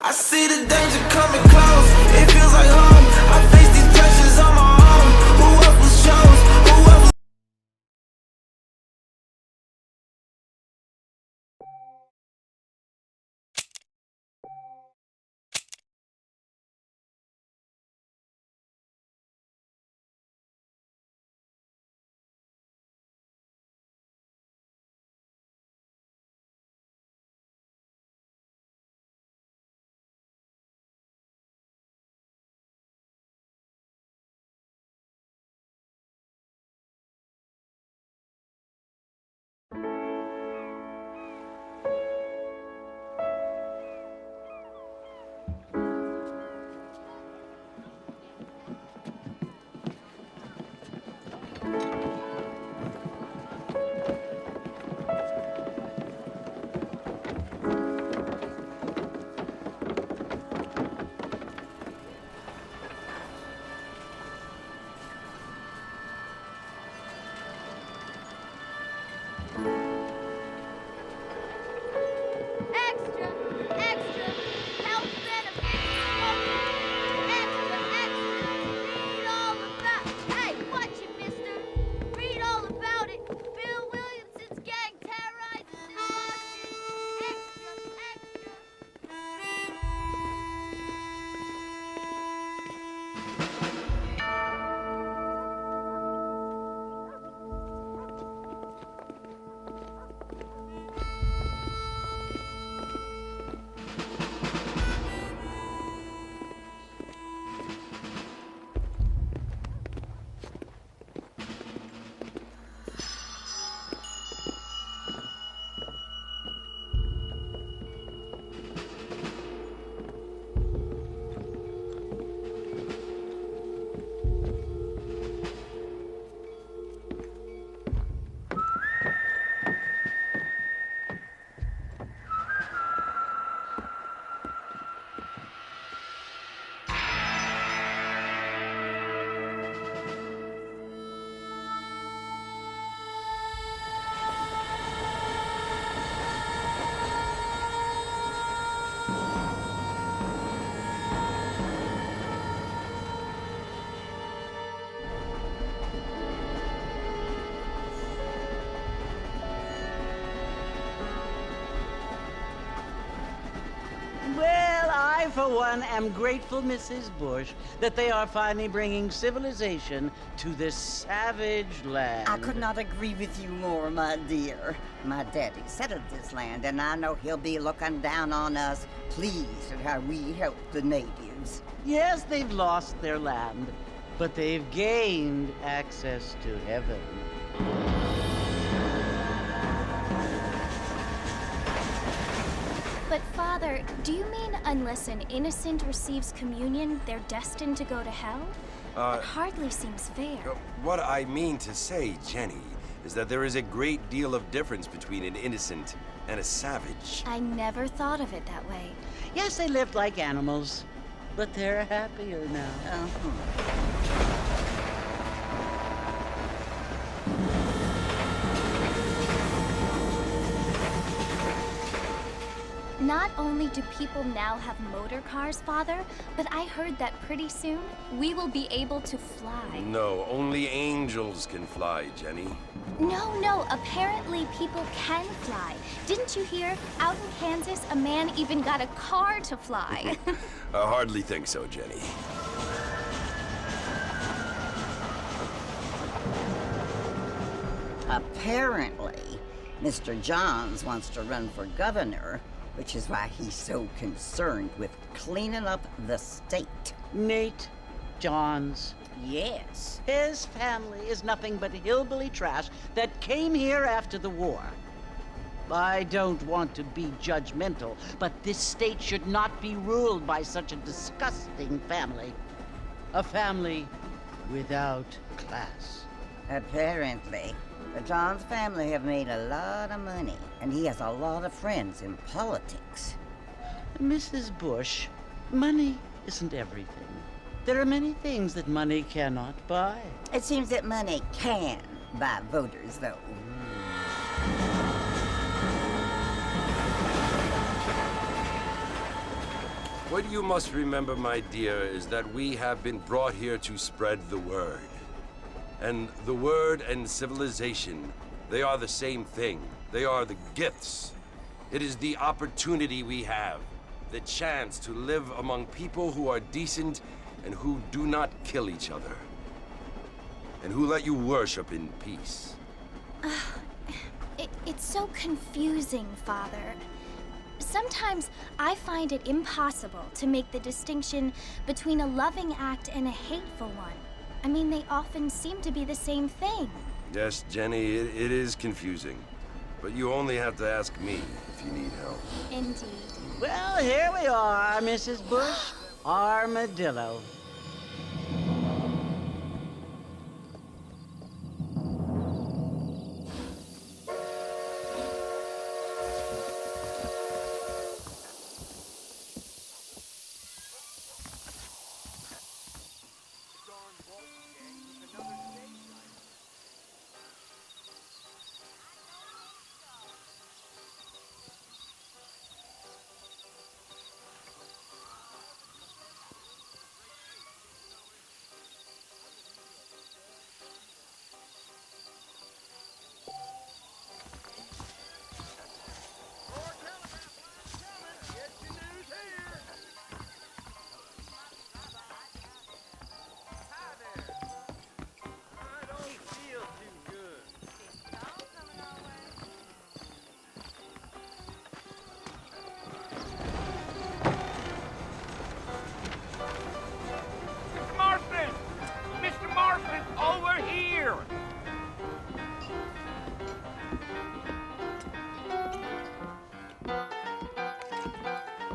I see the danger coming close. It feels like home. I face these pressures on my own. Who else was chose? Who else? For one, am grateful, Mrs. Bush, that they are finally bringing civilization to this savage land. I could not agree with you more, my dear. My daddy settled this land, and I know he'll be looking down on us, pleased at how we help the natives. Yes, they've lost their land, but they've gained access to heaven. But Father, do you mean unless an innocent receives communion, they're destined to go to hell? That hardly seems fair. What I mean to say, Jenny, is that there is a great deal of difference between an innocent and a savage. I never thought of it that way. Yes, they lived like animals, but they're happier now. Not only do people now have motor cars, Father, but I heard that pretty soon we will be able to fly. No, only angels can fly, Jenny. No, apparently people can fly. Didn't you hear? Out in Kansas, a man even got a car to fly. I hardly think so, Jenny. Apparently, Mr. Johns wants to run for governor, which is why he's so concerned with cleaning up the state. Nate Johns. Yes. His family is nothing but hillbilly trash that came here after the war. I don't want to be judgmental, but this state should not be ruled by such a disgusting family. A family without class. Apparently. The Johns family have made a lot of money, and he has a lot of friends in politics. Mrs. Bush, money isn't everything. There are many things that money cannot buy. It seems that money can buy voters, though. What you must remember, my dear, is that we have been brought here to spread the word. And the word and civilization, they are the same thing. They are the gifts. It is the opportunity we have, the chance to live among people who are decent and who do not kill each other. And who let you worship in peace. It's so confusing, Father. Sometimes I find it impossible to make the distinction between a loving act and a hateful one. I mean, they often seem to be the same thing. Yes, Jenny, it is confusing. But you only have to ask me if you need help. Indeed. Well, here we are, Mrs. Bush. Armadillo.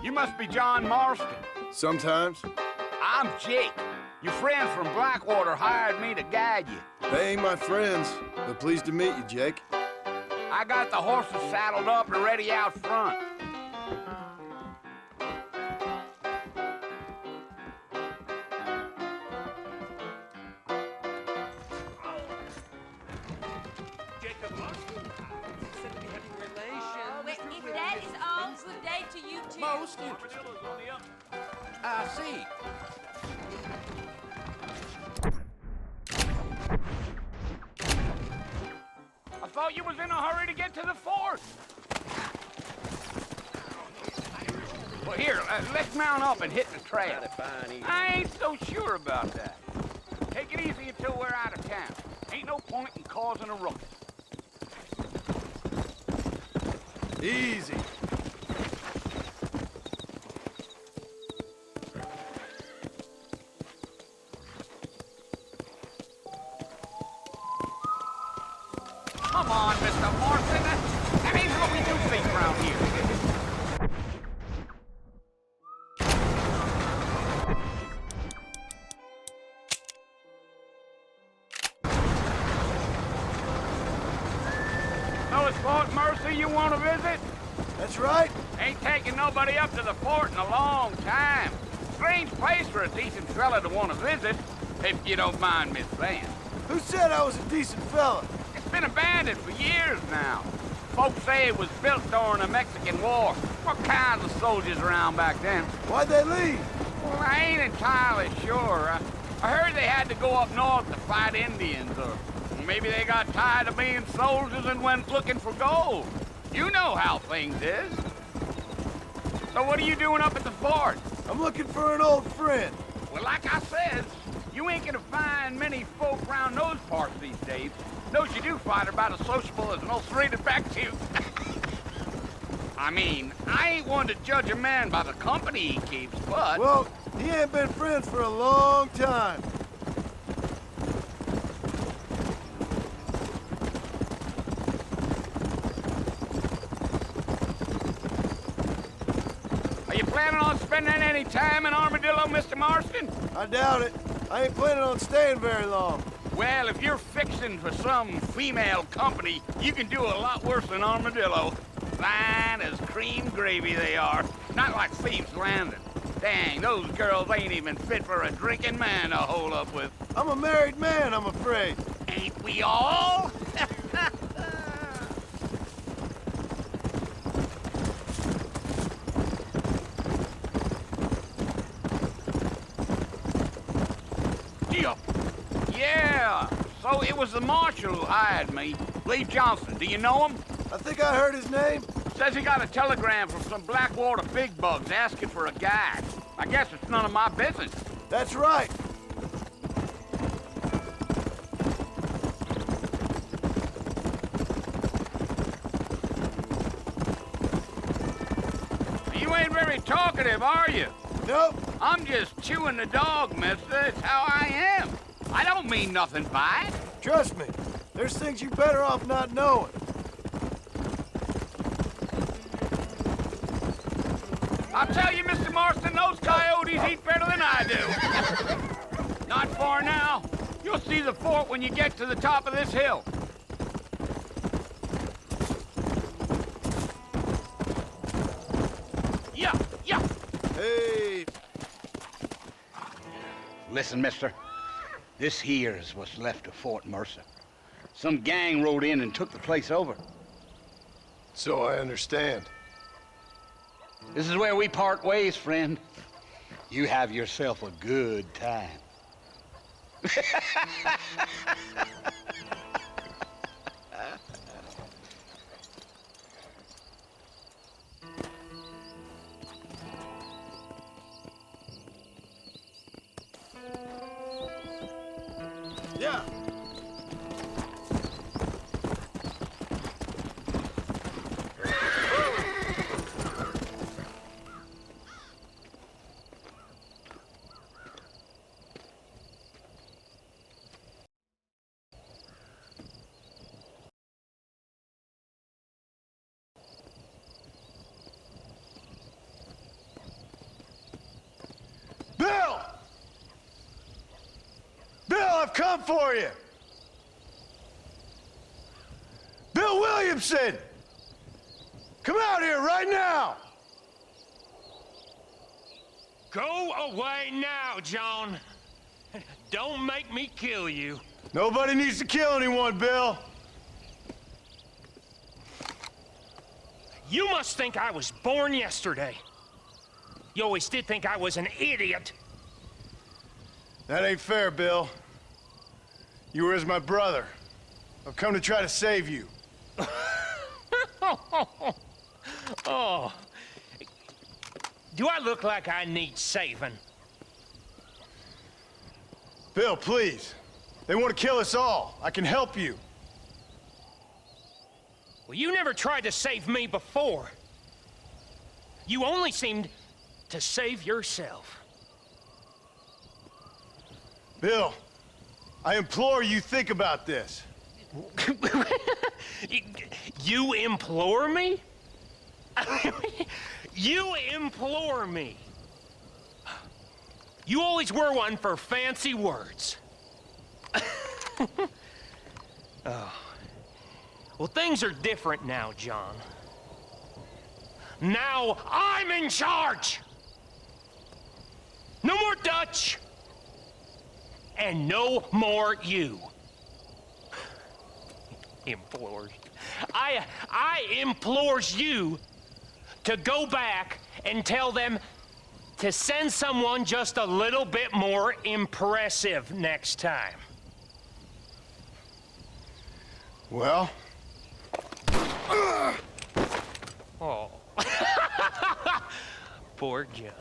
You must be John Marston. Sometimes. I'm Jake. Your friends from Blackwater hired me to guide you. They ain't my friends, but pleased to meet you, Jake. I got the horses saddled up and ready out front. If that is all, good day to you too. Most interesting. I see. I thought you was in a hurry to get to the fort. Well, here, let's mount up and hit the trail. I ain't so sure about that. Take it easy until we're out of town. Ain't no point in causing a ruckus. Easy. Come on, Mr. Marston. That ain't what we do things around here. So it's Fort Mercy you want to visit? That's right. Ain't taking nobody up to the fort in a long time. Strange place for a decent fella to want to visit, if you don't mind me saying. Who said I was a decent fella? It's been abandoned for years now. Folks say it was built during the Mexican War. What kinds of soldiers around back then? Why'd they leave? Well, I ain't entirely sure. I heard they had to go up north to fight Indians, or maybe they got tired of being soldiers and went looking for gold. You know how things is. So what are you doing up at the fort? I'm looking for an old friend. Well, like I says, you ain't gonna find many folk around those parts these days. Those you do find are about as sociable as an old serrated back tooth. I mean, I ain't one to judge a man by the company he keeps, but... Well, he ain't been friends for a long time. Are you planning on spending any time in Armadillo, Mr. Marston? I doubt it. I ain't planning on staying very long. Well, if you're fixing for some female company, you can do a lot worse than Armadillo. Fine as cream gravy they are. Not like Thieves' Landing. Dang, those girls ain't even fit for a drinking man to hole up with. I'm a married man, I'm afraid. Ain't we all? Yeah, so it was the marshal who hired me, Lee Johnson. Do you know him? I think I heard his name. Says he got a telegram from some Blackwater big bugs asking for a guide. I guess it's none of my business. That's right. You ain't very talkative, are you? Nope. I'm just chewing the dog, mister. It's how I am. I don't mean nothing by it. Trust me. There's things you're better off not knowing. I'll tell you, Mr. Marston, those coyotes eat better than I do. Not far now. You'll see the fort when you get to the top of this hill. Yeah. Hey. Listen, mister. This here is what's left of Fort Mercer. Some gang rode in and took the place over. So I understand. This is where we part ways, friend. You have yourself a good time. Yeah. Bill! Bill, I've come for you! Bill Williamson! Come out here right now! Go away now, John. Don't make me kill you. Nobody needs to kill anyone, Bill. You must think I was born yesterday. You always did think I was an idiot. That ain't fair, Bill. You were as my brother. I've come to try to save you. Oh. Do I look like I need saving? Bill, please. They want to kill us all. I can help you. Well, you never tried to save me before. You only seemed to save yourself. Bill, I implore you think about this. You implore me? You implore me. You always were one for fancy words. Oh. Well, things are different now, John. Now I'm in charge! No more Dutch! And no more you. Implores. I implores you to go back and tell them to send someone just a little bit more impressive next time. Well? Oh. Poor John.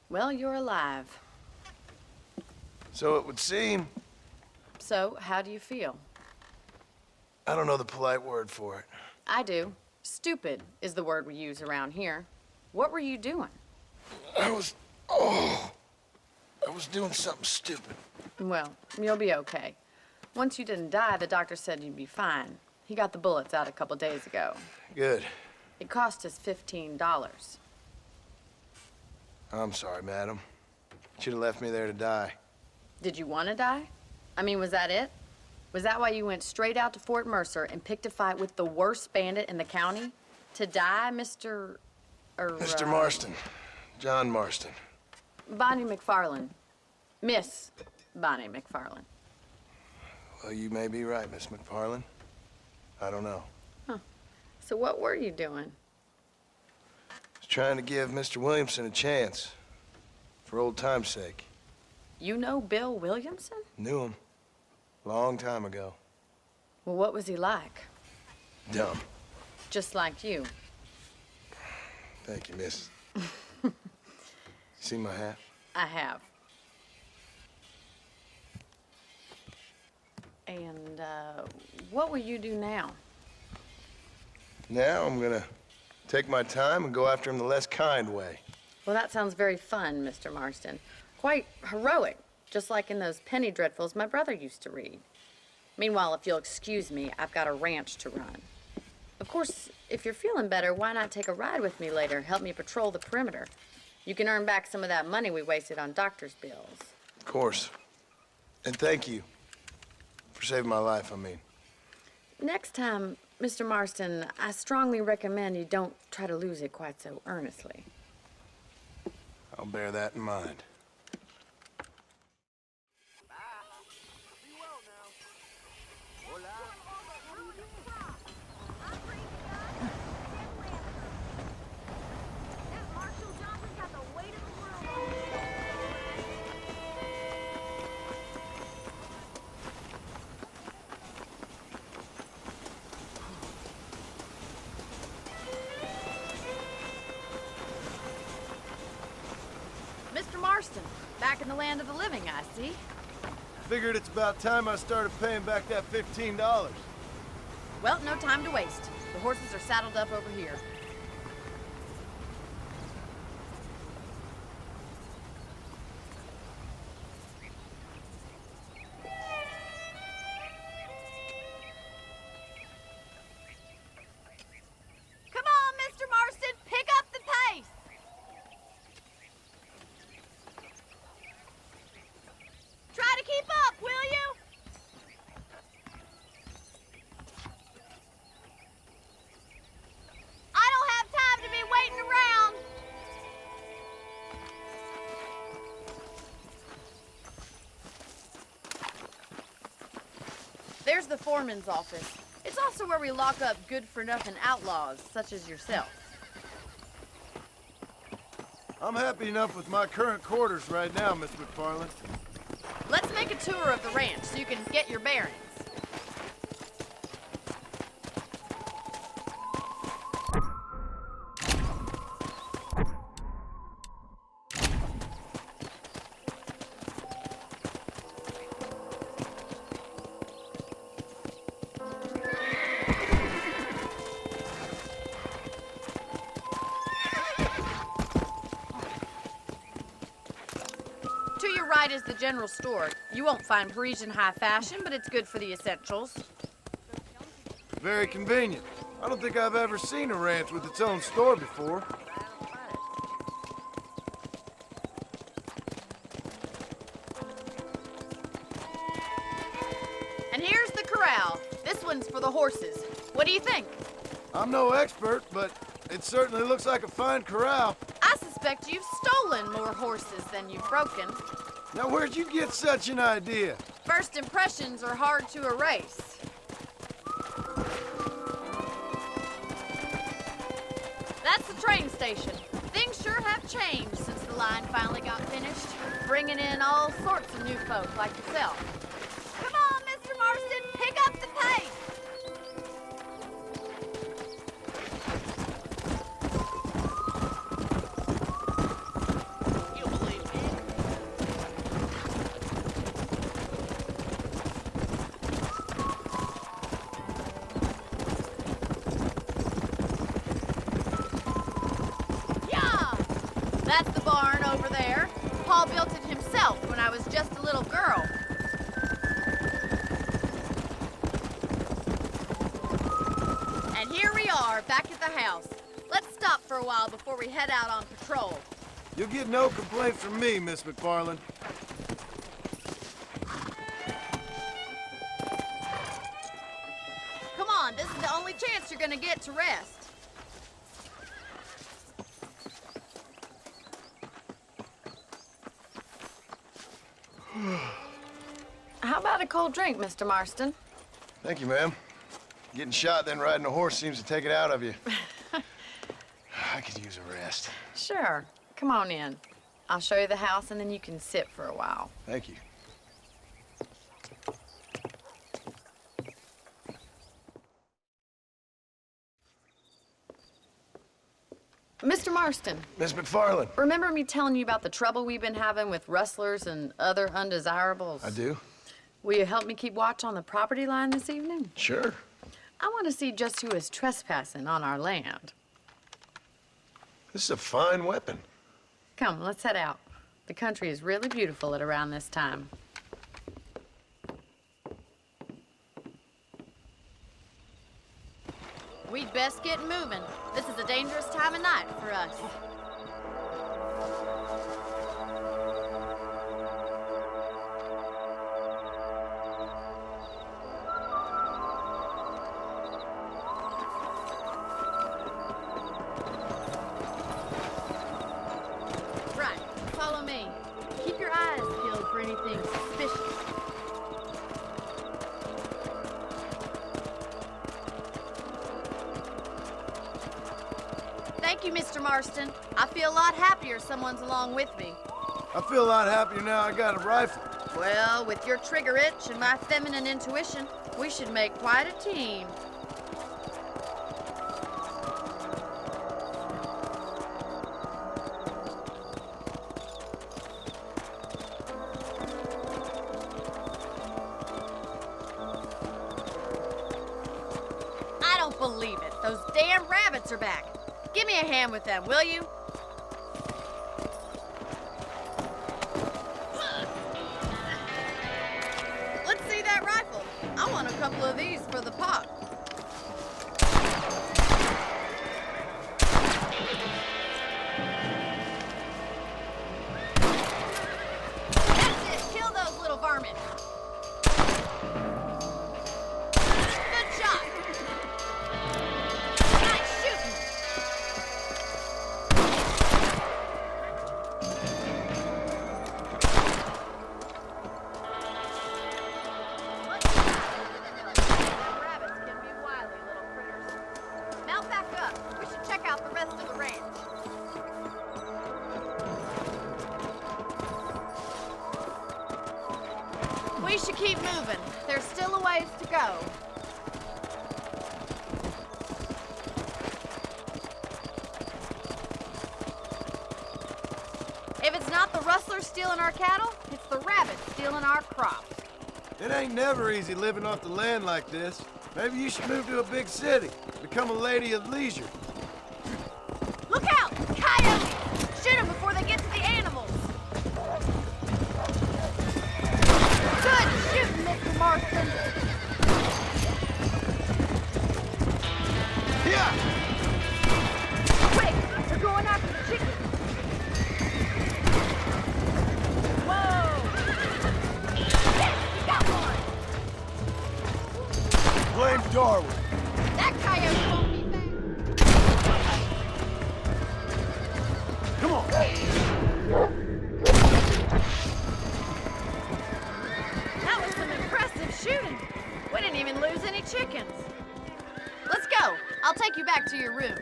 Well, you're alive. So it would seem. So, how do you feel? I don't know the polite word for it. I do. Stupid is the word we use around here. What were you doing? I was doing something stupid. Well, you'll be okay. Once you didn't die, the doctor said you'd be fine. He got the bullets out a couple days ago. Good. It cost us $15. I'm sorry, madam. Should have left me there to die. Did you want to die? I mean, was that it? Was that why you went straight out to Fort Mercer and picked a fight with the worst bandit in the county? To die, Mr. Mr. Marston. John Marston. Bonnie McFarlane. Miss Bonnie McFarlane. Well, you may be right, Miss McFarlane. I don't know. So what were you doing? I was trying to give Mr. Williamson a chance. For old time's sake. You know Bill Williamson? Knew him. Long time ago. Well, what was he like? Dumb. Just like you. Thank you, miss. See my hat? I have. And, what will you do now? Now I'm gonna take my time and go after him the less kind way. Well, that sounds very fun, Mr. Marston. Quite heroic, just like in those penny dreadfuls my brother used to read. Meanwhile, if you'll excuse me, I've got a ranch to run. Of course, if you're feeling better, why not take a ride with me later? Help me patrol the perimeter. You can earn back some of that money we wasted on doctor's bills. Of course. And thank you. For saving my life, I mean. Next time, Mr. Marston, I strongly recommend you don't try to lose it quite so earnestly. I'll bear that in mind. Mr. Marston, back in the land of the living, I see. Figured it's about time I started paying back that $15. Well, no time to waste. The horses are saddled up over here. Come on, Mr. Marston, pick up the pace. Try to keep up, will you? I don't have time to be waiting around. There's the foreman's office. It's also where we lock up good-for-nothing outlaws, such as yourself. I'm happy enough with my current quarters right now, Miss McFarlane. Let's make a tour of the ranch so you can get your bearings. To your right is the general store. You won't find Parisian high fashion, but it's good for the essentials. Very convenient. I don't think I've ever seen a ranch with its own store before. And here's the corral. This one's for the horses. What do you think? I'm no expert, but it certainly looks like a fine corral. I suspect you've stolen more horses than you've broken. Now, where'd you get such an idea? First impressions are hard to erase. That's the train station. Things sure have changed since the line finally got finished, bringing in all sorts of new folk like yourself. Come on, Mr. Marston, pick up the pace. You all built it himself when I was just a little girl. And here we are, back at the house. Let's stop for a while before we head out on patrol. You'll get no complaint from me, Miss McFarland. Come on, this is the only chance you're gonna get to rest. How about a cold drink, Mr. Marston? Thank you, ma'am. Getting shot, then riding a horse seems to take it out of you. I could use a rest. Sure. Come on in. I'll show you the house, and then you can sit for a while. Thank you. Mr. Marston, Miss McFarland. remember me telling you about the trouble we've been having with rustlers and other undesirables? I do. Will you help me keep watch on the property line this evening? Sure. I want to see just who is trespassing on our land. This is a fine weapon. Come, let's head out. The country is really beautiful at around this time. We'd best get moving. This is a dangerous time of night for us. Right, follow me. Keep your eyes peeled for anything suspicious. Thank you, Mr. Marston. I feel a lot happier someone's along with me. I feel a lot happier now I got a rifle. Well, with your trigger itch and my feminine intuition, we should make quite a team. I don't believe it. Those damn rabbits are back. Give me a hand with them, will you? Let's see that rifle. I want a couple of these for the pot. That's it. Kill those little varmints. Good shot. Nice shooting. Rabbits can be wily little critters. Mount back up. We should check out the rest of the ranch. We should keep moving. There's still a ways to go. If it's not the rustlers stealing our cattle, it's the rabbits stealing our crops. It ain't never easy living off the land like this. Maybe you should move to a big city. Become a lady of leisure. Look out! Coyotes! Shoot them before they get to the animals. Good shooting, Mr. Marston. Yeah! Quick! They're going after the chickens. Whoa! Yes, you got one! Blame Darwin. That coyote won't be back. Come on. That was some impressive shooting. We didn't even lose any chickens. Let's go. I'll take you back to your room.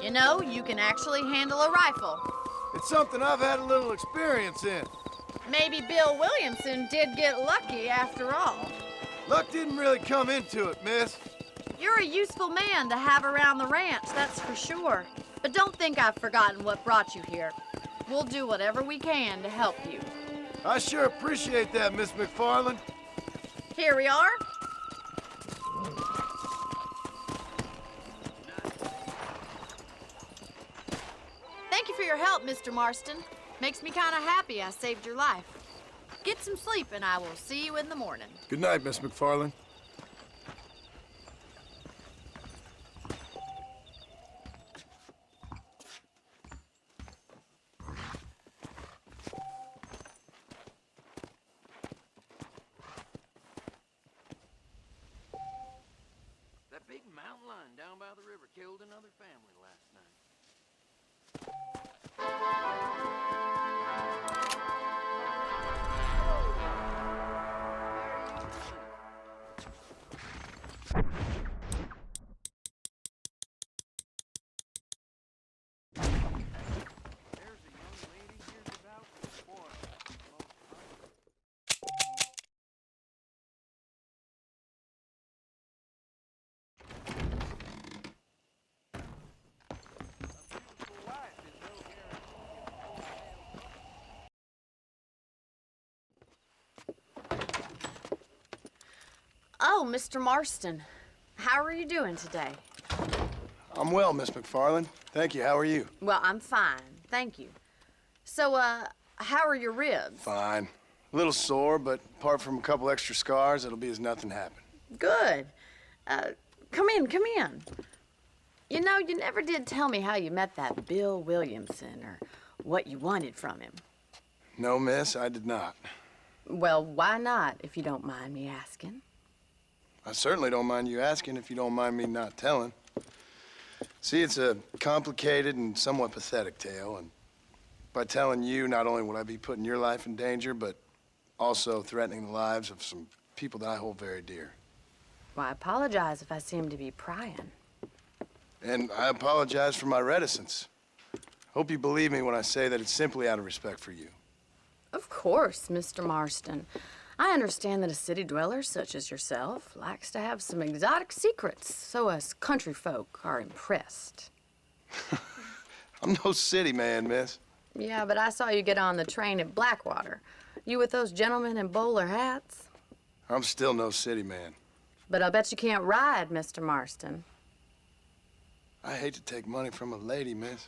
You know, you can actually handle a rifle. It's something I've had a little experience in. Maybe Bill Williamson did get lucky after all. Luck didn't really come into it, miss. You're a useful man to have around the ranch, that's for sure. But don't think I've forgotten what brought you here. We'll do whatever we can to help you. I sure appreciate that, Miss McFarland. Here we are. for your help, Mr. Marston. Makes me kind of happy I saved your life. Get some sleep, and I will see you in the morning. Good night, Miss McFarland. That big mountain lion down by the river killed another family last night. There's a young lady here's about to spoil the most Oh, Mr. Marston. How are you doing today? I'm well, Miss McFarland. Thank you. How are you? Well, I'm fine. Thank you. So, how are your ribs? Fine. A little sore, but apart from a couple extra scars, it'll be as nothing happened. Good. Come in, come in. You know, you never did tell me how you met that Bill Williamson or what you wanted from him. No, miss, I did not. Well, why not, if you don't mind me asking? I certainly don't mind you asking if you don't mind me not telling. See, it's a complicated and somewhat pathetic tale, and by telling you, not only would I be putting your life in danger, but also threatening the lives of some people that I hold very dear. Well, I apologize if I seem to be prying. And I apologize for my reticence. Hope you believe me when I say that it's simply out of respect for you. Of course, Mr. Marston. I understand that a city dweller such as yourself likes to have some exotic secrets, so us country folk are impressed. I'm no city man, miss. Yeah, but I saw you get on the train at Blackwater. You with those gentlemen in bowler hats? I'm still no city man. But I'll bet you can't ride, Mr. Marston. I hate to take money from a lady, miss.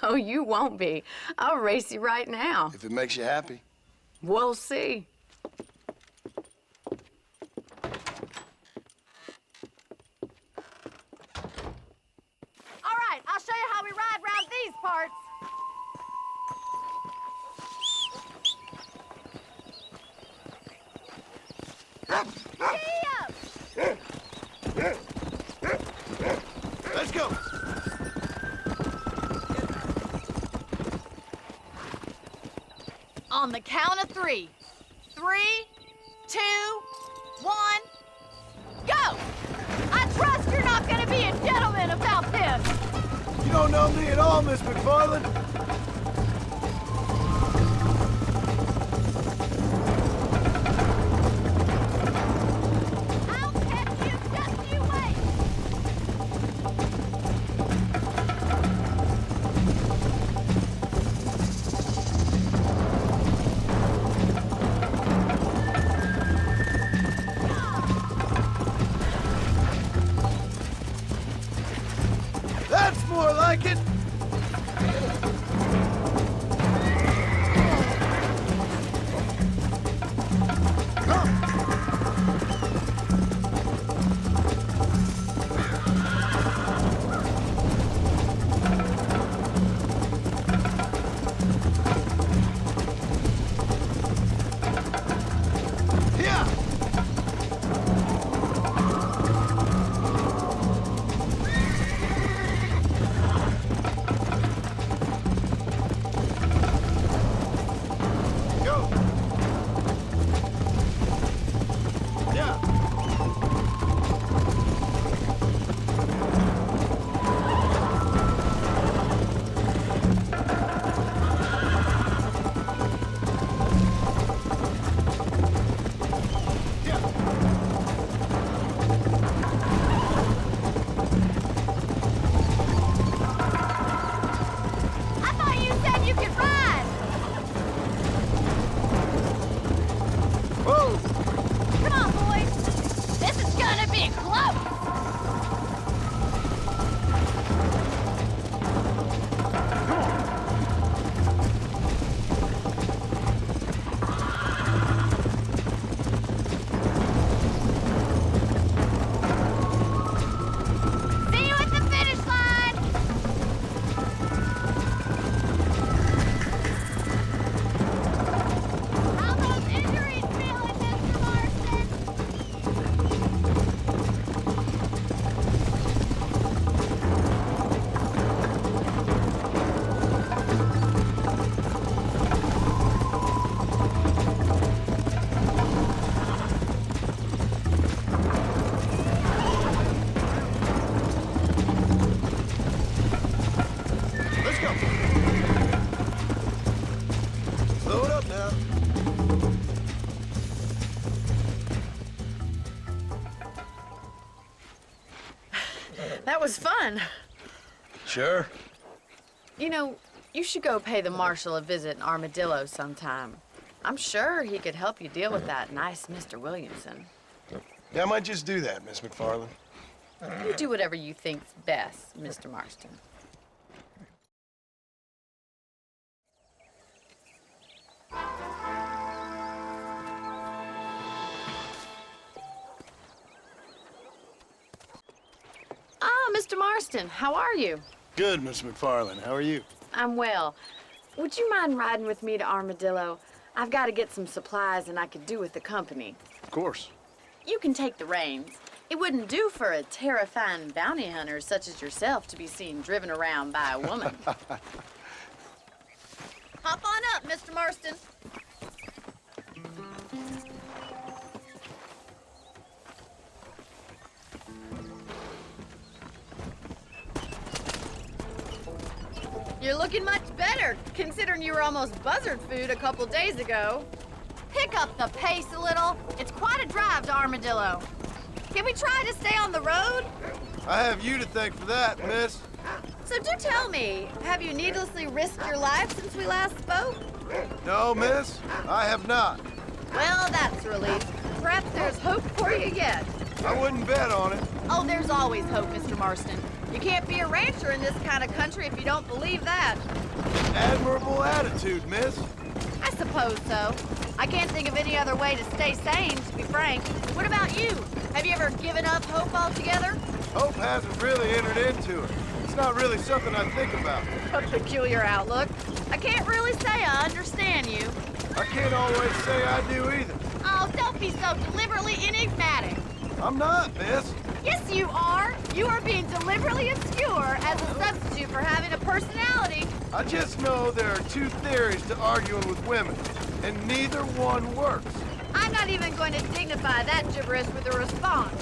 Oh, you won't be. I'll race you right now. If it makes you happy. We'll see. All right, I'll show you how we ride round these parts. Let's go. On the count of 3. 3, 2, 1, go! I trust you're not gonna be a gentleman about this. You don't know me at all, Miss McFarland. I'll catch you, just you wait. That's more like it. fun. Sure. You know, you should go pay the Marshal a visit in Armadillo sometime. I'm sure he could help you deal with that nice Mr. Williamson. Yeah, I might just do that, Miss McFarland. You do whatever you think's best, Mr. Marston. Ah, Mr. Marston, how are you? Good, Miss McFarland. How are you? I'm well. Would you mind riding with me to Armadillo? I've got to get some supplies and I could do with the company. Of course. You can take the reins. It wouldn't do for a terrifying bounty hunter such as yourself to be seen driven around by a woman. Hop on up, Mr. Marston. You're looking much better, considering you were almost buzzard food a couple days ago. Pick up the pace a little. It's quite a drive to Armadillo. Can we try to stay on the road? I have you to thank for that, miss. So do tell me, have you needlessly risked your life since we last spoke? No, miss, I have not. Well, that's a relief. Perhaps there's hope for you yet. I wouldn't bet on it. Oh, there's always hope, Mr. Marston. You can't be a rancher in this kind of country if you don't believe that. Admirable attitude, miss. I suppose so. I can't think of any other way to stay sane, to be frank. What about you? Have you ever given up hope altogether? Hope hasn't really entered into it. It's not really something I think about. A peculiar outlook. I can't really say I understand you. I can't always say I do either. Oh, don't be so deliberately enigmatic. I'm not, miss. Yes, you are. You are being deliberately obscure as a substitute for having a personality. I just know there are two theories to arguing with women, and neither one works. I'm not even going to dignify that gibberish with a response.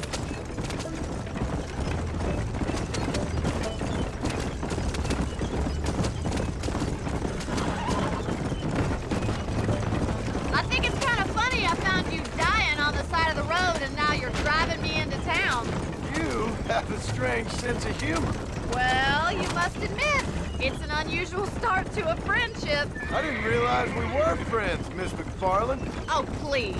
I think it's kind of funny I found you dying on the side of the road and now you're driving me into town. You have a strange sense of humor. Well, you must admit, it's an unusual start to a friendship. I didn't realize we were friends, Miss McFarland. Oh, please.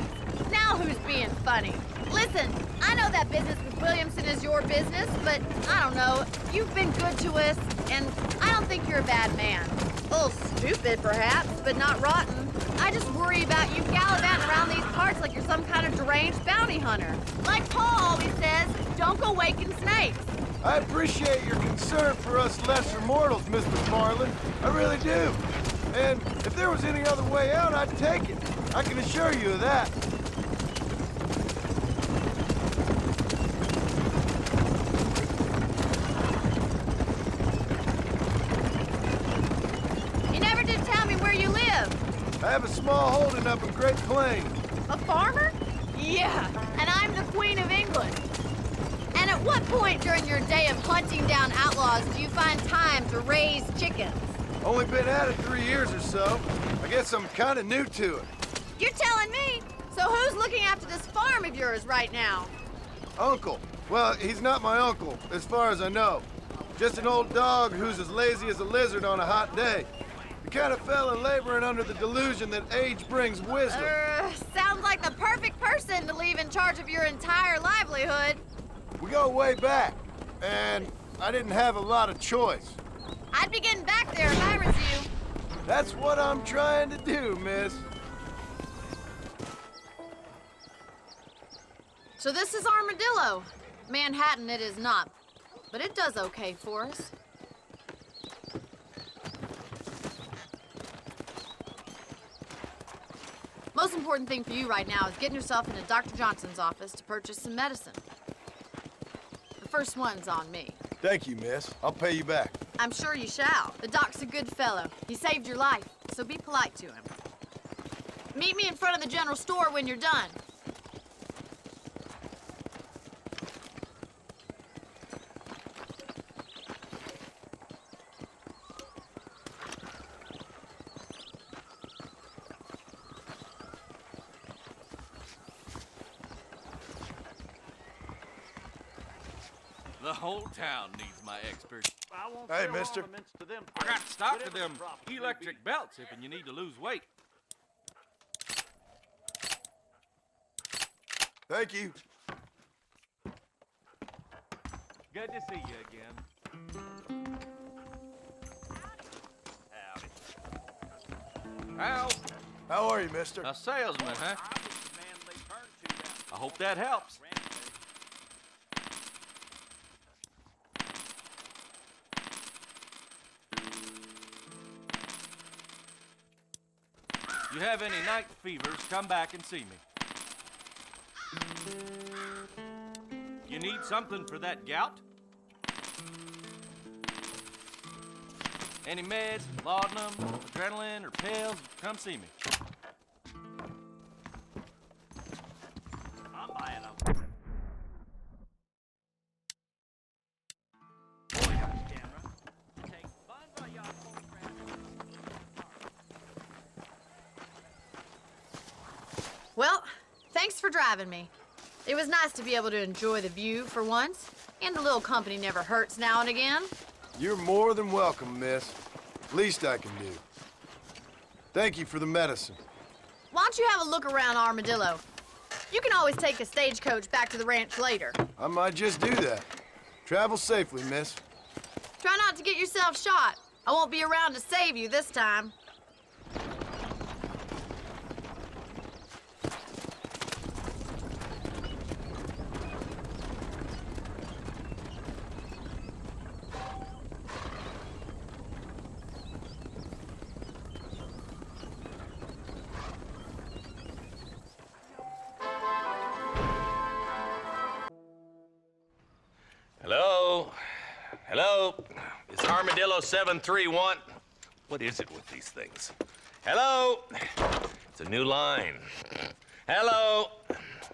Now who's being funny? Listen, I know that business with Williamson is your business, but I don't know. You've been good to us, and I don't think you're a bad man. A little stupid, perhaps, but not rotten. I just worry about you gallivanting around these parts like you're some kind of deranged bounty hunter. Like Paul always says, don't go waking snakes. I appreciate your concern for us lesser mortals, Miss McFarland. I really do. And if there was any other way out, I'd take it. I can assure you of that. You never did tell me where you live. I have a small holding up in Great Plains. A farmer? Yeah, and I'm the Queen of England. And at what point during your day of hunting down outlaws do you find time to raise chickens? Only been at it 3 years or so. I guess I'm kind of new to it. You're telling me? So who's looking after this farm of yours right now? Uncle. Well, he's not my uncle, as far as I know. Just an old dog who's as lazy as a lizard on a hot day. The kind of fella laboring under the delusion that age brings wisdom. Sounds like the perfect person to leave in charge of your entire livelihood. We go way back, and I didn't have a lot of choice. I'd be getting back there if I was you. That's what I'm trying to do, miss. So this is Armadillo. Manhattan it is not, but it does okay for us. Most important thing for you right now is getting yourself into Dr. Johnson's office to purchase some medicine. The first one's on me. Thank you, miss. I'll pay you back. I'm sure you shall. The doc's a good fellow. He saved your life, so be polite to him. Meet me in front of the general store when you're done. The whole town needs my expert. Hey, mister. I got stock of them electric belts if you need to lose weight. Thank you. Good to see you again. Howdy. How are you, mister? A salesman, huh? I hope that helps. You have any night fevers, come back and see me. You need something for that gout? Any meds, laudanum, adrenaline, or pills, come see me. I'm buying them. Well, thanks for driving me. It was nice to be able to enjoy the view for once, and a little company never hurts now and again. You're more than welcome, miss. Least I can do. Thank you for the medicine. Why don't you have a look around Armadillo? You can always take a stagecoach back to the ranch later. I might just do that. Travel safely, miss. Try not to get yourself shot. I won't be around to save you this time. Hello? Hello? It's Armadillo 731. What is it with these things? Hello? It's a new line. Hello?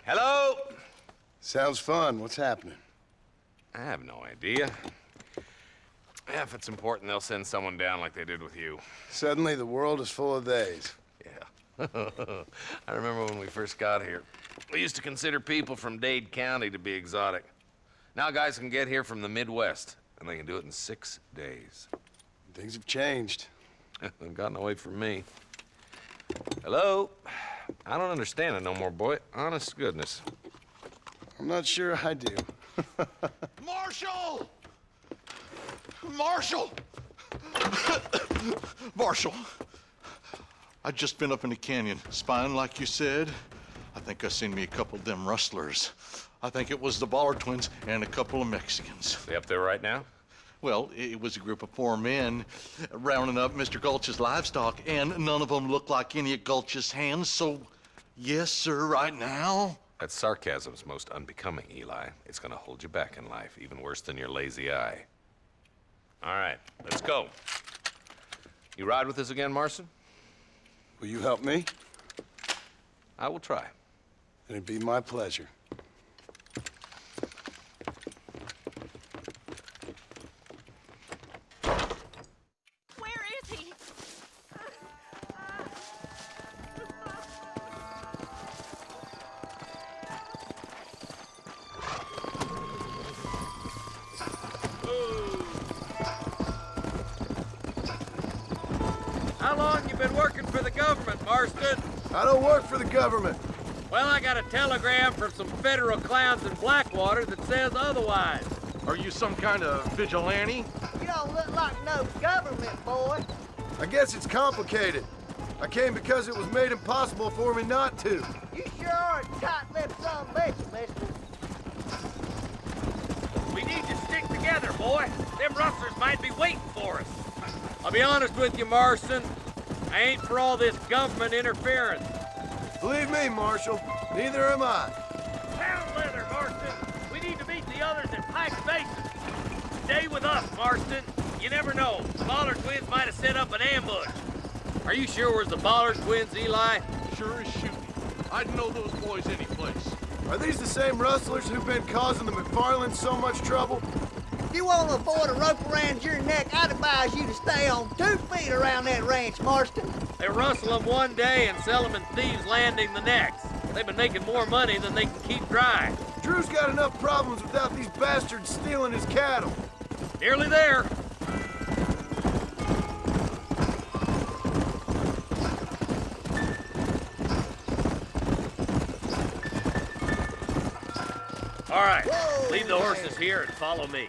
Hello? Sounds fun. What's happening? I have no idea. If it's important, they'll send someone down like they did with you. Suddenly, the world is full of theys. Yeah. I remember when we first got here. We used to consider people from Dade County to be exotic. Now guys can get here from the Midwest, and they can do it in 6 days. Things have changed. They've gotten away from me. Hello? I don't understand it no more, boy. Honest to goodness. I'm not sure I do. Marshall! Marshall! Marshall! I just been up in the canyon, spying like you said. I think I seen me a couple of them rustlers. I think it was the Baller twins and a couple of Mexicans. They up there right now? Well, it was a group of 4 men rounding up Mr. Gulch's livestock, and none of them looked like any of Gulch's hands, so yes, sir, right now. That sarcasm's most unbecoming, Eli. It's gonna hold you back in life, even worse than your lazy eye. All right, let's go. You ride with us again, Marston? Will you help me? I will try. It'd be my pleasure. Where is he? How long you been working for the government, Marston? I don't work for the government. Well, I got a telegram from some federal clowns in Blackwater that says otherwise. Are you some kind of vigilante? You don't look like no government, boy. I guess it's complicated. I came because it was made impossible for me not to. You sure are a tight-lipped son of a bitch, mister. We need to stick together, boy. Them rustlers might be waiting for us. I'll be honest with you, Marston. I ain't for all this government interference. Believe me, Marshal, neither am I. Pound leather, Marston. We need to meet the others at Pike's Basin. Stay with us, Marston. You never know. The Baller twins might have set up an ambush. Are you sure it was the Baller twins, Eli? Sure as shooting. I'd know those boys any place. Are these the same rustlers who've been causing the McFarlands so much trouble? If you want to avoid a rope around your neck, I'd advise you to stay on 2 feet around that ranch, Marston. They rustle them one day and sell them in Thieves' Landing the next. They've been making more money than they can keep dry. Drew's got enough problems without these bastards stealing his cattle. Nearly there. All right, leave the horses here and follow me.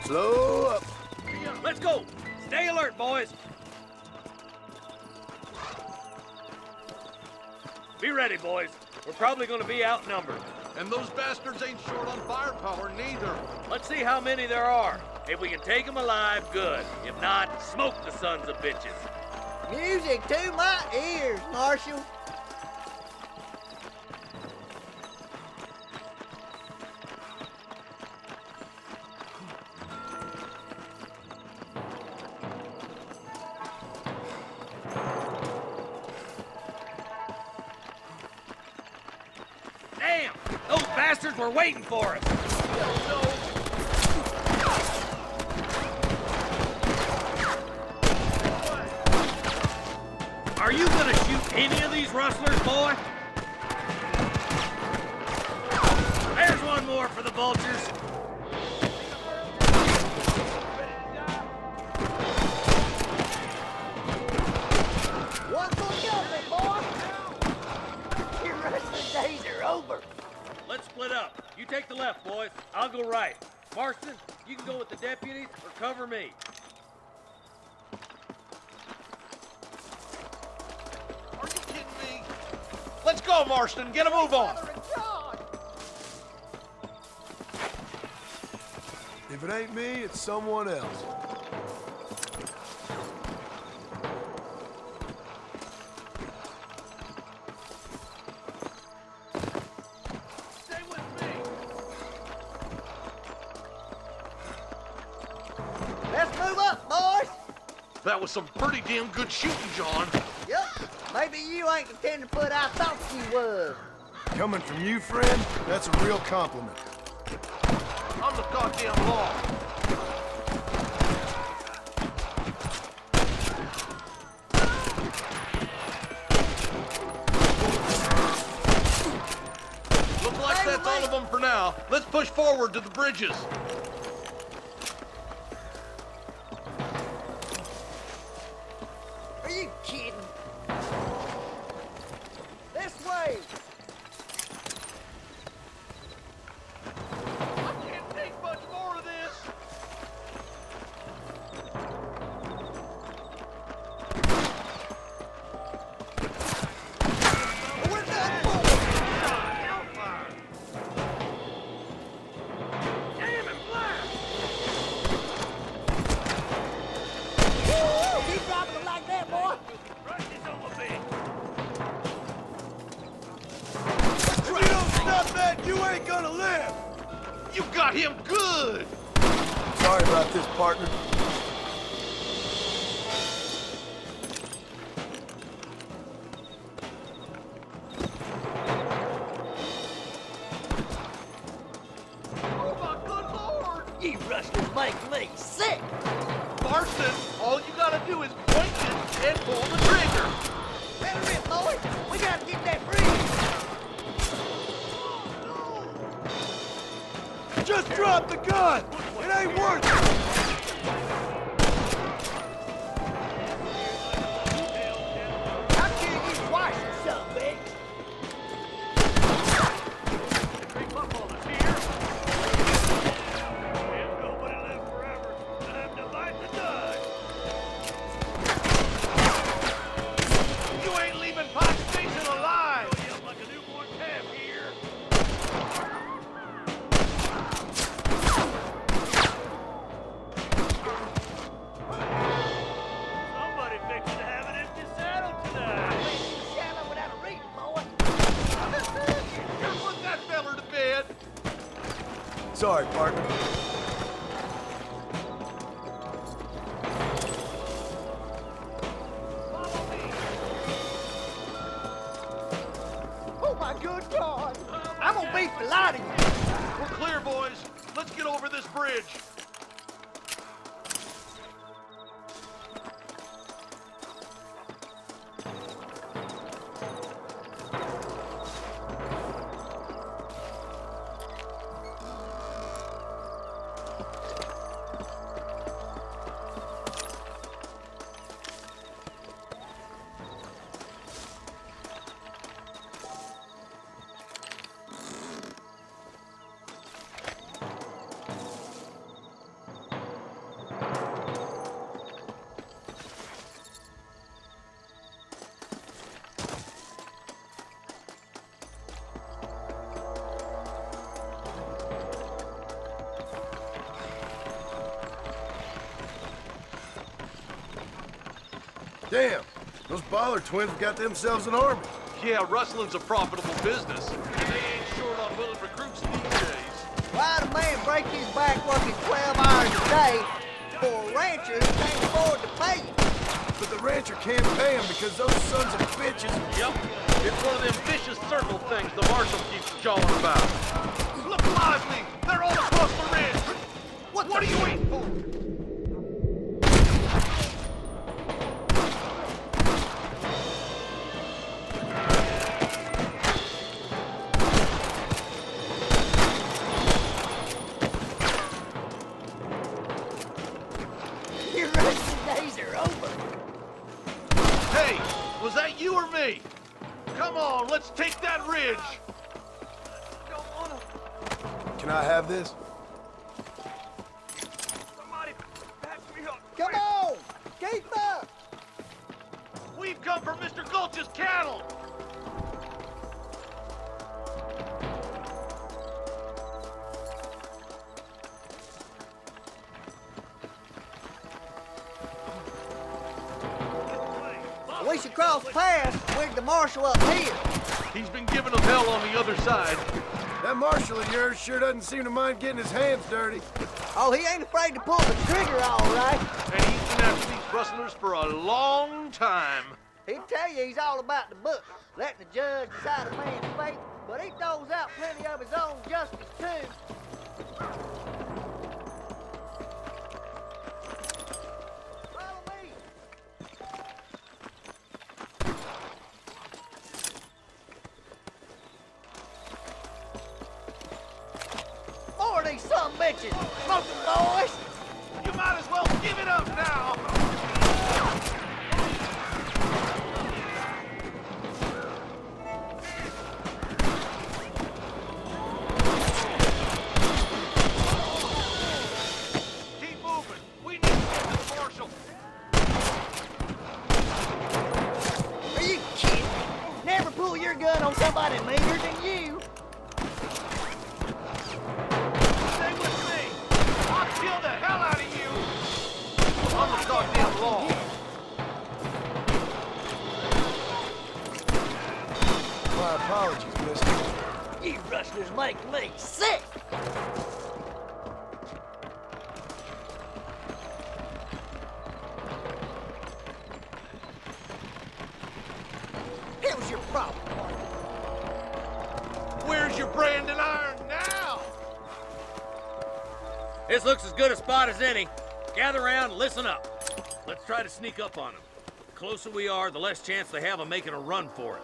Slow up. Let's go. Stay alert, boys. Be ready, boys. We're probably going to be outnumbered. And those bastards ain't short on firepower, neither. Let's see how many there are. If we can take them alive, good. If not, smoke the sons of bitches. Music to my ears, Marshal. Damn! Those bastards were waiting for us! Are you gonna shoot any of these rustlers, boy? There's one more for the vultures. What's gonna kill me, boy? Your wrestling days are over. Let's split up. You take the left, boys. I'll go right. Marston, you can go with the deputies or cover me. Are you kidding me? Let's go, Marston. Get a move on. If it ain't me, it's someone else. Stay with me. Let's move up, boys. That was some pretty damn good shooting, John. Yep. Maybe you ain't the tenderfoot I thought you was. Coming from you, friend, that's a real compliment. I'm the goddamn law. Looks like that's all of them for now. Let's push forward to the bridges. Are you kidding? This way. I can't take much more of this. We're done for. Damn it, blast! Woo! Keep dropping them like that, boy. Rush this over me. If you don't stop that, you ain't gonna live! You got him good. Sorry about this, partner. Oh my good lord. You rustlers make me sick. Marston, all you gotta do is point it and pull the trigger. Let her rip, boys. We gotta get that bridge. Just drop the gun! It ain't worth it! I'll kill you twice, you son of a bitch. Creep up on us here. Can't nobody live forever. Time to bite the dust. You ain't leaving Pike Station alive. Show you up like a newborn calf here. Somebody fixed to have an empty saddle tonight. Shadow without a reason, boy. Here, put that feller to bed. Sorry, partner. Oh my good God. I'm gonna be fighting you. We're clear, boys. Let's get over this bridge. Damn, those Baller twins got themselves an army. Yeah, rustling's a profitable business. They ain't short on willing recruits these days. Why'd a man break his back working 12 hours a day for a rancher who can't afford to pay him? But the rancher can't pay him because those sons of bitches... Yep. It's one of them vicious circle things the marshal keeps jawing about. Look lively! They're all across the ridge! What are you waiting for? Your resting days are over. Hey, was that you or me? Come on, let's take that ridge! Can I have this? Somebody back me up. Come on! Keep up! We've come for Mr. Gulch's cattle! We should cross paths with the marshal up here. He's been giving them hell on the other side. That marshal of yours sure doesn't seem to mind getting his hands dirty. Oh, he ain't afraid to pull the trigger, all right. And he's been after these rustlers for a long time. He'd tell you he's all about the book, letting the judge decide a man's fate, but he throws out plenty of his own justice, too. Follow me. More of these some bitches! Smoking boys! You might as well give it up now! Keep moving! We need to get to the marshal! Are you kidding me? Never pull your gun on somebody meaner than you. Stay with me! I'll kill the hell out of you! On the goddamn law! My apologies, mister. You rustlers make me sick. Here's your problem. Where's your branding iron now? This looks as good a spot as any. Gather around and listen up. Let's try to sneak up on them. The closer we are, the less chance they have of making a run for it.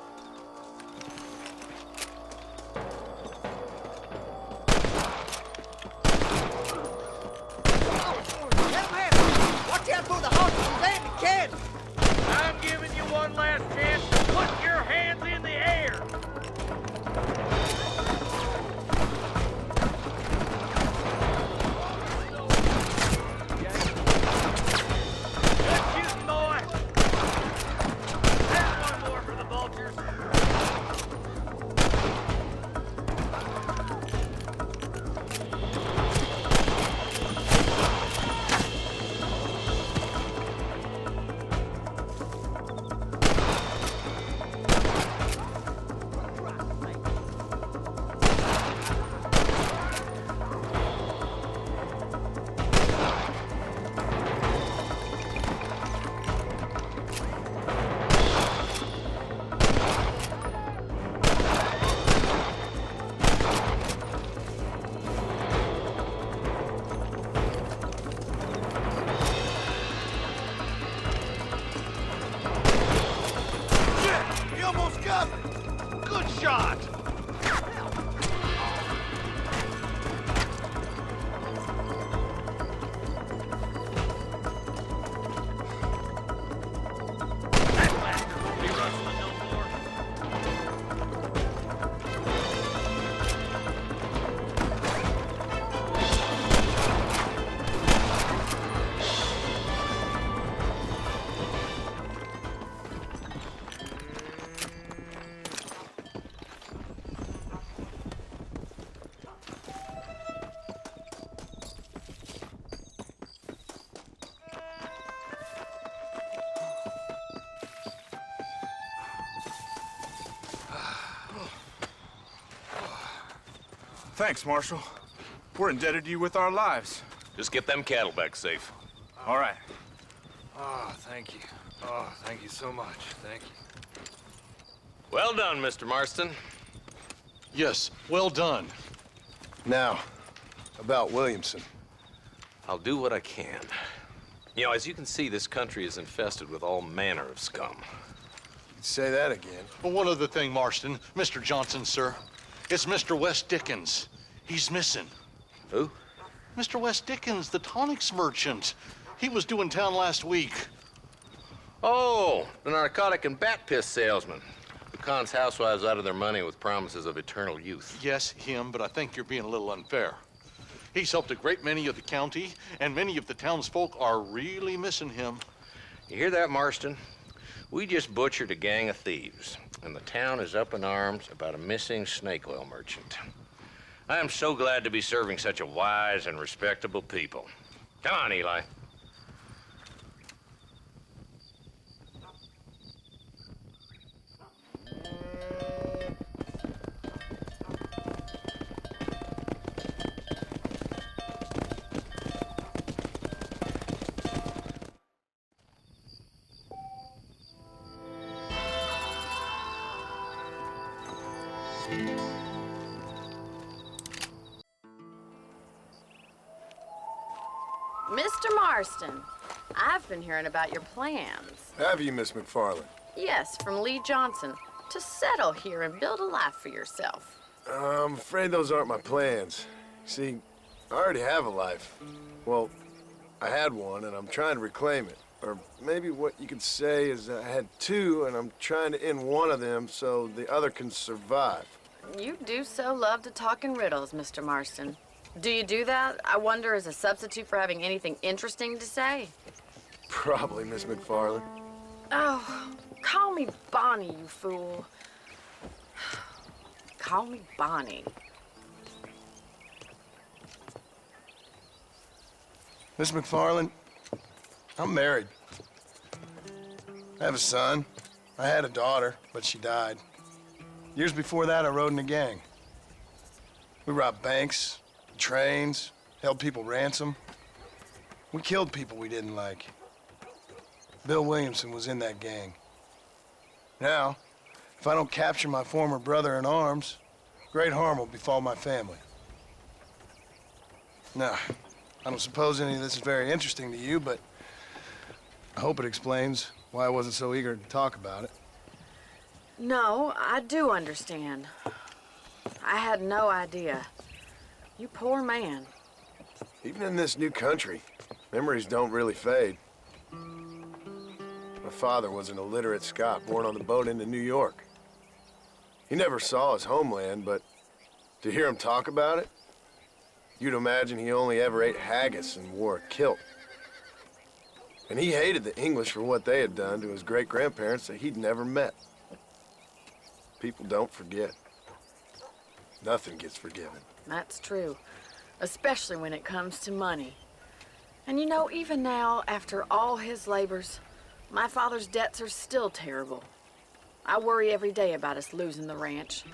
Let 'em have it. Watch out for the hostages and the cattle. I'm giving you one last chance to put your hands in the air. Good shooting, boy. There's one more for the vultures. Yeah, you almost got me! Good shot! That bastard won't be rustling no more. Thanks, Marshal. We're indebted to you with our lives. Just get them cattle back safe. All right. Oh, thank you. Oh, thank you so much. Thank you. Well done, Mr. Marston. Yes, well done. Now, about Williamson. I'll do what I can. You know, as you can see, this country is infested with all manner of scum. Say that again. Well, one other thing, Marston. Mr. Johnson, sir. It's Mr. Wes Dickens. He's missing. Who? Mr. Wes Dickens, the tonics merchant. He was due in town last week. Oh, the narcotic and bat piss salesman. Who cons housewives out of their money with promises of eternal youth. Yes, him, but I think you're being a little unfair. He's helped a great many of the county, and many of the townsfolk are really missing him. You hear that, Marston? We just butchered a gang of thieves, and the town is up in arms about a missing snake oil merchant. I am so glad to be serving such a wise and respectable people. Come on, Eli. Mr. Marston, I've been hearing about your plans. Have you, Miss McFarland? Yes, from Lee Johnson, to settle here and build a life for yourself. I'm afraid those aren't my plans. See, I already have a life. Well, I had one, and I'm trying to reclaim it. Or maybe what you could say is I had two, and I'm trying to end one of them so the other can survive. You do so love to talk in riddles, Mr. Marston. Do you do that, I wonder, as a substitute for having anything interesting to say? Probably, Miss McFarland. Oh, call me Bonnie, you fool. Call me Bonnie. Miss McFarland, I'm married. I have a son. I had a daughter, but she died. Years before that, I rode in a gang. We robbed banks, trains, held people ransom. We killed people we didn't like. Bill Williamson was in that gang. Now, if I don't capture my former brother in arms, great harm will befall my family. Now, I don't suppose any of this is very interesting to you, but I hope it explains why I wasn't so eager to talk about it. No, I do understand. I had no idea. You poor man. Even in this new country, memories don't really fade. My father was an illiterate Scot born on the boat into New York. He never saw his homeland, but to hear him talk about it, you'd imagine he only ever ate haggis and wore a kilt. And he hated the English for what they had done to his great-grandparents that he'd never met. People don't forget. Nothing gets forgiven. That's true, especially when it comes to money. And you know, even now, after all his labors, my father's debts are still terrible. I worry every day about us losing the ranch.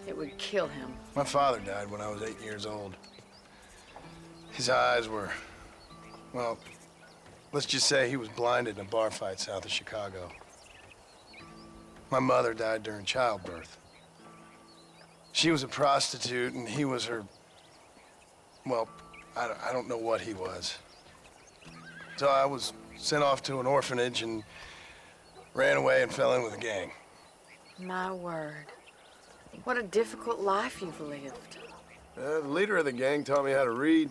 It would kill him. My father died when I was 8 years old. His eyes were, well, let's just say he was blinded in a bar fight south of Chicago. My mother died during childbirth. She was a prostitute, and he was her, well, I don't know what he was. So I was sent off to an orphanage and ran away and fell in with a gang. My word. What a difficult life you've lived. The leader of the gang taught me how to read,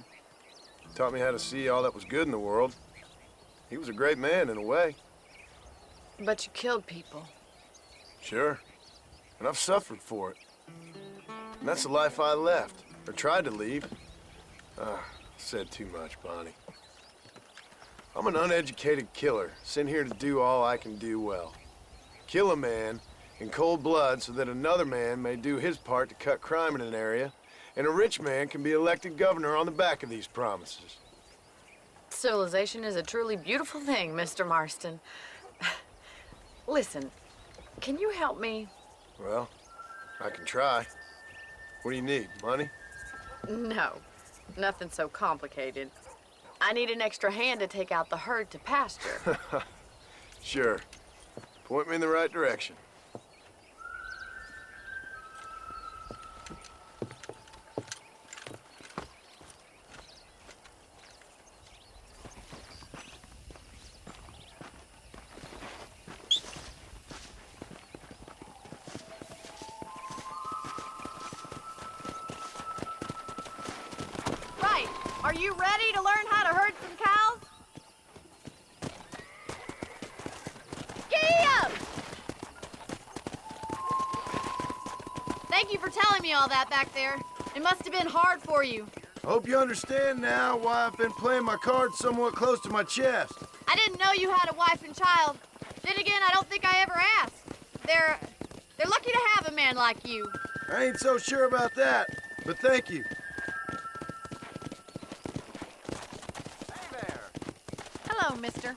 taught me how to see all that was good in the world. He was a great man in a way. But you killed people. Sure. And I've suffered for it. And that's the life I left, or tried to leave. Said too much, Bonnie. I'm an uneducated killer, sent here to do all I can do well. Kill a man in cold blood so that another man may do his part to cut crime in an area, and a rich man can be elected governor on the back of these promises. Civilization is a truly beautiful thing, Mr. Marston. Listen, can you help me? Well, I can try. What do you need, money? No, nothing so complicated. I need an extra hand to take out the herd to pasture. Sure. Point me in the right direction. Right. Are you ready to learn how to herd some cows? Gee up! Thank you for telling me all that back there. It must have been hard for you. Hope you understand now why I've been playing my cards somewhat close to my chest. I didn't know you had a wife and child. Then again, I don't think I ever asked. They're lucky to have a man like you. I ain't so sure about that, but thank you. Hello, mister.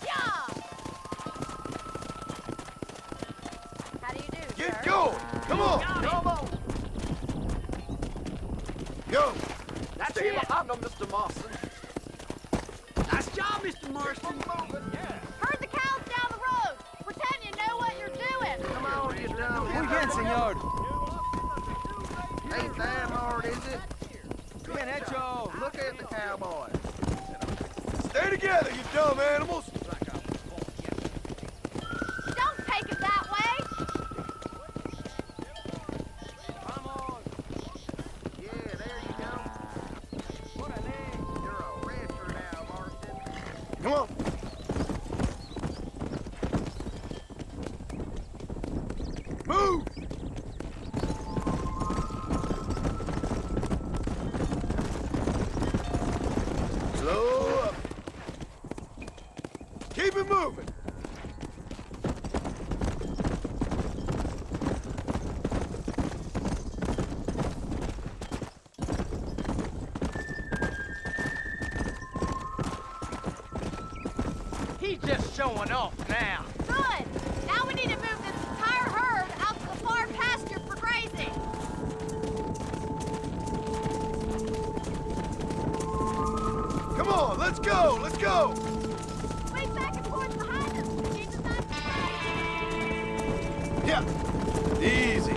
Yeah! How do you do, Get sir? going! Come on! Come on! Go! That's it! Behind them, Mr. Marston. Nice job, Mr. Marston. Herd the cows down the road. Pretend you know what you're doing. Come on, you dumb. Muy bien, señor. Ain't that hard, is it? Bien hecho. Look at the cowboy. Stay together, you dumb animals! Don't take it that way. Come on. Yeah, there you go. You're a rancher now, Marston. Come on! Move! Slow up. Keep it moving. He's just showing off now. Good. Now we need to move this entire herd out to the far pasture for grazing. Come on, let's go, let's go! Wait back and forth behind us. Change the time. Yeah, easy.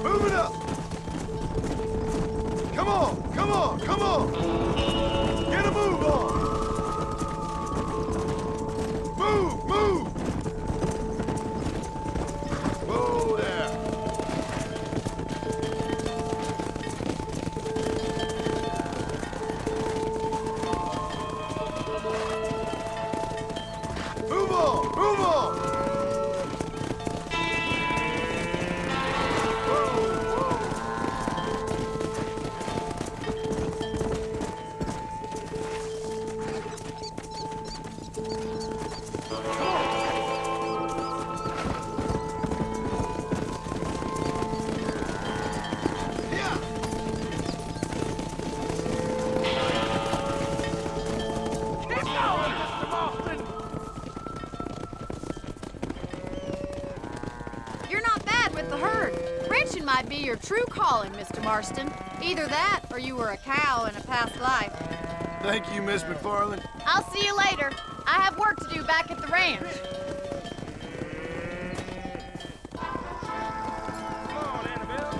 Move it up. Come on, come on, come on. Get a move on. Move, move. Whoa there. Move on, move on. Keep going, Mr. Marston. You're not bad with the herd. Ranching might be your true calling, Mr. Marston. Either that, or you were a cow in a past life. Thank you, Miss McFarland. I'll see you later. I have work to do back at the ranch. Come on, Annabelle.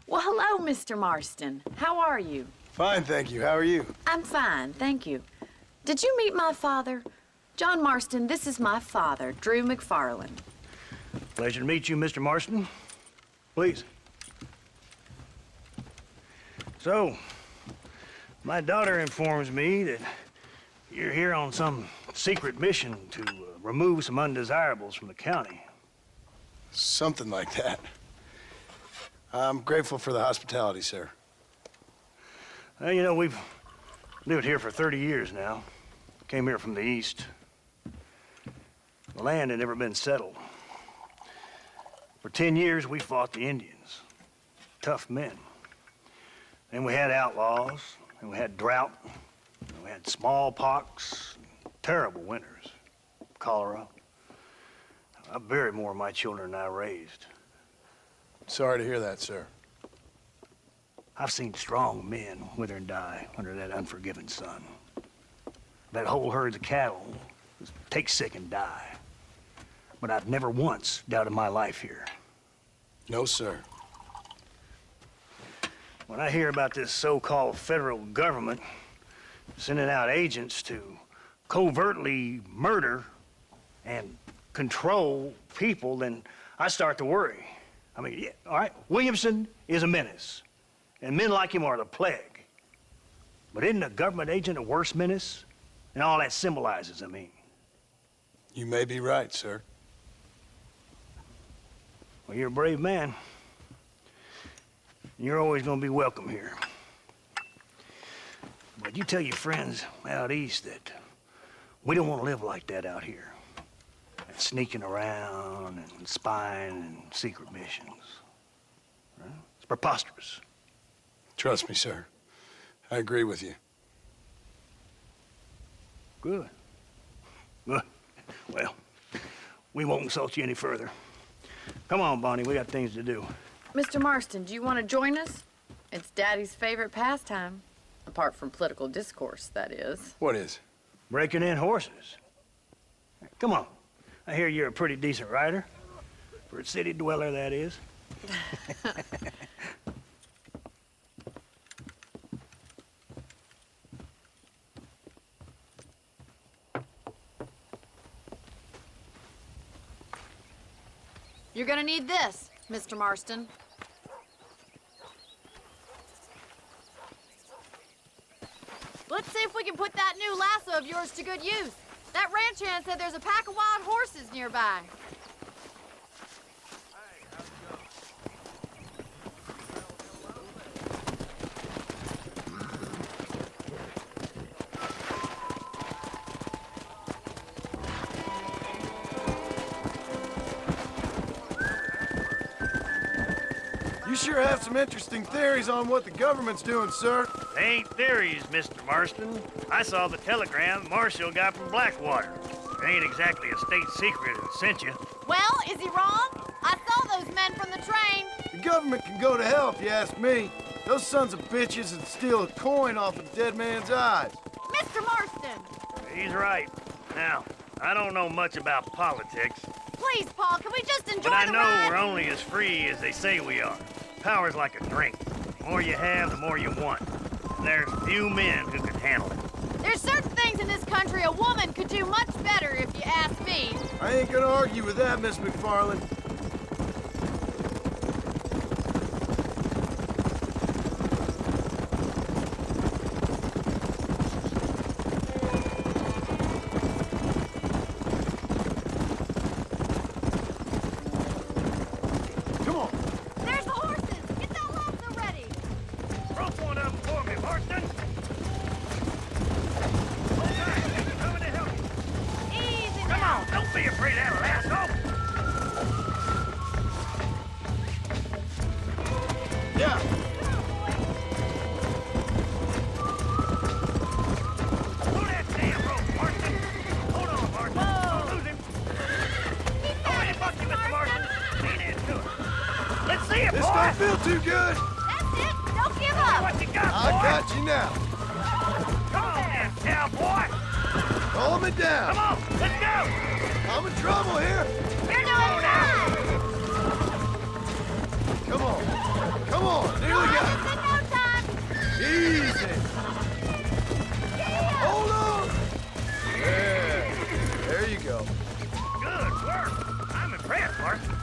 Well, hello, Mr. Marston. How are you? Fine, thank you. How are you? I'm fine, thank you. Did you meet my father? John Marston, this is my father, Drew McFarland. Pleasure to meet you, Mr. Marston. Please. So, my daughter informs me that you're here on some secret mission to remove some undesirables from the county. Something like that. I'm grateful for the hospitality, sir. Well, you know, we've lived here for 30 years now. Came here from the east. The land had never been settled. For 10 years, we fought the Indians. Tough men. Then we had outlaws, And we had drought. We had smallpox, terrible winters, cholera. I buried more of my children than I raised. Sorry to hear that, sir. I've seen strong men wither and die under that unforgiving sun. That whole herds of cattle just take sick and die. But I've never once doubted my life here. No, sir. When I hear about this so-called federal government sending out agents to covertly murder and control people, then I start to worry. I mean, yeah, all right, Williamson is a menace, and men like him are the plague. But isn't a government agent a worse menace? And all that symbolizes, I mean. You may be right, sir. Well, you're a brave man. You're always gonna be welcome here. But you tell your friends out east that we don't want to live like that out here. Sneaking around and spying and secret missions. Right? It's preposterous. Trust me, sir. I agree with you. Good. Good. Well, we won't insult you any further. Come on, Bonnie, we got things to do. Mr. Marston, do you want to join us? It's Daddy's favorite pastime. Apart from political discourse, that is. What is? Breaking in horses. Come on. I hear you're a pretty decent rider. For a city dweller, that is. You're gonna need this, Mr. Marston. Let's see if we can put that new lasso of yours to good use. That ranch hand said there's a pack of wild horses nearby. You sure have some interesting theories on what the government's doing, sir. They ain't theories, Mr. Marston. I saw the telegram Marshall got from Blackwater. It ain't exactly a state secret that sent you. Well, is he wrong? I saw those men from the train. The government can go to hell if you ask me. Those sons of bitches would steal a coin off a dead man's eyes. Mr. Marston! He's right. Now, I don't know much about politics, Please, Paul, can we just enjoy but I the know ride? we're only as free as they say we are. Power's like a drink. The more you have, the more you want. And there's few men who can handle it. There's certain things in this country a woman could do much better, if you ask me. I ain't gonna argue with that, Miss McFarland. Come on. There's the horses! Get that lasso ready! Rope one up for me, Marston. Hold tight, I'm coming to help you. Easy Come now. on, don't be afraid of that lasso. Yeah. Pull that damn rope, Marston. Hold on, Marston. Don't lose him. Keep Oh, at you it, fuck you, Mr. Mr. Marston. Marston. Lean into it. Let's see it, This boy. don't feel too good. That's it. Don't give up. What you got, I boy? got you now. Come on now, cowboy. Calm it down. Come on, let's go. I'm in trouble here. You're doing fine. Come on. Come on. Nearly got it. In no time. Easy. Yeah. Hold on. Yeah. There you go. Good work. I'm impressed, Marston.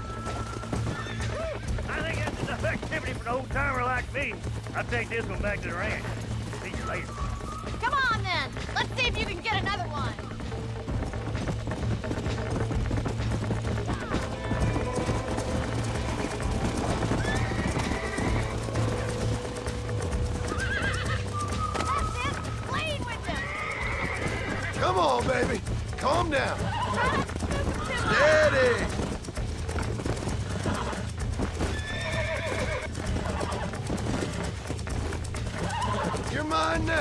I think that's enough activity for an old-timer like me. I'll take this one back to the ranch. See you later. Come on, then. Let's see if you can get another one. That's it. Lean with them. Come on, baby. Calm down. Steady. You're mine now.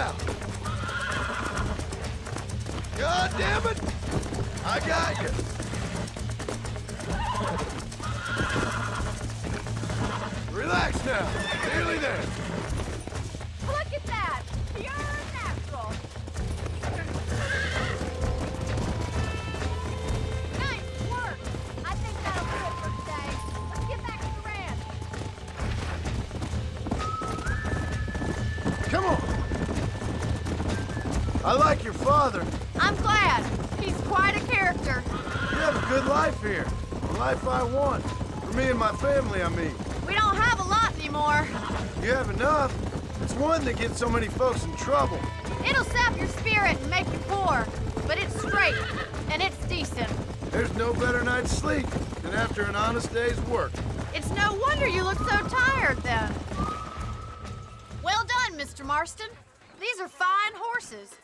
damn it! I got you. Relax now. Nearly there. Look at that! Pure natural! Nice work! I think that'll do it for today. Let's get back to the ranch. Come on. I like your father. I'm glad. He's quite a character. You have a good life here. The life I want. For me and my family, I mean. We don't have a lot anymore. You have enough. It's one that gets so many folks in trouble. It'll sap your spirit and make you poor. But it's straight, and it's decent. There's no better night's sleep than after an honest day's work. It's no wonder you look so tired, then. Well done, Mr. Marston. These are fine horses.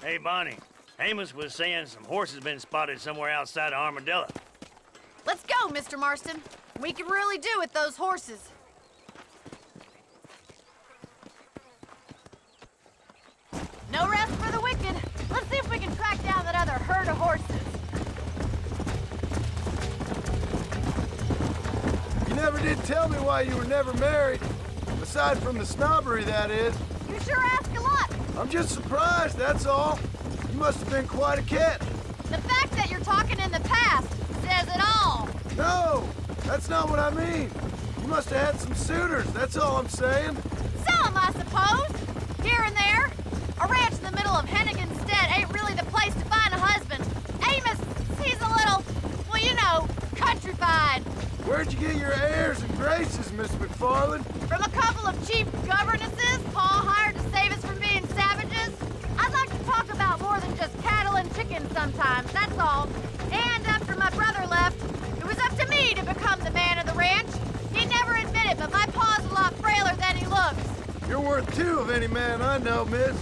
Hey, Bonnie. Amos was saying some horses been spotted somewhere outside of Armadillo. Let's go, Mr. Marston. We can really do with those horses. No rest for the wicked. Let's see if we can track down that other herd of horses. You never did tell me why you were never married. Aside from the snobbery, that is. You sure ask a lot. I'm just surprised, that's all. You must have been quite a catch. The fact that you're talking in the past says it all. No, that's not what I mean. You must have had some suitors, that's all I'm saying. Some, I suppose. Here and there. A ranch in the middle of Hennigan's Stead ain't really the place to find a husband. Amos, he's a little, well, you know, countrified. Where'd you get your airs and graces, Miss McFarland? From a couple of cheap governesses Paul hired to save us from being savages. I'd like to talk about more than just cattle and chickens sometimes, that's all. And after my brother left, it was up to me to become the man of the ranch. He never admitted, but my paw's a lot frailer than he looks. You're worth two of any man I know, miss.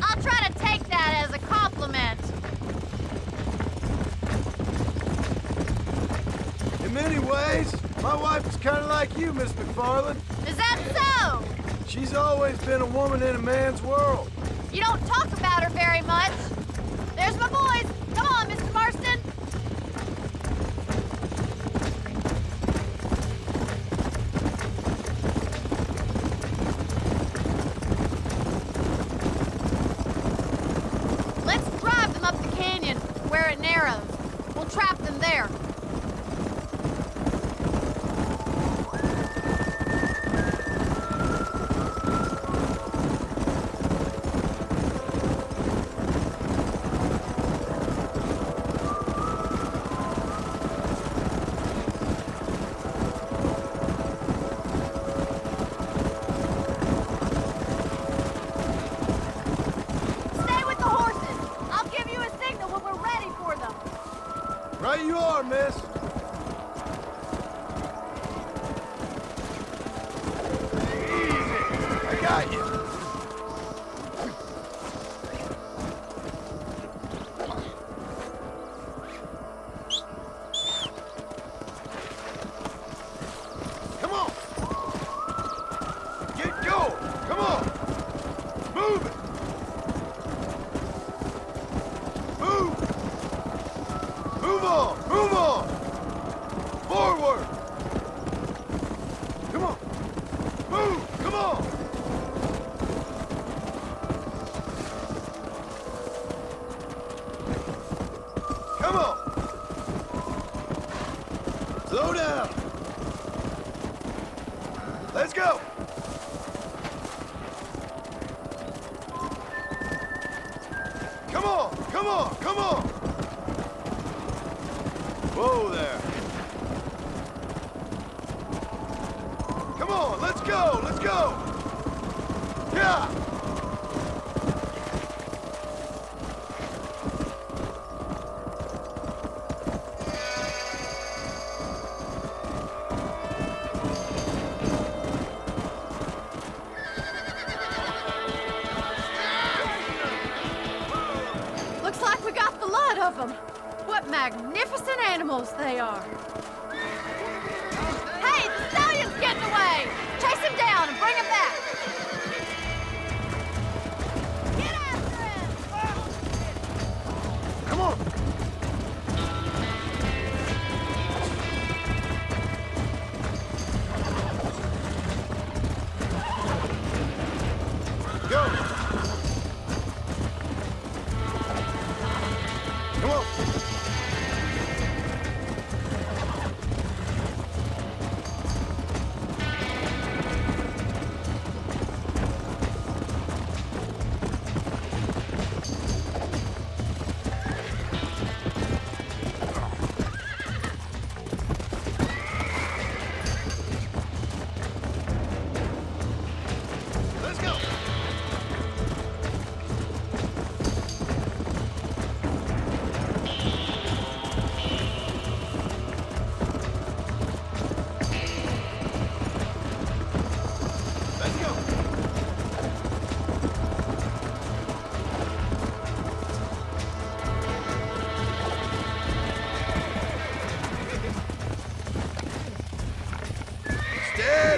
I'll try to take that as a compliment. In many ways, my wife is kind of like you, Miss McFarland. Is that so? She's always been a woman in a man's world. You don't talk about her very much. There's my boys. Come on, Mr. Marston. Let's drive them up the canyon where it narrows. We'll trap them there. Stay with the horses. I'll give you a signal when we're ready for them. Right you are, miss. Easy. I got you. Come on. Get going. Come on. Move it. Move. Move on. Move on. Forward. Come on. Move. Come on. Come on. Slow down. Let's go. Come on. Come on. Come on. Whoa there. Come on. Let's go. Let's go. Yeah. Looks like we got the lot of them. What magnificent animals they are. Hey, the stallion's getting away. Chase him down and bring him back. Get after him.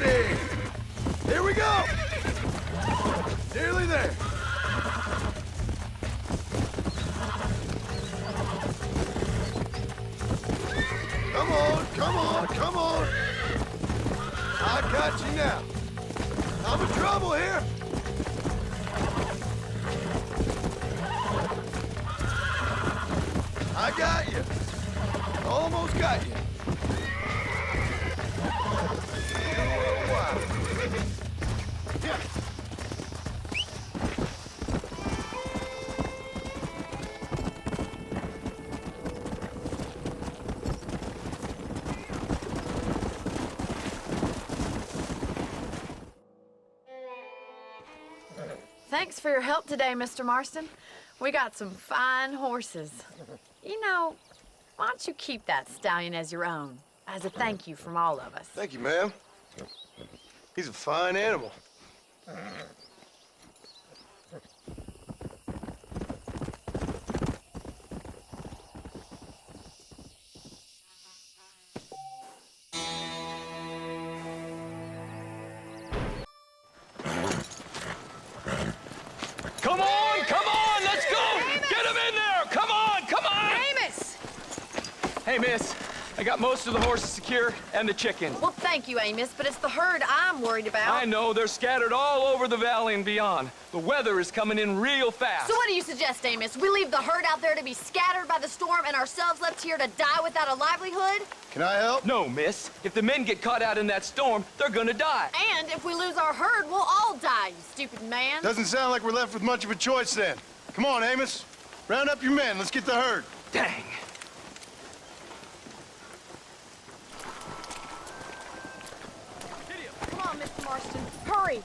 Steady! Here we go! Nearly there. Come on, come on, come on! I got you now. I'm in trouble here. I got you. Almost got you. Yeah. Thanks for your help today, Mr. Marston. We got some fine horses. You know, why don't you keep that stallion as your own, as a thank you from all of us? Thank you, ma'am. He's a fine animal. Come on, let's go! Amos! Get him in there! Come on! Amos! Hey, miss, I got most of the horses secure and the chickens. Well, thank you, Amos, but it's the herd I'm worried about. I know, they're scattered all over the valley and beyond. The weather is coming in real fast. So what do you suggest, Amos? We leave the herd out there to be scattered by the storm and ourselves left here to die without a livelihood? Can I help? No, miss. If the men get caught out in that storm, they're gonna die. And if we lose our herd, we'll all die, you stupid man. Doesn't sound like we're left with much of a choice then. Come on, Amos. Round up your men. Let's get the herd. Dang. Come on, Mr. Marston. Hurry.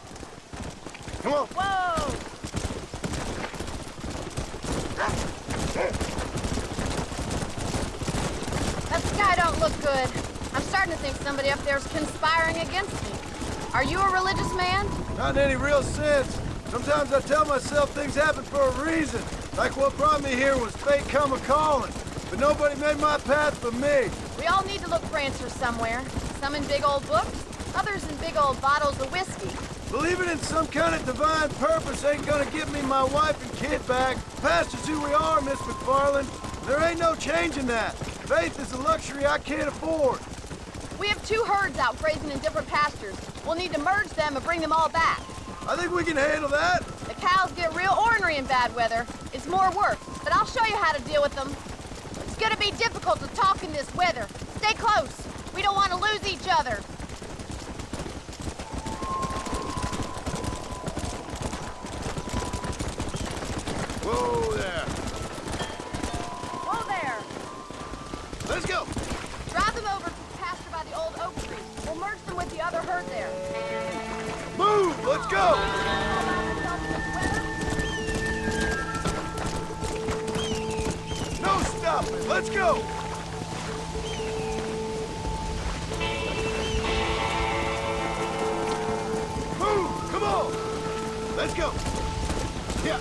Come on. Whoa! That sky don't look good. I'm starting to think somebody up there's conspiring against me. Are you a religious man? Not in any real sense. Sometimes I tell myself things happen for a reason. Like what brought me here was fate come a-calling. But nobody made my path but me. We all need to look for answers somewhere. Some in big old books, others in big old bottles of whiskey. Believing in some kind of divine purpose ain't gonna give me my wife and kid back. Past is who we are, Miss McFarland. There ain't no changing that. Faith is a luxury I can't afford. We have 2 herds out grazing in different pastures. We'll need to merge them and bring them all back. I think we can handle that. The cows get real ornery in bad weather. It's more work, but I'll show you how to deal with them. It's gonna be difficult to talk in this weather. Stay close. We don't want to lose each other. Whoa there. Whoa there. Let's go. Drive them over to the pasture by the old oak tree. We'll merge them with the other herd there. Move. Let's go. No stopping. Let's go. Move. Come on. Let's go. Yeah.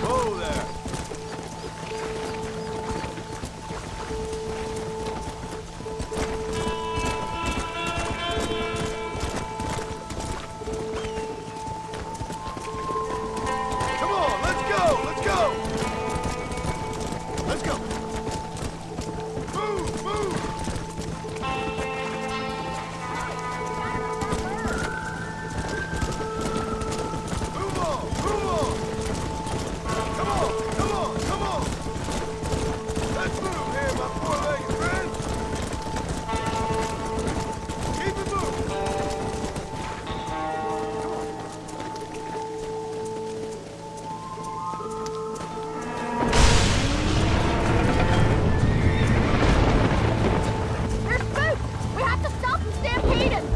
Whoa there. Come on, let's go, let's go. Let's go. Move, move. Move on, move on. Come on, come on, come on. Let's move here, my four-legged friend. Keep it moving. There's spook! We have to stop them stampeding!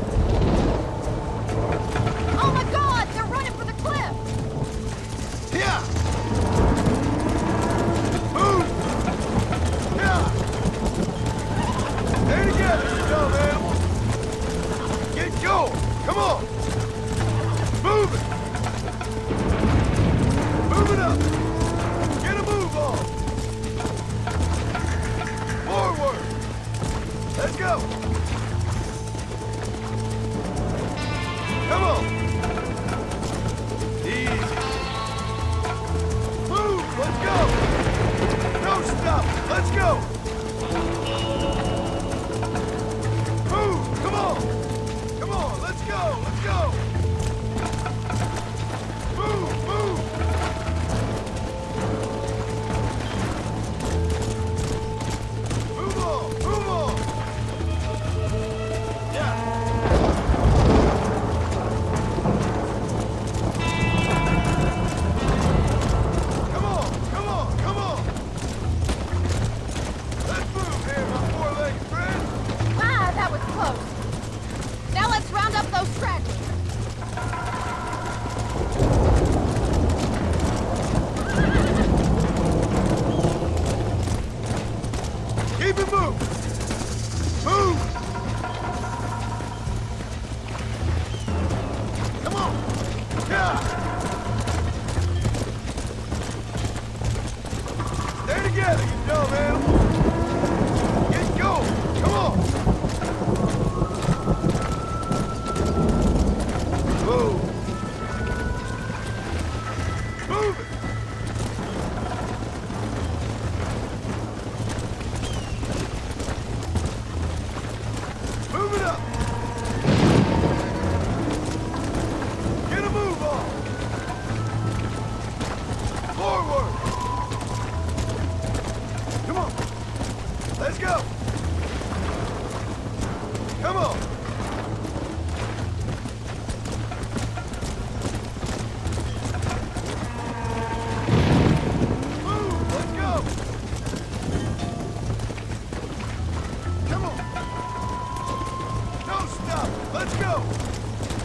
Oh my God! They're running for the cliff! Yeah. Move. Yeah. Stay together, you dumb animals. Get going. Come on. Move it. Move it up. Get a move on. Forward. Let's go. Keep it moving! Move! Come on! Yeah! Stay together, you dumb animal! Get going! Come on! Move! Move it! Move it up! Get a move on! Forward! Come on! Let's go! Come on! Move! Let's go! Come on! Don't stop! Let's go!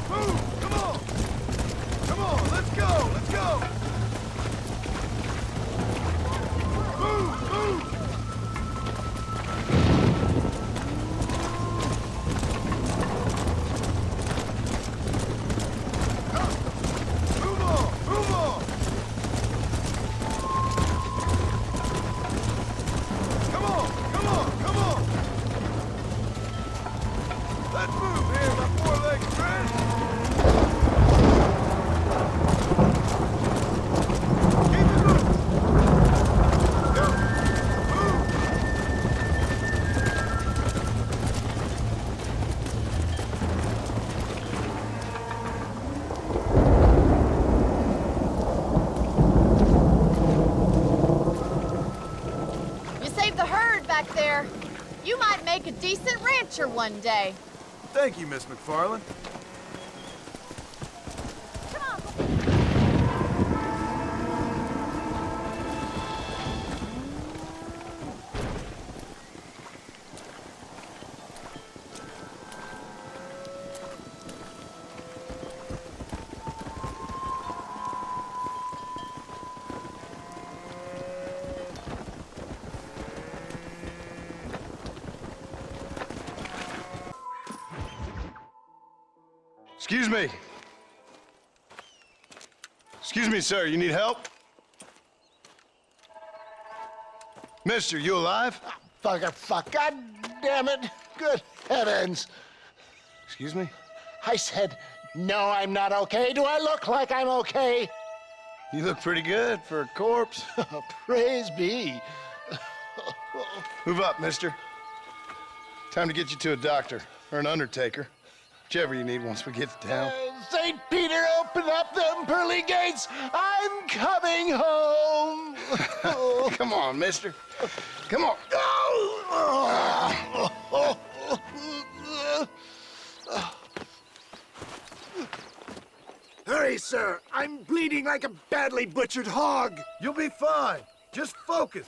Move! Come on! Come on! Let's go! Let's go! Move! Move! Move on! Move on! Come on! Come on! Come on! Let's move here, my four-legged friend! Keep it moving! Go! Move! You saved the herd back there. You might make a decent rancher one day. Thank you, Miss McFarland. Excuse me. Excuse me, sir. You need help? Mister, you alive? Fuck. God damn it. Good heavens. Excuse me? I said, no, I'm not okay. Do I look like I'm okay? You look pretty good for a corpse. Praise be. Move up, mister. Time to get you to a doctor or an undertaker. Whichever you need once we get to town. St. Peter, open up them pearly gates. I'm coming home. Come on, mister. Come on. Hurry, sir. I'm bleeding like a badly butchered hog. You'll be fine. Just focus.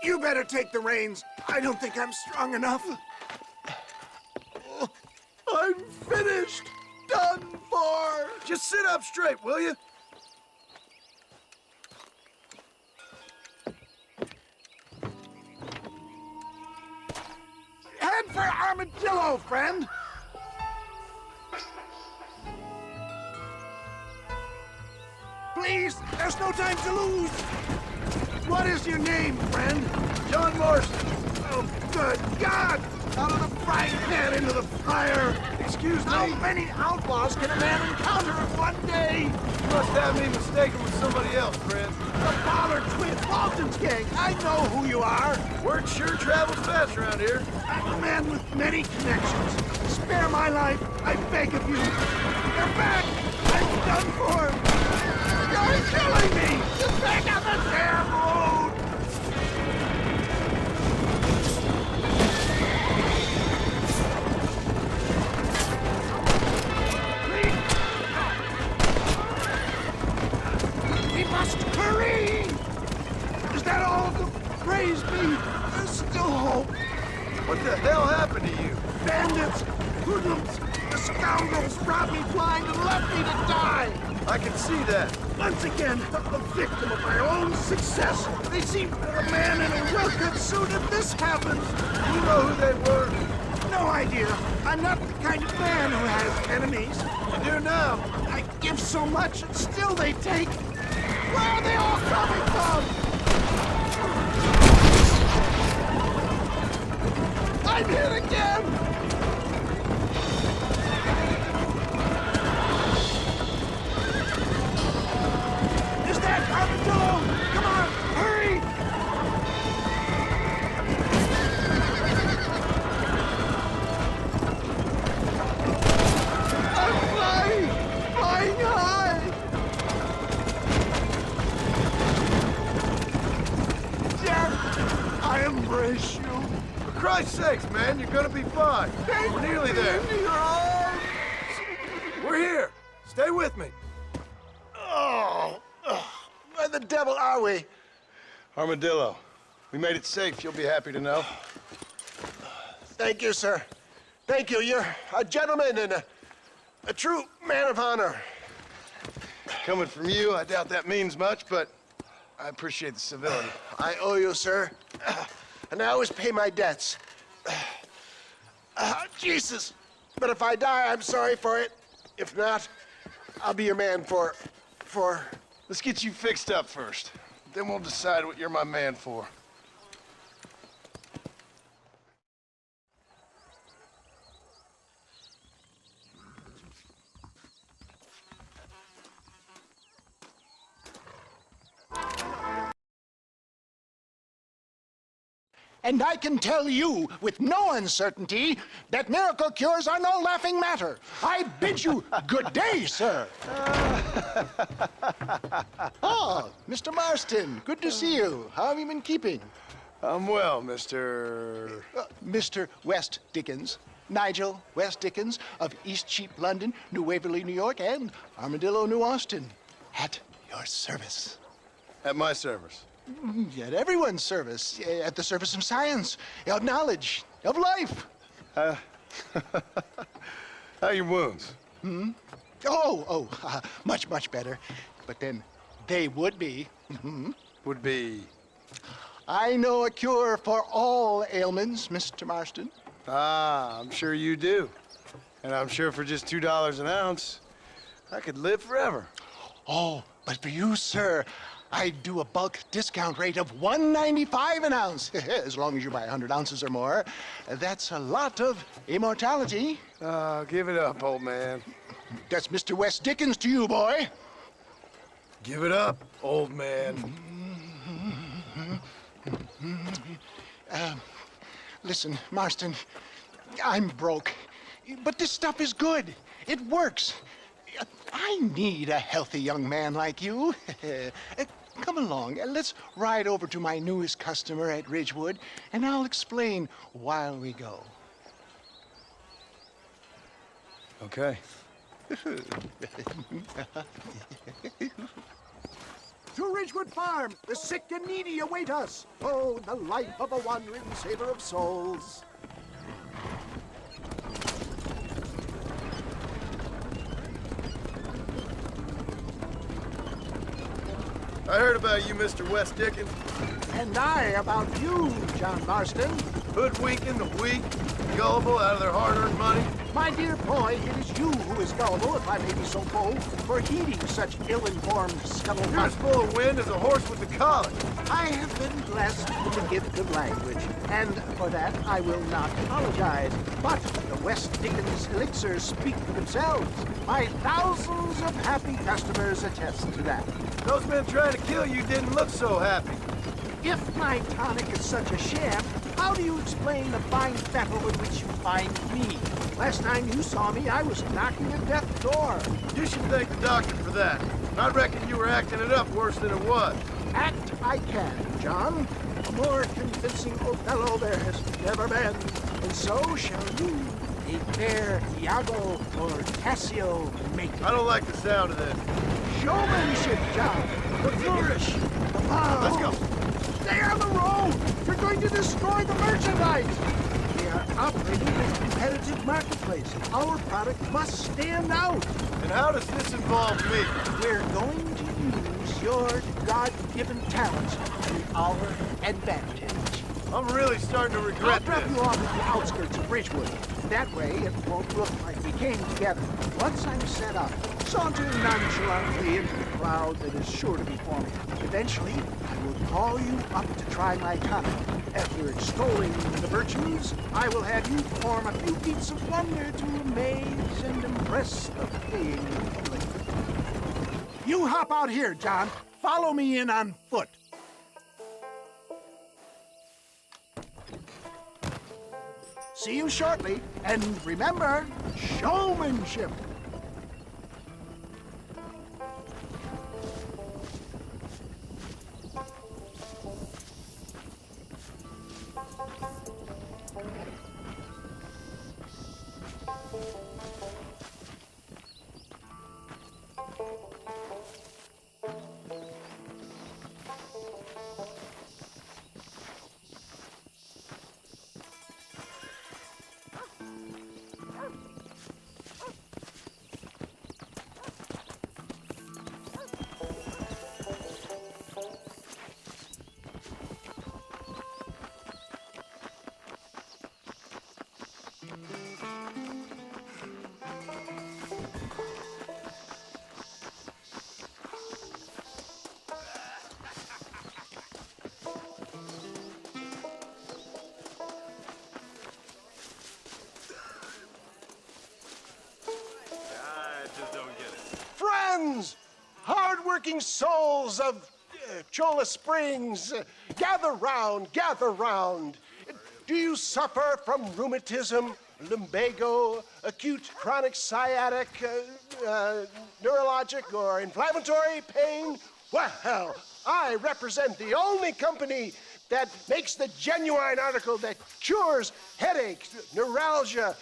You better take the reins. I don't think I'm strong enough. I'm finished. Done for. Just sit up straight, will you? Head for Armadillo, friend. Please, there's no time to lose. What is your name, friend? John Marston. Oh, good God! Out of the frying pan into the fire. Excuse me. How many outlaws can a man encounter in one day? You must have me mistaken with somebody else, friend. The Ballard twins, Walton's gang. I know who you are. Word sure travels fast around here. I'm a man with many connections. Spare my life, I beg of you. You're back. I'm done for. You're killing me. Get back on the damn road. We must hurry. Is that all of them? Praise be. There's still hope. What the hell happened to you? Bandits! Hoodlums! The scoundrels brought me blind and left me to die! I can see that. Once again, a victim of my own success. They seem a man in a well-cut suit if this happens. You know who they were? No idea. I'm not the kind of man who has enemies. You do now. I give so much and still they take. Where are they all coming from? I'm hit again! Is that Armadillo? Come on, hurry! I'm flying high! Jack, I embrace you. For Christ's sakes, man, you're gonna be fine. We're nearly there. We're here. Stay with me. Oh, where the devil are we? Armadillo, we made it safe. You'll be happy to know. Thank you, sir. Thank you. You're a gentleman and a true man of honor. Coming from you, I doubt that means much, but I appreciate the civility. I owe you, sir. And I always pay my debts. Jesus. But if I die, I'm sorry for it. If not, I'll be your man for... Let's get you fixed up first. Then we'll decide what you're my man for. And I can tell you with no uncertainty that miracle cures are no laughing matter. I bid you good day, sir. Oh, Mr. Marston, good to see you. How have you been keeping? I'm well, Mr. Mr. West Dickens. Nigel West Dickens of East Cheap, London, New Waverly, New York, and Armadillo, New Austin. At your service. At my service. At everyone's service. At the service of science, of knowledge, of life. How are your wounds? Much, much better. But then they would be. Would be? I know a cure for all ailments, Mr. Marston. Ah, I'm sure you do. And I'm sure for just $2 an ounce, I could live forever. Oh, but for you, sir, I'd do a bulk discount rate of $1.95 an ounce, as long as you buy 100 ounces or more. That's a lot of immortality. Give it up, old man. That's Mr. West Dickens to you, boy. Give it up, old man. Listen, Marston, I'm broke, but this stuff is good. It works. I need a healthy young man like you. Come along, let's ride over to my newest customer at Ridgewood, and I'll explain while we go. Okay. To Ridgewood Farm, the sick and needy await us. Oh, the life of a wandering saver of souls. I heard about you, Mr. West Dickens. And I about you, John Marston. Hoodwinking the weak, gullible out of their hard-earned money. My dear boy, it is you who is gullible, if I may be so bold, for heeding such ill-informed scuttlebutt. You're as full of wind as a horse with the collar. I have been blessed with the gift of language, and for that I will not apologize. But the West Dickens elixirs speak for themselves. My thousands of happy customers attest to that. Those men trying to kill you didn't look so happy. If my tonic is such a sham, how do you explain the fine fettle in which you find me? Last time you saw me, I was knocking at death's door. You should thank the doctor for that. I reckon you were acting it up worse than it was. Act I can, John. A more convincing Othello there has never been. And so shall you, a fair Iago or Cassio make. I don't like the sound of this. Showmanship, John. The flourish. The power. Let's go. Stay on the road. You're going to destroy the merchandise. We are up operating in a competitive marketplace. Our product must stand out. And how does this involve me? We're going to use your God-given talents to our advantage. I'm really starting to I'll regret drop this. you off at the outskirts of Bridgewood. That way, it won't look like we came together. Once I'm set up, saunter nonchalantly into the crowd that is sure to be forming. Eventually, I will call you up to try my tonic. After extolling the virtues, I will have you perform a few feats of wonder to amaze and impress the paying public. You hop out here, John. Follow me in on foot. See you shortly, and remember, showmanship. Friends, hard-working souls of Cholla Springs, gather round, gather round. Do you suffer from rheumatism, lumbago, acute chronic sciatic, neurologic, or inflammatory pain? Well, I represent the only company that makes the genuine article that cures headaches, neuralgia,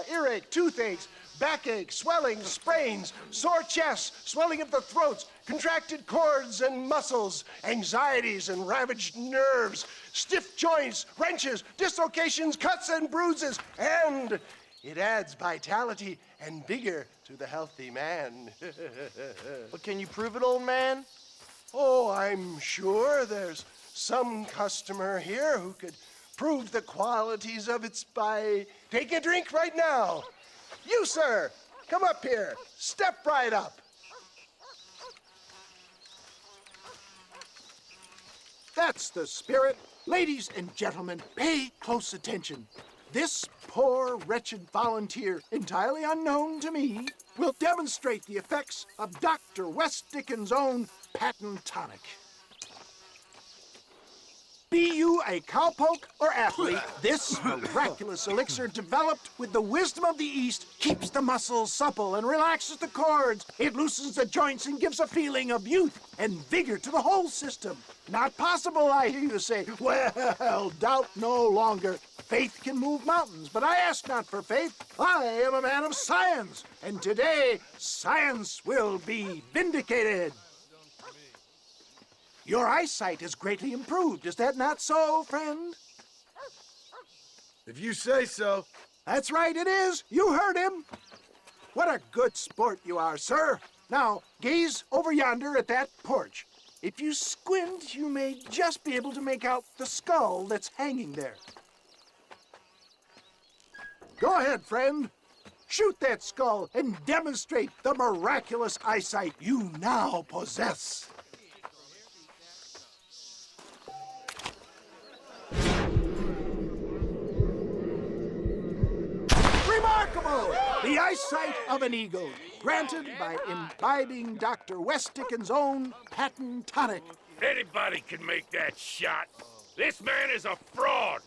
earache, toothaches, backache, swelling, sprains, sore chests, swelling of the throats, contracted cords and muscles, anxieties and ravaged nerves, stiff joints, wrenches, dislocations, cuts and bruises, and it adds vitality and vigor to the healthy man. But can you prove it, old man? Oh, I'm sure there's some customer here who could prove the qualities of it by taking a drink right now. You, sir, come up here. Step right up. That's the spirit. Ladies and gentlemen, pay close attention. This poor, wretched volunteer, entirely unknown to me, will demonstrate the effects of Dr. West Dickens' own patent tonic. Be you a cowpoke or athlete, this miraculous elixir developed with the wisdom of the East keeps the muscles supple and relaxes the cords. It loosens the joints and gives a feeling of youth and vigor to the whole system. Not possible, I hear you say. Well, doubt no longer. Faith can move mountains, but I ask not for faith. I am a man of science, and today science will be vindicated. Your eyesight has greatly improved. Is that not so, friend? If you say so. That's right, it is. You heard him. What a good sport you are, sir. Now, gaze over yonder at that porch. If you squint, you may just be able to make out the skull that's hanging there. Go ahead, friend. Shoot that skull and demonstrate the miraculous eyesight you now possess. Remarkable! The eyesight of an eagle, granted by imbibing Dr. West Dickens' own patent tonic. Anybody can make that shot. This man is a fraud.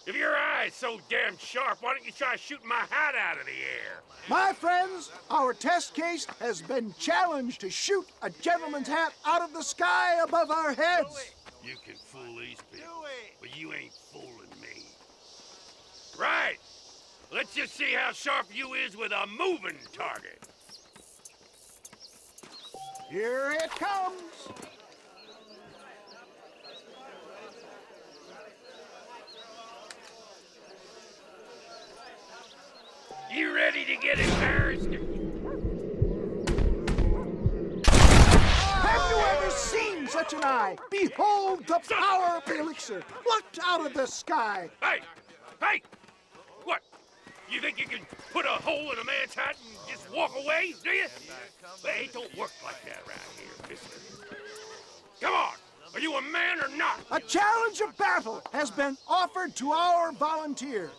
If your eye's so damn sharp, why don't you try shooting my hat out of the air? My friends, our test case has been challenged to shoot a gentleman's hat out of the sky above our heads. You can fool these people, but you ain't fooling me. Right. Let's just see how sharp you is with a moving target. Here it comes. you get embarrassed? Have you ever seen such an eye? Behold the power of the elixir, plucked out of the sky. Hey! Hey! What? You think you can put a hole in a man's hat and just walk away, do you? Hey, it don't work like that around here, mister. Come on! Are you a man or not? A challenge of battle has been offered to our volunteer.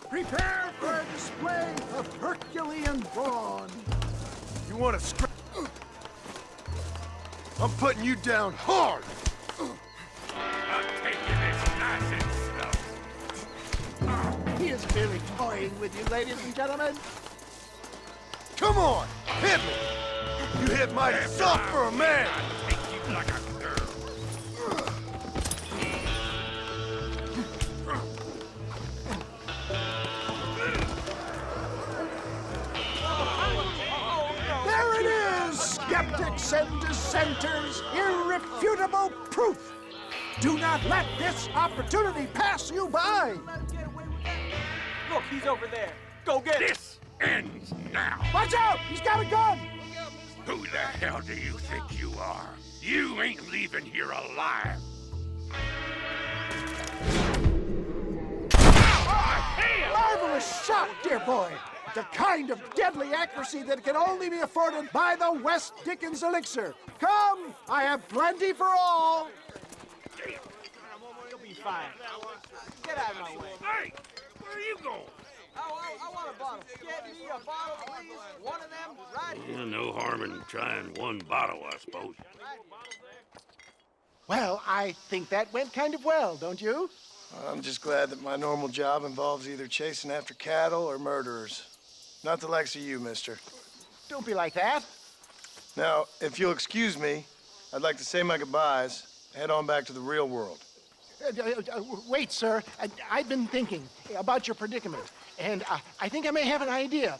Prepare for a display of Herculean brawn. You want to scrap? I'm putting you down hard! I'll take you this nonsense stuff. He is merely toying with you, ladies and gentlemen. Come on, hit me! You hit mighty soft for a man! I'll take you like a girl. There it is, skeptics and dissenters, irrefutable proof. Do not let this opportunity pass you by. Look, he's over there. Go get him. This ends now. Watch out! He's got a gun! Who the hell do you think you are? You ain't leaving here alive. Marvelous shot, dear boy. The kind of deadly accuracy that can only be afforded by the West Dickens elixir. Come, I have plenty for all. You'll be fine. Get out of my way. Hey, where are you going? I want a bottle. Get me a bottle, please. One of them right here. No harm in trying one bottle, I suppose. Well, I think that went kind of well, don't you? I'm just glad that my normal job involves either chasing after cattle or murderers. Not the likes of you, mister. Don't be like that. Now, if you'll excuse me, I'd like to say my goodbyes, head on back to the real world. Wait, sir. I've been thinking about your predicament, and I think I may have an idea.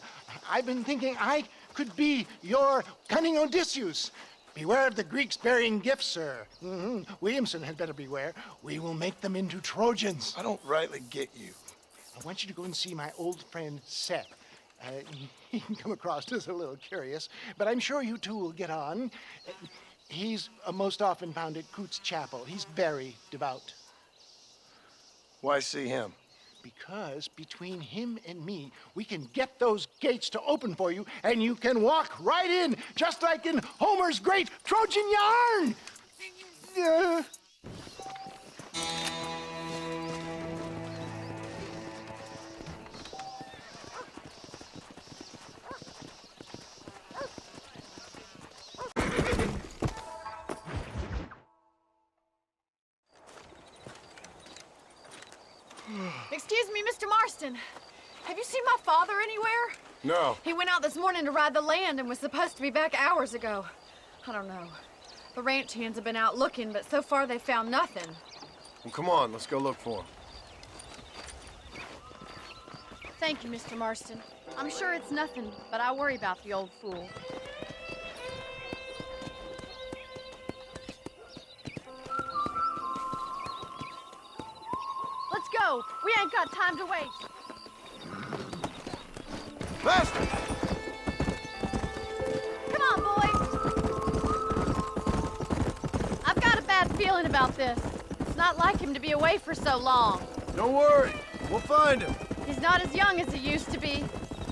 I've been thinking I could be your cunning Odysseus. Beware of the Greeks bearing gifts, sir. Williamson had better beware. We will make them into Trojans. I don't rightly get you. I want you to go and see my old friend Seth. He can come across as a little curious, but I'm sure you two will get on. He's most often found at Coots Chapel. He's very devout. Why see him? Because between him and me, we can get those gates to open for you, and you can walk right in, just like in Homer's great Trojan yarn! Excuse me, Mr. Marston. Have you seen my father anywhere? No. He went out this morning to ride the land and was supposed to be back hours ago. I don't know. The ranch hands have been out looking, but so far they found nothing. Well, come on, let's go look for him. Thank you, Mr. Marston. I'm sure it's nothing, but I worry about the old fool. Let's go. We ain't got time to waste. Faster! Come on, boys. I've got a bad feeling about this. It's not like him to be away for so long. Don't worry, we'll find him. He's not as young as he used to be.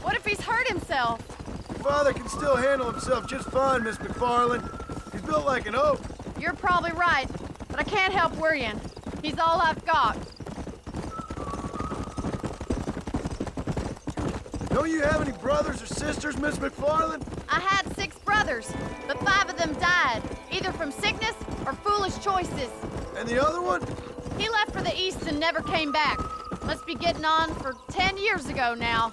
What if he's hurt himself? Your father can still handle himself just fine, Miss McFarland. He's built like an oak. You're probably right, but I can't help worrying. He's all I've got. Don't you have any brothers or sisters, Miss McFarland? I had 6 brothers, but 5 of them died, either from sickness or foolish choices. And the other one? He left for the East and never came back. Must be getting on for 10 years ago now.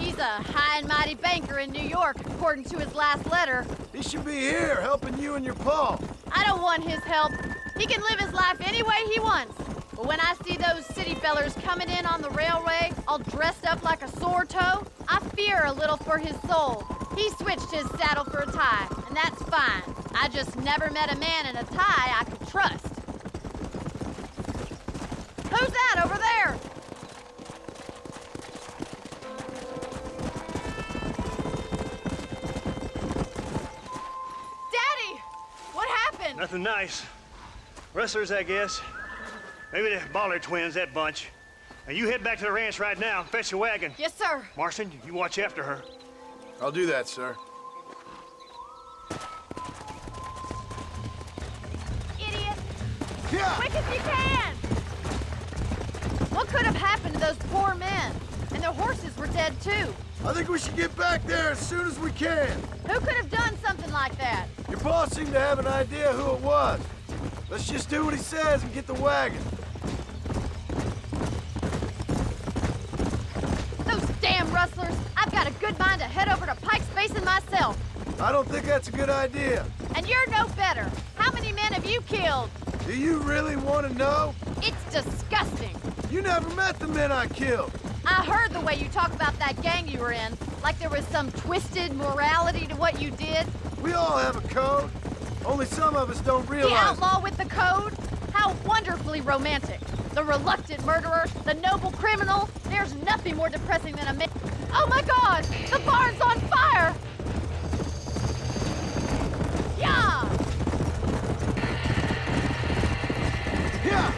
He's a high and mighty banker in New York, according to his last letter. He should be here, helping you and your pa. I don't want his help. He can live his life any way he wants. But when I see those city fellers coming in on the railway, all dressed up like a sore toe, I fear a little for his soul. He switched his saddle for a tie, and that's fine. I just never met a man in a tie I could trust. Who's that over there? Nothing nice. Rustlers, I guess. Maybe the Ballard twins, that bunch. Now you head back to the ranch right now and fetch the wagon. Yes, sir. Marston, you watch after her. I'll do that, sir. Idiot! Yeah. Quick as you can! What could have happened to those poor men? And their horses were dead, too. I think we should get back there as soon as we can. Who could have done something like that? Your boss seemed to have an idea who it was. Let's just do what he says and get the wagon. Those damn rustlers! I've got a good mind to head over to Pike's Basin myself. I don't think that's a good idea. And you're no better. How many men have you killed? Do you really want to know? It's disgusting. You never met the men I killed. I heard the way you talk about that gang you were in, like there was some twisted morality to what you did. We all have a code. Only some of us don't realize. The outlaw with the code? How wonderfully romantic. The reluctant murderer, the noble criminal. There's nothing more depressing than a man. Oh my God! The barn's on fire! Yeah! Yeah!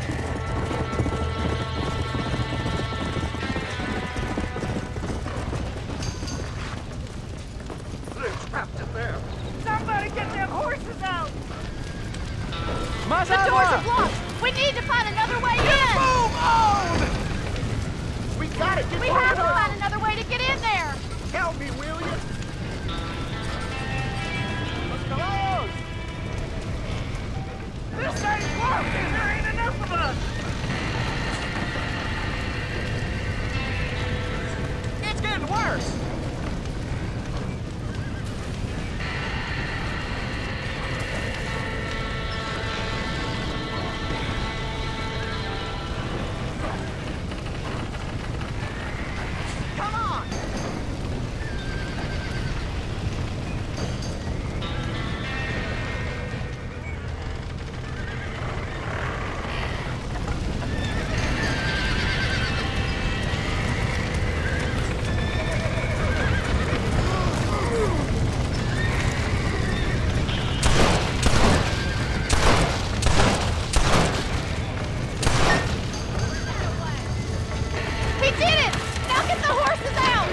They're trapped in there. Somebody get them horses out! The doors are blocked! We need to find another way in! Move on! We gotta get We have to find another way to get in there! Help me, will you? Come on! This ain't working! There ain't enough of us! It's getting worse! Come on! He did it! Now get the horses out!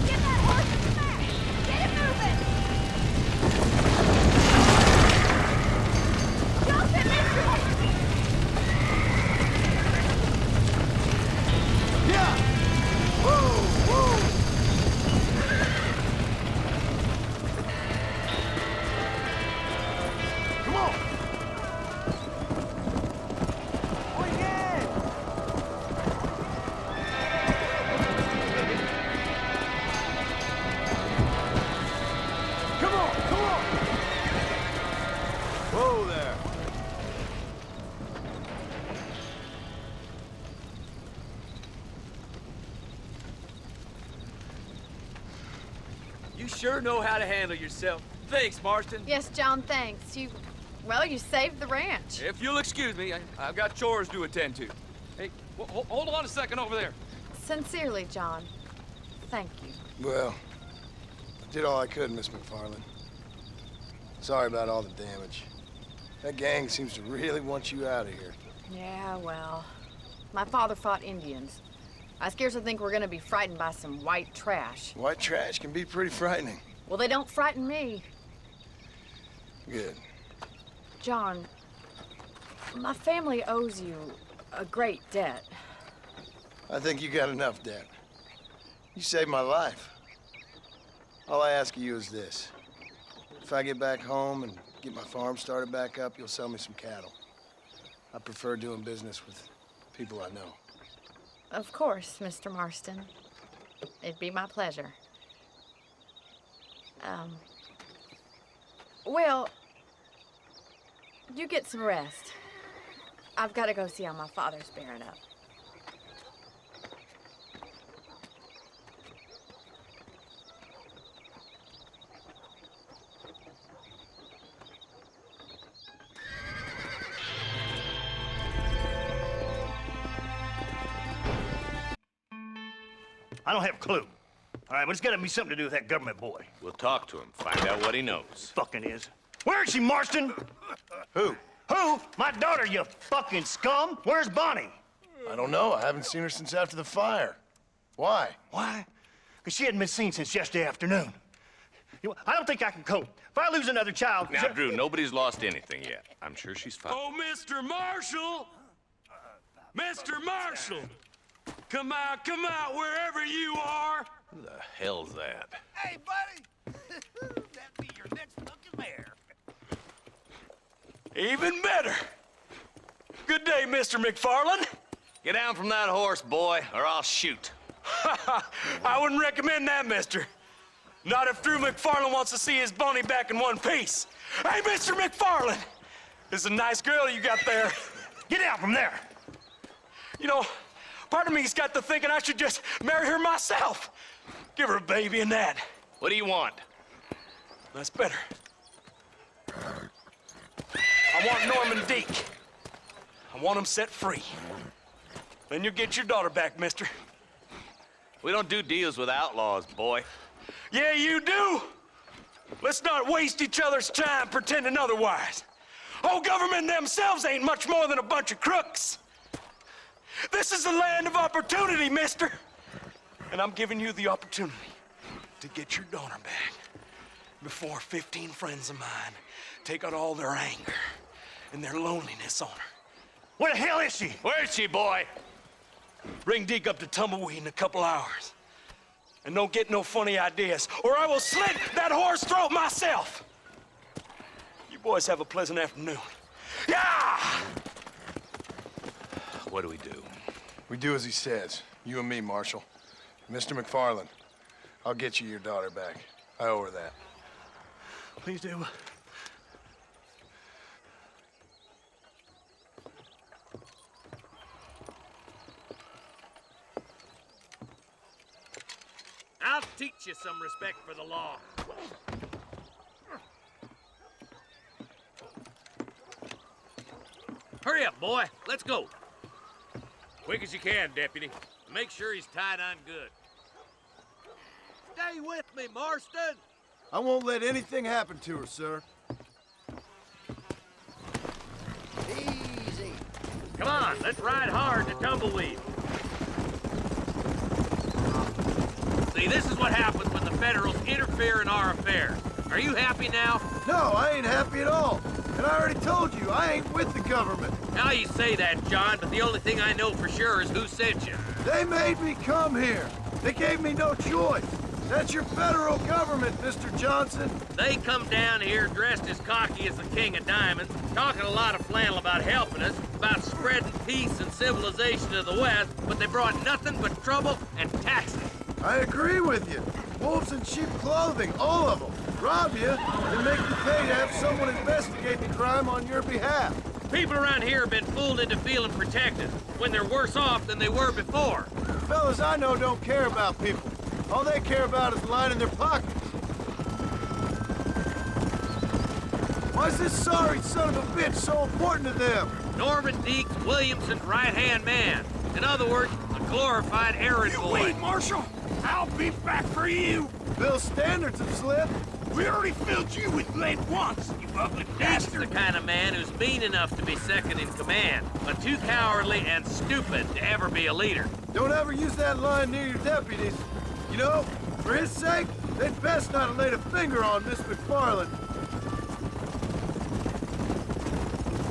Get that horse back! Get it moving! Jump in this way! Yeah! Whoa! Whoa! Come on! Oh, yeah! Come on! Come on! Whoa there! You sure know how to handle yourself. Thanks, Marston. Yes, John, thanks. You saved the ranch. If you'll excuse me, I've got chores to attend to. Hey, hold on a second over there. Sincerely, John. Thank you. Well, I did all I could, Miss McFarland. Sorry about all the damage. That gang seems to really want you out of here. Yeah, well, my father fought Indians. I scarcely think we're gonna be frightened by some white trash. White trash can be pretty frightening. Well, they don't frighten me. Good. John, my family owes you a great debt. I think you got enough debt. You saved my life. All I ask of you is this. If I get back home and get my farm started back up, you'll sell me some cattle. I prefer doing business with people I know. Of course, Mr. Marston. It'd be my pleasure. Well, you get some rest. I've got to go see how my father's bearing up. I don't have a clue. All right, but it's gotta be something to do with that government boy. We'll talk to him, find out what he knows. Fucking is. Where is she, Marston? Who? Who? My daughter, you fucking scum! Where's Bonnie? I don't know. I haven't seen her since after the fire. Why? Why? Because she hadn't been seen since yesterday afternoon. You know, I don't think I can cope. If I lose another child... Now, Drew, nobody's lost anything yet. I'm sure she's fine. Oh, Mr. Marshall! Mr. Marshall! Come out, wherever you are! Who the hell's that? Hey, buddy! That'd be your next fucking mayor. Even better! Good day, Mr. McFarland. Get down from that horse, boy, or I'll shoot. I wouldn't recommend that, mister. Not if Drew McFarland wants to see his Bonnie back in one piece. Hey, Mr. McFarland! This is a nice girl you got there. Get out from there! You know, part of me's got to thinking I should just marry her myself. Give her a baby and that. What do you want? That's better. I want Norman Deek. I want him set free. Then you'll get your daughter back, mister. We don't do deals with outlaws, boy. Yeah, you do. Let's not waste each other's time pretending otherwise. Oh, government themselves ain't much more than a bunch of crooks. This is the land of opportunity, mister. And I'm giving you the opportunity to get your daughter back before 15 friends of mine take out all their anger and their loneliness on her. Where the hell is she? Where is she, boy? Bring Deke up to Tumbleweed in a couple hours. And don't get no funny ideas, or I will slit that whore's throat myself. You boys have a pleasant afternoon. Yeah! What do we do? We do as he says. You and me, Marshal. Mr. McFarland, I'll get you your daughter back. I owe her that. Please do. I'll teach you some respect for the law. Hurry up, boy. Let's go. Quick as you can, Deputy. Make sure he's tied on good. Stay with me, Marston. I won't let anything happen to her, sir. Easy. Come on, let's ride hard to Tumbleweed. See, this is what happens when the Federals interfere in our affairs. Are you happy now? No, I ain't happy at all. And I already told you, I ain't with the government. Now you say that, John, but the only thing I know for sure is who sent you. They made me come here. They gave me no choice. That's your federal government, Mr. Johnson. They come down here dressed as cocky as the King of Diamonds, talking a lot of flannel about helping us, about spreading peace and civilization to the West, but they brought nothing but trouble and taxes. I agree with you. Wolves in sheep clothing, all of them. Rob you and make you pay to have someone investigate the crime on your behalf. People around here have been fooled into feeling protected, when they're worse off than they were before. The fellas I know don't care about people. All they care about is lining their pockets. Why is this sorry son of a bitch so important to them? Norman Deeks Williamson's right-hand man. In other words, a glorified errand boy. Wait, Marshal! I'll be back for you! Bill's standards have slipped. We already filled you with lead once, you ugly That's bastard! the kind of man who's mean enough to be second in command, but too cowardly and stupid to ever be a leader. Don't ever use that line near your deputies. You know, for his sake, they'd best not have laid a finger on Miss McFarland.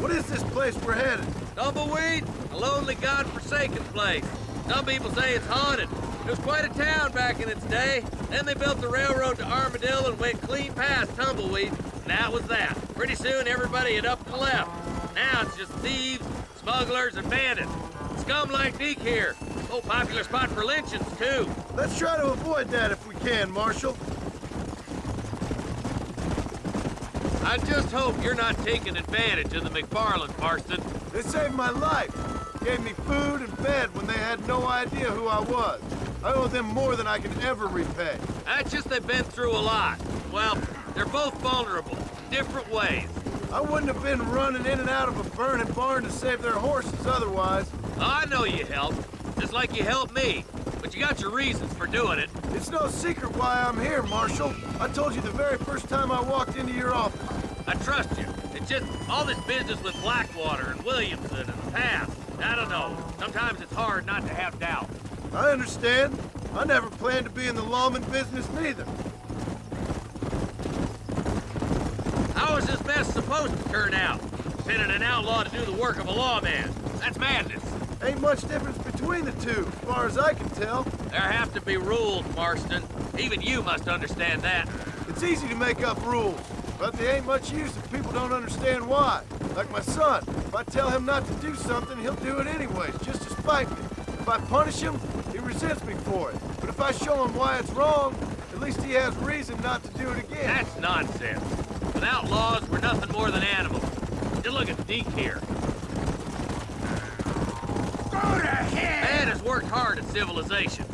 What is this place we're headed? Tumbleweed, a lonely, god-forsaken place. Some people say it's haunted. It was quite a town back in its day. Then they built the railroad to Armadillo and went clean past Tumbleweed, and that was that. Pretty soon, everybody had up and left. Now it's just thieves, smugglers, and bandits. Scum like Deke here. Oh, popular spot for lynchings, too. Let's try to avoid that if we can, Marshal. I just hope you're not taking advantage of the McFarland, Marston. They saved my life. Gave me food and bed when they had no idea who I was. I owe them more than I can ever repay. That's just they've been through a lot. Well, they're both vulnerable, different ways. I wouldn't have been running in and out of a burning barn to save their horses otherwise. I know you helped, just like you helped me. but you got your reasons for doing it. It's no secret why I'm here, Marshal. I told you the very first time I walked into your office. I trust you. It's just all this business with Blackwater and Williamson and the past. I don't know. Sometimes it's hard not to have doubt. I understand. I never planned to be in the lawman business neither. How is this mess supposed to turn out? Sending an outlaw to do the work of a lawman. That's madness. Ain't much difference between the two, as far as I can tell. There have to be rules, Marston. Even you must understand that. It's easy to make up rules, but they ain't much use if people don't understand why. Like my son. If I tell him not to do something, he'll do it anyways, just to spite me. If I punish him, he resents me for it. But if I show him why it's wrong, at least he has reason not to do it again. That's nonsense. Without laws, we're nothing more than animals. Just look at Deke here. Go to hell! Man has worked hard at civilization.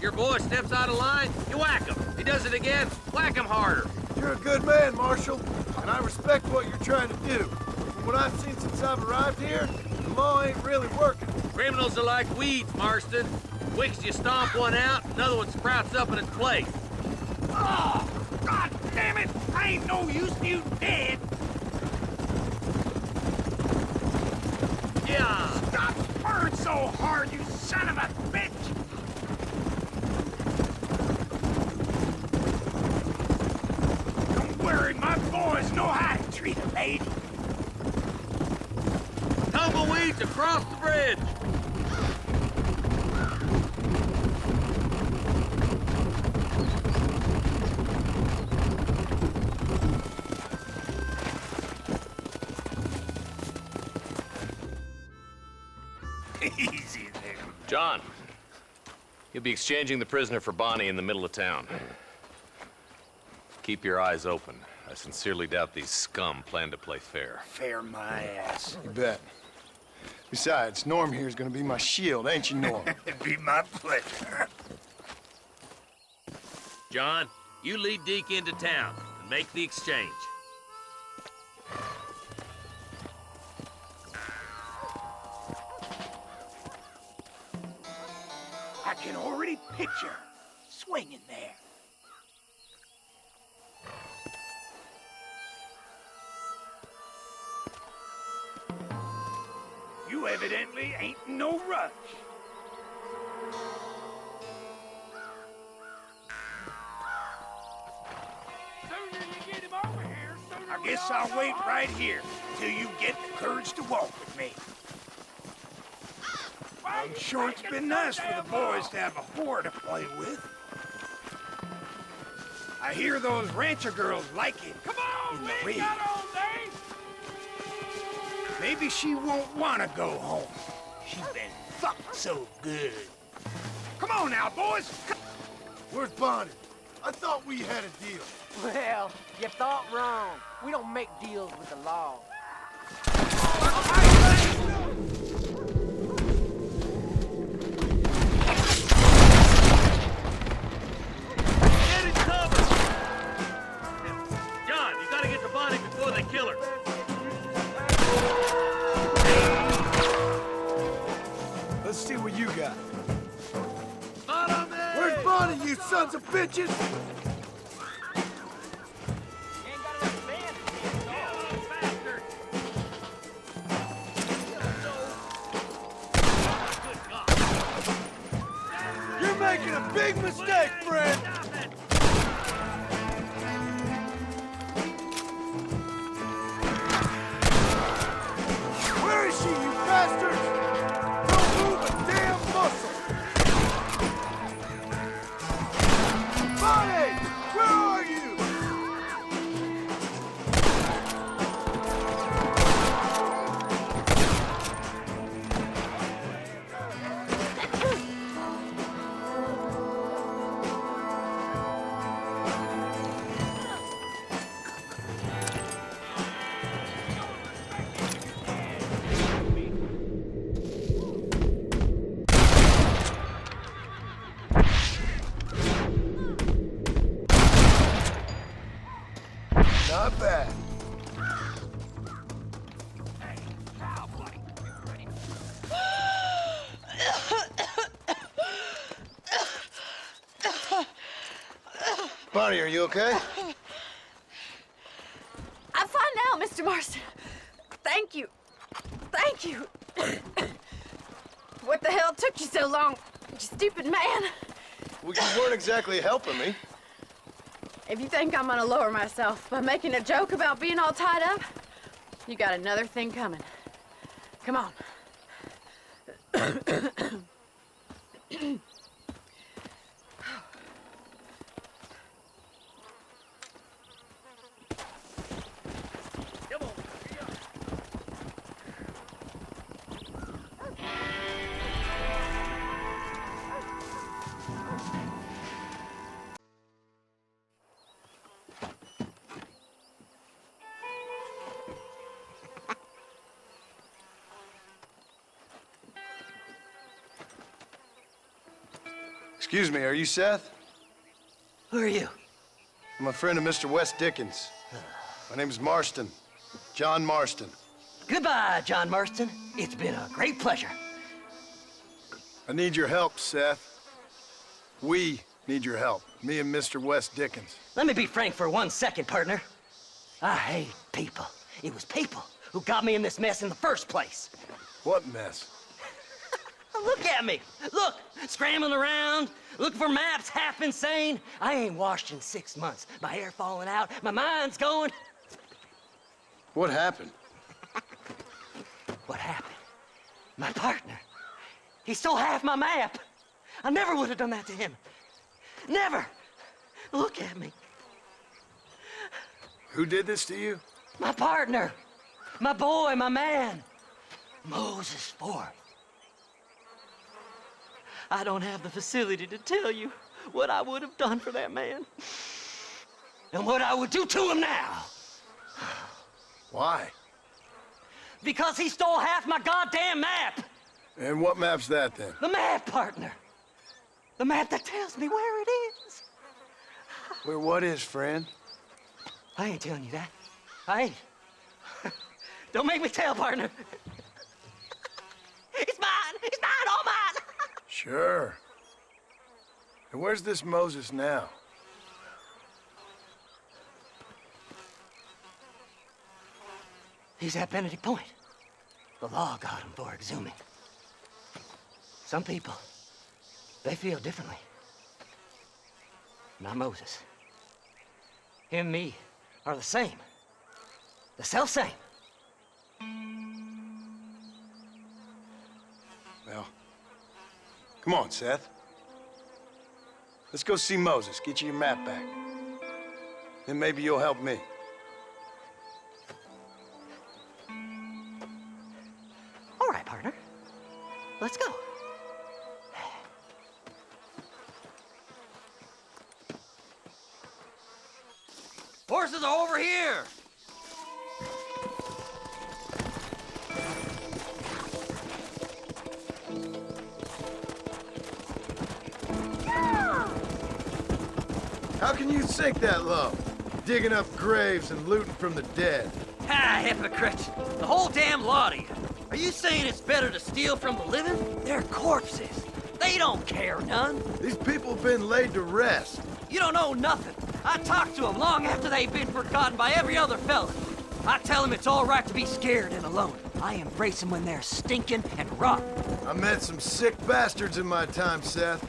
Your boy steps out of line, you whack him. He does it again, whack him harder. You're a good man, Marshal, and I respect what you're trying to do. From what I've seen since I've arrived here, the law ain't really working. Criminals are like weeds, Marston. Wicks you stomp one out, another one sprouts up in its place. Oh, God damn it! I ain't no use to you dead! Yeah! Stop spurring so hard, you son of a bitch! Don't worry, my boys know how to treat a lady. Tumbleweeds across the bridge! Easy there. John, you'll be exchanging the prisoner for Bonnie in the middle of town. Keep your eyes open. I sincerely doubt these scum plan to play fair. Fair my ass. You bet. Besides, Norm here's gonna be my shield, ain't you, Norm? It'd be my pleasure. John, you lead Deke into town and make the exchange. I can already picture swinging there. You evidently ain't in no rush. Sooner you get him over here, sooner I guess I'll wait right here till you get the courage to walk with me. I'm sure it's been nice for the boys to have a whore to play with. I hear those rancher girls like it. Come on, in the rig. Maybe she won't want to go home. She's been fucked so good. Come on now, boys. Where's Bonnie? I thought we had a deal. Well, you thought wrong. We don't make deals with the law. Get in cover! John, you gotta get to Bonnie before they kill her. Let's see what you got. Where's Bonnie, you sons of bitches? You're making a big mistake, friend. Where is she, you bastards? Don't move a damn muscle! Bonnie! Where are you? Bonnie, are you okay? I'm fine now, Mr. Marston. Thank you. Thank you. What the hell took you so long, you stupid man? Well, you weren't exactly helping me. If you think I'm gonna lower myself by making a joke about being all tied up, you got another thing coming. Come on. Excuse me, are you Seth? Who are you? I'm a friend of Mr. West Dickens. My name is Marston. John Marston. Goodbye, John Marston. It's been a great pleasure. I need your help, Seth. We need your help. Me and Mr. West Dickens. Let me be frank for 1 second, partner. I hate people. It was people who got me in this mess in the first place. What mess? Look at me. Look, scrambling around, looking for maps, half insane. I ain't washed in 6 months. My hair falling out, my mind's going. What happened? What happened? My partner. He stole half my map. I never would have done that to him. Never. Look at me. Who did this to you? My partner. My boy, my man. Moses Ford. I don't have the facility to tell you what I would have done for that man. And what I would do to him now. Why? Because he stole half my goddamn map. And what map's that, then? The map, partner. The map that tells me where it is. Where what is, friend? I ain't telling you that. I ain't. Don't make me tell, partner. It's mine. It's mine, all mine. Sure. And where's this Moses now? He's at Benedict Point. The law got him for exhuming. Some people, they feel differently. Not Moses. Him and me are the same. The self-same. Well, come on, Seth. Let's go see Moses, get you your map back. Then maybe you'll help me. All right, partner. Let's go. Horses are over here. How can you sink that low? Digging up graves and looting from the dead. Ah, hypocrite. The whole damn lot of you. Are you saying it's better to steal from the living? They're corpses. They don't care none. These people have been laid to rest. You don't know nothing. I talked to them long after they've been forgotten by every other fella. I tell them it's all right to be scared and alone. I embrace them when they're stinking and rotten. I met some sick bastards in my time, Seth.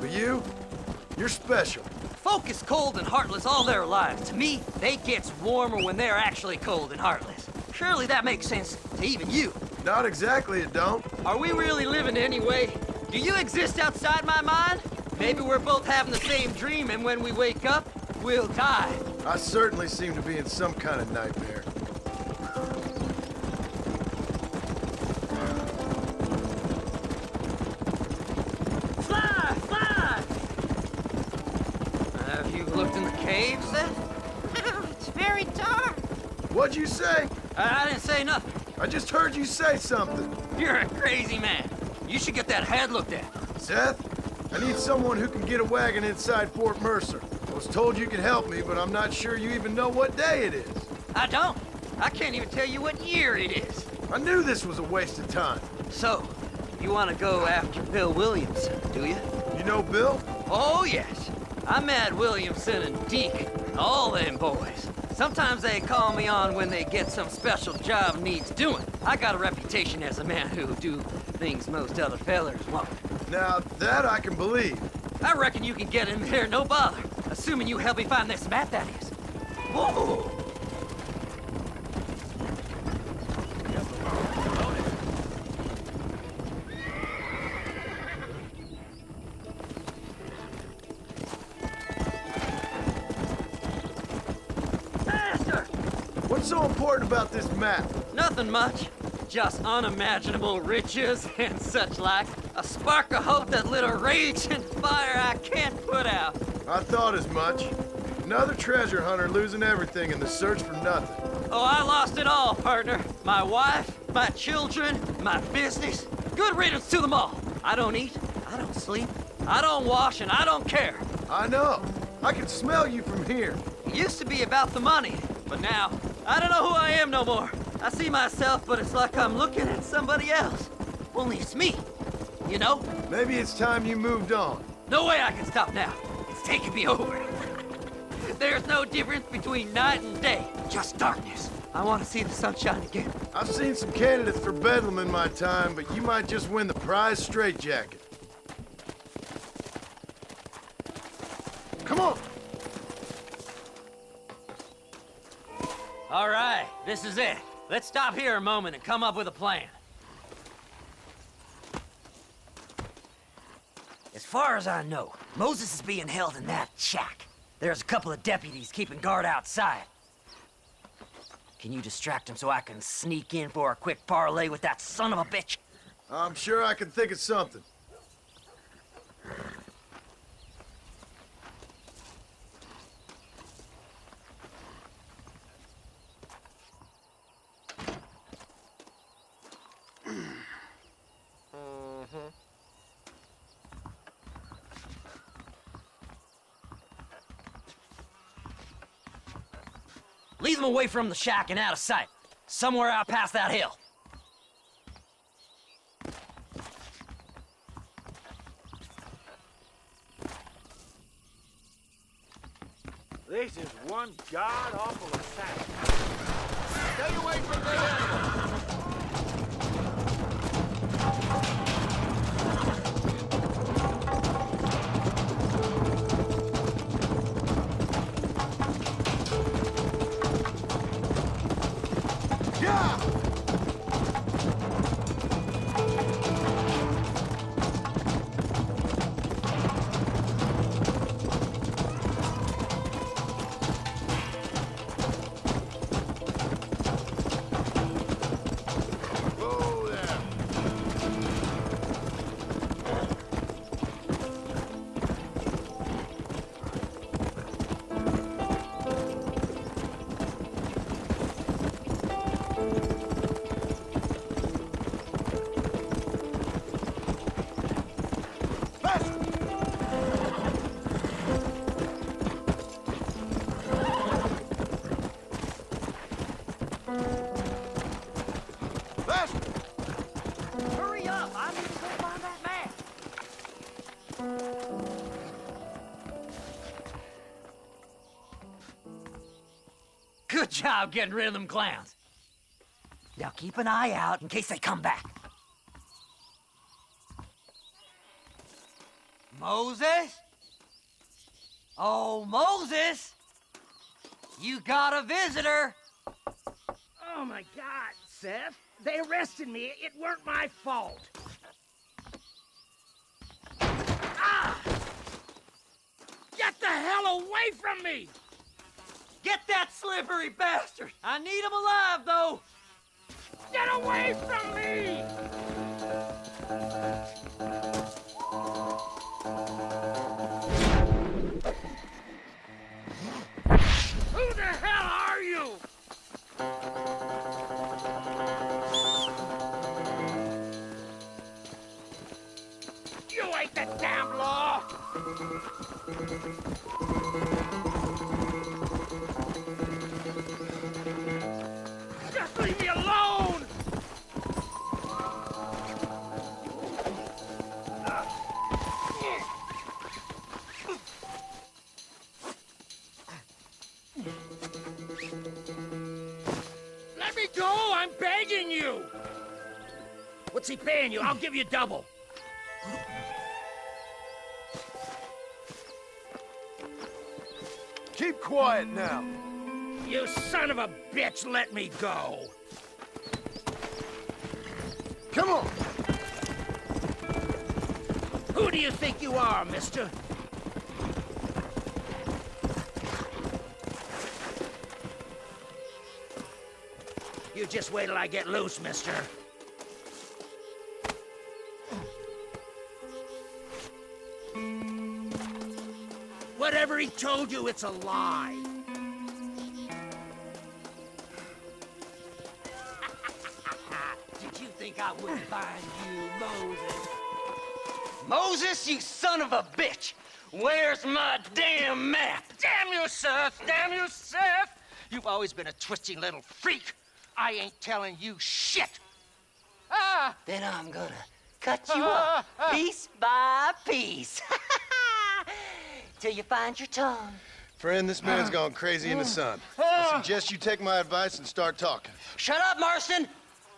But you're special. Folk is cold and heartless all their lives. To me, they gets warmer when they're actually cold and heartless. Surely that makes sense to even you. Not exactly, it don't. Are we really living anyway? Do you exist outside my mind? Maybe we're both having the same dream, and when we wake up, we'll die. I certainly seem to be in some kind of nightmare. Fly! Fly! Have you looked in the caves, then? It's very dark. What'd you say? I didn't say nothing. I just heard you say something. You're a crazy man. You should get that head looked at. Seth, I need someone who can get a wagon inside Fort Mercer. I was told you could help me, but I'm not sure you even know what day it is. I don't. I can't even tell you what year it is. I knew this was a waste of time. So, you want to go after Bill Williams, do you? You know Bill? Oh, yes. I'm Mad Williamson and Deke, all them boys. Sometimes they call me on when they get some special job needs doing. I got a reputation as a man who'll do things most other fellers won't. Now, that I can believe. I reckon you can get in there, no bother. Assuming you help me find this map, that is. Whoa! What's so important about this map? Nothing much. Just unimaginable riches and such like. A spark of hope that lit a rage and fire I can't put out. I thought as much. Another treasure hunter losing everything in the search for nothing. Oh, I lost it all, partner. My wife, my children, my business. Good riddance to them all. I don't eat, I don't sleep, I don't wash, and I don't care. I know. I can smell you from here. It used to be about the money, but now, I don't know who I am no more. I see myself, but it's like I'm looking at somebody else. Only it's me, you know? Maybe it's time you moved on. No way I can stop now. It's taking me over. There's no difference between night and day, just darkness. I want to see the sunshine again. I've seen some candidates for Bedlam in my time, but you might just win the prize straitjacket. Come on! All right, this is it. Let's stop here a moment and come up with a plan. As far as I know, Moses is being held in that shack. There's a couple of deputies keeping guard outside. Can you distract him so I can sneak in for a quick parlay with that son of a bitch? I'm sure I can think of something. Lead them away from the shack and out of sight. Somewhere out past that hill. This is one god-awful attack. Stay away from there! Hurry up! I need to go find that man! Good job getting rid of them clowns. Now keep an eye out in case they come back. Moses? Oh, Moses! You got a visitor! Oh my God, Seth. They arrested me. It weren't my fault. Ah! Get the hell away from me! Get that slippery bastard! I need him alive, though! Get away from me! Who the hell are you? You ain't the damn law! Just leave me alone! What's he paying you? I'll give you double. Keep quiet now. You son of a bitch, let me go. Come on. Who do you think you are, mister? You just wait till I get loose, mister. Whatever he told you, it's a lie. Did you think I wouldn't find you, Moses? Moses, you son of a bitch! Where's my damn map? Damn you, Seth! Damn you, Seth! You've always been a twisting little freak. I ain't telling you shit. Ah! Then I'm gonna cut you up piece by piece. Till you find your tongue. Friend, this man's gone crazy in the sun. I suggest you take my advice and start talking. Shut up, Marston!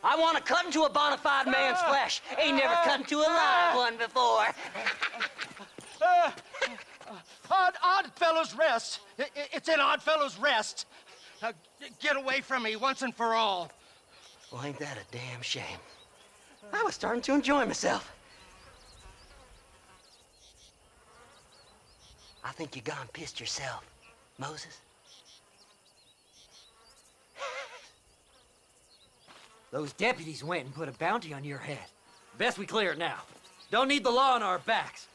I want to cut into a bona fide man's flesh. Ain't never cut into a live one before. Odd Fellow's Rest. It's in Odd Fellow's Rest. Now, get away from me once and for all. Well, ain't that a damn shame? I was starting to enjoy myself. I think you gone pissed yourself, Moses. Those deputies went and put a bounty on your head. Best we clear it now. Don't need the law on our backs.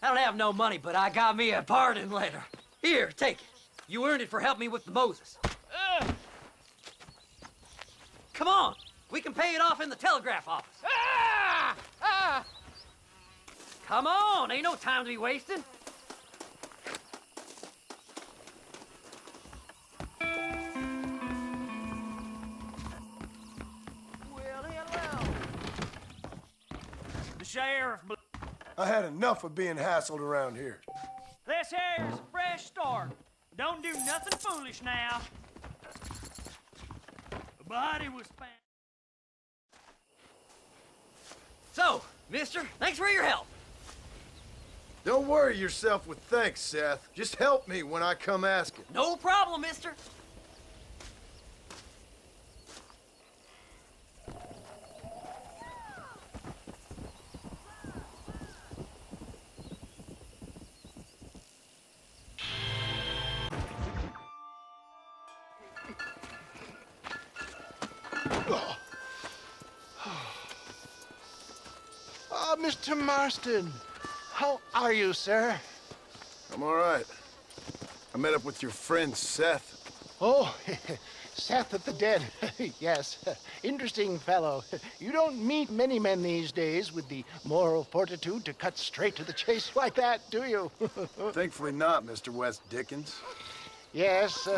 I don't have no money, but I got me a pardon letter. Here, take it. You earned it for helping me with the Moses. Come on. We can pay it off in the telegraph office. Come on. Ain't no time to be wasting. Sheriff, I had enough of being hassled around here. this here is a fresh start. Don't do nothing foolish now. The body was found. So, mister, thanks for your help. Don't worry yourself with thanks, Seth. Just help me when I come asking. No problem, mister. Mr. Marston. How are you, sir? I'm all right. I met up with your friend, Seth. Oh, Seth of the Dead. Yes, interesting fellow. You don't meet many men these days with the moral fortitude to cut straight to the chase like that, do you? Thankfully not, Mr. West Dickens. Yes,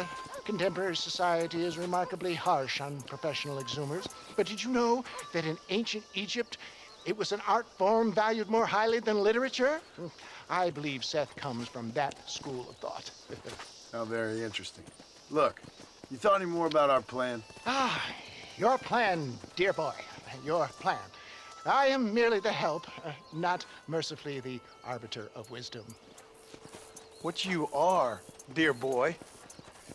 contemporary society is remarkably harsh on professional exhumers. But did you know that in ancient Egypt, it was an art form valued more highly than literature? I believe Seth comes from that school of thought. How very interesting. Look, you thought any more about our plan? Ah, your plan, dear boy, your plan. I am merely the help, not mercifully the arbiter of wisdom. What you are, dear boy,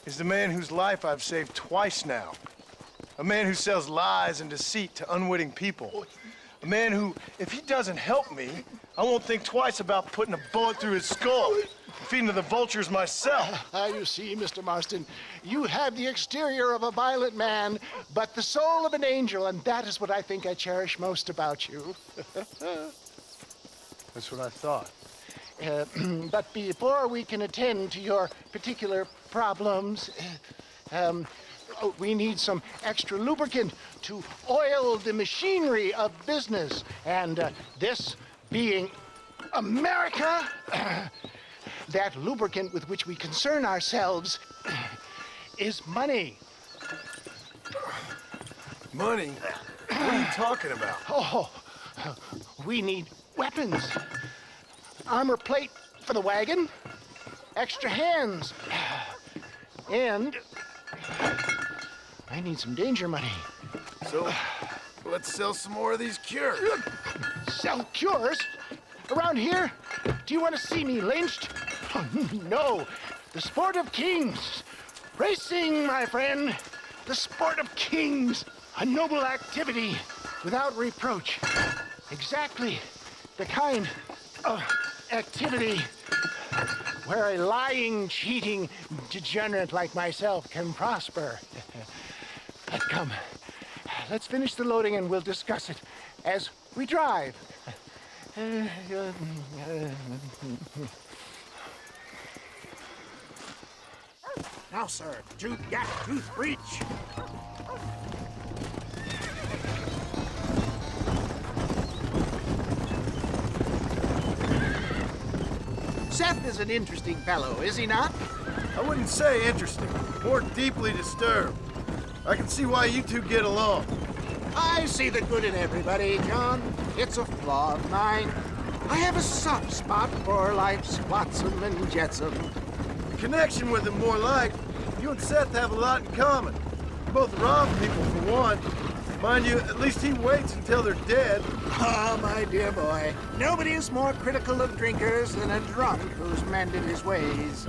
is the man whose life I've saved twice now. A man who sells lies and deceit to unwitting people. A man who, if he doesn't help me, I won't think twice about putting a bullet through his skull and feeding to the vultures myself. You see, Mr. Marston, you have the exterior of a violent man, but the soul of an angel, and that is what I think I cherish most about you. That's what I thought. But before we can attend to your particular problems, we need some extra lubricant to oil the machinery of business. And this being America, that lubricant with which we concern ourselves is money. Money? What are you talking about? Oh, we need weapons. Armor plate for the wagon, extra hands, and I need some danger money. So, let's sell some more of these cures. Sell cures? Around here? Do you want to see me lynched? Oh, no. The sport of kings. Racing, my friend. The sport of kings. A noble activity without reproach. Exactly the kind of activity where a lying, cheating degenerate like myself can prosper. But come, let's finish the loading and we'll discuss it as we drive. Now, sir, tooth breach. Seth is an interesting fellow, is he not? I wouldn't say interesting, more deeply disturbed. I can see why you two get along. I see the good in everybody, John. It's a flaw of mine. I have a soft spot for life's flotsam and jetsam. The connection with him more like, you and Seth have a lot in common. You both rob people for one. Mind you, at least he waits until they're dead. Ah, my dear boy. Nobody is more critical of drinkers than a drunk who's mended his ways.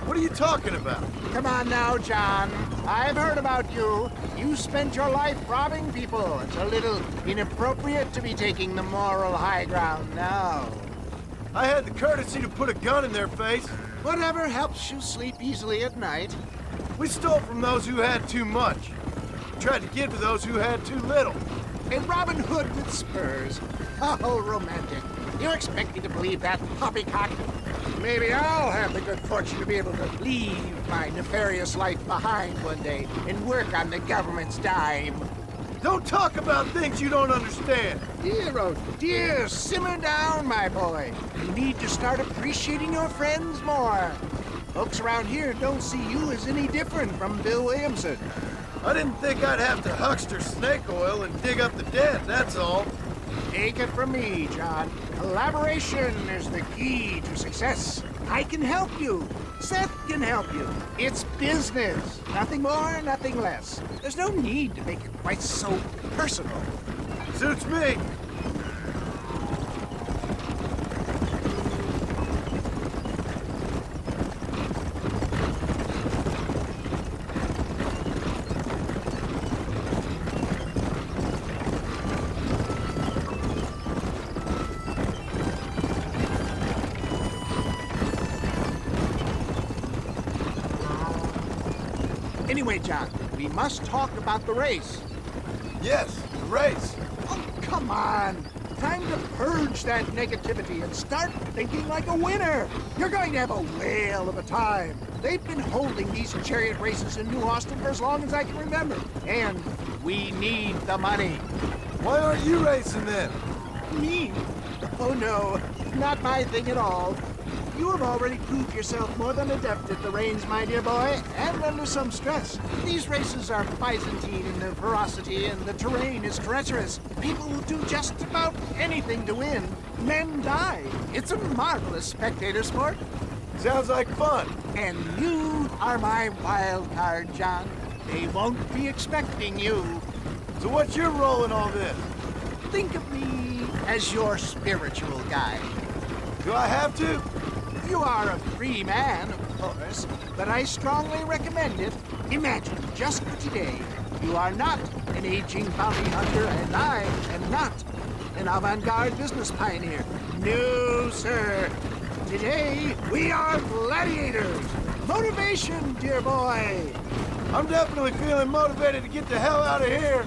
What are you talking about? Come on now, John. I've heard about you. You spent your life robbing people. It's a little inappropriate to be taking the moral high ground now. I had the courtesy to put a gun in their face. Whatever helps you sleep easily at night. We stole from those who had too much. Tried to give to those who had too little. A Robin Hood with spurs. Oh, romantic. You expect me to believe that poppycock? Maybe I'll have the good fortune to be able to leave my nefarious life behind one day and work on the government's dime. Don't talk about things you don't understand. Dear, oh dear, simmer down, my boy. You need to start appreciating your friends more. Folks around here don't see you as any different from Bill Williamson. I didn't think I'd have to huckster snake oil and dig up the dead, that's all. Take it from me, John. Collaboration is the key to success. I can help you. Seth can help you. It's business. Nothing more, nothing less. There's no need to make it quite so personal. Suits me. Anyway, John, we must talk about the race. Yes, the race. Oh, come on. Time to purge that negativity and start thinking like a winner. You're going to have a whale of a time. They've been holding these chariot races in New Austin for as long as I can remember. And we need the money. Why aren't you racing then? Me? Oh, no. Not my thing at all. You have already proved yourself more than adept at the reins, my dear boy, and under some stress. These races are Byzantine in their ferocity, and the terrain is treacherous. People will do just about anything to win. Men die. It's a marvelous spectator sport. Sounds like fun. And you are my wild card, John. They won't be expecting you. So what's your role in all this? Think of me as your spiritual guide. Do I have to? You are a free man, of course, but I strongly recommend it. Imagine, just for today, you are not an aging bounty hunter, and I am not an avant-garde business pioneer. No, sir. Today, we are gladiators. Motivation, dear boy. I'm definitely feeling motivated to get the hell out of here.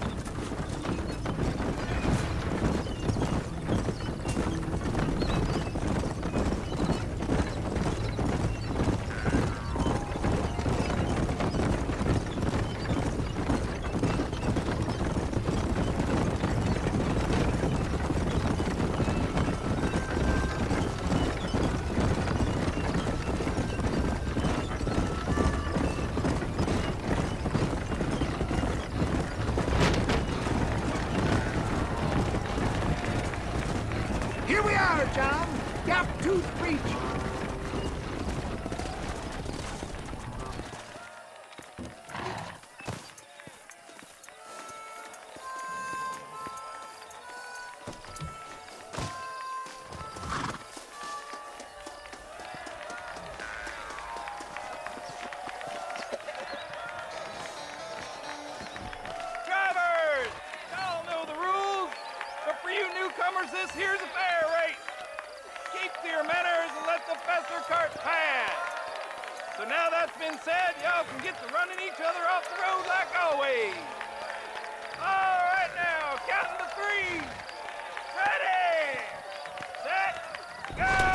Here we are, John. Gap-tooth breach. here's a fair race. Keep to your manners and let the fester cart pass. So now that's been said, y'all can get to running each other off the road like always. All right now, counting to 3. Ready, set, go!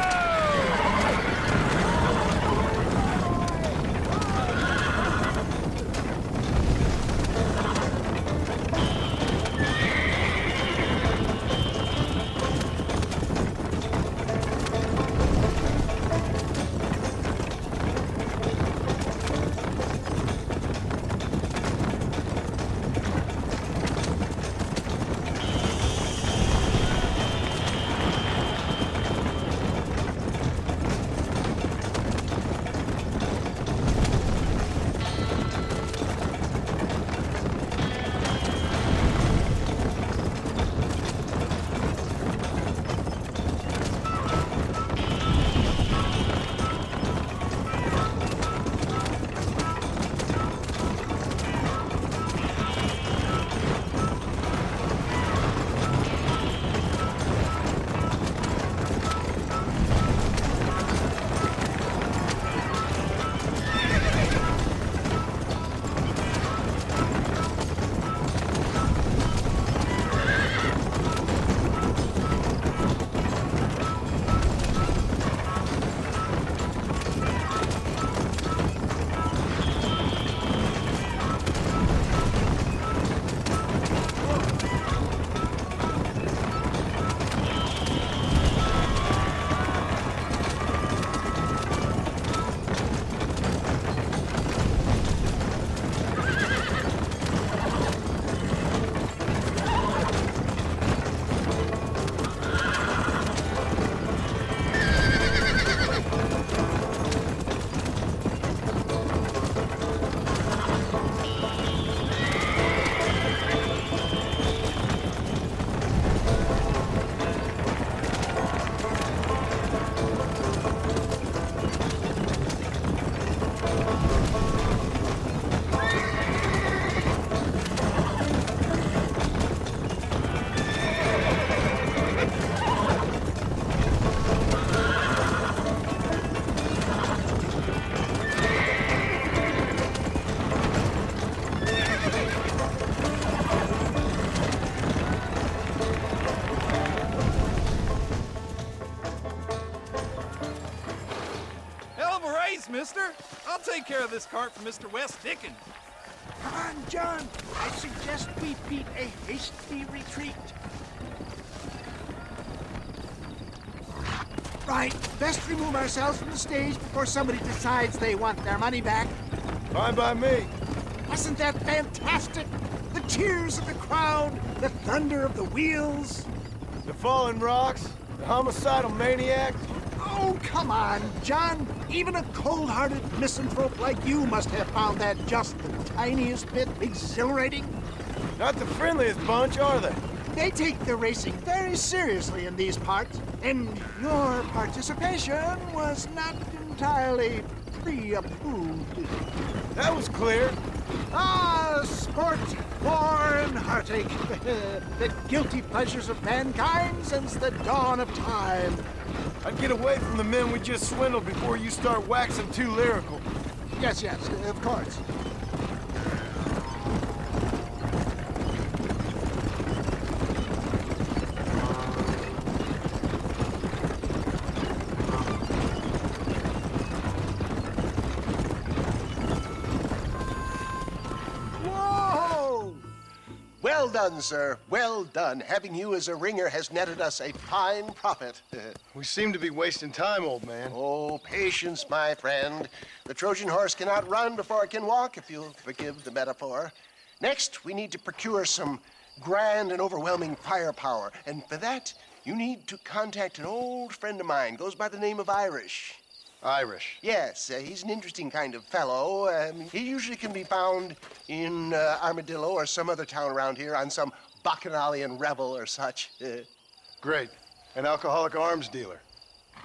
Mister. I'll take care of this cart for Mr. West Dickens. Come on, John. I suggest we beat a hasty retreat. Right. Best remove ourselves from the stage before somebody decides they want their money back. Fine by me. Wasn't that fantastic? The cheers of the crowd, the thunder of the wheels. The falling rocks, the homicidal maniacs. Oh, come on, John. Even a cold-hearted misanthrope like you must have found that just the tiniest bit exhilarating. Not the friendliest bunch, are they? They take the racing very seriously in these parts, and your participation was not entirely pre-approved. That was clear. Ah, sport, war, and heartache. The guilty pleasures of mankind since the dawn of time. I'd get away from the men we just swindled before you start waxing too lyrical. Yes, of course. Well done, sir. Well done. Having you as a ringer has netted us a fine profit. We seem to be wasting time, old man. Oh, patience, my friend. The Trojan horse cannot run before it can walk, if you'll forgive the metaphor. Next, we need to procure some grand and overwhelming firepower. And for that, you need to contact an old friend of mine. Goes by the name of Irish. Irish? Yes, he's an interesting kind of fellow. He usually can be found in Armadillo or some other town around here on some bacchanalian revel or such. Great. An alcoholic arms dealer.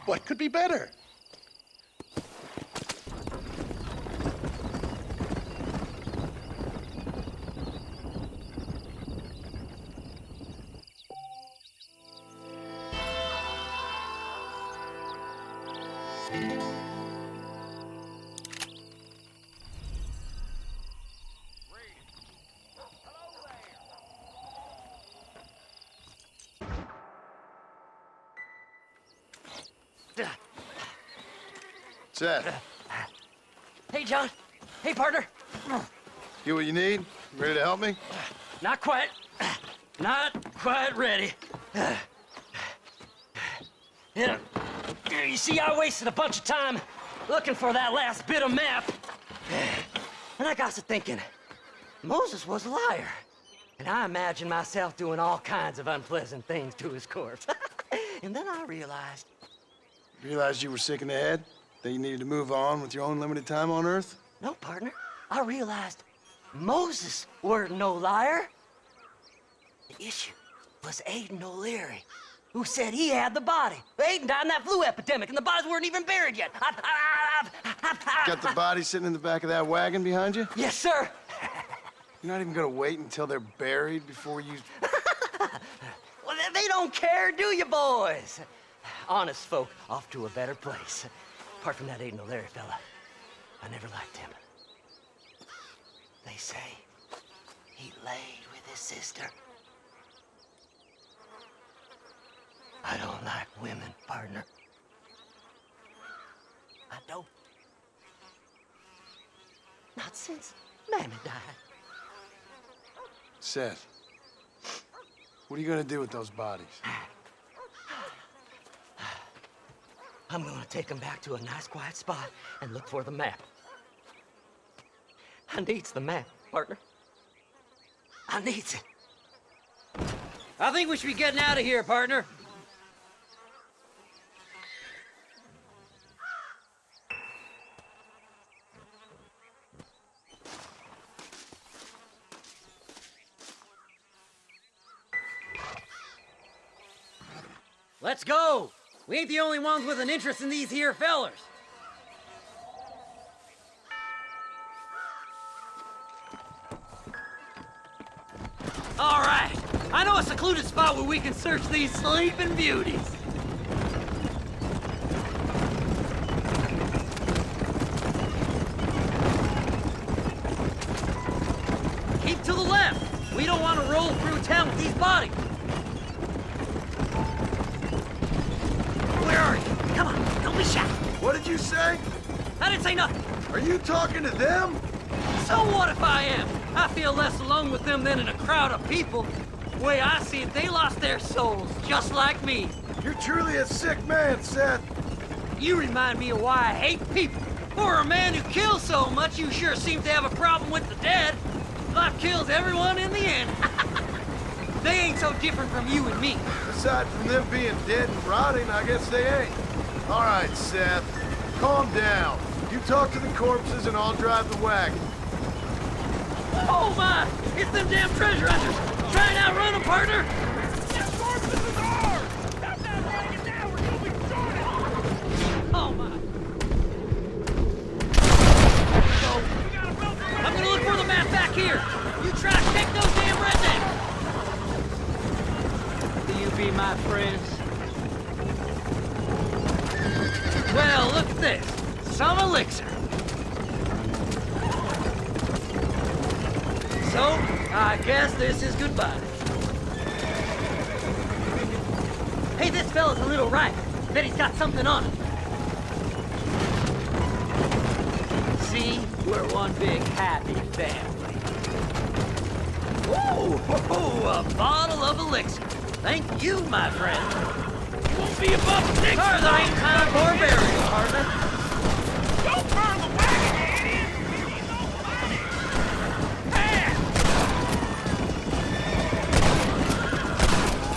What could be better? Seth, Hey, John. Hey, partner. you what you need? Ready to help me? Not quite. Not quite ready. You see, I wasted a bunch of time looking for that last bit of map. And I got to thinking, Moses was a liar. And I imagined myself doing all kinds of unpleasant things to his corpse. And then I realized... Realized you were sick in the head? That you needed to move on with your own limited time on Earth? No, partner. I realized Moses weren't no liar. The issue was Aiden O'Leary, who said he had the body. Aiden died in that flu epidemic, and the bodies weren't even buried yet. Got the body sitting in the back of that wagon behind you? Yes, sir. You're not even gonna wait until they're buried before you... Well, they don't care, do you, boys? Honest folk off to a better place. Apart from that Aiden O'Leary fella, I never liked him. They say he laid with his sister. I don't like women, partner. I don't. Not since Mammy died. Seth, what are you gonna do with those bodies? I'm gonna take them back to a nice quiet spot and look for the map. I needs the map, partner. I needs it. I think we should be getting out of here, partner. Let's go! We ain't the only ones with an interest in these here fellers. All right, I know a secluded spot where we can search these sleeping beauties. Keep to the left. We don't want to roll through town with these bodies. Where are you? Come on, don't be shy. What did you say? I didn't say nothing. Are you talking to them? So what if I am? I feel less alone with them than in a crowd of people. The way I see it, they lost their souls, just like me. You're truly a sick man, Seth. You remind me of why I hate people. For a man who kills so much, you sure seem to have a problem with the dead. Life kills everyone in the end. They ain't so different from you and me. Aside from them being dead and rotting, I guess they ain't. All right, Seth, calm down. You talk to the corpses and I'll drive the wagon. Oh my! It's them damn treasure hunters! Try and outrun them, partner! That corpse is ours! Stop that wagon now or you'll be shorted! Oh my! So, I'm gonna look for the map back here! You try to take those damn rednecks! Will you be my friends? Well, look at this. Some elixir. So, I guess this is goodbye. Hey, this fella's a little ripe. Bet he's got something on him. See? We're one big happy family. Ooh, a bottle of elixir. Thank you, my friend. You won't be above 6. Cars ain't time for burial, partner. Don't burn the wagon, you idiot!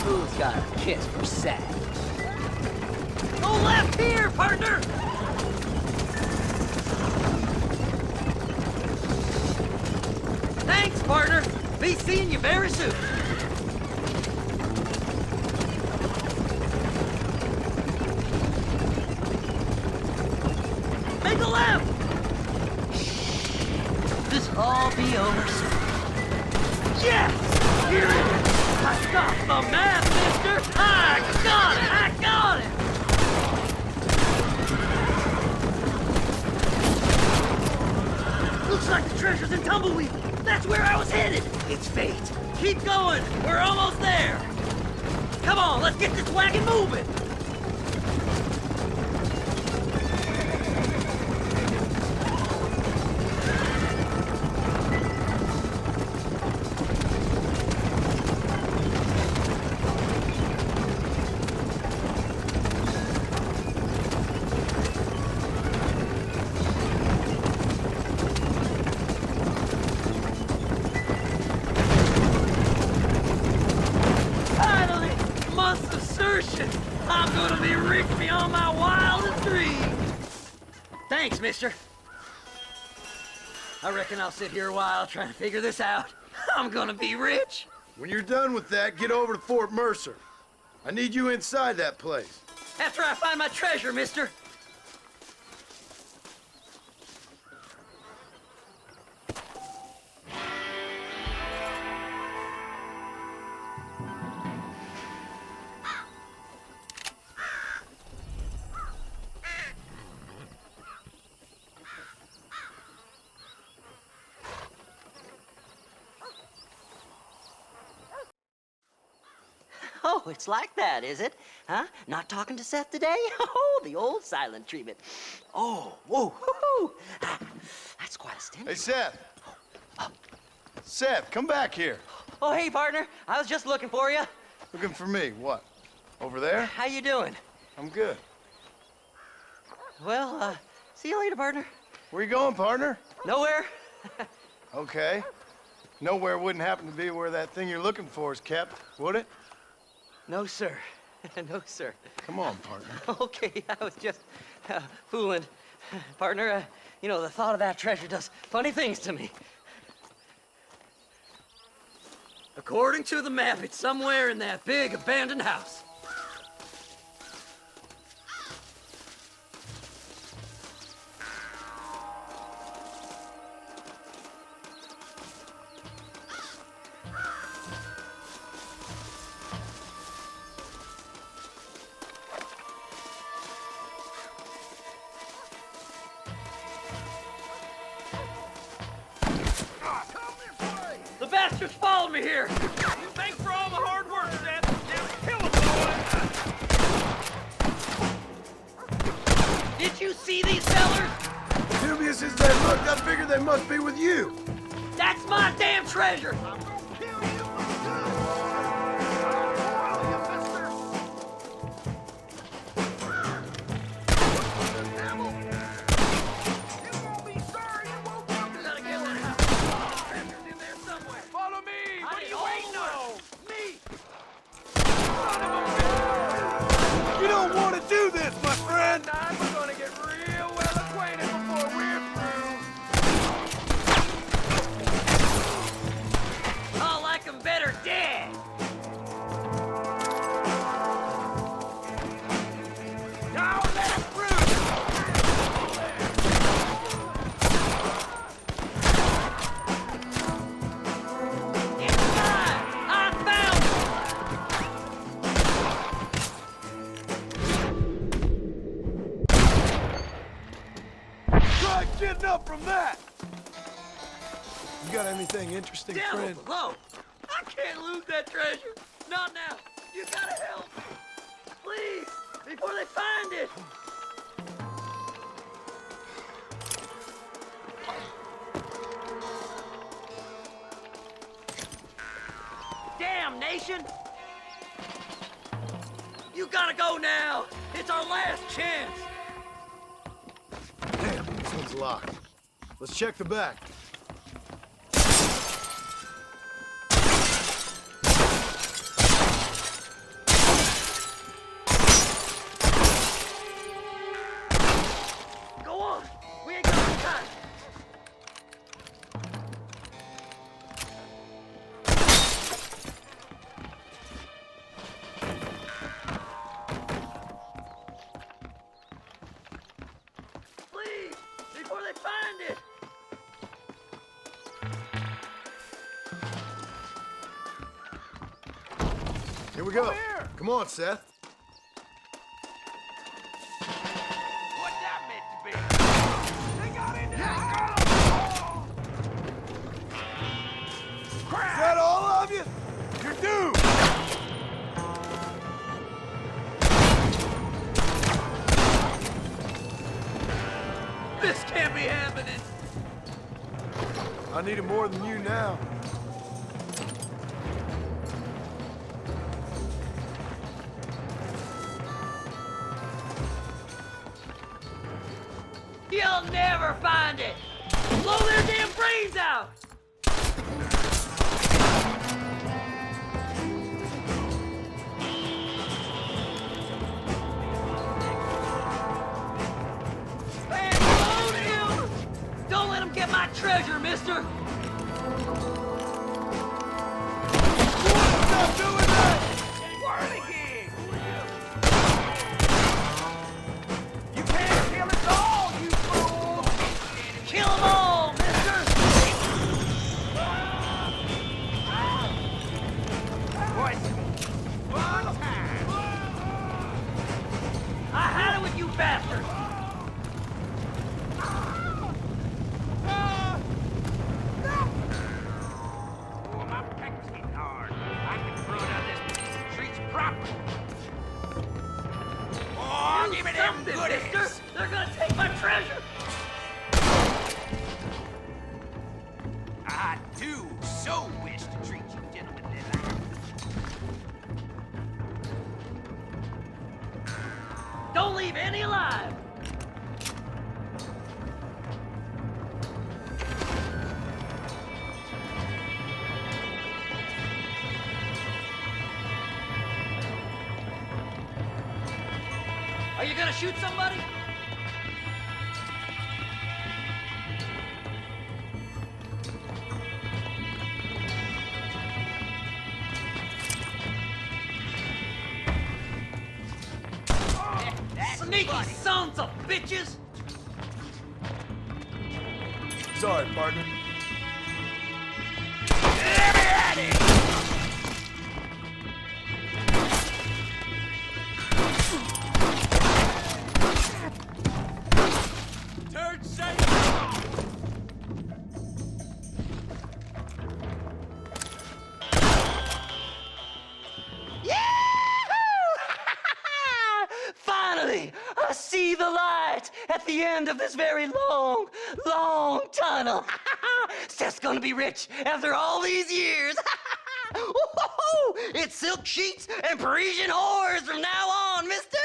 Who's got a kiss for Seth? Go left here, partner! Thanks, partner. Be seeing you very soon. Make a left! This'll all be over soon. Yes! Here it is! I got the map, mister! I got it! I got it! tumbleweed! That's where I was headed! It's fate. Keep going! We're almost there! Come on, let's get this wagon moving! I'm gonna be rich beyond my wildest dreams. Thanks, mister. I reckon I'll sit here a while trying to figure this out. I'm gonna be rich. When you're done with that, get over to Fort Mercer. I need you inside that place. After I find my treasure, mister. Oh, it's like that, is it? Huh? Not talking to Seth today? Oh, the old silent treatment. Oh, whoa, whoo-hoo. That's quite a stench. Hey, Seth. Seth, come back here. Oh, hey, partner. I was just looking for you. Looking for me? What? Over there? How you doing? I'm good. Well, see you later, partner. Where you going, partner? Nowhere. Okay. Nowhere wouldn't happen to be where that thing you're looking for is kept, would it? No, sir. No, sir. Come on, partner. Okay, I was just fooling. Partner, you know, the thought of that treasure does funny things to me. According to the map, it's somewhere in that big abandoned house. The bastards followed me here! Thanks for all the hard work, Seth. Now kill us, boy. Did you see these fellers? Dubious as they look, I figured they must be with you. That's my damn treasure! You don't want to do this, my friend! We're gonna get real well acquainted before we're through. I'll like them better dead! Now let us through! Inside! I found Try getting up from that! You got anything interesting, friend? Devil alone! I can't lose that treasure! Not now! You gotta help me! Please! Before they find it! Damnation! You gotta go now! It's our last chance! Damn, this one's locked. Let's check the back. Go on! We ain't got much time! Please! Before they find it! Here we go. Come on, Seth. What's that meant to be? They got in there! This can't be happening. I need it more than you now. You'll never find it! Blow their damn brains out! Explode him! Don't let him get my treasure, mister! Stop doing that! Whirligig! You can't kill us all, you fool! Kill them all, mister! Boys, one time! I had it with you bastards! Oh, my back's getting hard. I can throw down this streets proper. Oh, Do give me them something, goodies! mister! They're gonna take my treasure! I do so wish to treat you gentlemen like. Don't leave any alive! Are you gonna shoot somebody? Sneaky sons of bitches! Sorry, partner. Turn safe! Finally, I see the light at the end of this very long, long tunnel. Seth's gonna be rich after all these years. Woo-hoo-hoo! It's silk sheets and Parisian whores from now on, mister.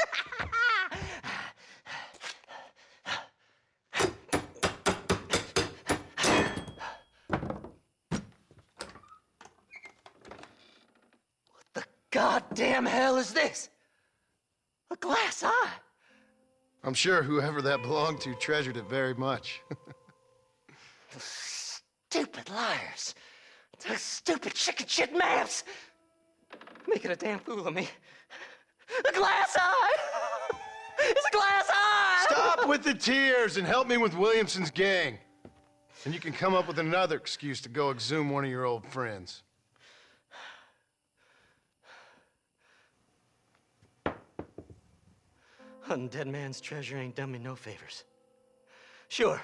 What the goddamn hell is this? A glass eye? I'm sure whoever that belonged to treasured it very much. Stupid liars. Those stupid chicken shit maps. Making a damn fool of me. A glass eye! It's a glass eye! Stop with the tears and help me with Williamson's gang. And you can come up with another excuse to go exhume one of your old friends. Hunting dead man's treasure ain't done me no favors. Sure.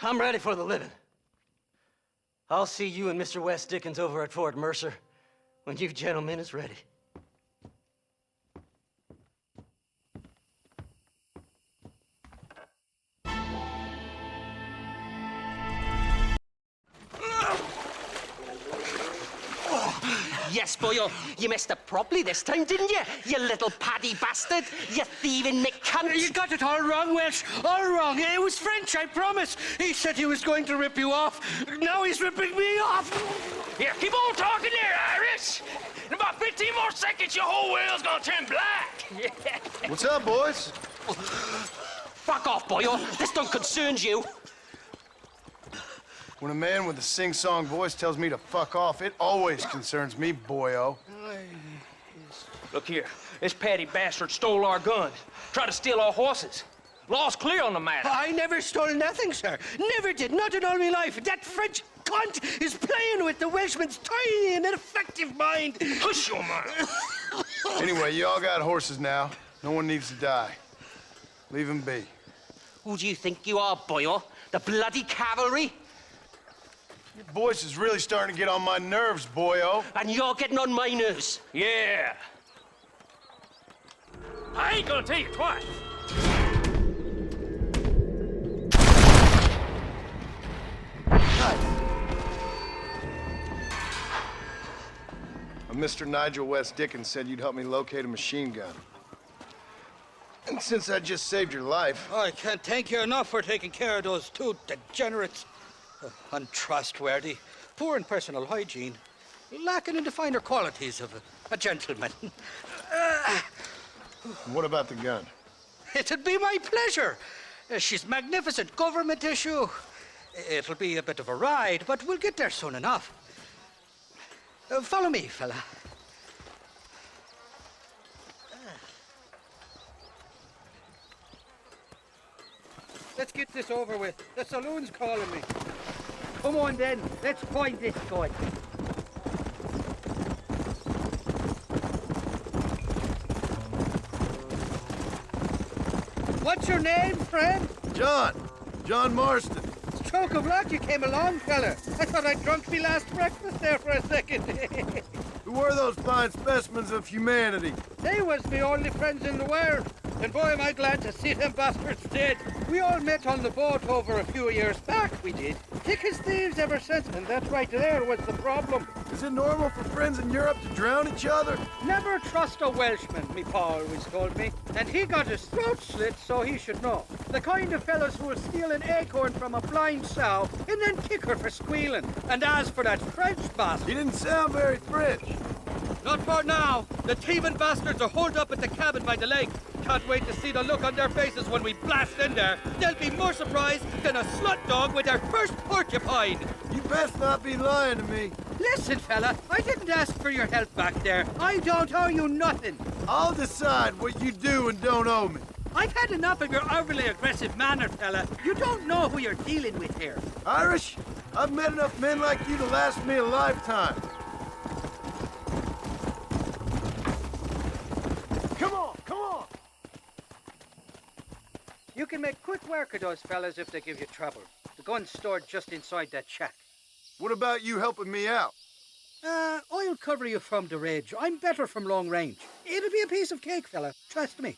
I'm ready for the living. I'll see you and Mr. West Dickens over at Fort Mercer when you gentlemen is ready. Yes, boyo, you messed up properly this time, didn't you? You little paddy bastard. You thieving McCunt. You got it all wrong, Welsh. All wrong. It was French, I promise. He said he was going to rip you off. Now he's ripping me off. Here, keep on talking there, Irish. In about 15 more seconds, your whole world's gonna turn black. What's up, boys? Fuck off, boyo. This don't concern you. When a man with a sing-song voice tells me to fuck off, it always concerns me, boyo. Look here, this Paddy bastard stole our gun, tried to steal our horses. Law's clear on the matter. I never stole nothing, sir. Never did, not in all my life. That French cunt is playing with the Welshman's tiny and ineffective mind. Push your mind. Anyway, you all got horses now. No one needs to die. Leave him be. Who do you think you are, boyo? The bloody cavalry? Your voice is really starting to get on my nerves, boyo. And you're getting on my nerves. Yeah. I ain't gonna tell you twice. Mr. Nigel West Dickens said you'd help me locate a machine gun. And since I just saved your life... Oh, I can't thank you enough for taking care of those two degenerates. Untrustworthy, poor in personal hygiene, lacking in the finer qualities of a gentleman. What about the gun? It'd be my pleasure. She's magnificent, government issue. It'll be a bit of a ride, but we'll get there soon enough. Follow me, fella. Let's get this over with. The saloon's calling me. Come on then, let's find this guy. What's your name, friend? John Marston. Stroke of luck you came along, fella. I thought I'd drunk me last breakfast there for a second. Who were those fine specimens of humanity? They was me only friends in the world. And boy, am I glad to see them bastards dead. We all met on the boat over a few years back, we did. Thick as thieves ever since, and that right there was the problem. Is it normal for friends in Europe to drown each other? Never trust a Welshman, me pa always told me. And he got his throat slit, so he should know. The kind of fellas who will steal an acorn from a blind sow and then kick her for squealing. And as for that French bastard... He didn't sound very French. Not for now. The thieving bastards are holed up at the cabin by the lake. Can't wait to see the look on their faces when we blast in there. They'll be more surprised than a slut dog with their first porcupine. You best not be lying to me. Listen, fella, I didn't ask for your help back there. I don't owe you nothing. I'll decide what you do and don't owe me. I've had enough of your overly aggressive manner, fella. You don't know who you're dealing with here. Irish, I've met enough men like you to last me a lifetime. Come on, come on! You can make quick work of those fellas if they give you trouble. The gun's stored just inside that shack. What about you helping me out? I'll cover you from the ridge. I'm better from long range. It'll be a piece of cake, fella. Trust me.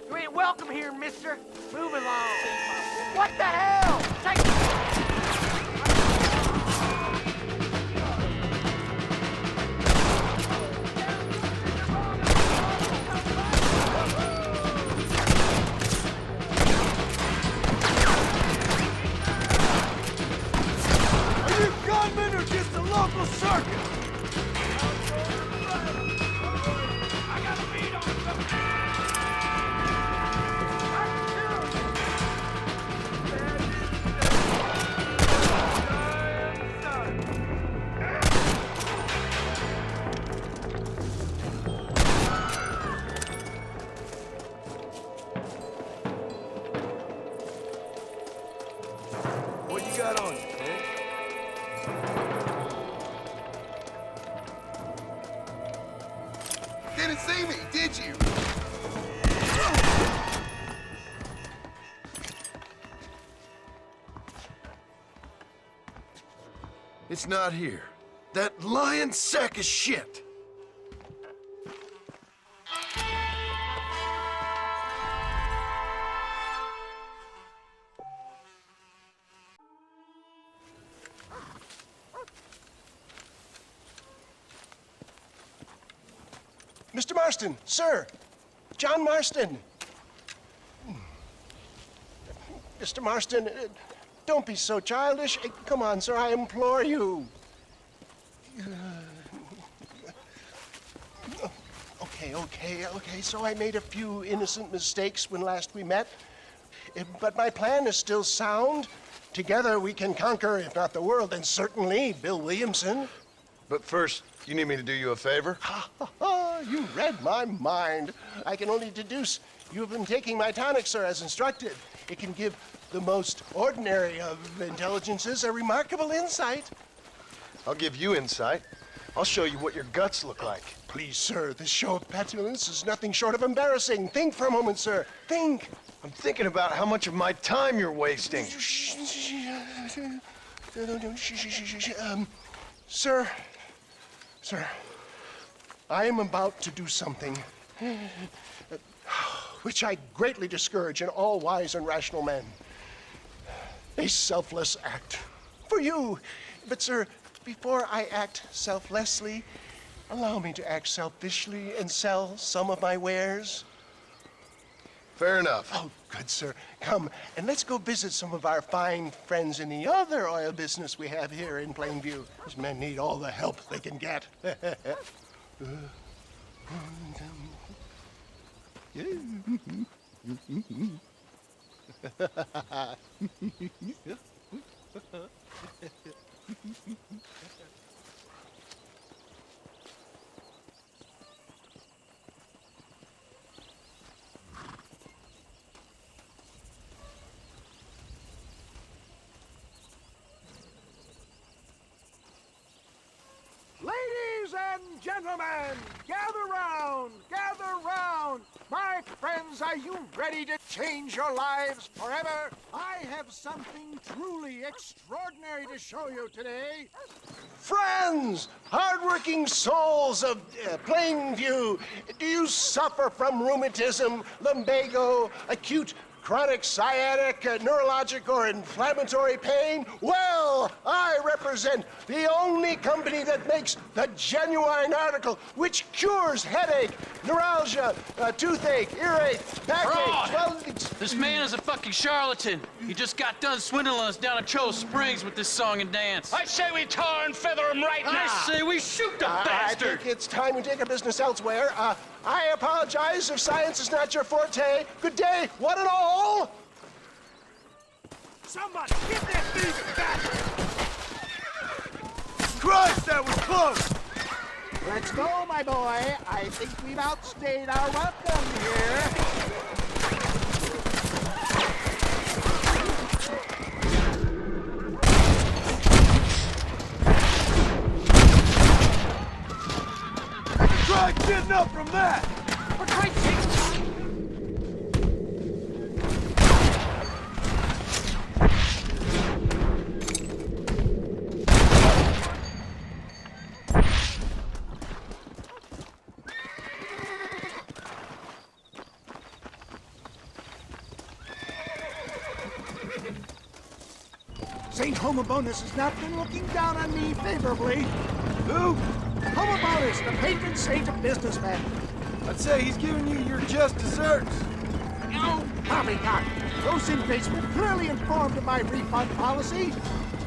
You ain't welcome here, mister. Move along. What the hell? Take... Are you gunmen or just a local circus? I got a beat on something. What you got on you, man? Didn't see me, did you? It's not here. That lying sack of shit! Mr. Marston, sir. John Marston. Mr. Marston, don't be so childish. Come on, sir, I implore you. Okay, so I made a few innocent mistakes when last we met. But my plan is still sound. Together we can conquer, if not the world, then certainly Bill Williamson. But first, you need me to do you a favor? You read my mind. I can only deduce you've been taking my tonic, sir, as instructed. It can give the most ordinary of intelligences a remarkable insight. I'll give you insight. I'll show you what your guts look like. Please, sir, this show of petulance is nothing short of embarrassing. Think for a moment, sir. Think. I'm thinking about how much of my time you're wasting. Sir, I am about to do something which I greatly discourage in all wise and rational men. A selfless act for you. But, sir, before I act selflessly, allow me to act selfishly and sell some of my wares. Fair enough. Oh, good, sir. Come, and let's go visit some of our fine friends in the other oil business we have here in Plainview. These men need all the help they can get. Ladies and gentlemen, gather round, gather round. My friends, are you ready to change your lives forever? I have something truly extraordinary to show you today. Friends, hardworking souls of Plainview, do you suffer from rheumatism, lumbago, acute chronic sciatic, neurologic, or inflammatory pain? Well, I represent the only company that makes the genuine article which cures headache, neuralgia, toothache, earache, backache. Well, this man is a fucking charlatan. He just got done swindling us down at Cho Springs with this song and dance. I say we tar and feather him right now. I say we shoot the bastard. I think it's time we take our business elsewhere. I apologize if science is not your forte. Good day, one and all. Somebody, get that thieving bastard! Christ, that was close! Let's go, my boy. I think we've outstayed our welcome here. Try getting up from that! For Christ's sake! St. Homobonus has not been looking down on me favorably. Who? Homobonus, the patron saint of businessmen. I'd say he's giving you your just desserts. Oh, poppycock. Those inmates were clearly informed of my refund policy.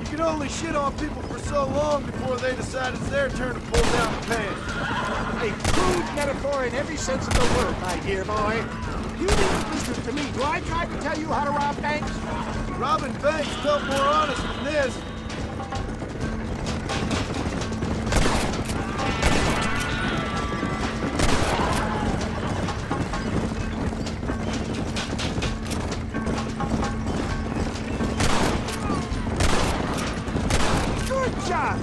You can only shit on people for so long before they decide it's their turn to pull down the pants. A crude metaphor in every sense of the word, my dear boy. You leave the business to me. Do I try to tell you how to rob banks? Robbing banks felt more honest than this. Good job!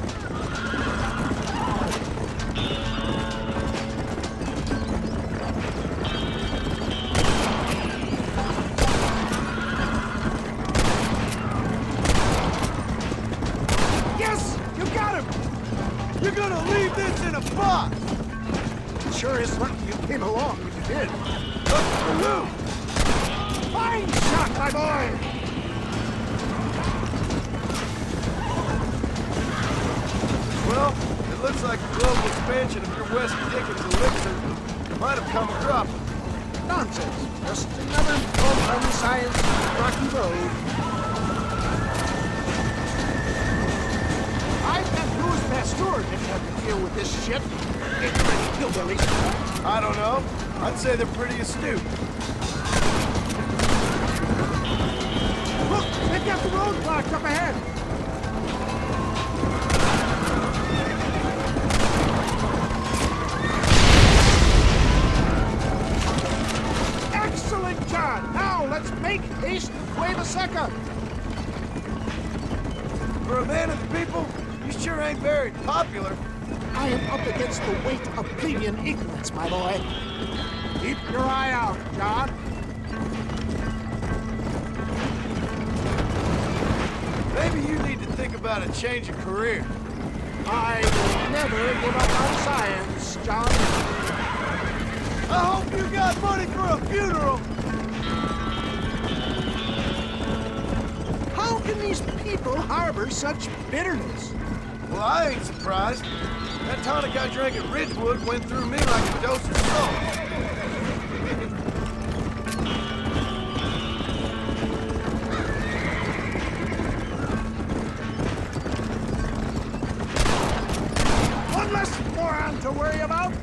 You're gonna leave this in a box! It sure is lucky you came along when you did. Look for who? Fine shot, my boy! Well, it looks like the global expansion of your West Dickens elixir might have come a crop. Nonsense. Just another unscience rocky road. I bet Louis Pasteur didn't have to deal with this shit. Ignorant hillbillies. I don't know. I'd say they're pretty astute. Look, they've got the road blocked up ahead. Excellent, John. Now let's make haste to Cueva Seca. For a man of the people, you sure ain't very popular. I am up against the weight of plebeian ignorance, my boy. Keep your eye out, John. Maybe you need to think about a change of career. I will never give up on science, John. I hope you got money for a funeral. How can these people harbor such bitterness? Well, I ain't surprised. That tonic I drank at Ridgewood went through me like a dose of salt. One less moron to worry about.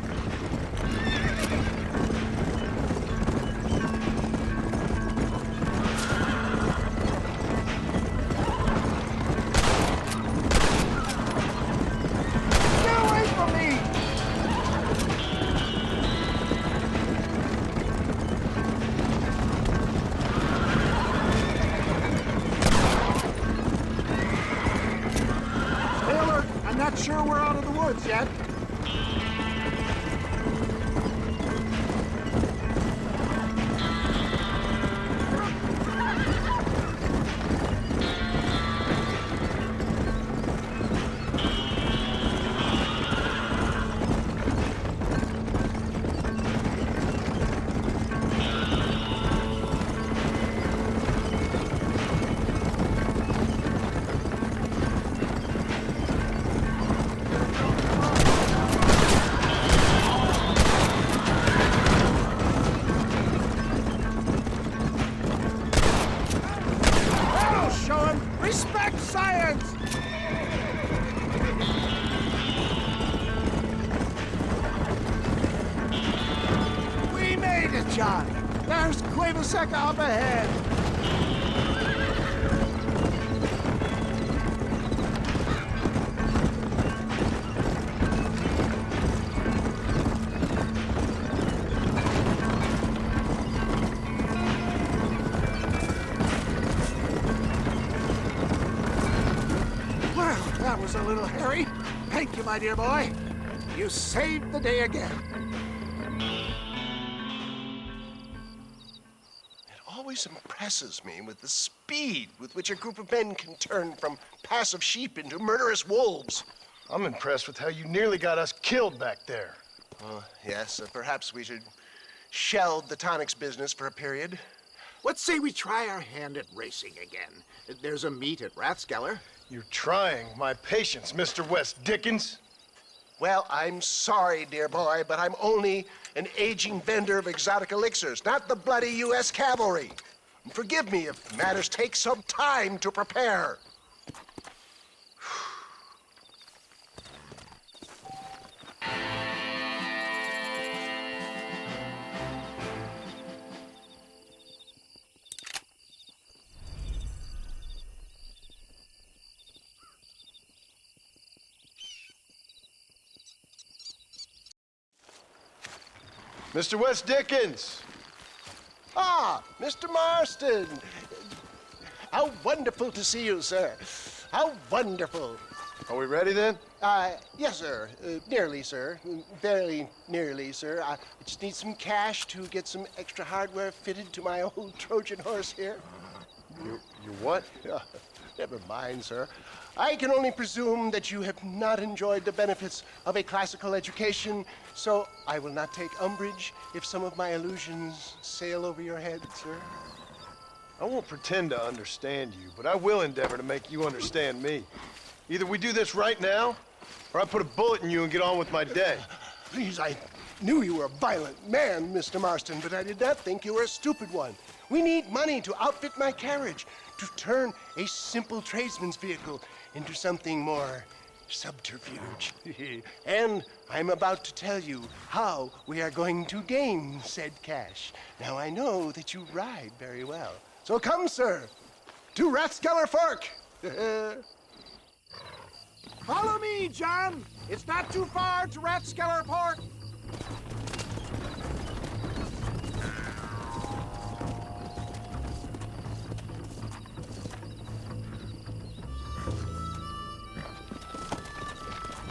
Sure we're out of the woods yet. Respect science! We made it, John. There's Cueva Seca up ahead. That was a little hairy. Thank you, my dear boy. You saved the day again. It always impresses me with the speed with which a group of men can turn from passive sheep into murderous wolves. I'm impressed with how you nearly got us killed back there. Yes, perhaps we should shelve the tonics business for a period. Let's say we try our hand at racing again. There's a meet at Rathskeller. You're trying my patience, Mr. West Dickens. Well, I'm sorry, dear boy, but I'm only an aging vendor of exotic elixirs, not the bloody U.S. cavalry. And forgive me if matters take some time to prepare. Mr. West Dickens! Ah, Mr. Marston! How wonderful to see you, sir. How wonderful. Are we ready then? Yes, sir. Nearly, sir. Very nearly, sir. I just need some cash to get some extra hardware fitted to my old Trojan horse here. You what? Never mind, sir. I can only presume that you have not enjoyed the benefits of a classical education, so I will not take umbrage if some of my illusions sail over your head, sir. I won't pretend to understand you, but I will endeavor to make you understand me. Either we do this right now, or I put a bullet in you and get on with my day. Please, I knew you were a violent man, Mr. Marston, but I did not think you were a stupid one. We need money to outfit my carriage, to turn a simple tradesman's vehicle into something more subterfuge. And I'm about to tell you how we are going to gain said cash. Now, I know that you ride very well. So come, sir, to Rathskeller Fork. Follow me, John. It's not too far to Rathskeller Fork.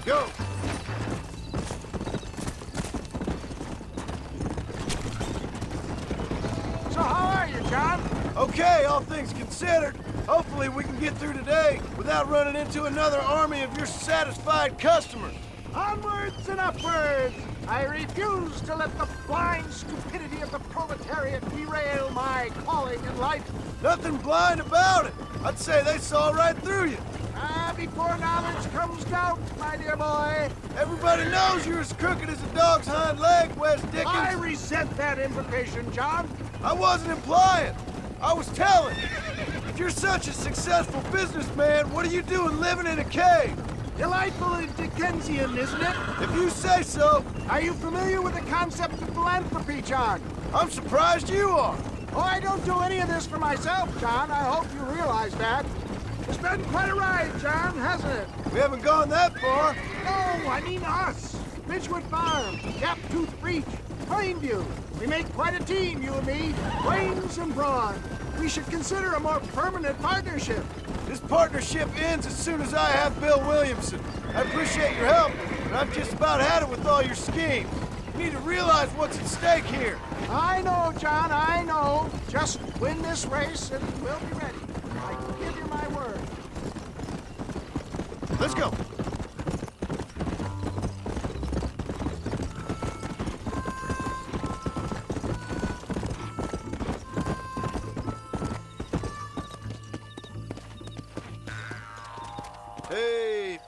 Go! John. Okay, all things considered, hopefully we can get through today without running into another army of your satisfied customers. Onwards and upwards! I refuse to let the blind stupidity of the proletariat derail my calling in life. Nothing blind about it. I'd say they saw right through you. Before knowledge comes doubt, my dear boy. Everybody knows you're as crooked as a dog's hind leg, Wes Dickens. I resent that implication, John. I wasn't implying. I was telling. If you're such a successful businessman, what are you doing living in a cave? Delightfully Dickensian, isn't it? If you say so. Are you familiar with the concept of philanthropy, John? I'm surprised you are. Oh, I don't do any of this for myself, John. I hope you realize that. It's been quite a ride, John, hasn't it? We haven't gone that far. No, I mean us. Ridgewood Farm, Gaptooth Breach, Plainview. We make quite a team, you and me. Brains and brawn. We should consider a more permanent partnership. This partnership ends as soon as I have Bill Williamson. I appreciate your help, but I've just about had it with all your schemes. You need to realize what's at stake here. I know, John, I know. Just win this race and we'll be ready. I give you my word. Let's go. Hey.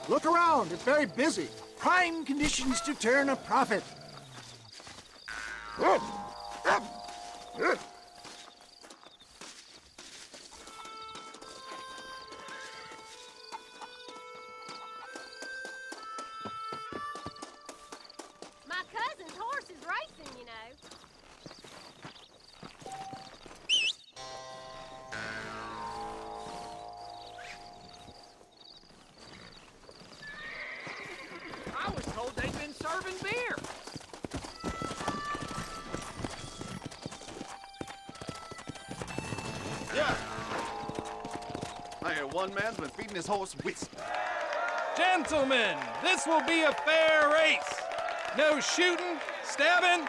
Look around, it's very busy. Prime conditions to turn a profit. My cousin's horse is racing, you know. I was told they'd been serving beer. Yeah. I hear one man's been feeding his horse whiskey. Gentlemen, this will be a fair race. No shooting, stabbing,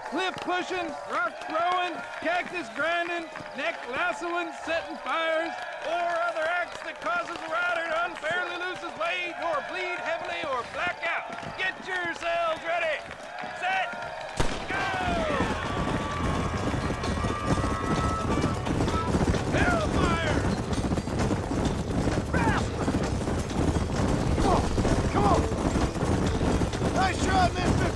cliff pushing, rock throwing, cactus grinding, neck lassoing, setting fires, or other acts that causes a rider to unfairly lose his weight or bleed heavily or black out. Get yourselves ready. Set. Go! Hellfire! Come on! Nice shot, mister!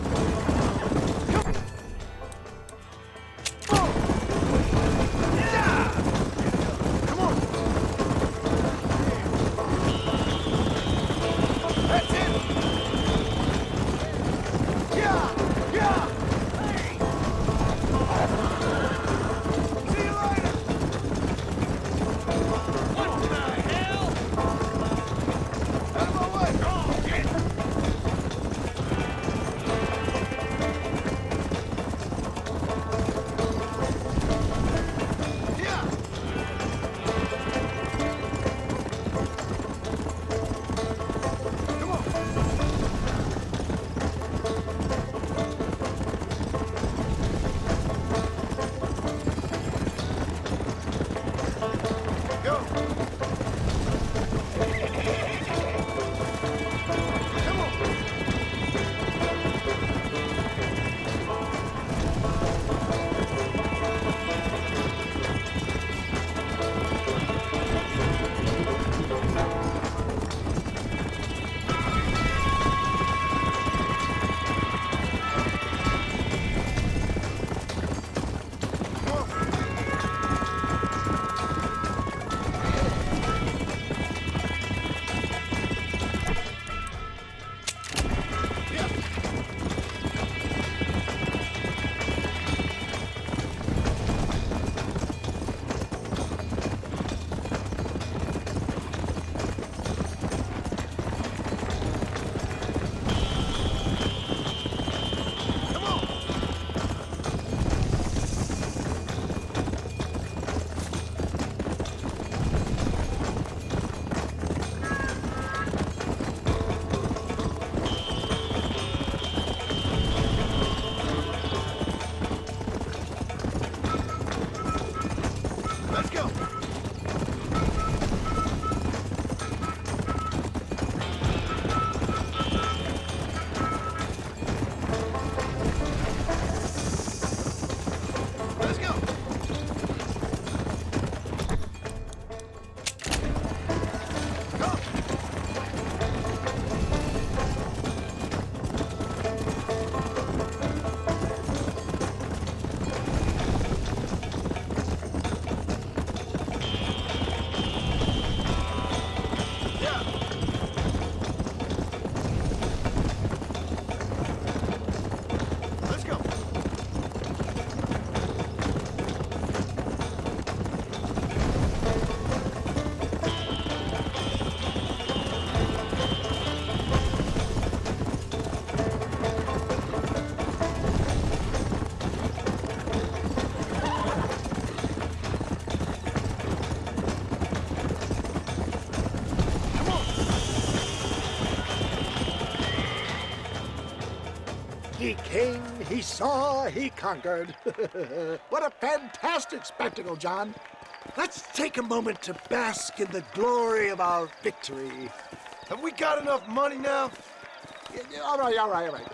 He came, he saw, he conquered. What a fantastic spectacle, John. Let's take a moment to bask in the glory of our victory. Have we got enough money now? All right.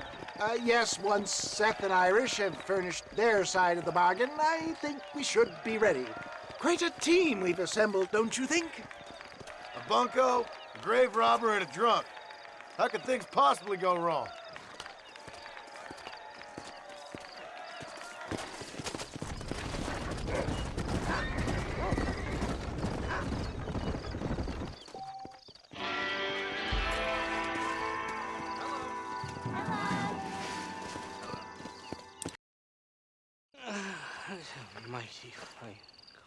Yes, once Seth and Irish have furnished their side of the bargain, I think we should be ready. Quite a team we've assembled, don't you think? A bunco, a grave robber, and a drunk. How could things possibly go wrong? Mighty fine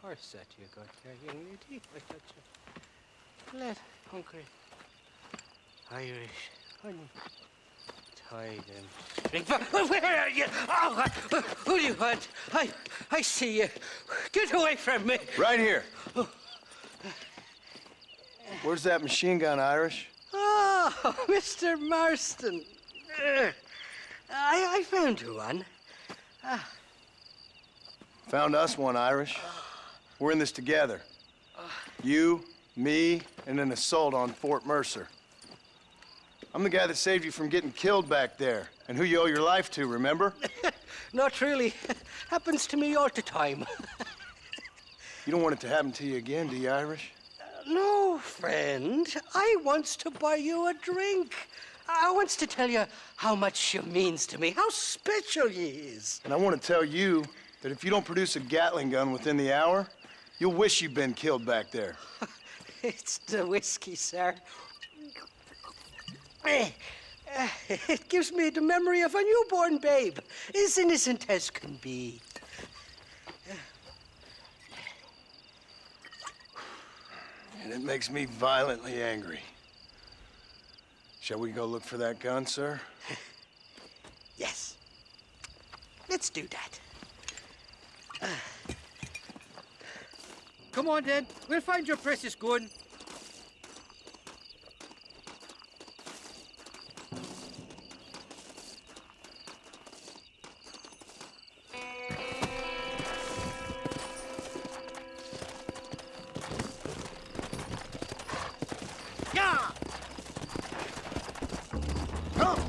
course that you got here, young lady. I got you flat, hungry, Irish, untie them. Where are you? Oh, who do you want? I see you. Get away from me. Right here. Where's that machine gun, Irish? Oh, Mr. Marston. I found you one. Found us one, Irish. We're in this together. You, me, and an assault on Fort Mercer. I'm the guy that saved you from getting killed back there, and who you owe your life to, remember? Not really. Happens to me all the time. You don't want it to happen to you again, do you, Irish? No, friend. I wants to buy you a drink. I wants to tell you how much you means to me, how special you is. And I want to tell you that if you don't produce a Gatling gun within the hour, you'll wish you'd been killed back there. It's the whiskey, sir. It gives me the memory of a newborn babe, as innocent as can be. And it makes me violently angry. Shall we go look for that gun, sir? Yes. Let's do that. Come on, then. We'll find your precious gun. Yeah! Come!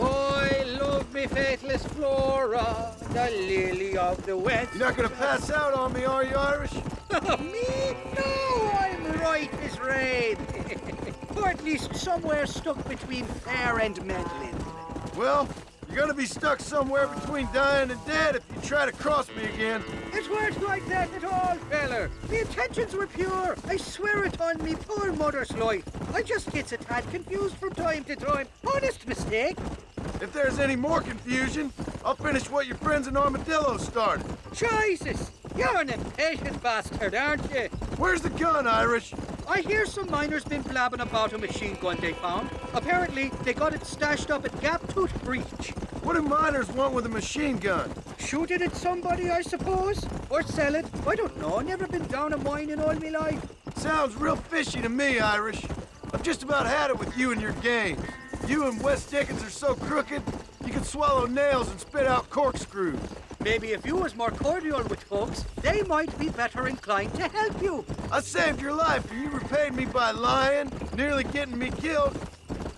I love me faithless Flora, the lily of the West. You're not gonna pass out on me, are you, Irish? Me? No, I'm right as rain. Or at least somewhere stuck between fair and meddling. Well, you're gonna be stuck somewhere between dying and dead if you try to cross me again. It weren't like that at all, feller. The intentions were pure. I swear it on me poor mother's life. I just gets a tad confused from time to time. Honest mistake. If there's any more confusion, I'll finish what your friends in Armadillo started. Jesus! You're an impatient bastard, aren't you? Where's the gun, Irish? I hear some miners been blabbing about a machine gun they found. Apparently, they got it stashed up at Gap Tooth Breach. What do miners want with a machine gun? Shoot it at somebody, I suppose? Or sell it? I don't know. Never been down a mine in all my life. Sounds real fishy to me, Irish. I've just about had it with you and your games. You and Wes Dickens are so crooked, you can swallow nails and spit out corkscrews. Maybe if you was more cordial with folks, they might be better inclined to help you. I saved your life, and you repaid me by lying, nearly getting me killed.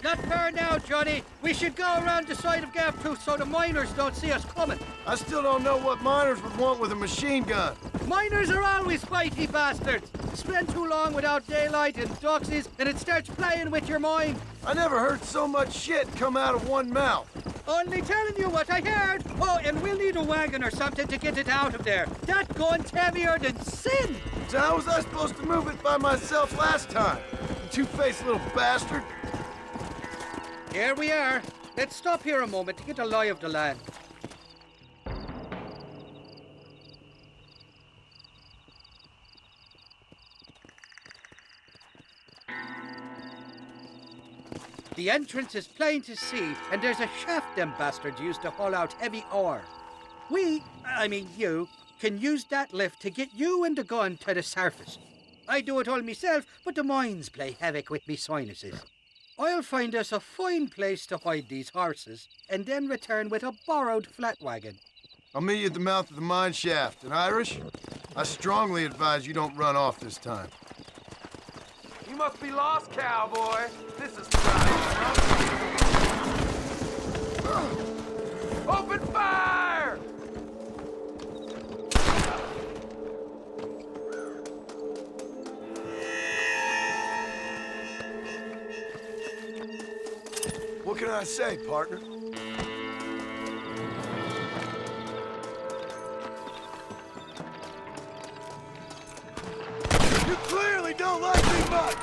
Not fair now, Johnny. We should go around the side of Gap Tooth so the miners don't see us coming. I still don't know what miners would want with a machine gun. Miners are always fighty bastards. Spend too long without daylight and doxies, and it starts playing with your mind. I never heard so much shit come out of one mouth. Only telling you what I heard. Oh, and we'll need a wagon or something to get it out of there. That gun's heavier than sin. So how was I supposed to move it by myself last time? You two-faced little bastard. Here we are. Let's stop here a moment to get a lie of the land. The entrance is plain to see, and there's a shaft them bastards used to haul out heavy ore. I mean you, can use that lift to get you and the gun to the surface. I do it all myself, but the mines play havoc with me sinuses. I'll find us a fine place to hide these horses, and then return with a borrowed flat wagon. I'll meet you at the mouth of the mine shaft. And Irish, I strongly advise you don't run off this time. You must be lost, cowboy. This is Open fire! What can I say, partner? You clearly don't like me much!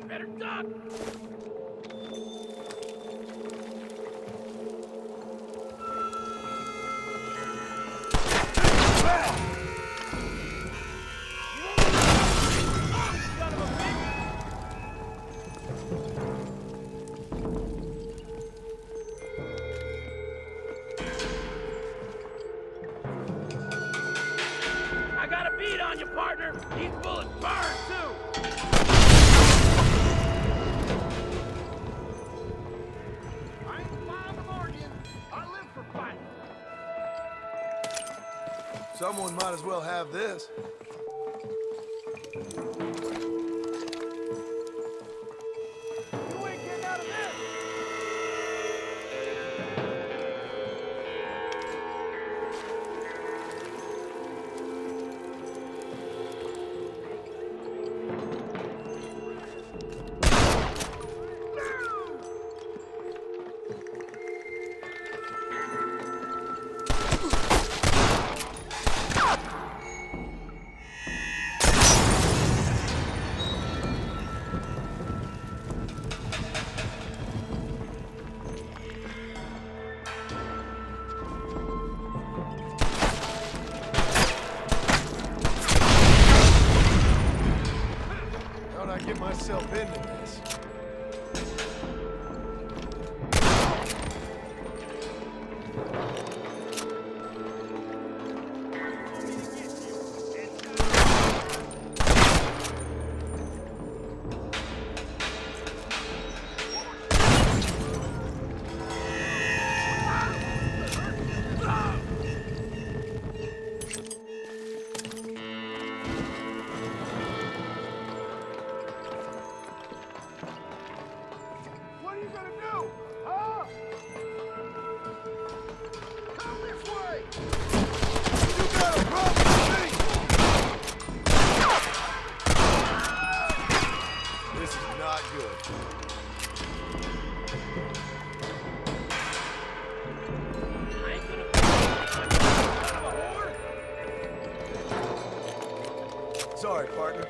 Better duck! I got a bead on you, partner! These bullets burn, too! Someone might as well have this. You ain't getting out of this! How'd I get myself into this? not good. Sorry, partner.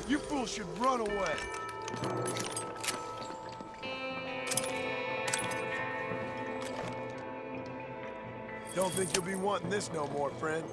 You fools should run away. Don't think you'll be wanting this no more, friend.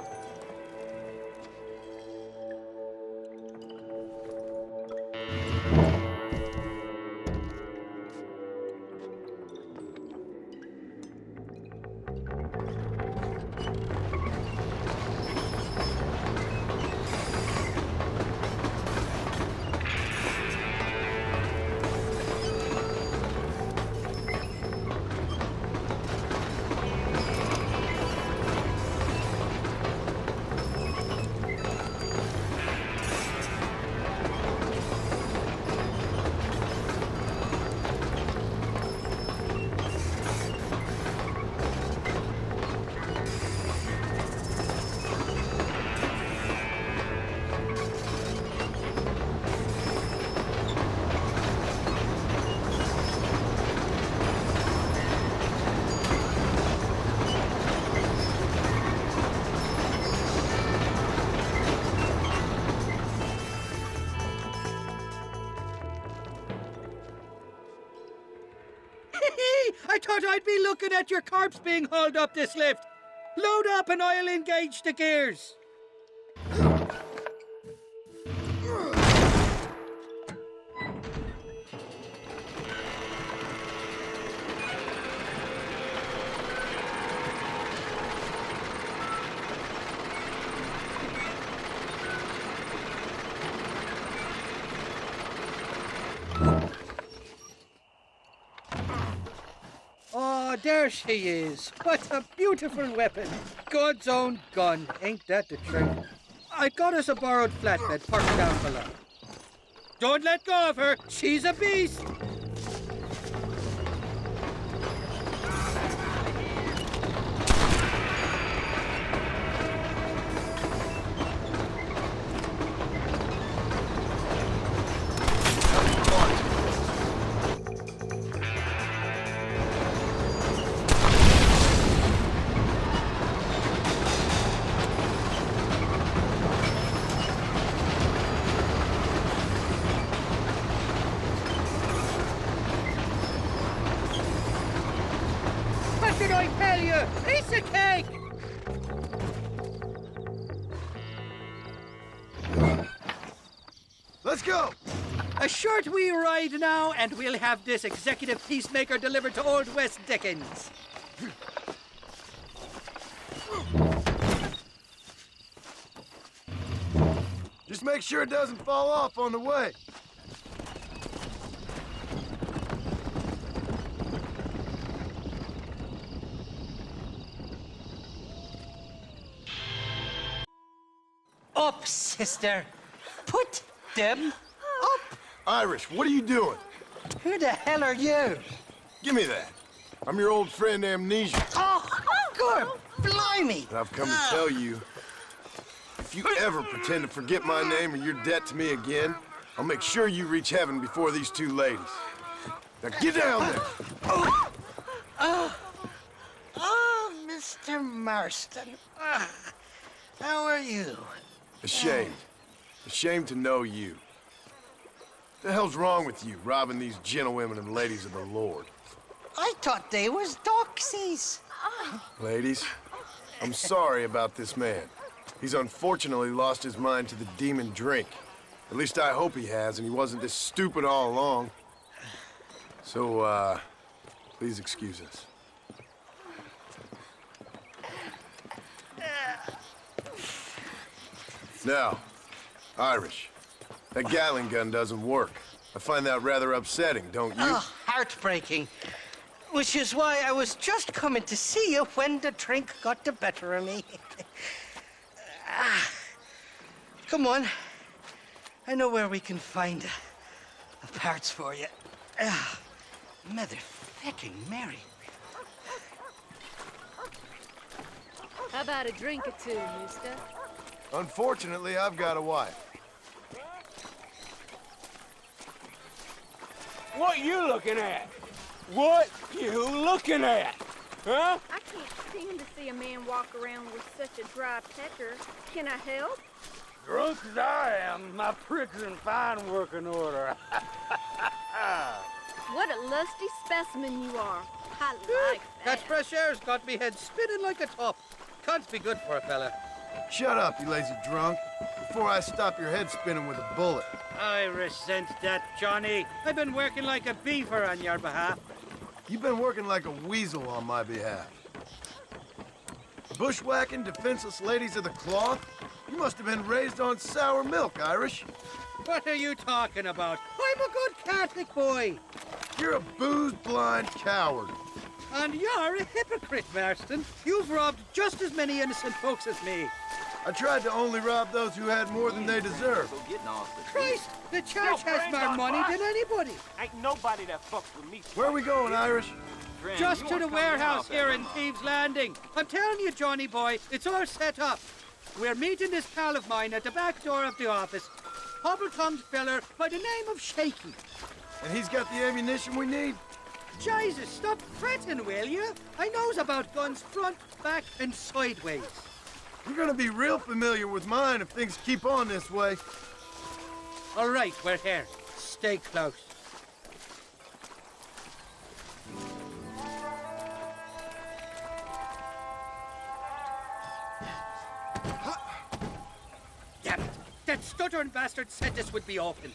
I thought I'd be looking at your corpse being hauled up this lift. Load up and I'll engage the gears. Oh, there she is. What a beautiful weapon. God's own gun. Ain't that the truth? I got us a borrowed flatbed parked down below. Don't let go of her. She's a beast. What did I tell you? Piece of cake! Let's go! A short wee ride now, and we'll have this executive peacemaker delivered to Old West Dickens. Just make sure it doesn't fall off on the way. Up, sister. Put them up. Irish, what are you doing? Who the hell are you? Give me that. I'm your old friend Amnesia. Oh, good blimey. And I've come to tell you, if you ever pretend to forget my name or your debt to me again, I'll make sure you reach heaven before these two ladies. Now get down there. Oh, Mr. Marston. How are you? Ashamed. Ashamed to know you. What the hell's wrong with you, robbing these gentlewomen and ladies of the Lord? I thought they was doxies. Ladies, I'm sorry about this man. He's unfortunately lost his mind to the demon drink. At least I hope he has, and he wasn't this stupid all along. So, please excuse us. Now, Irish, that Gatling gun doesn't work. I find that rather upsetting, don't you? Oh, heartbreaking. Which is why I was just coming to see you when the drink got the better of me. Come on. I know where we can find the parts for you. Mother-fucking Mary. How about a drink or two, mister? Unfortunately, I've got a wife. What you looking at? What you looking at? Huh? I can't stand to see a man walk around with such a dry pecker. Can I help? Drunk as I am, my prick's in fine working order. What a lusty specimen you are. I like That fresh air's got me head spinning like a top. Can't be good for a fella. Shut up, you lazy drunk, before I stop your head spinning with a bullet. I resent that, Johnny. I've been working like a beaver on your behalf. You've been working like a weasel on my behalf. Bushwhacking defenseless ladies of the cloth? You must have been raised on sour milk, Irish. What are you talking about? I'm a good Catholic boy. You're a booze-blind coward. And you're a hypocrite, Marston. You've robbed just as many innocent folks as me. I tried to only rob those who had more than they deserved. Christ, the church has more money than anybody. Ain't nobody that fucks with me. Where are we going, Irish? Just to the warehouse here in Thieves' Landing. I'm telling you, Johnny boy, it's all set up. We're meeting this pal of mine at the back door of the office. Hobble-thumbed feller by the name of Shaky. And he's got the ammunition we need? Jesus, stop fretting, will you? I knows about guns front, back, and sideways. You're gonna be real familiar with mine if things keep on this way. All right, we're here. Stay close. Damn it! That stuttering bastard said this would be open.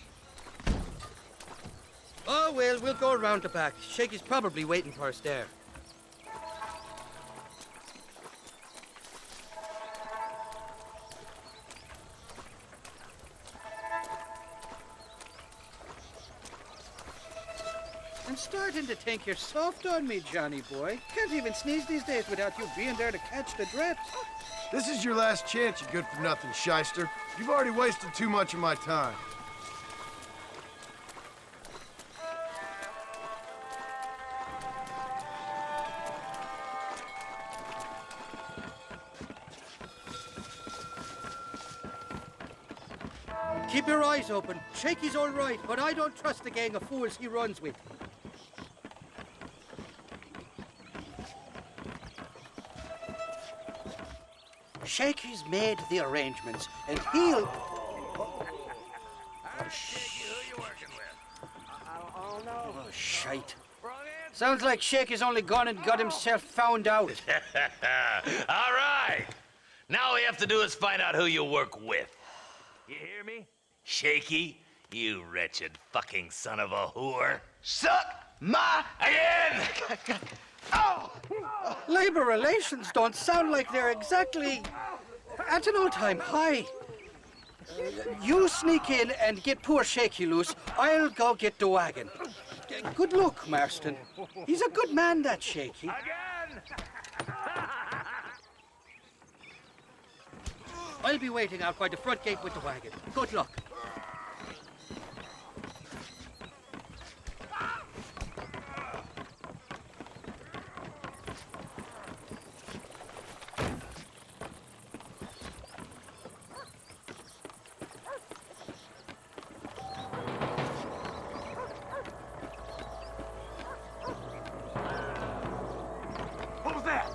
Oh, well, we'll go around the back. Shaky's probably waiting for us there. I'm starting to think you're soft on me, Johnny boy. Can't even sneeze these days without you being there to catch the drips. This is your last chance, you good-for-nothing shyster. You've already wasted too much of my time. Keep your eyes open. Shaky's all right, but I don't trust the gang of fools he runs with. Shaky's made the arrangements, and he'll... Oh, shite. Sounds like Shaky's only gone and got himself found out. All right. Now all we have to do is find out who you work with. You hear me? Shaky, you wretched fucking son of a whore. Suck my again! Oh! Labor relations don't sound like they're exactly at an all-time high. You sneak in and get poor Shaky loose. I'll go get the wagon. Good luck, Marston. He's a good man, that Shaky. I'll be waiting out by the front gate with the wagon. Good luck. What was that?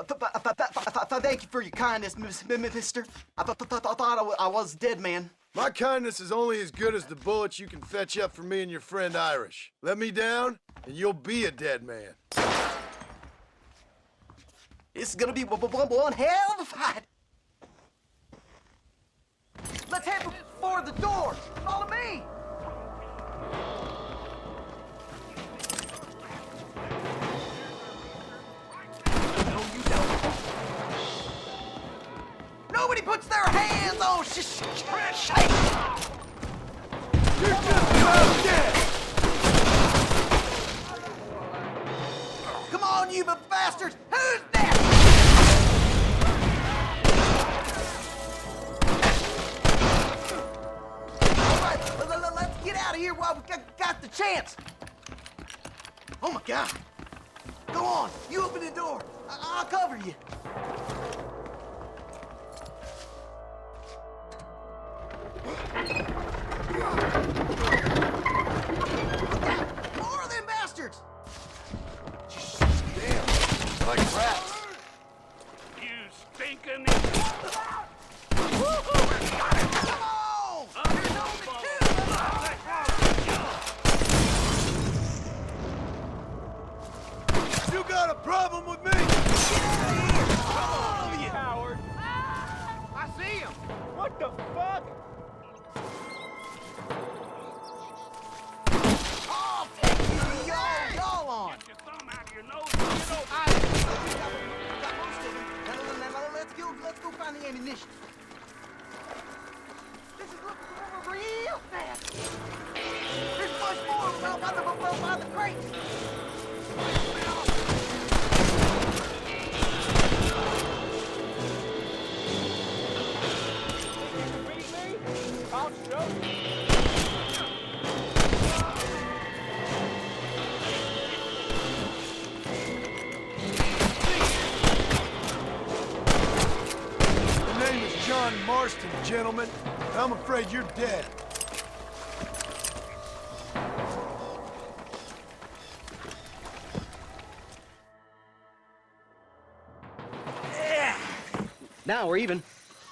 Thank you for your kindness, mister. I thought I was dead, man. My kindness is only as good as the bullets you can fetch up for me and your friend Irish. Let me down, and you'll be a dead man. It's gonna be one hell of a fight. Let's head for the door. Follow me. No, you don't. Nobody puts their hands on shit. You're just about dead. Come on, you bastards. Who's next? Let's get out of here while we got the chance. Oh my God. Go on, you open the door. I'll cover you. More of them bastards. Damn, like rats. You stinking... You got a problem with me? Get out of here! Come on, you coward! I see him! What the fuck? Oh, y'all on! Get your thumb out of your nose! Got most of them. Let's go find the ammunition. This is looking real fast. There's much more out by the crate. The name is John Marston, gentlemen. I'm afraid you're dead. Now we're even.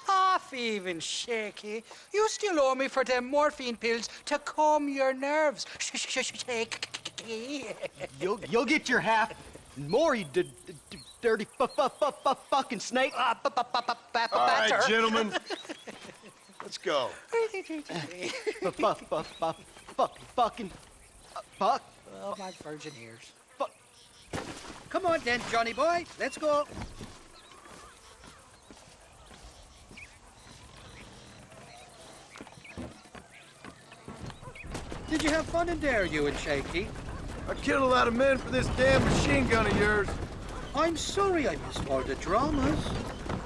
Half even, Shaky. You still owe me for them morphine pills to calm your nerves. Shaky. You'll get your half. More, you dirty fucking snake. All right, gentlemen. Let's go. Fucking fuck. Oh, my virgin ears. Come on then, Johnny boy. Let's go. Did you have fun in there, you and Shaky? I killed a lot of men for this damn machine gun of yours. I'm sorry I missed all the dramas.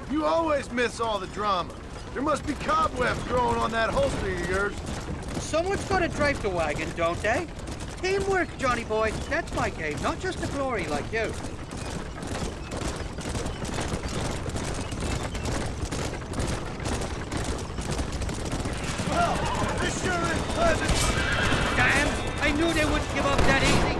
You always miss all the drama. There must be cobwebs growing on that holster of yours. Someone's got to drive the wagon, don't they? Teamwork, Johnny boy. That's my game, not just the glory like you. Well, this sure is pleasant. Damn! I knew they wouldn't give up that easy.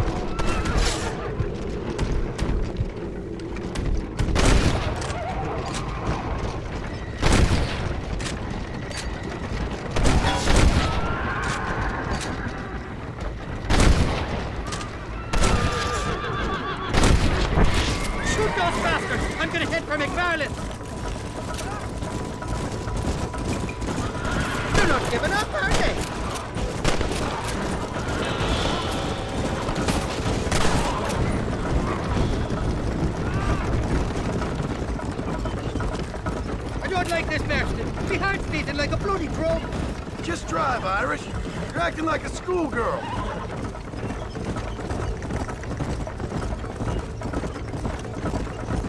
Shoot those bastards! I'm gonna head for McFarland. They're not giving up, are they? I don't like this, Marston. My heart's beating like a bloody drum. Just drive, Irish. You're acting like a schoolgirl.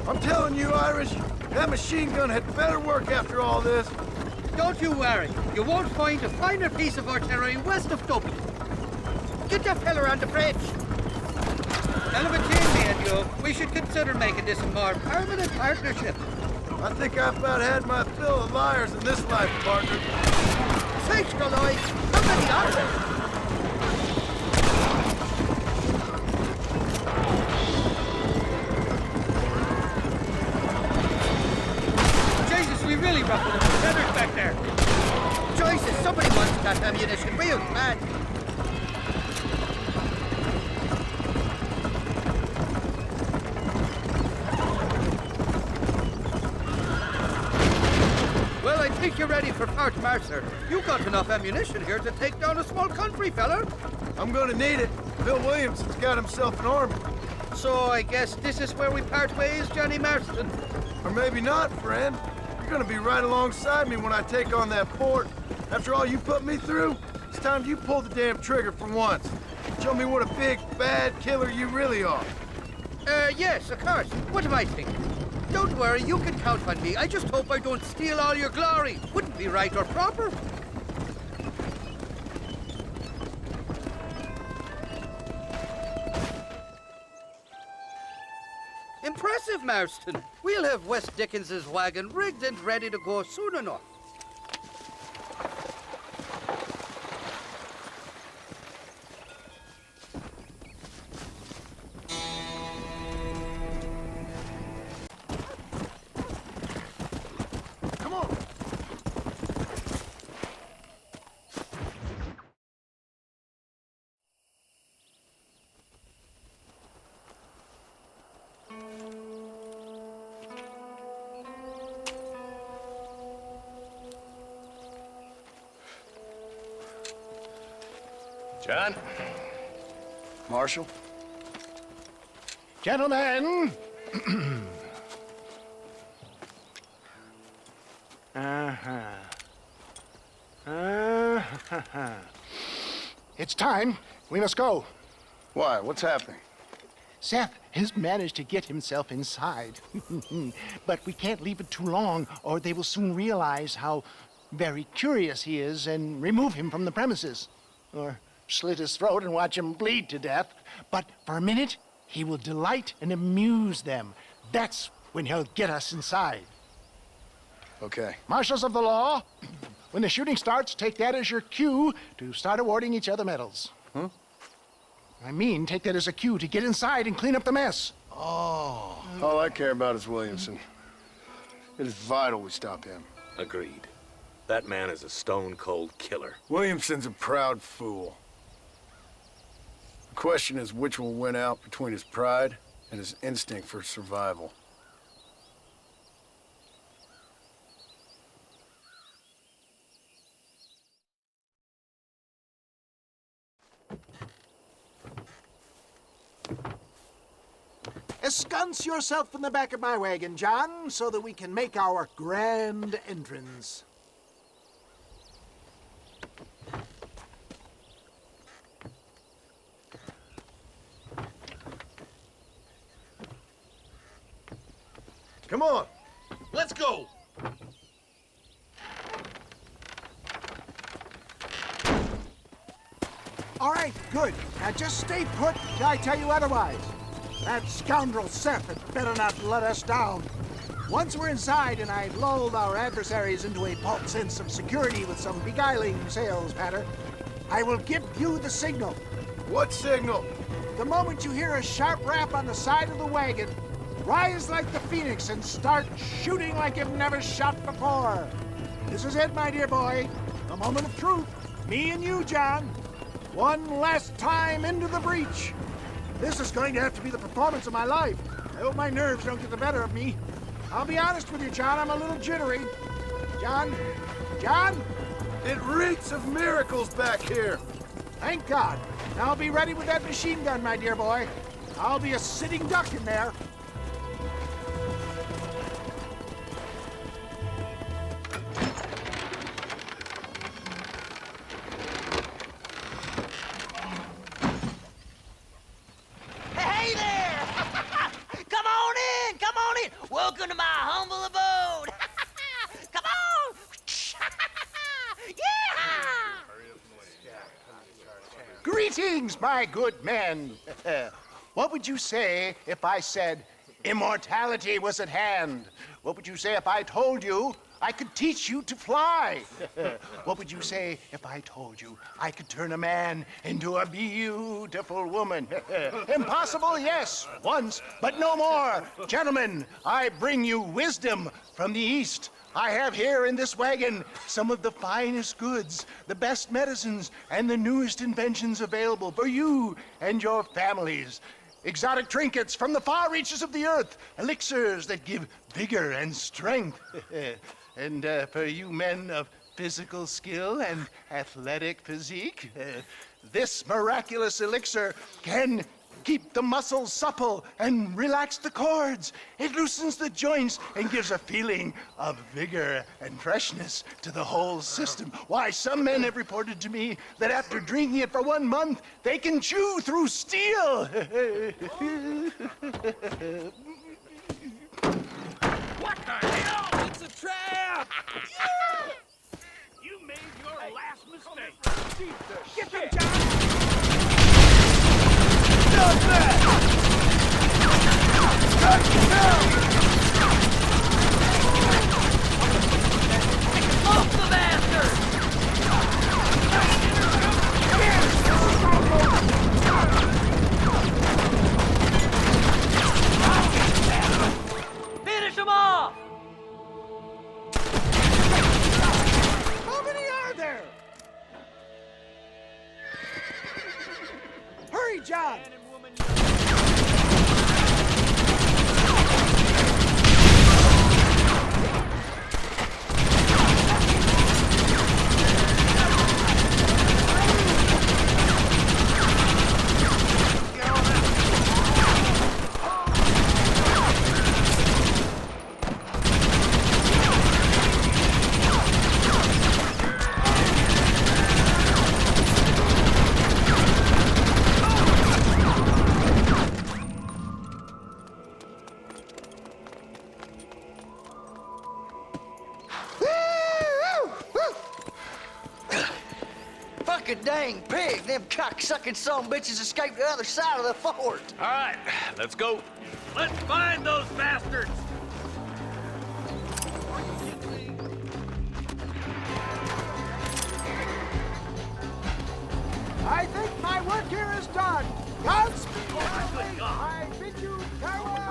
I'm telling you, Irish, that machine gun had better work after all this. Don't you worry. You won't find a finer piece of artillery west of Dublin. Get that fella on the bridge. Hell of a team, me and you. We should consider making this a more permanent partnership. I think I've about had my fill of liars in this life, partner. Sakes, Galois! How many are there? ruffling up the feathers back there. Jesus, somebody wants that ammunition real bad. Well, I think you're ready for part martyr. You got enough ammunition here to take down a small country, fella. I'm gonna need it. Bill Williamson's got himself an army. So I guess this is where we part ways, Johnny Marston. Or maybe not, friend. You're gonna be right alongside me when I take on that fort. After all you put me through, it's time you pull the damn trigger for once. Show me what a big, bad killer you really are. Yes, of course. What am I thinking? Don't worry, you can count on me. I just hope I don't steal all your glory. Wouldn't be right or proper. Impressive, Marston. We'll have West Dickens's wagon rigged and ready to go soon enough. Come on. John? Marshal? Gentlemen! It's time. We must go. Why? What's happening? Seth has managed to get himself inside. But we can't leave it too long, or they will soon realize how very curious he is and remove him from the premises. Or slit his throat and watch him bleed to death. But for a minute, he will delight and amuse them. That's when he'll get us inside. Okay. Marshals of the law, when the shooting starts, take that as your cue to start awarding each other medals. Huh? I mean, take that as a cue to get inside and clean up the mess. Oh. All I care about is Williamson. It is vital we stop him. Agreed. That man is a stone-cold killer. Williamson's a proud fool. The question is which will win out between his pride and his instinct for survival. Ensconce yourself in the back of my wagon, John, so that we can make our grand entrance. Come on. Let's go! All right, good. Now just stay put till I tell you otherwise. That scoundrel Seth had better not let us down. Once we're inside and I've lulled our adversaries into a false sense of security with some beguiling sales patter, I will give you the signal. What signal? The moment you hear a sharp rap on the side of the wagon, rise like the phoenix and start shooting like you've never shot before. This is it, my dear boy. The moment of truth. Me and you, John. One last time into the breach. This is going to have to be the performance of my life. I hope my nerves don't get the better of me. I'll be honest with you, John, I'm a little jittery. John? John? It reeks of miracles back here. Thank God. Now I'll be ready with that machine gun, my dear boy. I'll be a sitting duck in there. Hey there! Come on in! Come on in! Welcome to my humble abode! Come on! Yeah! Greetings, my good men. What would you say if I said immortality was at hand? What would you say if I told you I could teach you to fly? What would you say if I told you I could turn a man into a beautiful woman? Impossible, yes, once, but no more. Gentlemen, I bring you wisdom from the East. I have here in this wagon some of the finest goods, the best medicines, and the newest inventions available for you and your families. Exotic trinkets from the far reaches of the earth, elixirs that give vigor and strength. And for you men of physical skill and athletic physique, this miraculous elixir can keep the muscles supple and relax the cords. It loosens the joints and gives a feeling of vigor and freshness to the whole system. Why, some men have reported to me that after drinking it for 1 month, they can chew through steel. What the hell? It's a trap! You made your last mistake. Get them, John! Stop that! Off the bastard! Finish them off! How many are there? Hurry, John! Fucking dang pig! Them cock-sucking son bitches escaped the other side of the fort! All right, let's go. Let's find those bastards! I think my work here is done. Godspeed, I bid you farewell.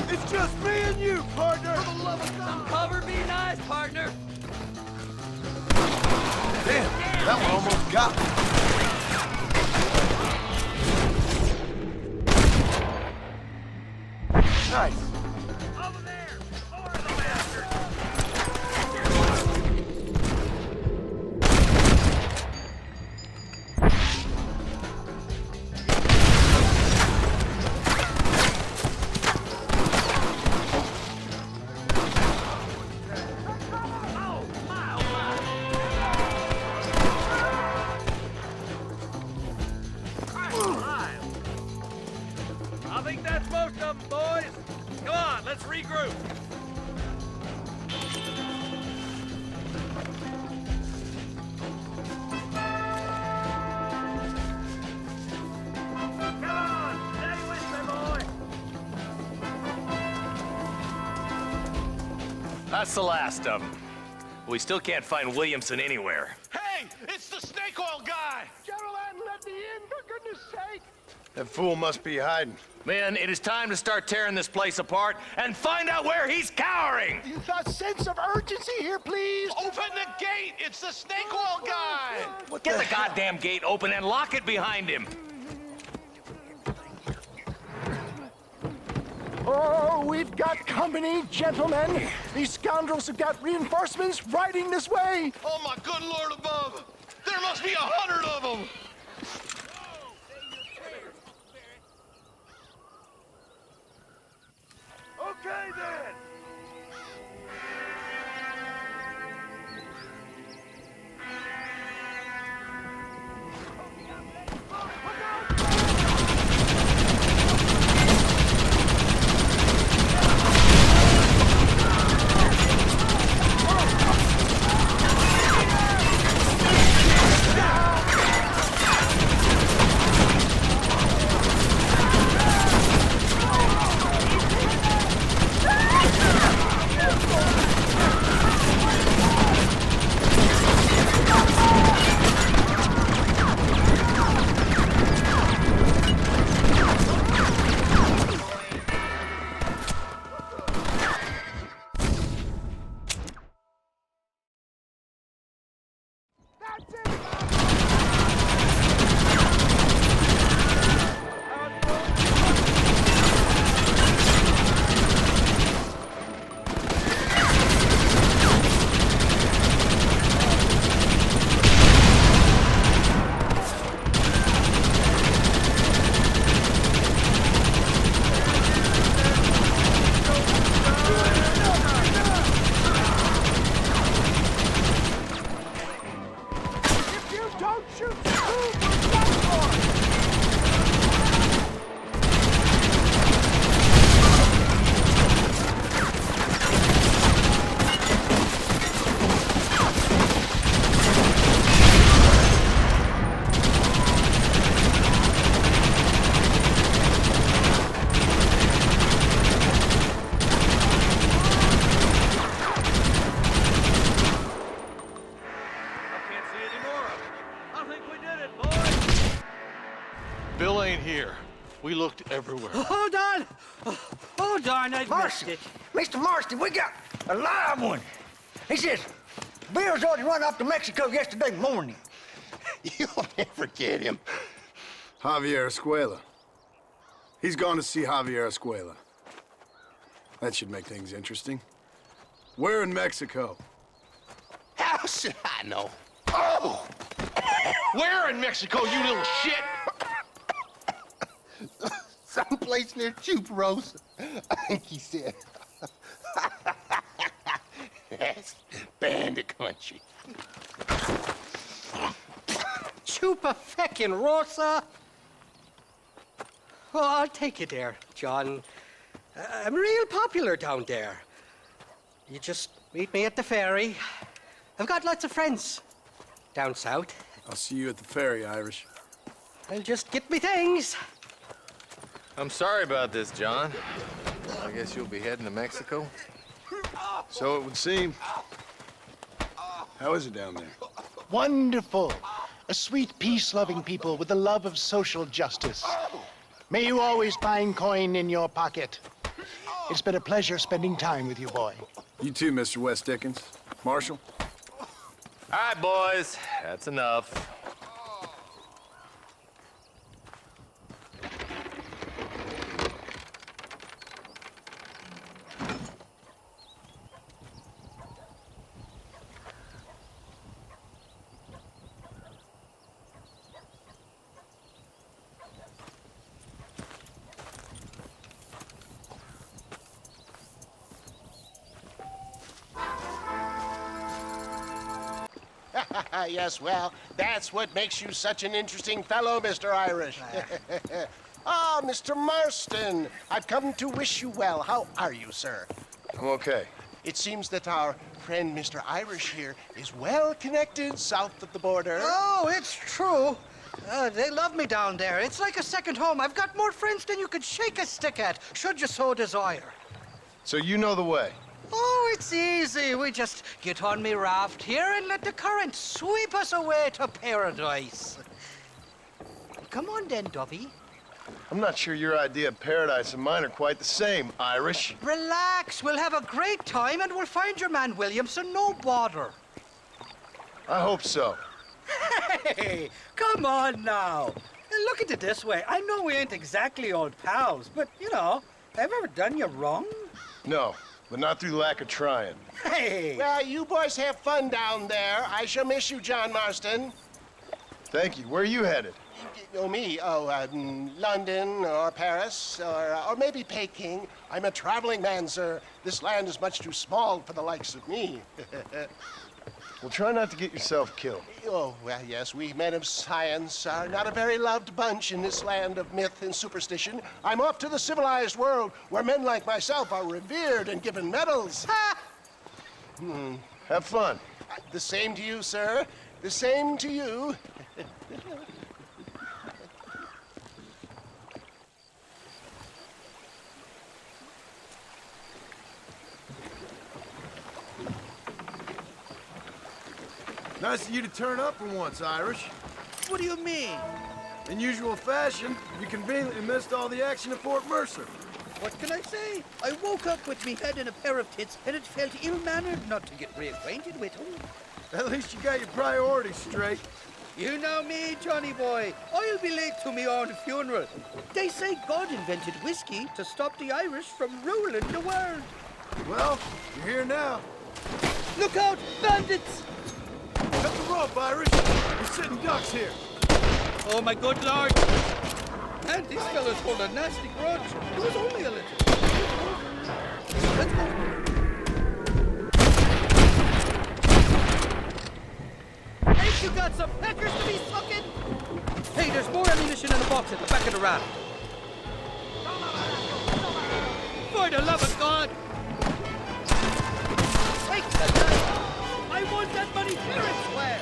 It's just me and you, partner! For the love of God! Cover me nice, partner! Damn, that one almost got me. Nice. Over there! More of the bastards! I think that's most of them, boys. Come on, let's regroup. Come on, stay with me, boy. That's the last of them. We still can't find Williamson anywhere. Hey, it's the snake oil guy! Gentlemen, let me in, for goodness sake! That fool must be hiding. Men, it is time to start tearing this place apart and find out where he's cowering! The sense of urgency here, please! Open the gate! It's the snake oil guy! Get the goddamn gate open and lock it behind him! Oh, we've got company, gentlemen! These scoundrels have got reinforcements riding this way! Oh, my good Lord above! There must be 100 of them! Okay, then! shoot the platform! Bill ain't here. We looked everywhere. Hold on! Oh, darn, I missed it. Mr. Marston, we got a live one. He says, Bill's already run off to Mexico yesterday morning. You'll never get him. Javier Escuela. He's gone to see Javier Escuela. That should make things interesting. Where in Mexico? How should I know? Oh! Where in Mexico, you little shit? Someplace near Chuparosa, I think he said. That's bandit country. Chupa-feckin'-rosa? Oh, I'll take you there, John. I'm real popular down there. You just meet me at the ferry. I've got lots of friends down south. I'll see you at the ferry, Irish. I'll just get me things. I'm sorry about this, John. I guess you'll be heading to Mexico? So it would seem. How is it down there? Wonderful. A sweet, peace-loving people with the love of social justice. May you always find coin in your pocket. It's been a pleasure spending time with you, boy. You too, Mr. West Dickens. Marshal? All right, boys. That's enough. Yes, well, that's what makes you such an interesting fellow, Mr. Irish. Ah, Mr. Marston, I've come to wish you well. How are you, sir? I'm okay. It seems that our friend Mr. Irish here is well connected south of the border. Oh, it's true. They love me down there. It's like a second home. I've got more friends than you could shake a stick at, should you so desire. So you know the way? Oh, it's easy. We just get on me raft here and let the current sweep us away to paradise. Come on then, Dovey. I'm not sure your idea of paradise and mine are quite the same, Irish. Relax. We'll have a great time and we'll find your man Williamson, no bother. I hope so. Hey, come on now. Look at it this way. I know we ain't exactly old pals, but, you know, have I ever done you wrong? No, but not through lack of trying. Hey! Well, you boys have fun down there. I shall miss you, John Marston. Thank you. Where are you headed? Oh, me? Oh, London or Paris or maybe Peking. I'm a traveling man, sir. This land is much too small for the likes of me. Well, try not to get yourself killed. Oh, well, yes, we men of science are not a very loved bunch in this land of myth and superstition. I'm off to the civilized world where men like myself are revered and given medals. Ha! Have fun. The same to you, sir. The same to you. Nice of you to turn up for once, Irish. What do you mean? In usual fashion, you conveniently missed all the action at Fort Mercer. What can I say? I woke up with me head in a pair of tits, and it felt ill-mannered not to get reacquainted with them. At least you got your priorities straight. You know me, Johnny boy. I'll be late to me own funeral. They say God invented whiskey to stop the Irish from ruling the world. Well, you're here now. Look out, bandits! Cut the rope, Irish. We're sitting ducks here. Oh, my good Lord. And these fellows hold a nasty grudge. It was only a little. Let's go. Hey, You got some peckers to be sucking? Hey, there's more ammunition in the box at the back of the raft. For the love of God! Take the knife! I want that money fair and square!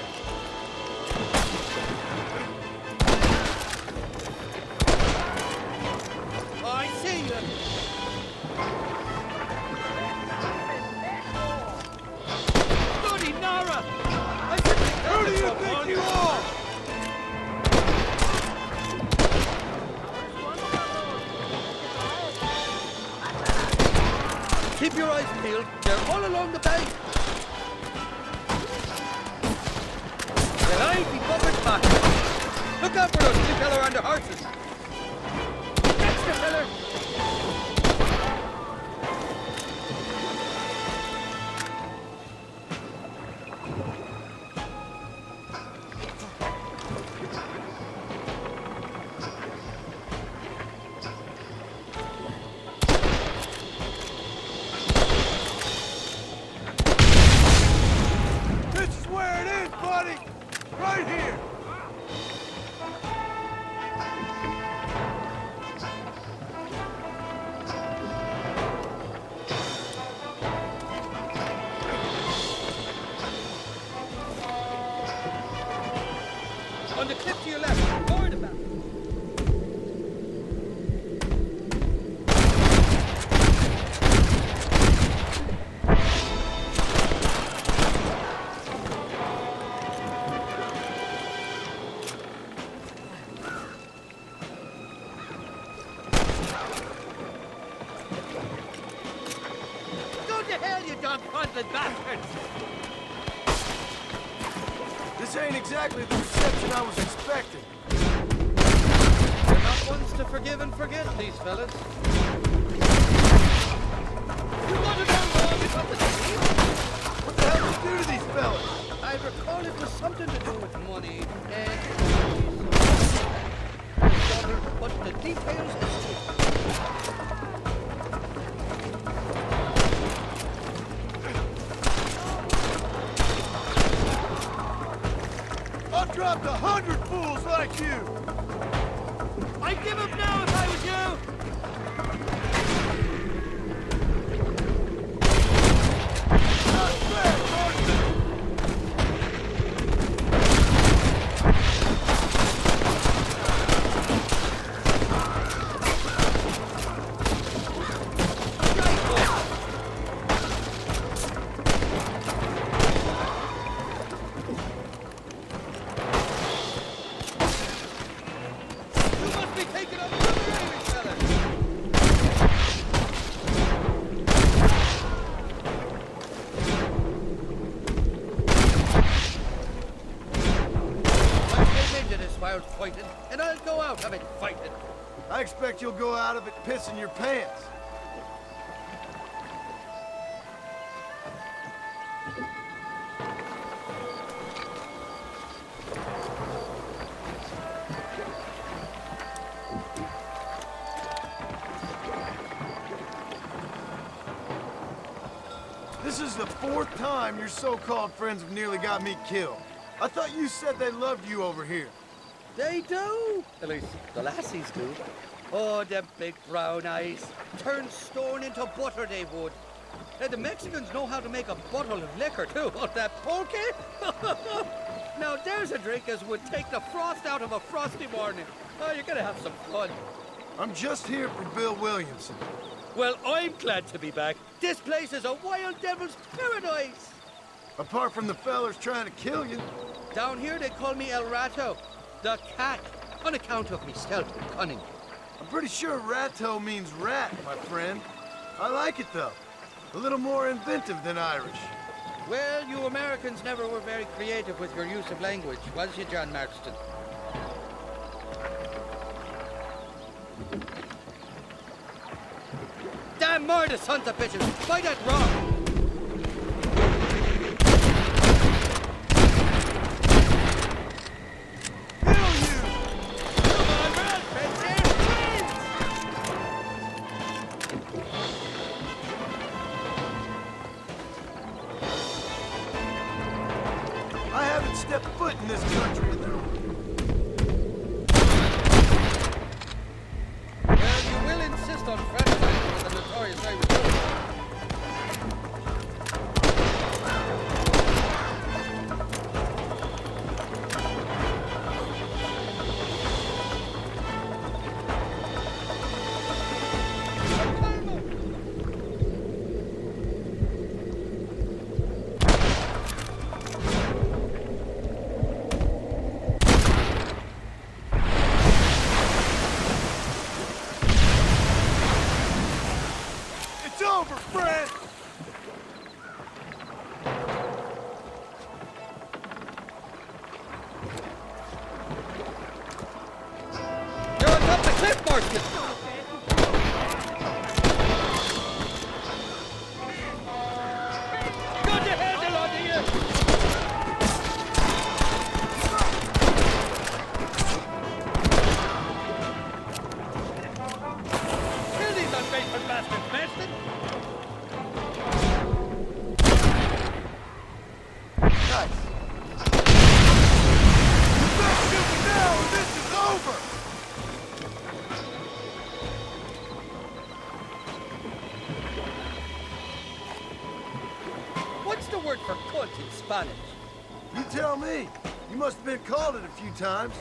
I see you! Bloody Nara! I said who do you think you are? Keep your eyes peeled. They're all along the bank. Well, I be covered back. Look out for those two feller on the horses. Catch the feller. On the cliff to your left, forward about. Go to hell, you dog-fronted bastards! This ain't exactly the reception I was expecting. They're not ones to forgive and forget, these fellas. You want to know wrong about the team? What the hell did you do to these fellas? I recall it was something to do with money and... but the details are still... I've dropped 100 fools like you! I'd give up now if I was you! Not bad, Marston! Fighting, and I'll go out of it fighting. I expect you'll go out of it pissing your pants. This is the 4th time your so-called friends have nearly got me killed. I thought you said they loved you over here. They do. At least the lassies do. Oh, them big brown eyes. Turn stone into butter, they would. And the Mexicans know how to make a bottle of liquor, too. Oh, that pulque? Now, there's a drink as would take the frost out of a frosty morning. Oh, you're gonna have some fun. I'm just here for Bill Williamson. Well, I'm glad to be back. This place is a wild devil's paradise. Apart from the fellers trying to kill you. Down here, they call me El Rato. The cat, on account of me stealth and cunning. I'm pretty sure Rato means rat, my friend. I like it, though. A little more inventive than Irish. Well, you Americans never were very creative with your use of language, was you, John Marston? Damn murder, sons of bitches! By that rock! country of their own. Well, you will insist on fraternizing with the notorious Irish Rebels. It's over, Fred! You're on top of the cliff, Marston! Got your handle onto you! Kill these ungrateful bastards, Marston! Nice. You better shoot me now or this is over! What's the word for cunt in Spanish? You tell me. You must have been called it a few times.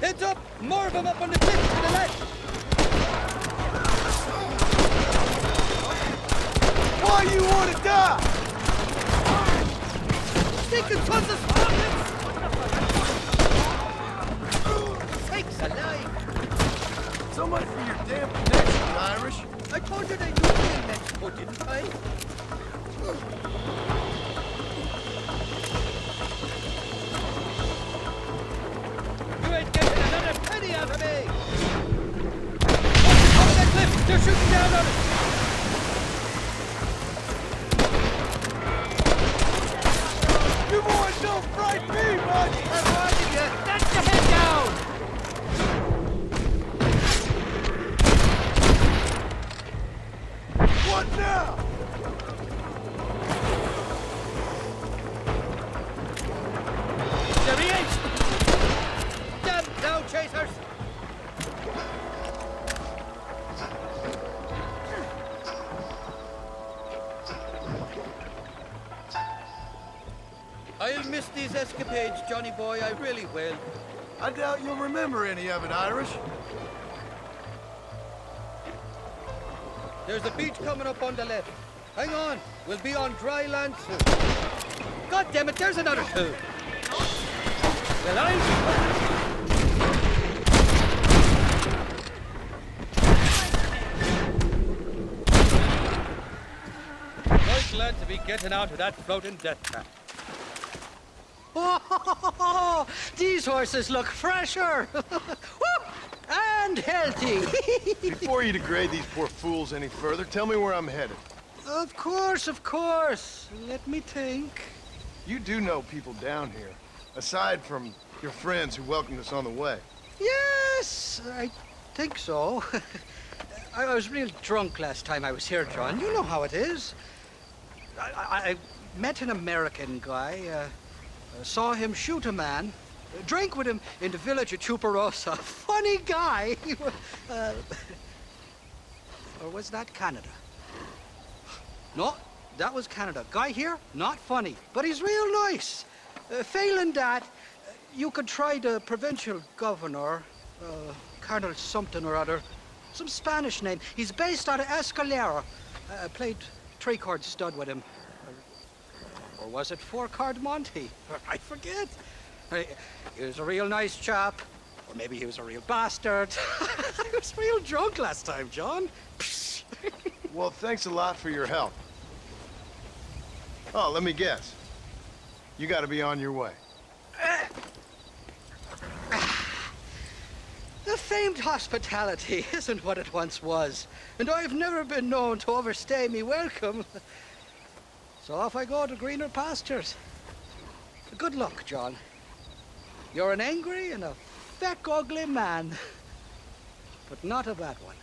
Heads up! More of them up on the cliff to the left! Why you want to die? Stinking tons of sparklets! Sakes alive! So much for your damn connection, Irish. I told you they knew me in Mexico, didn't I? You ain't getting another penny out of me! Watch the top of that cliff! They're shooting down on us! You boys don't frighten me much! I'm warning you! That's the head down! What now? There he is! Damn down, chasers! I'll miss these escapades, Johnny boy, I really will. I doubt you'll remember any of it, Irish. There's a beach coming up on the left. Hang on, we'll be on dry land soon. God damn it, there's another two. Well, Right glad to be getting out of that floating death trap. Oh, these horses look fresher. And healthy. Before you degrade these poor fools any further, tell me where I'm headed. Of course, of course. Let me think. You do know people down here, aside from your friends who welcomed us on the way. Yes, I think so. I was real drunk last time I was here, John. You know how it is. I met an American guy, saw him shoot a man, drank with him in the village of Chuparosa. Funny guy. Or was that Canada? No, that was Canada. Guy here, not funny, but he's real nice. Failing that, you could try the provincial governor, Colonel something or other. Some Spanish name. He's based out of Escalera. Played three-chord stud with him. Or was it four-chord Monty? I forget. He was a real nice chap. Or maybe he was a real bastard. I was real drunk last time, John. Well, thanks a lot for your help. Oh, let me guess. You gotta be on your way. The famed hospitality isn't what it once was, and I've never been known to overstay me welcome. So off I go to greener pastures. Good luck, John. You're an angry and a feck ugly man, but not a bad one.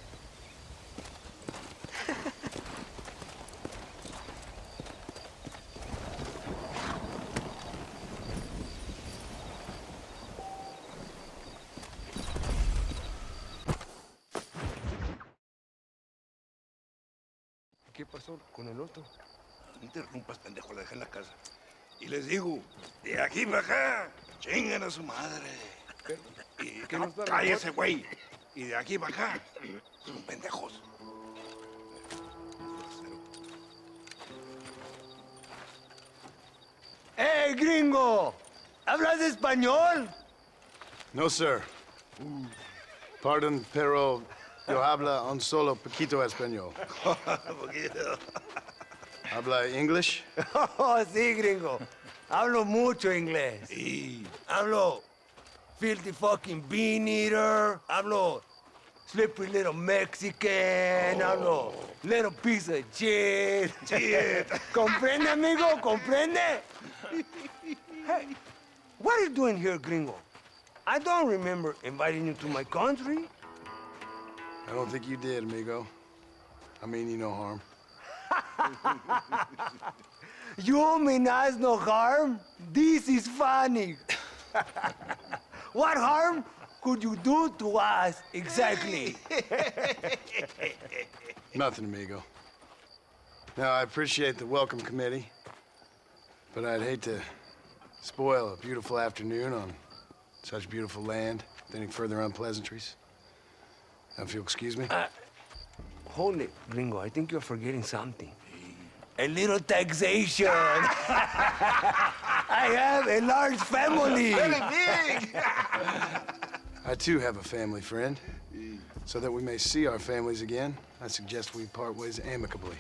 ¿Qué pasó con el otro? No interrumpas, pendejo, la dejé en la casa. Y les digo, de aquí para acá, chingan a su madre. ¿Qué nos da la Cállese, güey. Y de aquí para acá, son pendejos. ¡Hey, gringo! ¿Hablas español? No, sir. Pardon, pero yo habla un solo poquito español. Poquito. ¿Habla English? Oh, sí, gringo. Hablo mucho inglés. Sí. Hablo filthy fucking bean eater. Hablo slippery little Mexican. Hablo little piece of shit. Shit. ¿Comprende, amigo? ¿Comprende? Hey, what are you doing here, gringo? I don't remember inviting you to my country. I don't think you did, amigo. I mean you no harm. You mean us no harm? This is funny. What harm could you do to us exactly? Nothing, amigo. Now, I appreciate the welcome committee, but I'd hate to spoil a beautiful afternoon on such beautiful land with any further unpleasantries. Now, if you'll excuse me. Hold it, gringo. I think you're forgetting something. A little taxation. I have a large family. Very big. I, too, have a family friend. So that we may see our families again, I suggest we part ways amicably.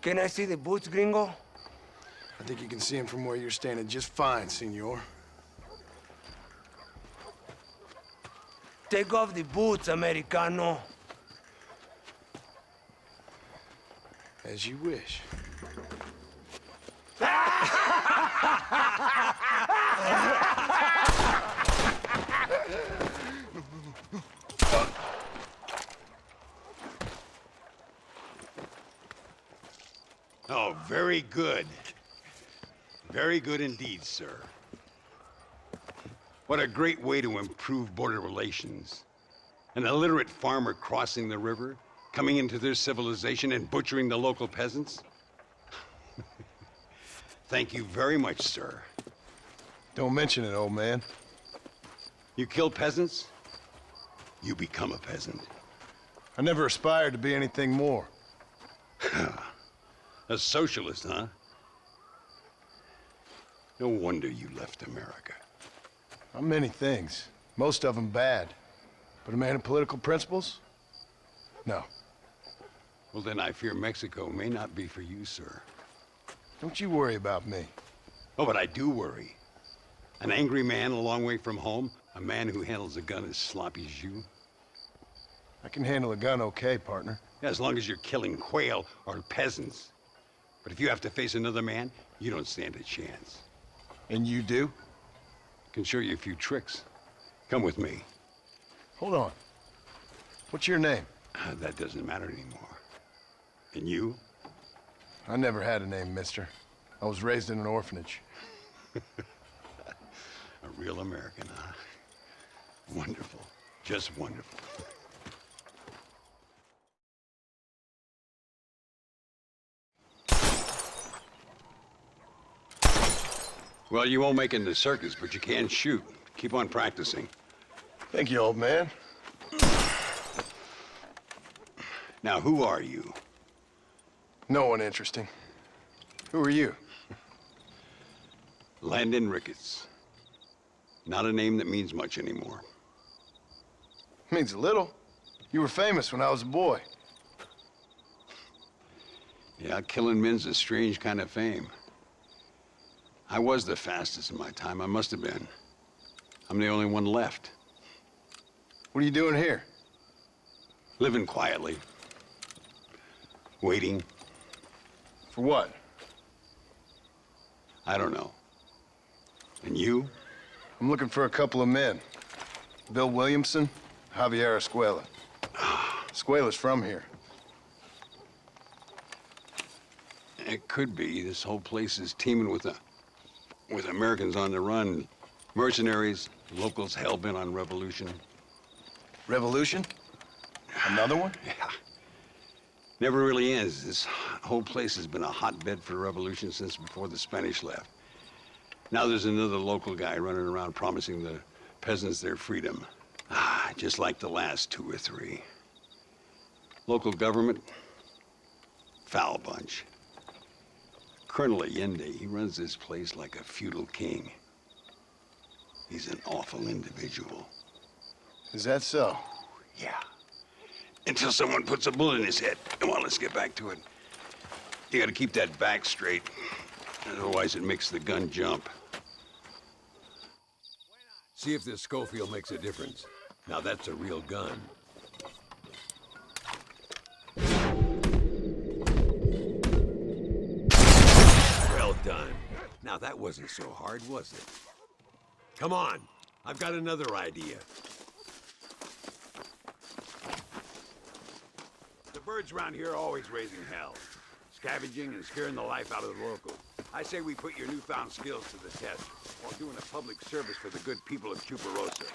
Can I see the boots, gringo? I think you can see him from where you're standing just fine, senor. Take off the boots, Americano. As you wish. Oh, very good. Very good indeed, sir. What a great way to improve border relations. An illiterate farmer crossing the river, coming into their civilization and butchering the local peasants? Thank you very much, sir. Don't mention it, old man. You kill peasants, you become a peasant. I never aspired to be anything more. A socialist, huh? No wonder you left America. I'm many things. Most of them bad. But a man of political principles? No. Well, then I fear Mexico may not be for you, sir. Don't you worry about me. Oh, but I do worry. An angry man a long way from home, a man who handles a gun as sloppy as you. I can handle a gun okay, partner. Yeah, as long as you're killing quail or peasants. But if you have to face another man, you don't stand a chance. And you do? Can show you a few tricks. Come with me. Hold on. What's your name? That doesn't matter anymore. And you? I never had a name, mister. I was raised in an orphanage. A real American, huh? Wonderful. Just wonderful. Well, you won't make it in the circus, but you can shoot. Keep on practicing. Thank you, old man. Now, who are you? No one interesting. Who are you? Landon Ricketts. Not a name that means much anymore. Means a little. You were famous when I was a boy. Yeah, killing men's a strange kind of fame. I was the fastest in my time. I must have been. I'm the only one left. What are you doing here? Living quietly. Waiting. For what? I don't know. And you? I'm looking for a couple of men. Bill Williamson, Javier Escuela. Escuela's from here. It could be. This whole place is teeming with Americans on the run. Mercenaries, locals hell-bent on revolution. Revolution? Another one? Yeah. Never really ends. This whole place has been a hotbed for revolution since before the Spanish left. Now there's another local guy running around promising the peasants their freedom. Just like the last 2 or 3. Local government, foul bunch. Colonel Allende, he runs this place like a feudal king. He's an awful individual. Is that so? Yeah. Until someone puts a bullet in his head. Come on, let's get back to it. You gotta keep that back straight. Otherwise it makes the gun jump. See if this Schofield makes a difference. Now that's a real gun. Well done. Now that wasn't so hard, was it? Come on, I've got another idea. The birds around here are always raising hell, scavenging and scaring the life out of the locals. I say we put your newfound skills to the test while doing a public service for the good people of Chuparosa.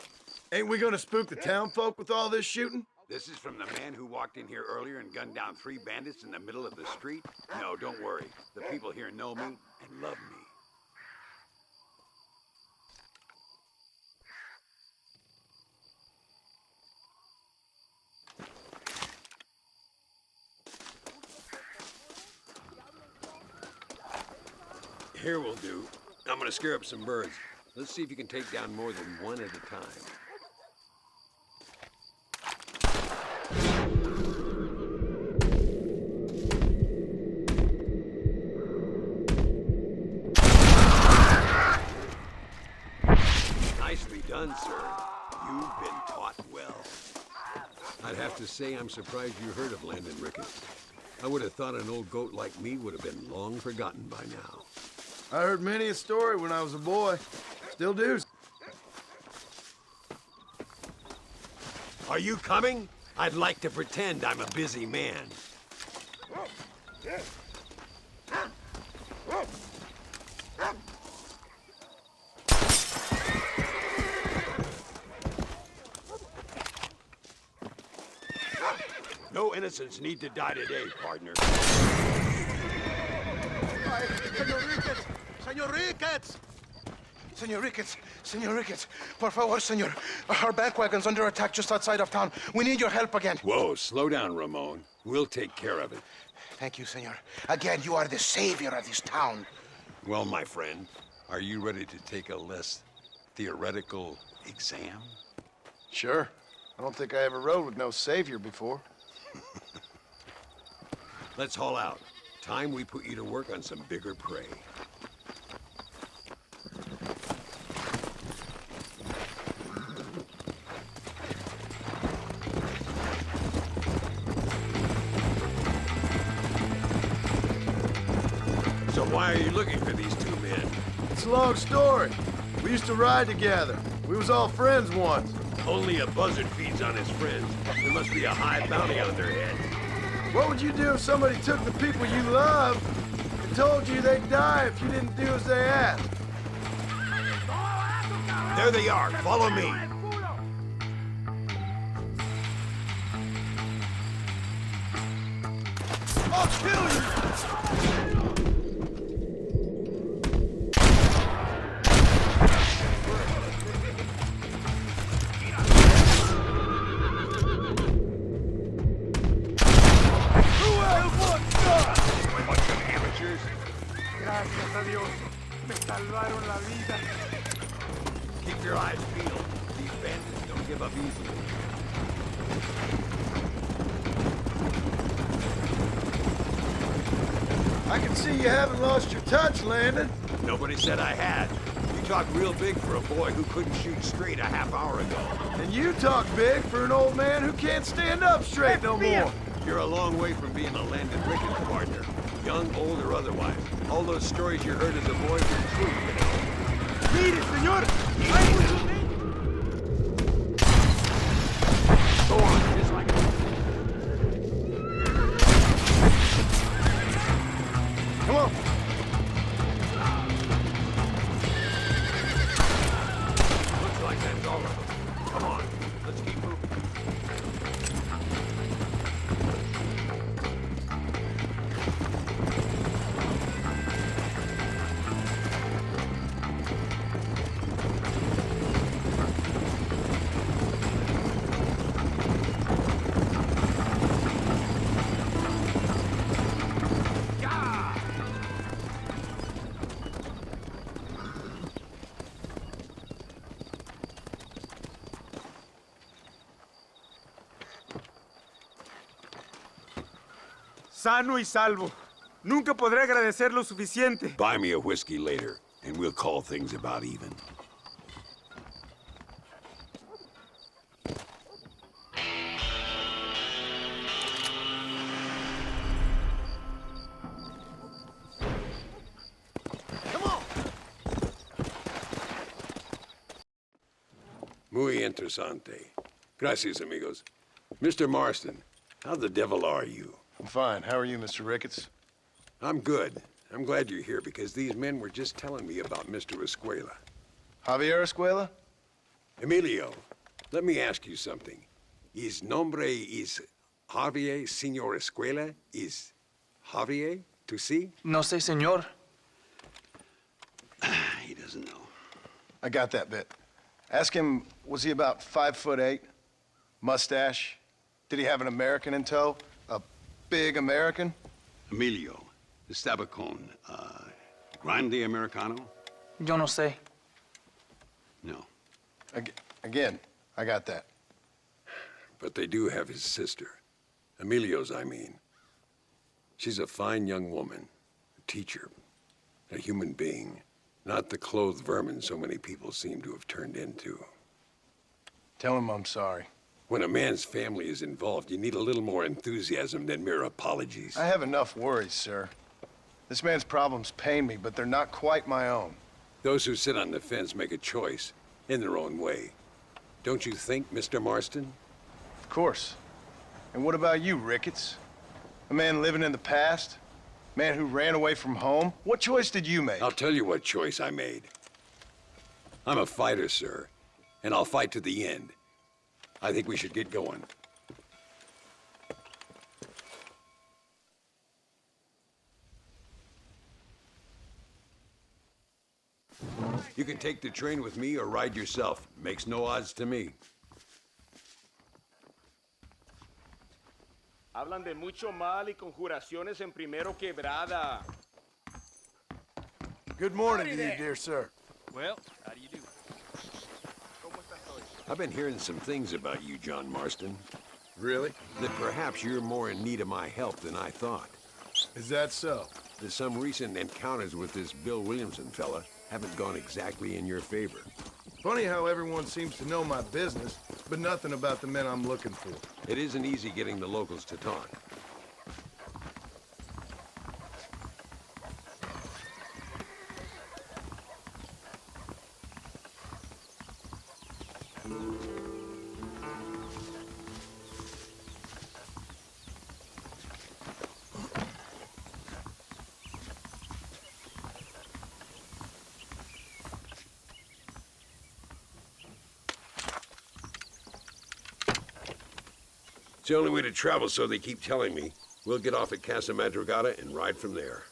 Ain't we gonna spook the town folk with all this shooting? This is from the man who walked in here earlier and gunned down 3 bandits in the middle of the street? No, don't worry. The people here know me and love me. Here will do. I'm gonna scare up some birds. Let's see if you can take down more than one at a time. Nicely done, sir. You've been taught well. I'd have to say I'm surprised you heard of Landon Ricketts. I would have thought an old goat like me would have been long forgotten by now. I heard many a story when I was a boy. Still do. Are you coming? I'd like to pretend I'm a busy man. No innocents need to die today, partner. Senor Ricketts! Senor Ricketts! Senor Ricketts! Senor Ricketts! Por favor, senor. Our bank wagon's under attack just outside of town. We need your help again. Whoa, slow down, Ramon. We'll take care of it. Thank you, senor. Again, you are the savior of this town. Well, my friend, are you ready to take a less theoretical exam? Sure. I don't think I ever rode with no savior before. Let's haul out. Time we put you to work on some bigger prey. So why are you looking for these 2 men? It's a long story. We used to ride together. We was all friends once. Only a buzzard feeds on his friends. There must be a high bounty on their head. What would you do if somebody took the people you love and told you they'd die if you didn't do as they asked? There they are. Follow me. I'll kill you! Gracias a Dios. Me salvaron la vida. Keep your eyes peeled. These bandits don't give up easily. I can see you haven't lost your touch, Landon. Nobody said I had. You talked real big for a boy who couldn't shoot straight a half hour ago. And you talk big for an old man who can't stand up straight no more. You're a long way from being a Landon Ricketts partner. Young, old, or otherwise. All those stories you heard as a boy were true, you know. Mire, señor. Go on, just like it. Come on. sano y salvo. Nunca podré agradecer lo suficiente. Buy me a whiskey later, and we'll call things about even. Muy interesante. Gracias, amigos. Mr. Marston, how the devil are you? I'm fine. How are you, Mr. Ricketts? I'm good. I'm glad you're here because these men were just telling me about Mr. Escuela. Javier Escuela? Emilio, let me ask you something. His nombre is Javier Señor Escuela? Is Javier to see? No sé, señor. He doesn't know. I got that bit. Ask him, was he about 5'8"? Mustache? Did he have an American in tow? A big American? Emilio, the Stabacon, Grande Americano? Yo no sé. No. Again, I got that. But they do have his sister. Emilio's, I mean. She's a fine young woman, a teacher, a human being. Not the clothed vermin so many people seem to have turned into. Tell him I'm sorry. When a man's family is involved, you need a little more enthusiasm than mere apologies. I have enough worries, sir. This man's problems pain me, but they're not quite my own. Those who sit on the fence make a choice, in their own way. Don't you think, Mr. Marston? Of course. And what about you, Ricketts? A man living in the past? Man who ran away from home? What choice did you make? I'll tell you what choice I made. I'm a fighter, sir, and I'll fight to the end. I think we should get going. You can take the train with me or ride yourself. Makes no odds to me. Hablan de mucho mal y conjuraciones en Primero Quebrada. Good morning to you, dear sir. Well, how do you do? I've been hearing some things about you, John Marston. Really? That perhaps you're more in need of my help than I thought. Is that so? That some recent encounters with this Bill Williamson fella haven't gone exactly in your favor. Funny how everyone seems to know my business, but nothing about the men I'm looking for. It isn't easy getting the locals to talk. It's the only way to travel, so they keep telling me. We'll get off at Casa Madrugada and ride from there.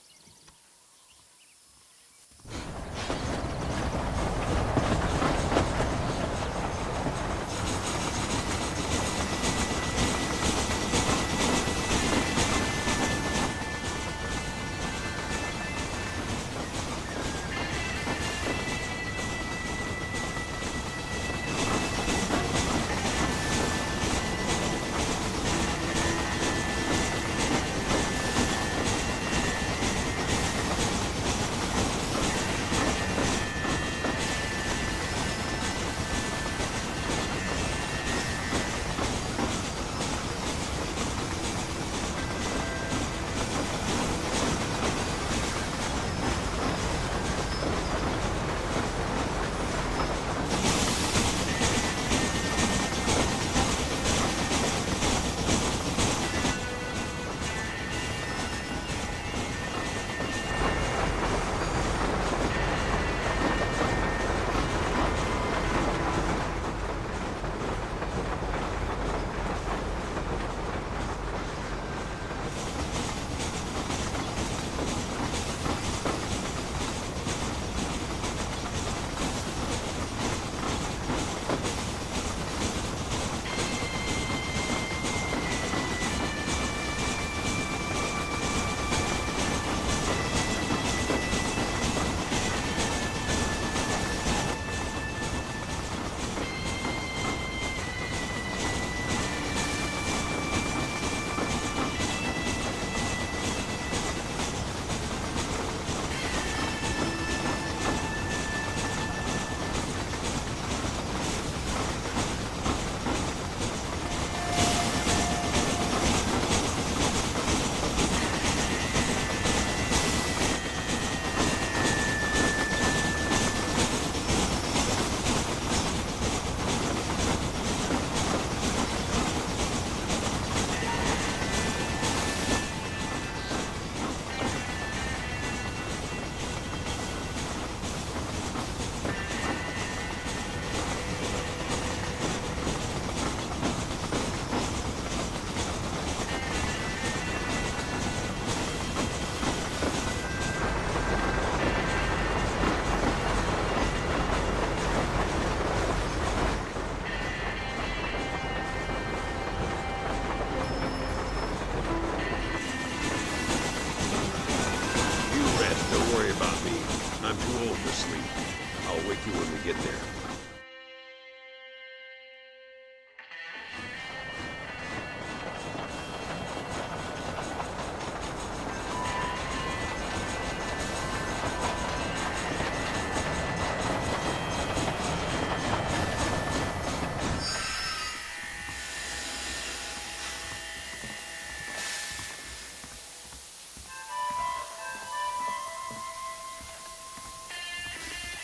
we get there.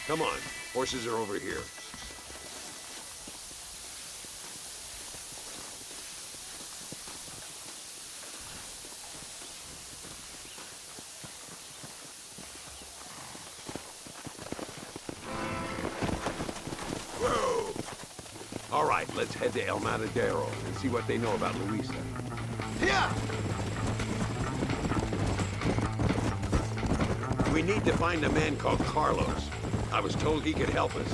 Come on, horses are over here. Whoa! All right, let's head to imadElite and see what they know about Luisa. Yeah! We need to find a man called Carlos. I was told he could help us.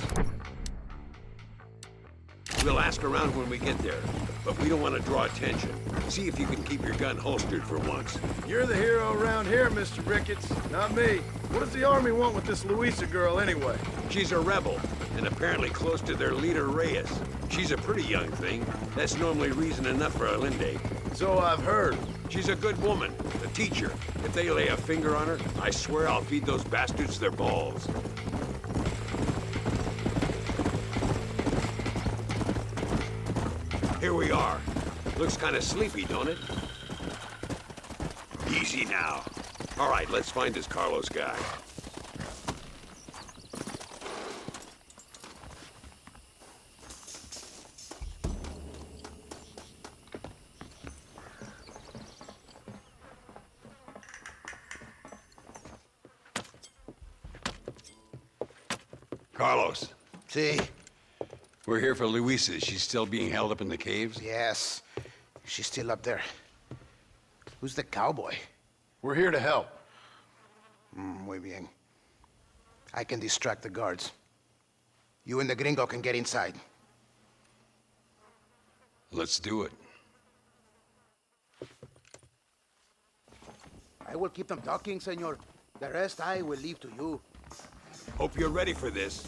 We'll ask around when we get there, but we don't want to draw attention. See if you can keep your gun holstered for once. You're the hero around here, Mr. Ricketts, not me. What does the army want with this Luisa girl anyway? She's a rebel, and apparently close to their leader, Reyes. She's a pretty young thing. That's normally reason enough for Allende. So I've heard. She's a good woman, a teacher. If they lay a finger on her, I swear I'll feed those bastards their balls. Here we are. Looks kind of sleepy, don't it? Easy now. All right, let's find this Carlos guy. Carlos. See? We're here for Luisa. She's still being held up in the caves? Yes. She's still up there. Who's the cowboy? We're here to help. Muy bien. I can distract the guards. You and the gringo can get inside. Let's do it. I will keep them talking, senor. The rest I will leave to you. Hope you're ready for this.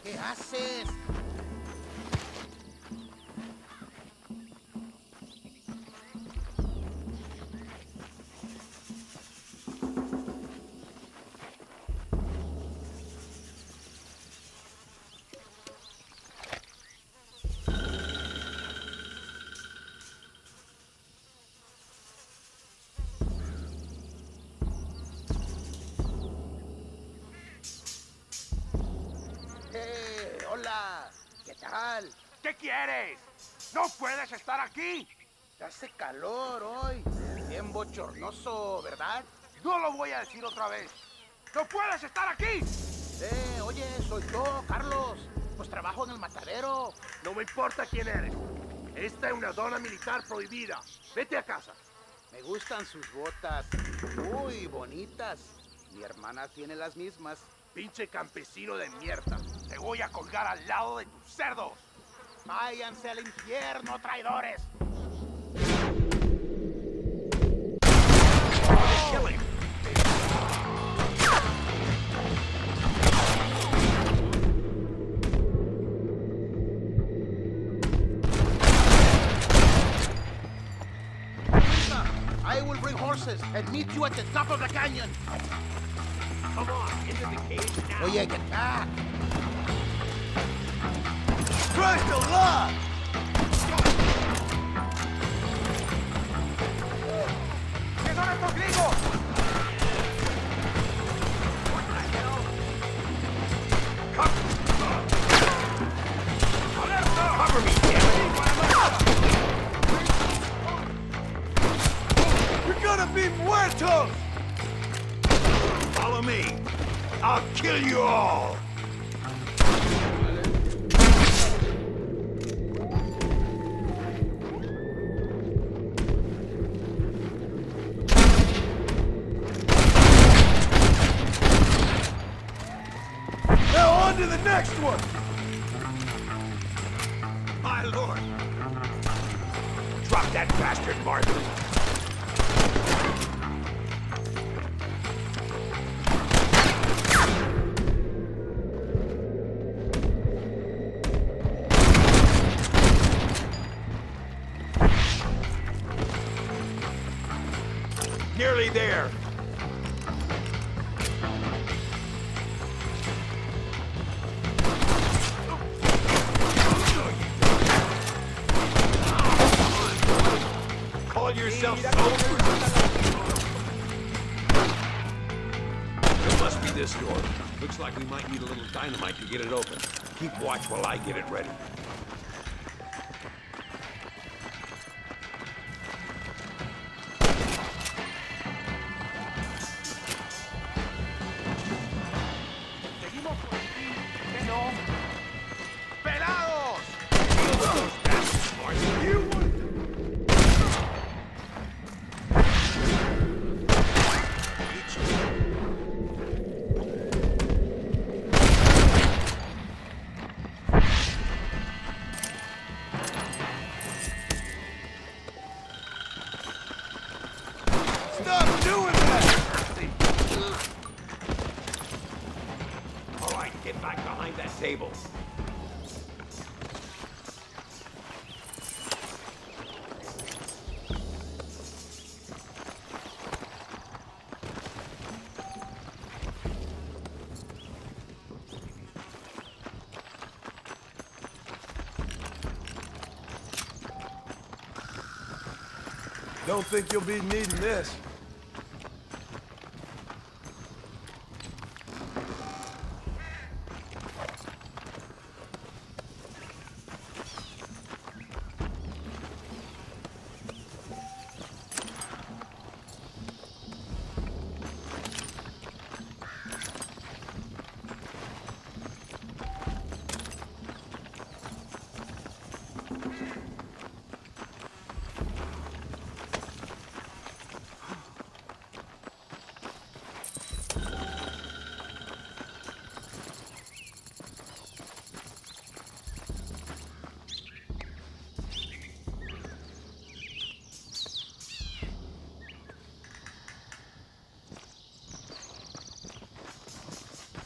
¿Qué haces? Hola, ¿qué tal? ¿Qué quieres? ¡No puedes estar aquí! Hace calor hoy. Bien bochornoso, ¿verdad? No lo voy a decir otra vez. ¡No puedes estar aquí! Oye, soy yo, Carlos. Pues trabajo en el matadero. No me importa quién eres. Esta es una zona militar prohibida. Vete a casa. Me gustan sus botas. Muy bonitas. Mi hermana tiene las mismas. Pinche campesino de mierda. Te voy a colgar al lado de tus cerdos. Váyanse al infierno, traidores. I will bring horses and meet you at the top of the canyon. Come on, into the cage now. Oye, get back. Christ alive! ¿Qué son estos gringos? Cover me, damn it! You're gonna be muertos! Follow me. I'll kill you all. Last one! My lord! Drop that bastard, Marston! Nearly there! Call yourself soldiers? It must be this door. Looks like we might need a little dynamite to get it open. Keep watch while I get it ready. Stop doing that! All right, get back behind that table. Don't think you'll be needing this.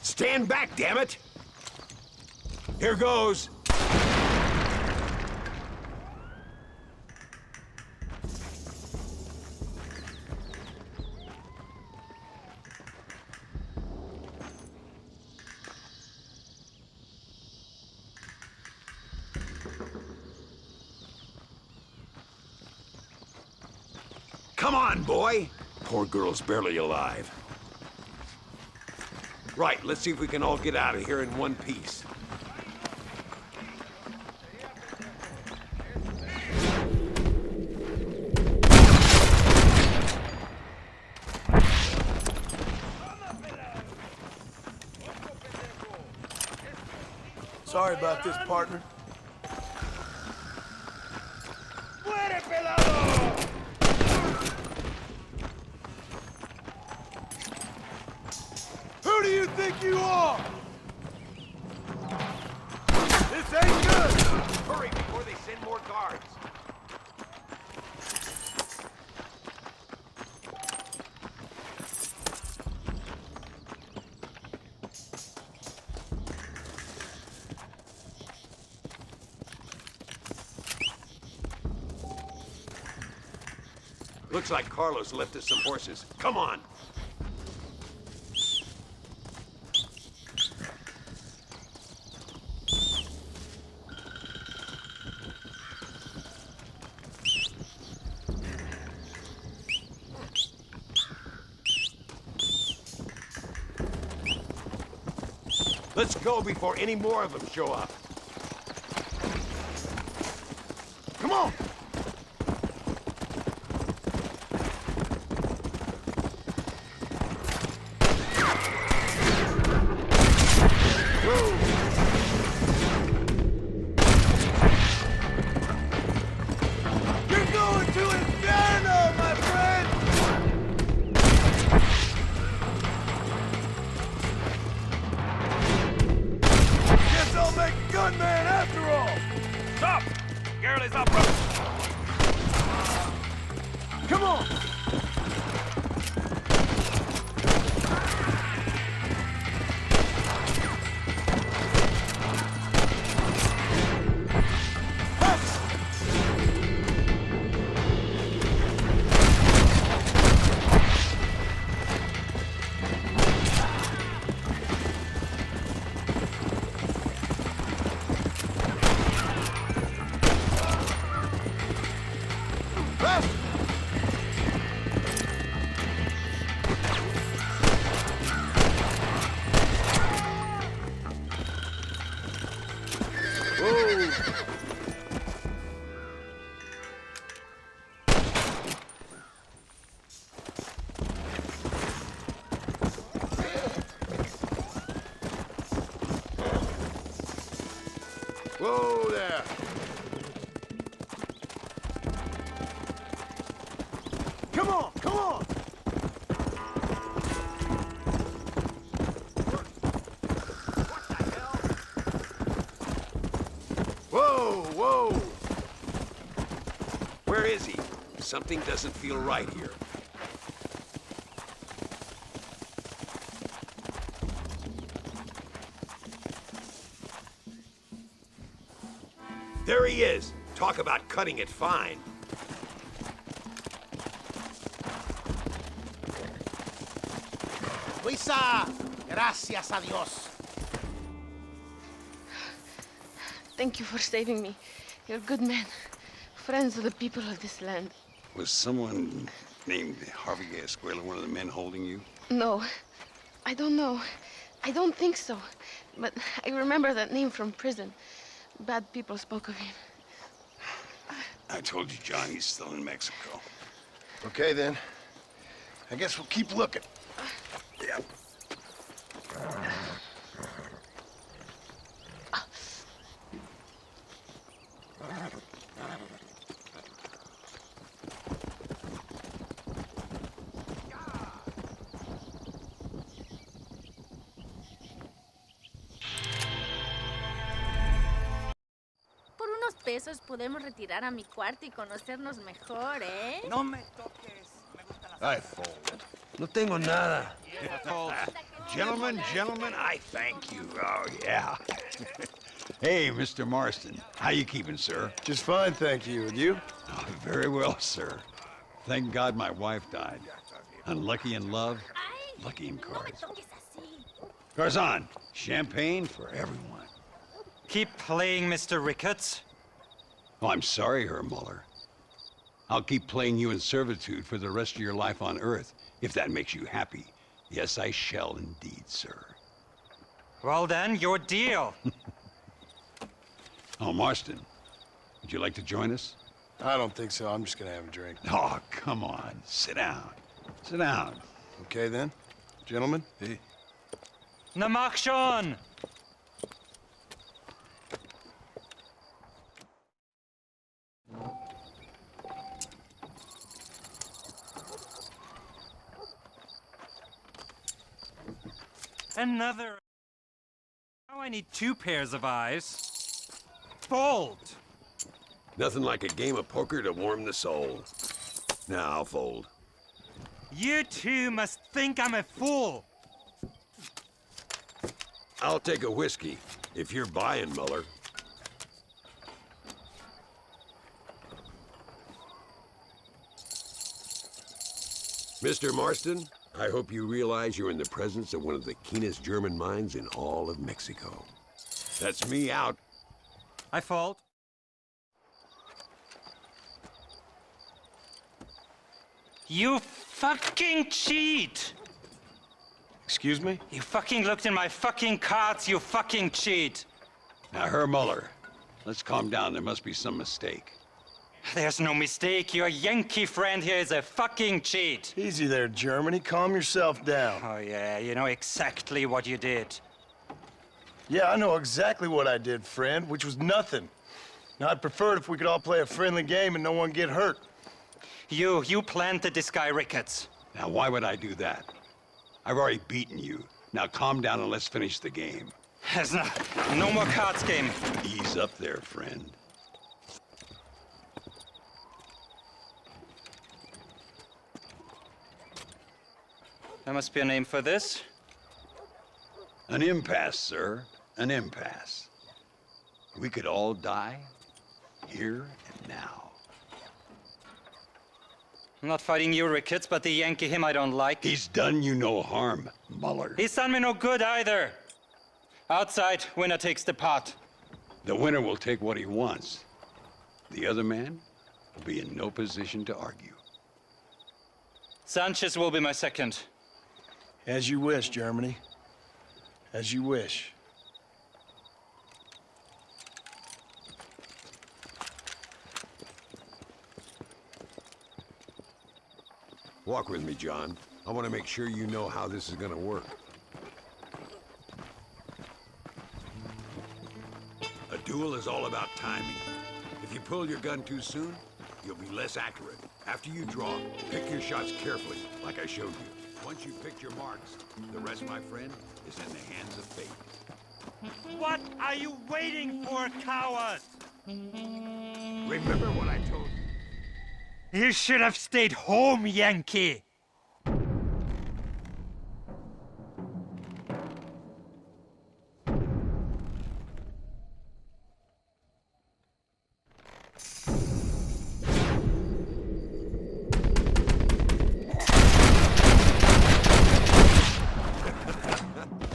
Stand back, damn it! Here goes. Come on, boy! Poor girl's barely alive. Right, let's see if we can all get out of here in one piece. Sorry about this, partner. Who do you think you are? This ain't good! Hurry before they send more guards. Looks like Carlos left us some horses. Come on! Let's go before any more of them show up. Come on! You're going to Inferno, my friend! Just I'll make a gunman after all! Stop! Girl is up, bro. Come on! Whoa there. Come on, come on! Whoa, whoa! Where is he? Something doesn't feel right here. There he is! Talk about cutting it fine. Luisa, gracias a Dios. Thank you for saving me. You're good men. Friends of the people of this land. Was someone named Harvey Escuela one of the men holding you? No, I don't know. I don't think so. But I remember that name from prison. Bad people spoke of him. I told you, John, he's still in Mexico. Okay, then. I guess we'll keep looking. Yeah. Por unos pesos podemos retirar a mi cuarto y conocernos mejor, ¿eh? No me toques. Me gustan las... I fold. No tengo nada. Gentlemen, I thank you. Oh, yeah. Hey, Mr. Marston. How you keeping, sir? Just fine, thank you. And you? Oh, very well, sir. Thank God my wife died. Unlucky in love, lucky in cards. Garzon, champagne for everyone. Keep playing, Mr. Ricketts. Oh, I'm sorry, Herr Muller. I'll keep playing you in servitude for the rest of your life on Earth, if that makes you happy. Yes, I shall indeed, sir. Well then, your deal. Oh, Marston, would you like to join us? I don't think so. I'm just gonna have a drink. Oh, come on. Sit down. Sit down. Okay, then. Gentlemen? Hey. Na mach schon! Another... Now I need 2 pairs of eyes. Fold! Nothing like a game of poker to warm the soul. Now I'll fold. You two must think I'm a fool. I'll take a whiskey, if you're buying, Muller. Mr. Marston, I hope you realize you're in the presence of one of the keenest German minds in all of Mexico. That's me out. I fold. You fucking cheat! Excuse me? You fucking looked in my fucking cards, you fucking cheat! Now, Herr Muller, let's calm down. There must be some mistake. There's no mistake. Your Yankee friend here is a fucking cheat. Easy there, Germany. Calm yourself down. Oh, yeah, you know exactly what you did. Yeah, I know exactly what I did, friend, which was nothing. Now, I'd prefer it if we could all play a friendly game and no one get hurt. You planted this guy Ricketts. Now, why would I do that? I've already beaten you. Now, calm down and let's finish the game. There's no more cards game. Ease up there, friend. There must be a name for this. An impasse, sir. An impasse. We could all die here and now. I'm not fighting you, Ricketts, but the Yankee him I don't like. He's done you no harm, Muller. He's done me no good either. Outside, winner takes the pot. The winner will take what he wants. The other man will be in no position to argue. Sanchez will be my second. As you wish, Germany. As you wish. Walk with me, John. I want to make sure you know how this is going to work. A duel is all about timing. If you pull your gun too soon, you'll be less accurate. After you draw, pick your shots carefully, like I showed you. Once you've picked your marks, the rest, my friend, is in the hands of fate. What are you waiting for, coward? Remember what I told you. You should have stayed home, Yankee.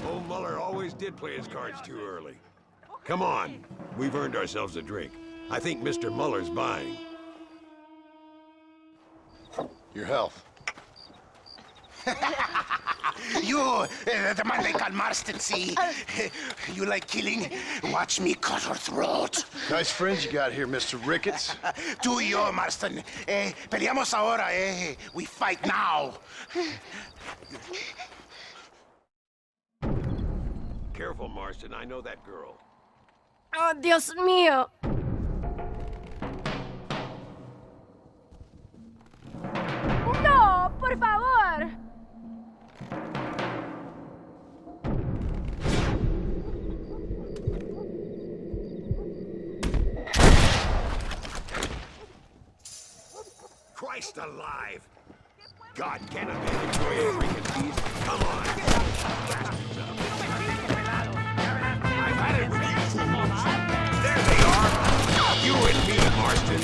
Old Muller always did play his cards too early. Come on, we've earned ourselves a drink. I think Mr. Muller's buying. Your health. You, the man they call Marston, see? You like killing? Watch me cut her throat. Nice friends you got here, Mr. Ricketts. Tú y yo, Marston. Peleamos ahora, We fight now. Careful, Marston. I know that girl. Oh, Dios mío. No, por favor. Christ alive! God, can a man enjoy his drink in peace? Come on! I've had it with you fools! There they are! You and me, Marston!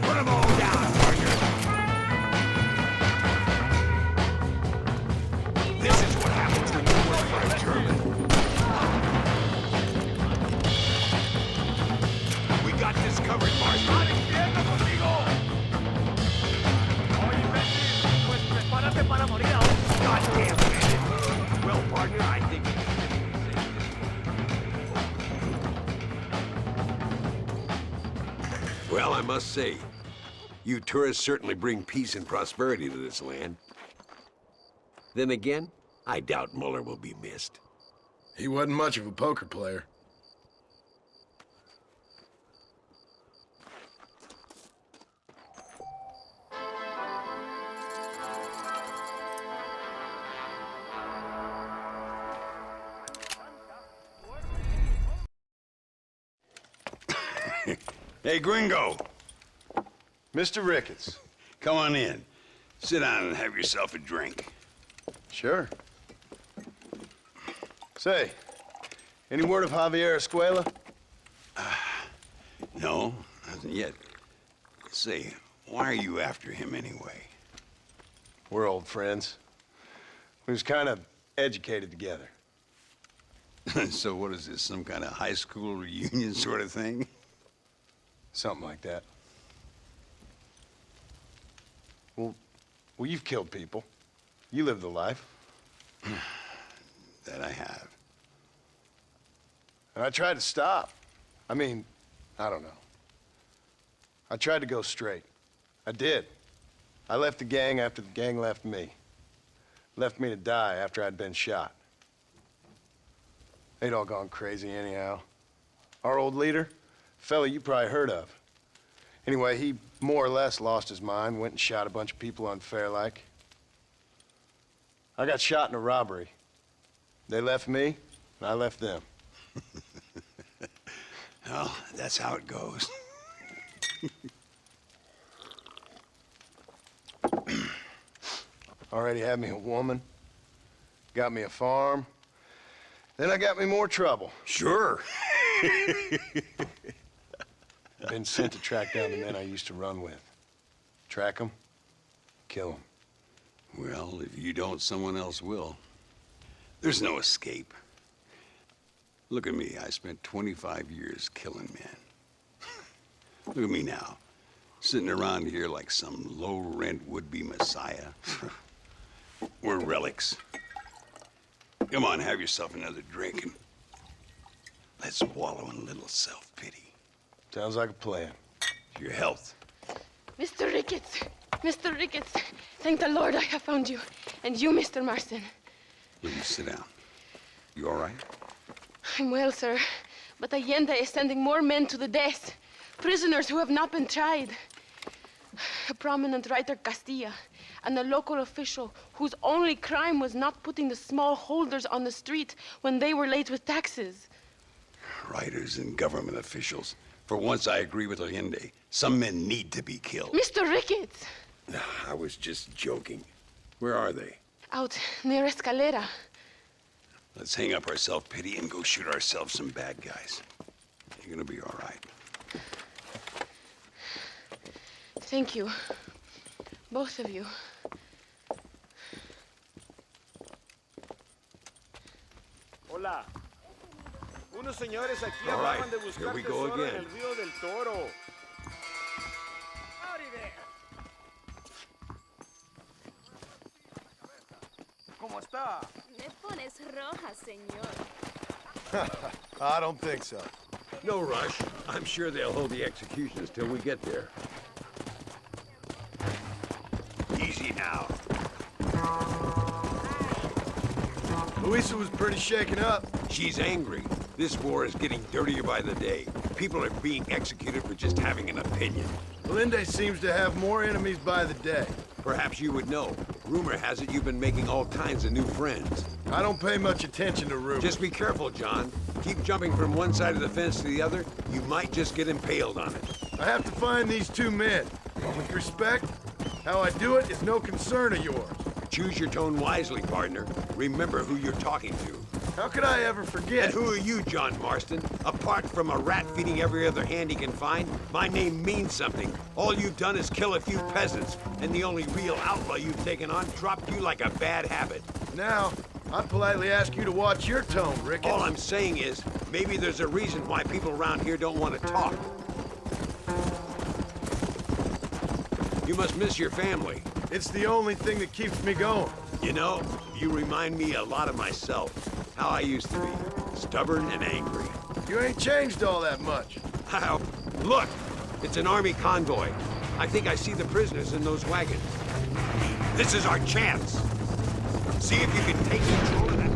Put them all down, partner! This is what happens when you work for a German. We got this covered, Marston. God damn it. Well, partner, I think... Well, I must say, you tourists certainly bring peace and prosperity to this land. Then again, I doubt Muller will be missed. He wasn't much of a poker player. Hey, Gringo. Mr. Ricketts. Come on in. Sit down and have yourself a drink. Sure. Say, any word of Javier Escuela? No, nothing yet. Say, why are you after him anyway? We're old friends. We was kind of educated together. So what is this, some kind of high school reunion sort of thing? Something like that. Well, you've killed people. You lived the life. That I have. And I tried to stop. I mean, I don't know. I tried to go straight. I did. I left the gang after the gang left me. Left me to die after I'd been shot. They'd all gone crazy anyhow. Our old leader, fella you probably heard of. Anyway, he more or less lost his mind, went and shot a bunch of people unfair like. I got shot in a robbery. They left me, and I left them. Well, that's how it goes. Already had me a woman, got me a farm, then I got me more trouble. Sure. I've been sent to track down the men I used to run with. Track them, kill them. Well, if you don't, someone else will. There's no escape. Look at me. I spent 25 years killing men. Look at me now, sitting around here like some low-rent would-be messiah. We're relics. Come on, have yourself another drink and let's wallow in a little self-pity. Sounds like a plan. For your health. Mr. Ricketts! Mr. Ricketts! Thank the Lord I have found you. And you, Mr. Marston. Will you sit down? You all right? I'm well, sir. But Allende is sending more men to the death. Prisoners who have not been tried. A prominent writer, Castilla, and a local official whose only crime was not putting the small holders on the street when they were late with taxes. Writers and government officials. For once, I agree with Allende. Some men need to be killed. Mr. Ricketts! I was just joking. Where are they? Out near Escalera. Let's hang up our self-pity and go shoot ourselves some bad guys. You're gonna be all right. Thank you. Both of you. Hola. Unos señores aquí All right, acaban de buscar here we go tesoro en again. el río del Toro. Howdy there. ¿Cómo está? Me pones roja, señor. I don't think so. No rush. I'm sure they'll hold the executions till we get there. Easy now. Luisa was pretty shaken up. She's angry. This war is getting dirtier by the day. People are being executed for just having an opinion. Allende seems to have more enemies by the day. Perhaps you would know. Rumor has it you've been making all kinds of new friends. I don't pay much attention to rumors. Just be careful, John. Keep jumping from one side of the fence to the other. You might just get impaled on it. I have to find these two men. With respect, how I do it is no concern of yours. Choose your tone wisely, partner. Remember who you're talking to. How could I ever forget? And who are you, John Marston? Apart from a rat feeding every other hand he can find, my name means something. All you've done is kill a few peasants, and the only real outlaw you've taken on dropped you like a bad habit. Now, I politely ask you to watch your tone, Ricketts. All I'm saying is, maybe there's a reason why people around here don't want to talk. You must miss your family. It's the only thing that keeps me going. You know, you remind me a lot of myself. How I used to be. Stubborn and angry. You ain't changed all that much. How? Look! It's an army convoy. I think I see the prisoners in those wagons. This is our chance. See if you can take control of that.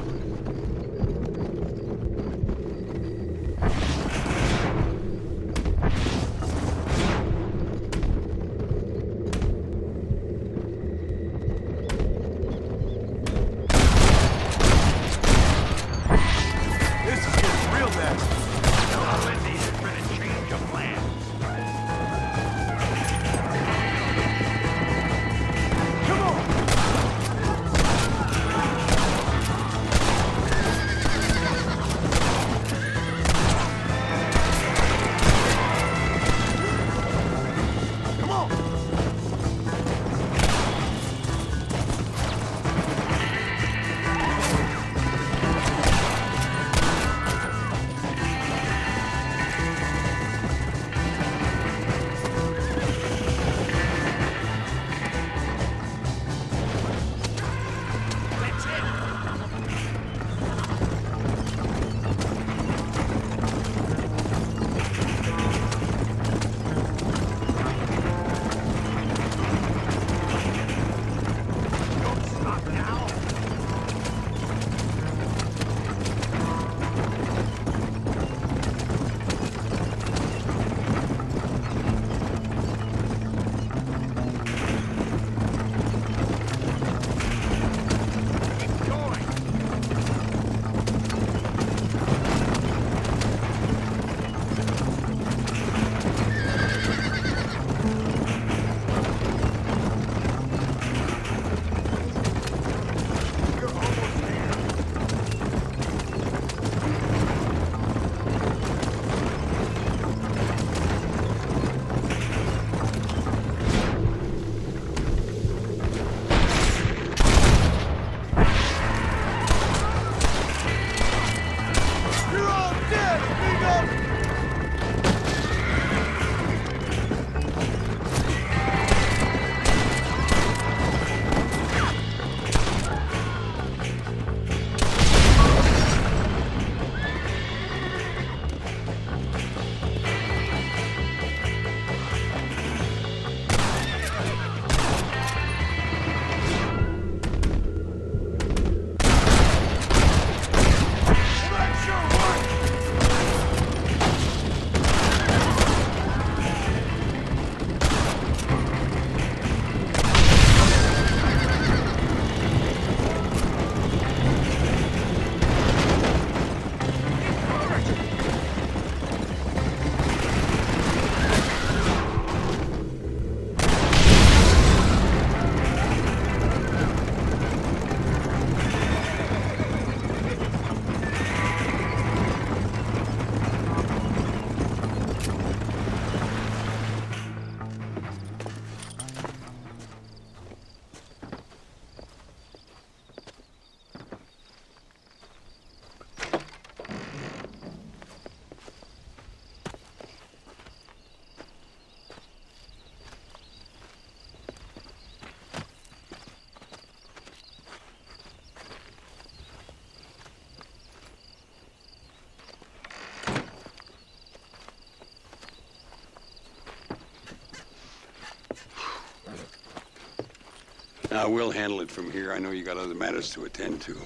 We'll handle it from here. I know you got other matters to attend to.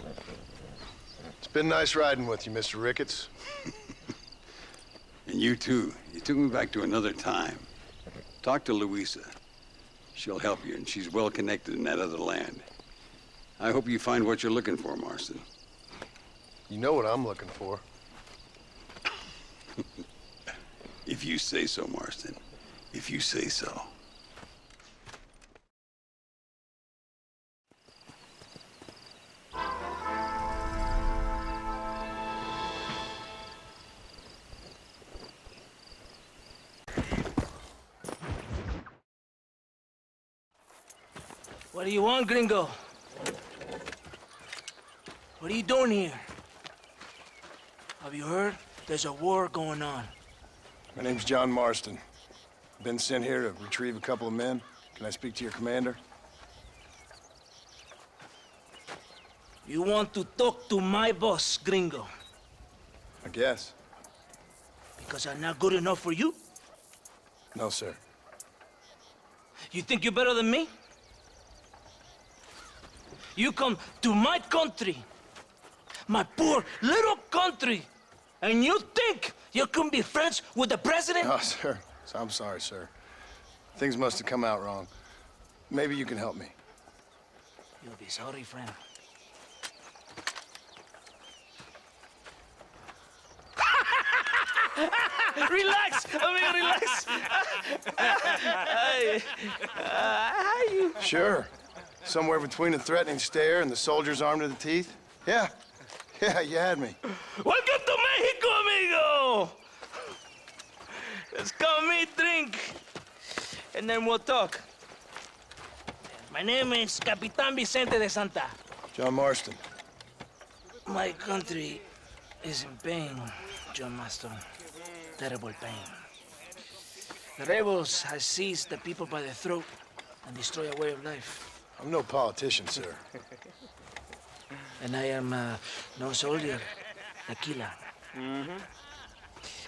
It's been nice riding with you, Mr. Ricketts. And you too. You took me back to another time. Talk to Louisa. She'll help you, and she's well connected in that other land. I hope you find what you're looking for, Marston. You know what I'm looking for. If you say so, Marston. If you say so. What do you want, gringo? What are you doing here? Have you heard? There's a war going on. My name's John Marston. Been sent here to retrieve a couple of men. Can I speak to your commander? You want to talk to my boss, gringo? I guess. Because I'm not good enough for you? No, sir. You think you're better than me? You come to my country, my poor little country, and you think you can be friends with the president? Oh, sir. I'm sorry, sir. Things must have come out wrong. Maybe you can help me. You'll be sorry, friend. Relax! Relax! How you? Sure. Somewhere between a threatening stare and the soldiers armed to the teeth? Yeah. Yeah, you had me. Welcome to Mexico, amigo! Let's come meet, drink, and then we'll talk. My name is Capitan Vicente de Santa. John Marston. My country is in pain, John Marston. Terrible pain. The rebels have seized the people by the throat and destroyed a way of life. I'm no politician, sir. And I am no soldier, a killer.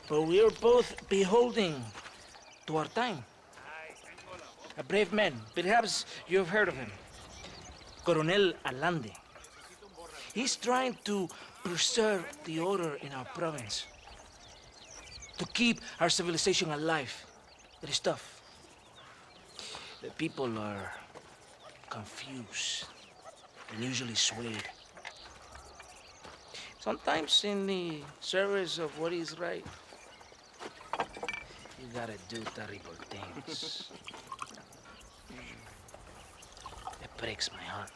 But we are both beholding to our time. A brave man, perhaps you've heard of him. Coronel Allende. He's trying to preserve the order in our province. To keep our civilization alive. It is tough. The people are confused and usually swayed. Sometimes in the service of what is right, you gotta do terrible things. It breaks my heart.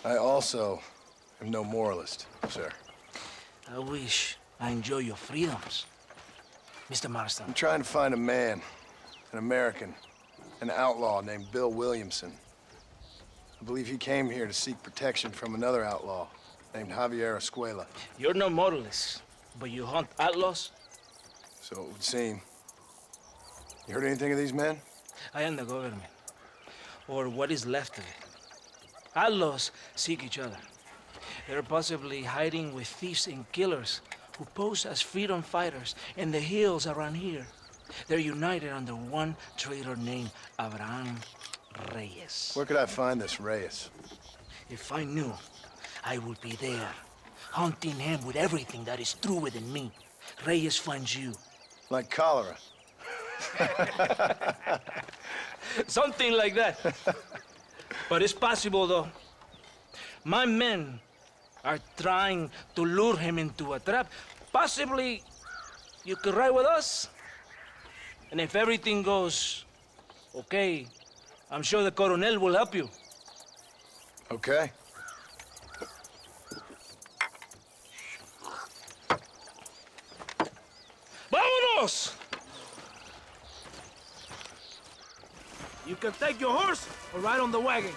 I also am no moralist, sir. I wish I enjoy your freedoms, Mr. Marston. I'm trying to find a man, an American, an outlaw named Bill Williamson. I believe he came here to seek protection from another outlaw named Javier Escuela. You're no moralist, but you hunt outlaws? So it would seem. You heard anything of these men? I am the government, or what is left of it. Outlaws seek each other. They're possibly hiding with thieves and killers who pose as freedom fighters in the hills around here. They're united under one traitor named Abraham Reyes. Where could I find this Reyes? If I knew, I would be there, hunting him with everything that is true within me. Reyes finds you. Like cholera. Something like that. But it's possible, though. My men are trying to lure him into a trap. Possibly you could ride with us. And if everything goes okay, I'm sure the Coronel will help you. Okay. ¡Vámonos! You can take your horse or ride on the wagon.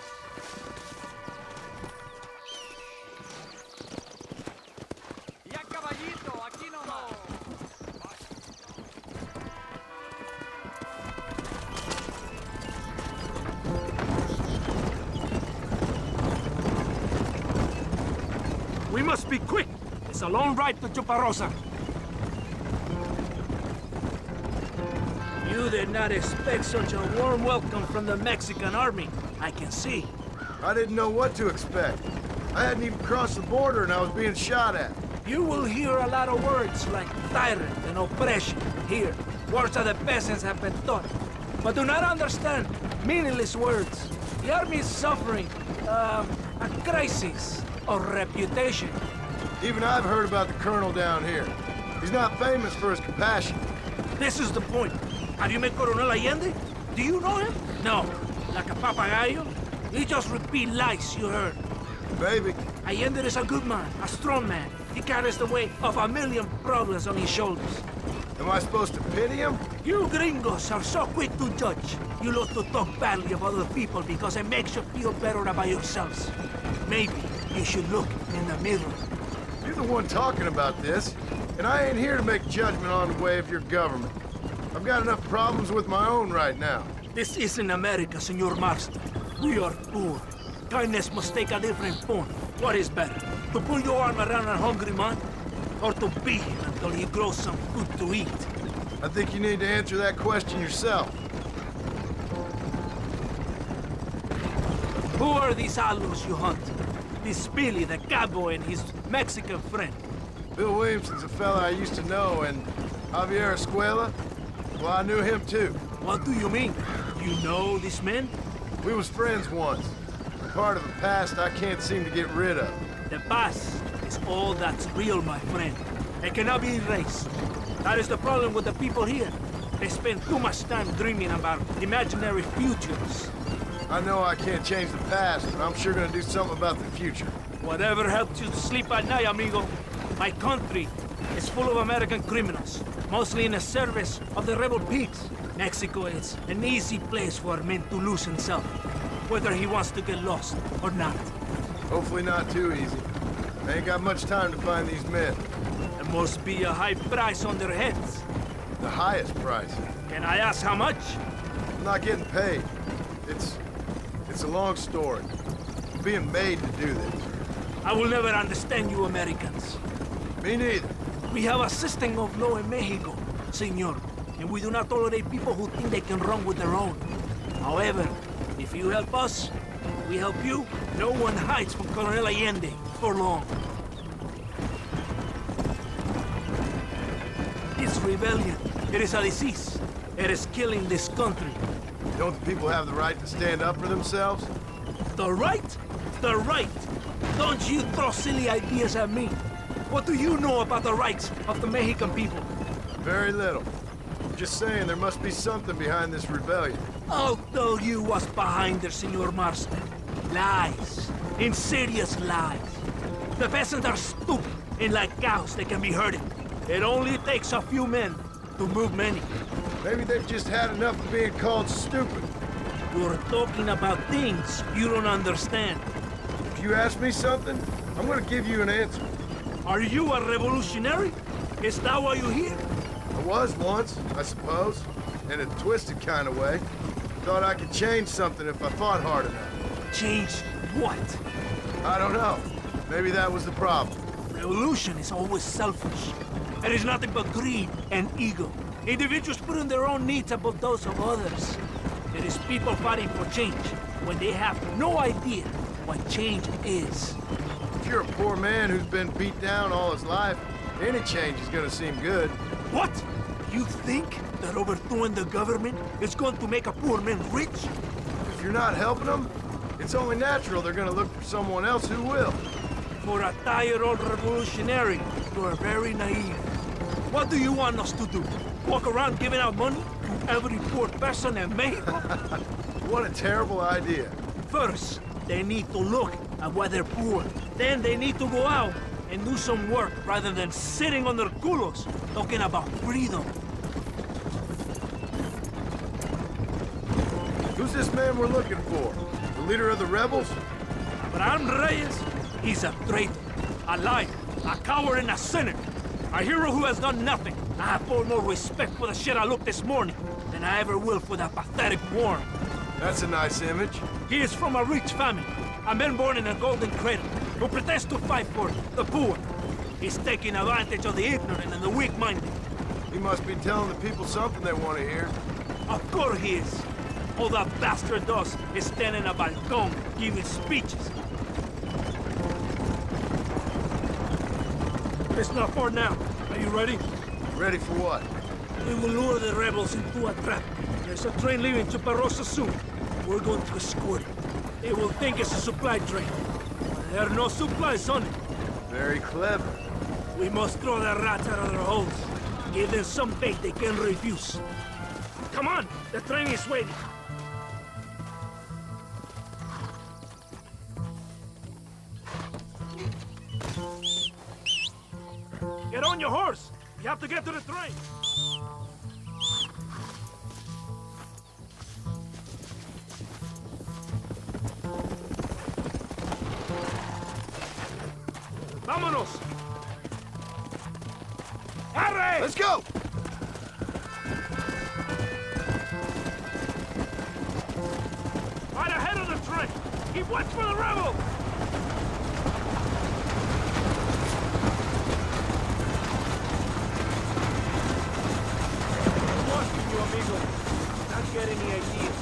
Ya caballito, aquí nomás. We must be quick. It's a long ride to Chuparosa. You did not expect such a warm welcome from the Mexican army, I can see. I didn't know what to expect. I hadn't even crossed the border and I was being shot at. You will hear a lot of words like tyrant and oppression here. Words that the peasants have been taught. But do not understand meaningless words. The army is suffering, a crisis of reputation. Even I've heard about the colonel down here. He's not famous for his compassion. This is the point. Have you met Coronel Allende? Do you know him? No. Like a papagayo? He just repeat lies you heard. Maybe. Allende is a good man, a strong man. He carries the weight of a million problems on his shoulders. Am I supposed to pity him? You gringos are so quick to judge. You love to talk badly of other people because it makes you feel better about yourselves. Maybe you should look in the mirror. You're the one talking about this, and I ain't here to make judgment on the way of your government. I've got enough problems with my own right now. This isn't America, Senor Marston. We are poor. Kindness must take a different form. What is better, to put your arm around a hungry man, or to beat him until he grows some food to eat? I think you need to answer that question yourself. Who are these allos you hunt? This Billy, the cowboy, and his Mexican friend. Bill Williamson's a fella I used to know, and Javier Escuela, well, I knew him too. What do you mean? You know these men? We was friends once. Part of the past I can't seem to get rid of. The past is all that's real, my friend. It cannot be erased. That is the problem with the people here. They spend too much time dreaming about imaginary futures. I know I can't change the past, but I'm sure gonna do something about the future. Whatever helps you to sleep at night, amigo. My country is full of American criminals, mostly in the service of the rebel pigs. Mexico is an easy place for a man to lose himself, whether he wants to get lost or not. Hopefully not too easy. I ain't got much time to find these men. There must be a high price on their heads. The highest price. Can I ask how much? I'm not getting paid. It's a long story. I'm being made to do this. I will never understand you Americans. Me neither. We have a system of law in Mexico, senor, and we do not tolerate people who think they can run with their own. However, if you help us, we help you. No one hides from Colonel Allende for long. It's rebellion. It is a disease. It is killing this country. Don't the people have the right to stand up for themselves? The right? The right! Don't you throw silly ideas at me. What do you know about the rights of the Mexican people? Very little. I'm just saying there must be something behind this rebellion. I'll tell you what's behind there, Senor Marston. Lies. Insidious lies. The peasants are stupid, and like cows, they can be herded. It only takes a few men to move many. Maybe they've just had enough of being called stupid. You're talking about things you don't understand. If you ask me something, I'm gonna give you an answer. Are you a revolutionary? Is that why you're here? I was once, I suppose. In a twisted kind of way. Thought I could change something if I fought hard enough. Change what? I don't know. Maybe that was the problem. Revolution is always selfish. It is nothing but greed and ego. Individuals putting their own needs above those of others. It is people fighting for change when they have no idea what change is. If you're a poor man who's been beat down all his life, any change is gonna seem good. What? You think that overthrowing the government is going to make a poor man rich? If you're not helping them, it's only natural they're gonna look for someone else who will. For a tired old revolutionary, you are very naive. What do you want us to do? Walk around giving out money to every poor person in Mexico? What a terrible idea. First, they need to look at why they're poor. Then they need to go out and do some work rather than sitting on their culos talking about freedom. Who's this man we're looking for? The leader of the rebels? Abraham Reyes, he's a traitor, a liar, a coward and a sinner. A hero who has done nothing. I have far more respect for the shit I looked this morning than I ever will for that pathetic worm. That's a nice image. He is from a rich family, a man born in a golden cradle, who pretends to fight for the poor. He's taking advantage of the ignorant and the weak-minded. He must be telling the people something they want to hear. Of course he is. All that bastard does is stand in a balcón giving speeches. It's not far now. Are you ready? Ready for what? We will lure the rebels into a trap. There's a train leaving to Barrosa soon. We're going to escort it. They will think it's a supply train. There are no supplies on it. Very clever. We must throw the rats out of their holes. Give them some bait they can refuse. Come on! The train is waiting. Get on your horse! You have to get to the train! Vámonos! Arre! Let's go! Right ahead of the train! Keep watch for the rebels! I'm watching you, amigo. Not get any ideas.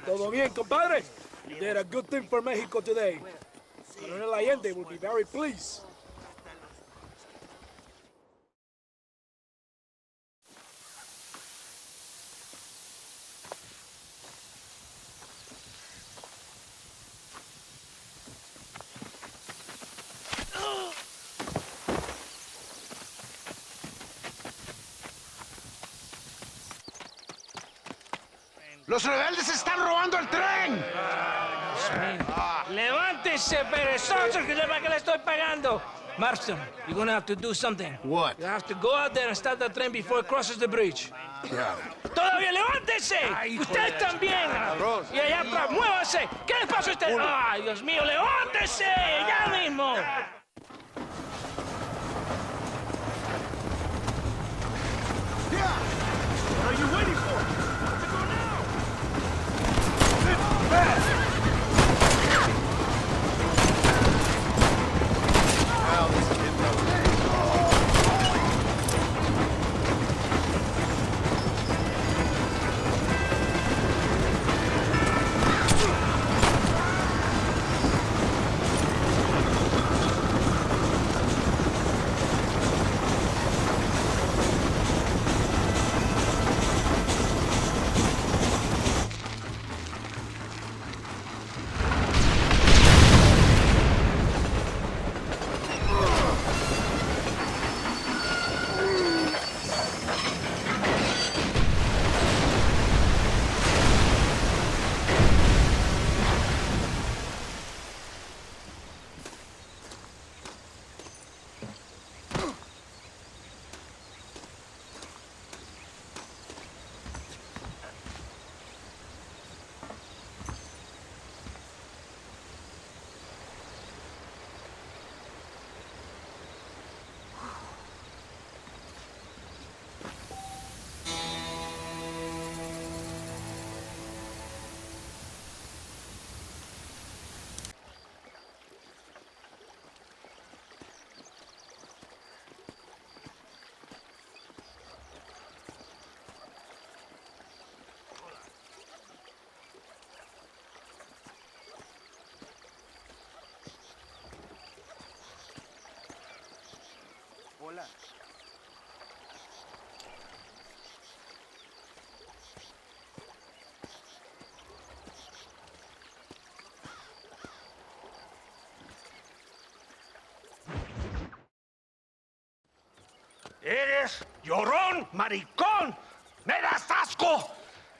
Todo bien, compadre? You did a good thing for Mexico today. Colonel Allende will be very pleased. ¡Los rebeldes están robando el tren! ¡Levántese, perezosos, que es para que le estoy pagando! Marston, you're gonna have to do something. What? You have to go out there and stop the train before it crosses the bridge. ¡Todavía levántese! ¡Usted también! Y allá atrás, muévase. ¿Qué le pasa a usted? ¡Ay, Dios mío, levántese! ¡Ya mismo! What are you waiting for? Hola. Eres llorón, maricón. ¡Me das asco!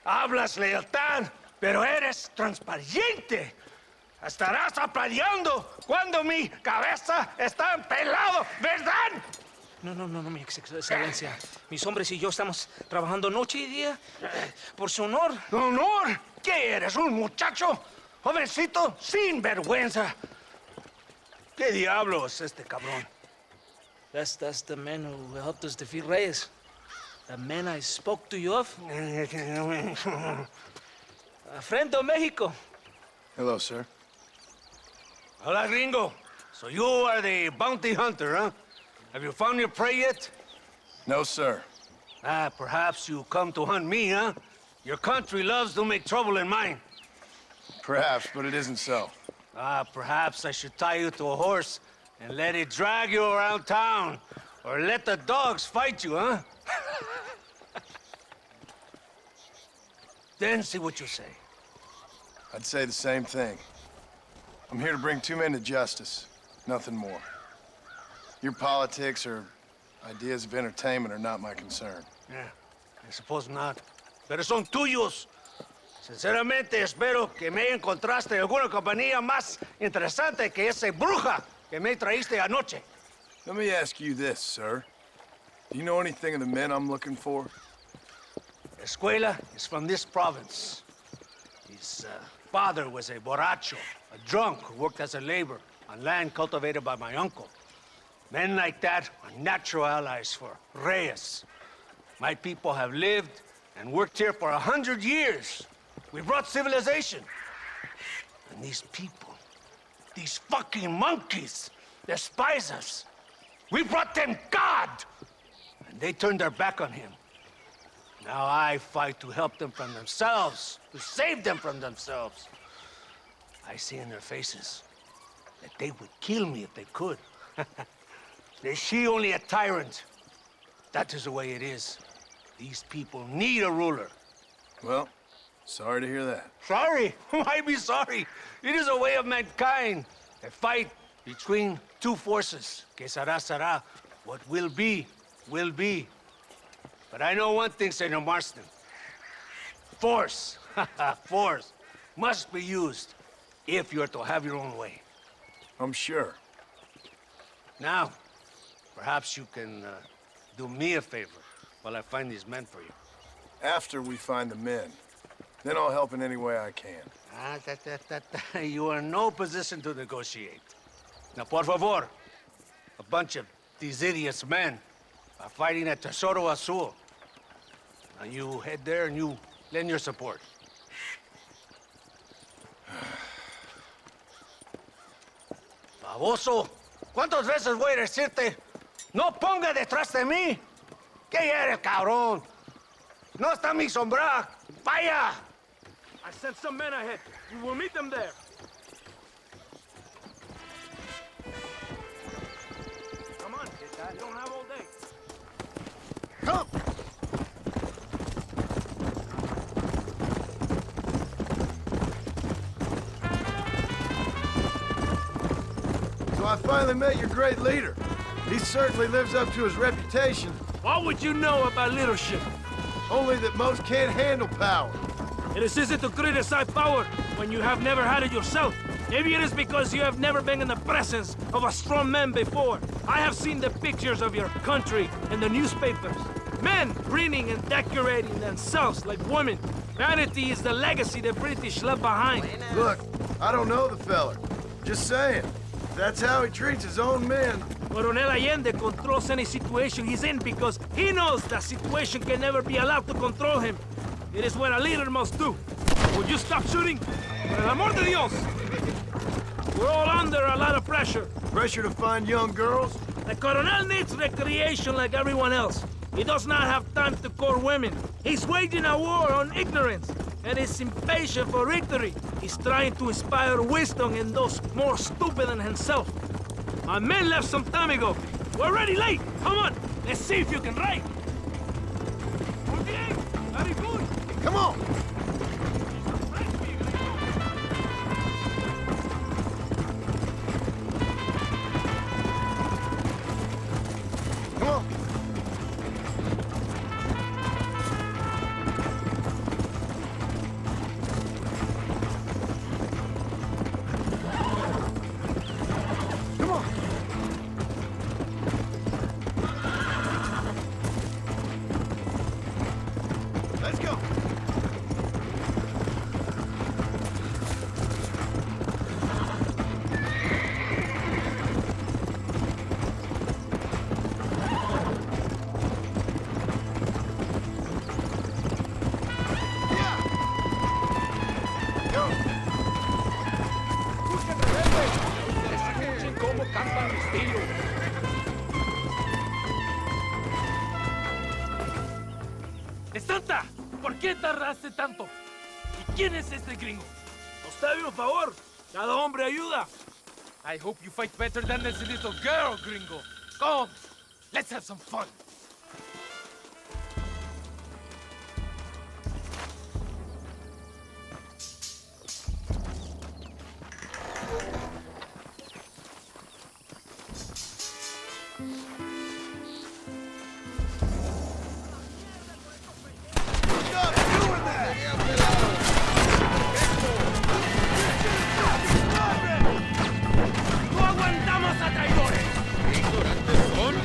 Hablas lealtad, pero eres transparente. Estarás aplaudiendo cuando mi cabeza está empelado, ¿verdad? No, mi excelencia. Mis hombres y yo estamos trabajando noche y día por su honor. ¿Honor? ¿Qué eres, un muchacho? Jovencito, sin vergüenza. ¿Qué diablo es este cabrón? That's the man who helped us defeat Reyes. The man I spoke to you of. A friend of Mexico. Hello, sir. Hola, gringo. So you are the bounty hunter, huh? Have you found your prey yet? No, sir. Perhaps you come to hunt me, huh? Your country loves to make trouble in mine. Perhaps, but it isn't so. Perhaps I should tie you to a horse and let it drag you around town. Or let the dogs fight you, huh? Then see what you say. I'd say the same thing. I'm here to bring two men to justice. Nothing more. Your politics or ideas of entertainment are not my concern. Yeah, I suppose not. Pero son tuyos. Sinceramente, espero que me encontraste alguna compañía más interesante que esa bruja que me traíste anoche. Let me ask you this, sir. Do you know anything of the men I'm looking for? Escuela is from this province. His father was a borracho, a drunk who worked as a laborer on land cultivated by my uncle. Men like that are natural allies for Reyes. My people have lived and worked here for 100 years. We brought civilization. And these people, these fucking monkeys, despise us. We brought them God! And they turned their back on him. Now I fight to help them from themselves, to save them from themselves. I see in their faces that they would kill me if they could. Is she only a tyrant? That is the way it is. These people need a ruler. Well, sorry to hear that. Sorry? Why be sorry? It is a way of mankind. A fight between two forces. Que será, será. What will be, will be. But I know one thing, Senor Marston. Force, force, must be used if you're to have your own way. I'm sure. Now, perhaps you can do me a favor while I find these men for you. After we find the men, then I'll help in any way I can. You are in no position to negotiate. Now, por favor, a bunch of these idiots men are fighting at Tesoro Azul. Now you head there and you lend your support. Baboso, ¿cuántas veces voy a decirte? No ponga detrás de mí. ¿Qué eres, cabrón? No está mi sombra. Vaya. I sent some men ahead. We will meet them there. Come on, you don't have all day. Come! So I finally met your great leader. He certainly lives up to his reputation. What would you know about leadership? Only that most can't handle power. It is easy to criticize power when you have never had it yourself. Maybe it is because you have never been in the presence of a strong man before. I have seen the pictures of your country in the newspapers. Men preening and decorating themselves like women. Vanity is the legacy the British left behind. Look, I don't know the feller. Just saying. That's how he treats his own men. Coronel Allende controls any situation he's in because he knows that situation can never be allowed to control him. It is what a leader must do. Would you stop shooting? Por el amor de Dios! We're all under a lot of pressure. Pressure to find young girls? The Coronel needs recreation like everyone else. He does not have time to court women. He's waging a war on ignorance and is impatient for victory. He's trying to inspire wisdom in those more stupid than himself. My men left some time ago. We're already late. Come on, let's see if you can write. Muy bien, very good. Come on. Come on. Come on. Let's go. Escuchen cómo cantan mis tiros. ¡Santa! ¿Por qué tardaste tanto? ¿Y quién es este gringo? Usted un favor. Cada hombre ayuda. I hope you fight better than this little girl, gringo. Come, let's have some fun. No aguantamos a traidores. Ignorantes son.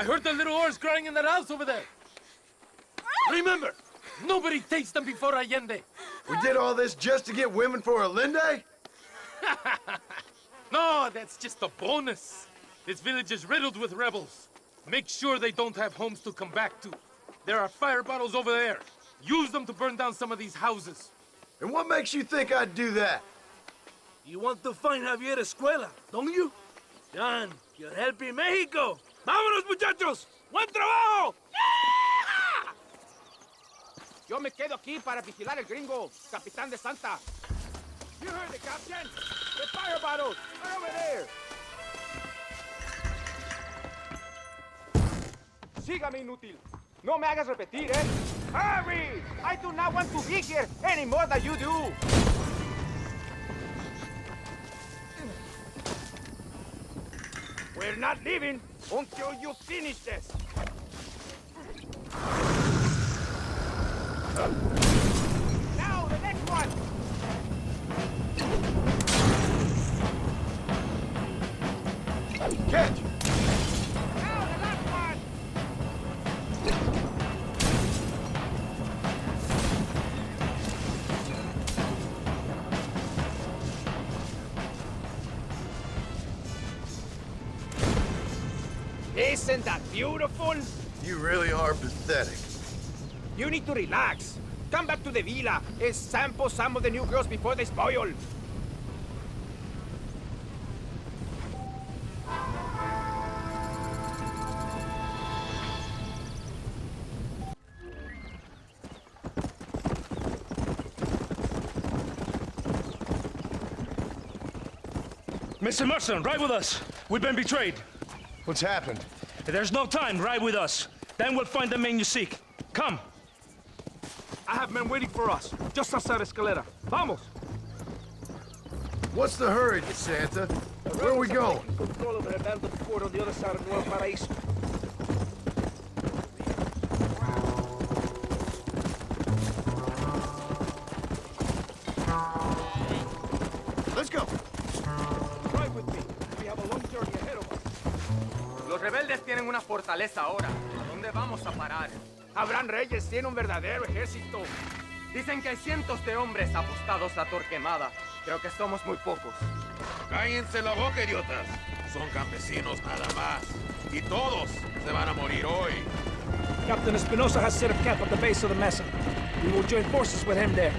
I heard the little oars crying in that house over there. Remember, nobody takes them before Allende. We did all this just to get women for Allende? No, that's just a bonus. This village is riddled with rebels. Make sure they don't have homes to come back to. There are fire bottles over there. Use them to burn down some of these houses. And what makes you think I'd do that? You want to find Javier Escuela, don't you? John, you're helping Mexico. ¡Vámonos, muchachos! ¡Buen trabajo! Yo me quedo aquí para vigilar el gringo, Capitán de Santa. You heard it, Captain. The fire bottles are over there. Sígame, inútil. No me hagas repetir, ¿eh? Hurry! I do not want to be here any more than you do. We're not leaving until you finish this. Now, the next one! Catch! Now, the last one! Isn't that beautiful? You really are pathetic. You need to relax. Come back to the villa and sample some of the new girls before they spoil. Mr. Marston, ride with us. We've been betrayed. What's happened? There's no time. Ride with us. Then we'll find the man you seek. Come. I have men waiting for us, just outside Escalera. Vamos! What's the hurry, Santa? Where are we going? Control of the abandoned fort on the other side of Nuevo Paraíso. Let's go. Ride with me. We have a long journey ahead of us. Los rebeldes tienen una fortaleza ahora. ¿A dónde vamos a parar? Abraham Reyes tiene un verdadero ejército. Dicen que hay cientos de hombres apostados a Torquemada. Creo que somos muy pocos. Cállense la boca, idiotas. Son campesinos nada más. Y todos se van a morir hoy. Captain Espinosa has set up camp at the base of the mesa. We will join forces with him there.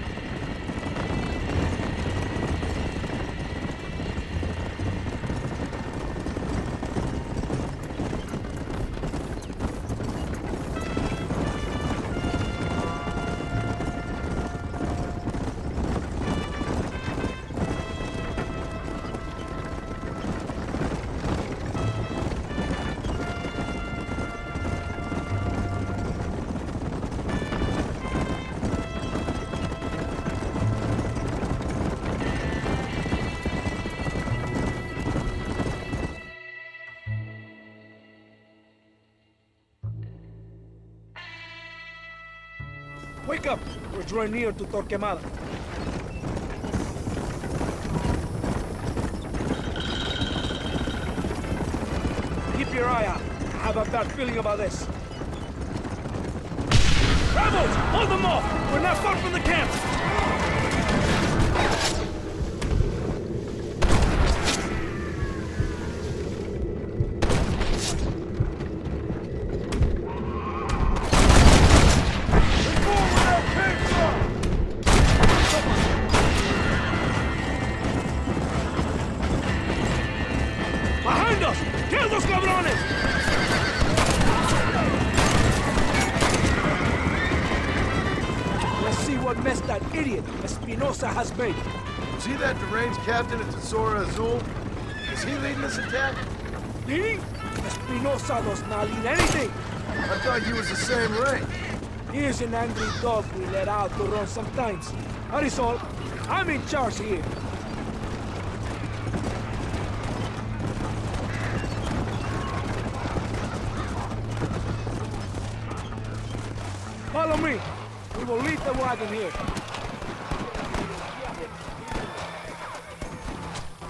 Wake up! We're drawing near to Torquemada. Keep your eye out. I have a bad feeling about this. Rebels! Hold them off! We're not far from the camp! That idiot Espinosa has made. Is he that deranged captain at Tesoro Azul? Is he leading this attack? Leading? Espinosa does not lead anything. I thought he was the same rank. He is an angry dog we let out to run sometimes. That is all. I'm in charge here. Follow me. We will leave the wagon here.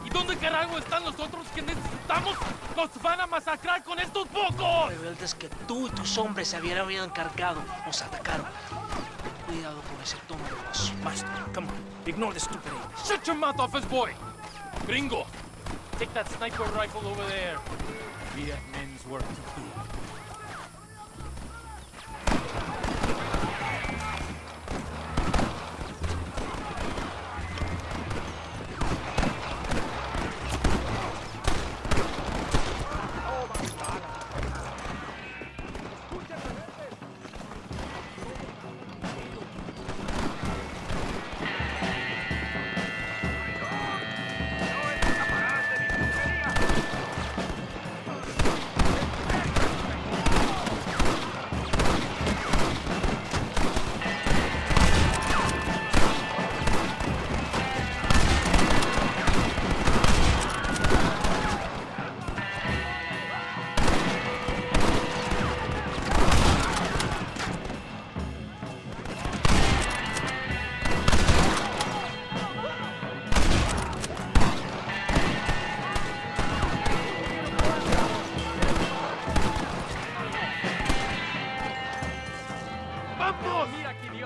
¿Y ¿Dónde carajo están los otros que necesitamos? ¡Nos van a masacrar con estos pocos! Rebeldes que tú y tus hombres se habían encargado nos atacaron. Cuidado con ese tono de voz. Master, come on. Ignore the stupid English. Shut your mouth, office boy! Gringo, take that sniper rifle over there. We have men's work to do.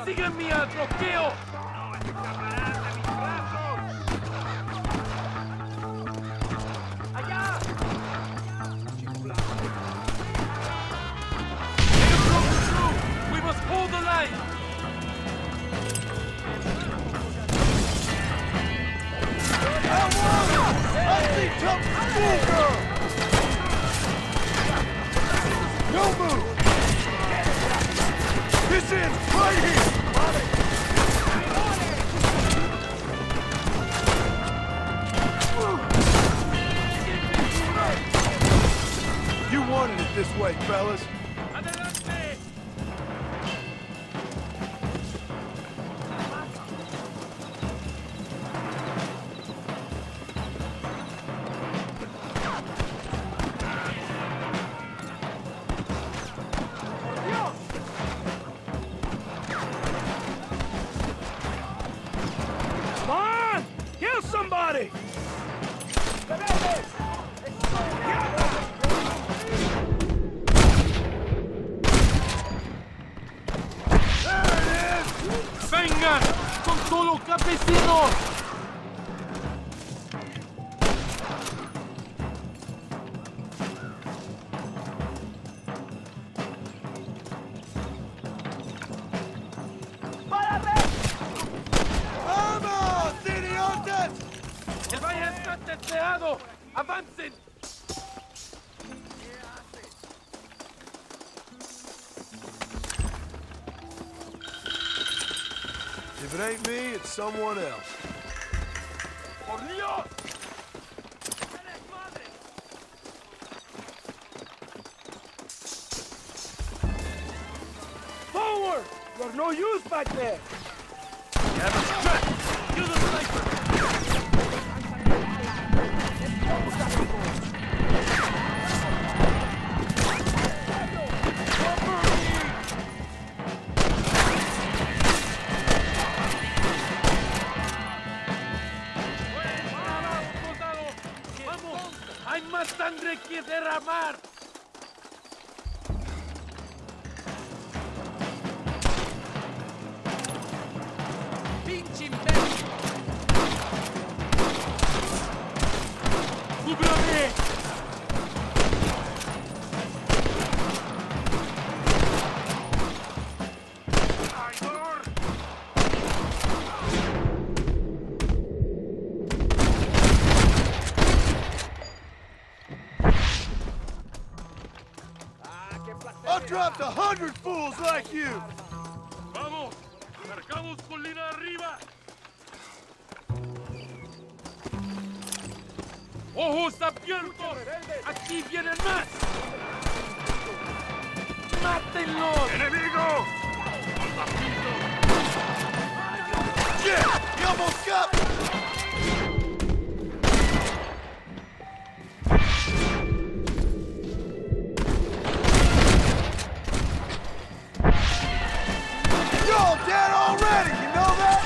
¡Sígueme al bloqueo! ¡No escaparás de mis brazos! ¡Allá! They're broken through! We must hold the line! No move! This ends right here! You wanted it this way, fellas. Come on! Kill somebody! ¡Vengan! ¡Son solo campesinos! ¡Vamos, idiotas! ¡El valle está testeado! ¡Avancen! If it ain't me, it's someone else. ¡Por Dios! Forward! You're no use back there! You have a strap! Kill the sniper! ¡Hay más sangre que derramar! ¡Pinche imbécil! ¡Cúbrame! I've dropped 100 fools like you! ¡Vamos! ¡Marcamos colina arriba! ¡Ojos abiertos! ¡Aquí vienen más! ¡Mátenlos! ¡Enemigo! Yeah! He almost got me! You're dead already, you know that?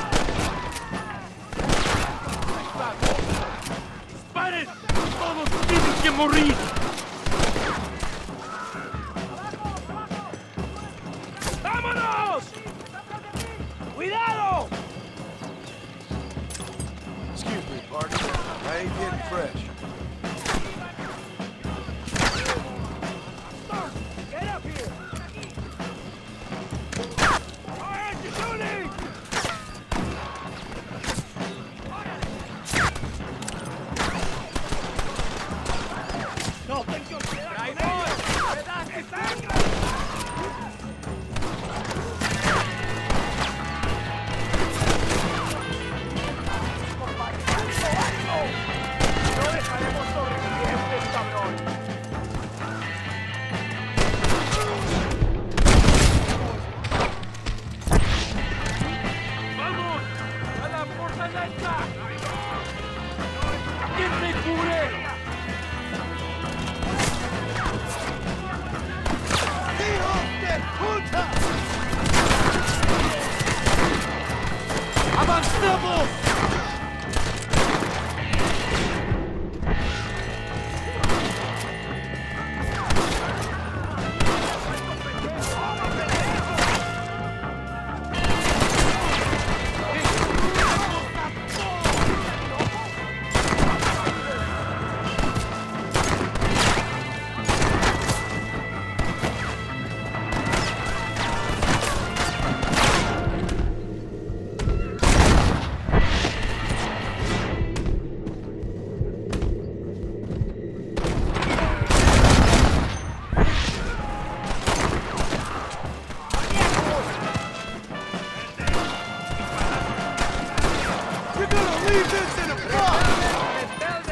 morir! ¡Vámonos! ¡Cuidado! Excuse me, partner. I ain't getting fresh. Get up here! Why aren't you shooting? No, tengo ¡traidor! ¡Pedaste sangre! No dejaremos sobrevivir a este cabrón. ¡Vamos! ¡A la fortaleza! ¡Quién me cubre! ¡Hijos de puta! ¡Avancemos!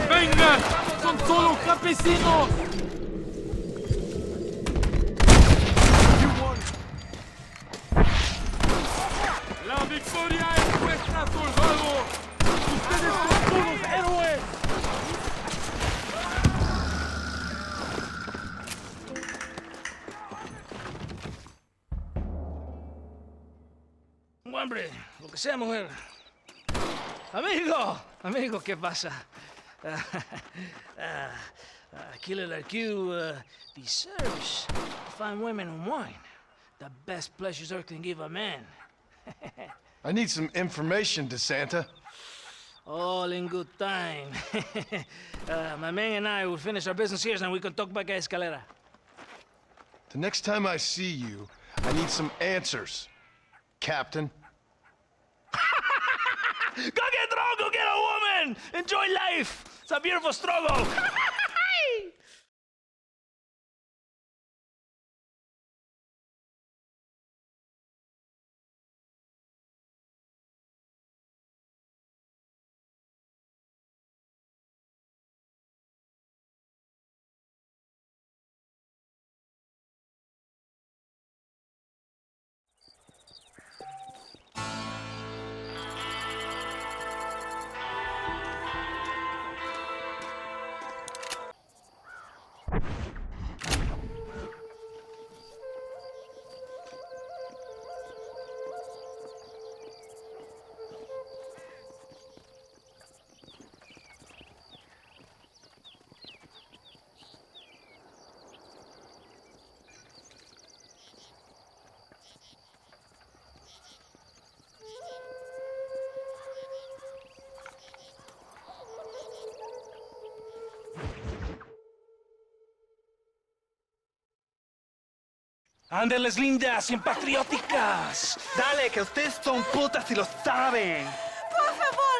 ¡Vengan! ¡Son solo campesinos! ¡La victoria es nuestra, soldados! ¡Ustedes son todos héroes! Hombre, lo que sea, mujer. Amigo, ¿qué pasa? Killer like you deserves fine women and wine. The best pleasures Earth can give a man. I need some information, DeSanta. All in good time. My man and I will finish our business here and we can talk back at Escalera. The next time I see you, I need some answers, Captain. Go get drunk, go get a woman! Enjoy life! It's a beautiful struggle! ¡Ándeles, lindas y patrióticas! Dale, que ustedes son putas y lo saben. Por favor,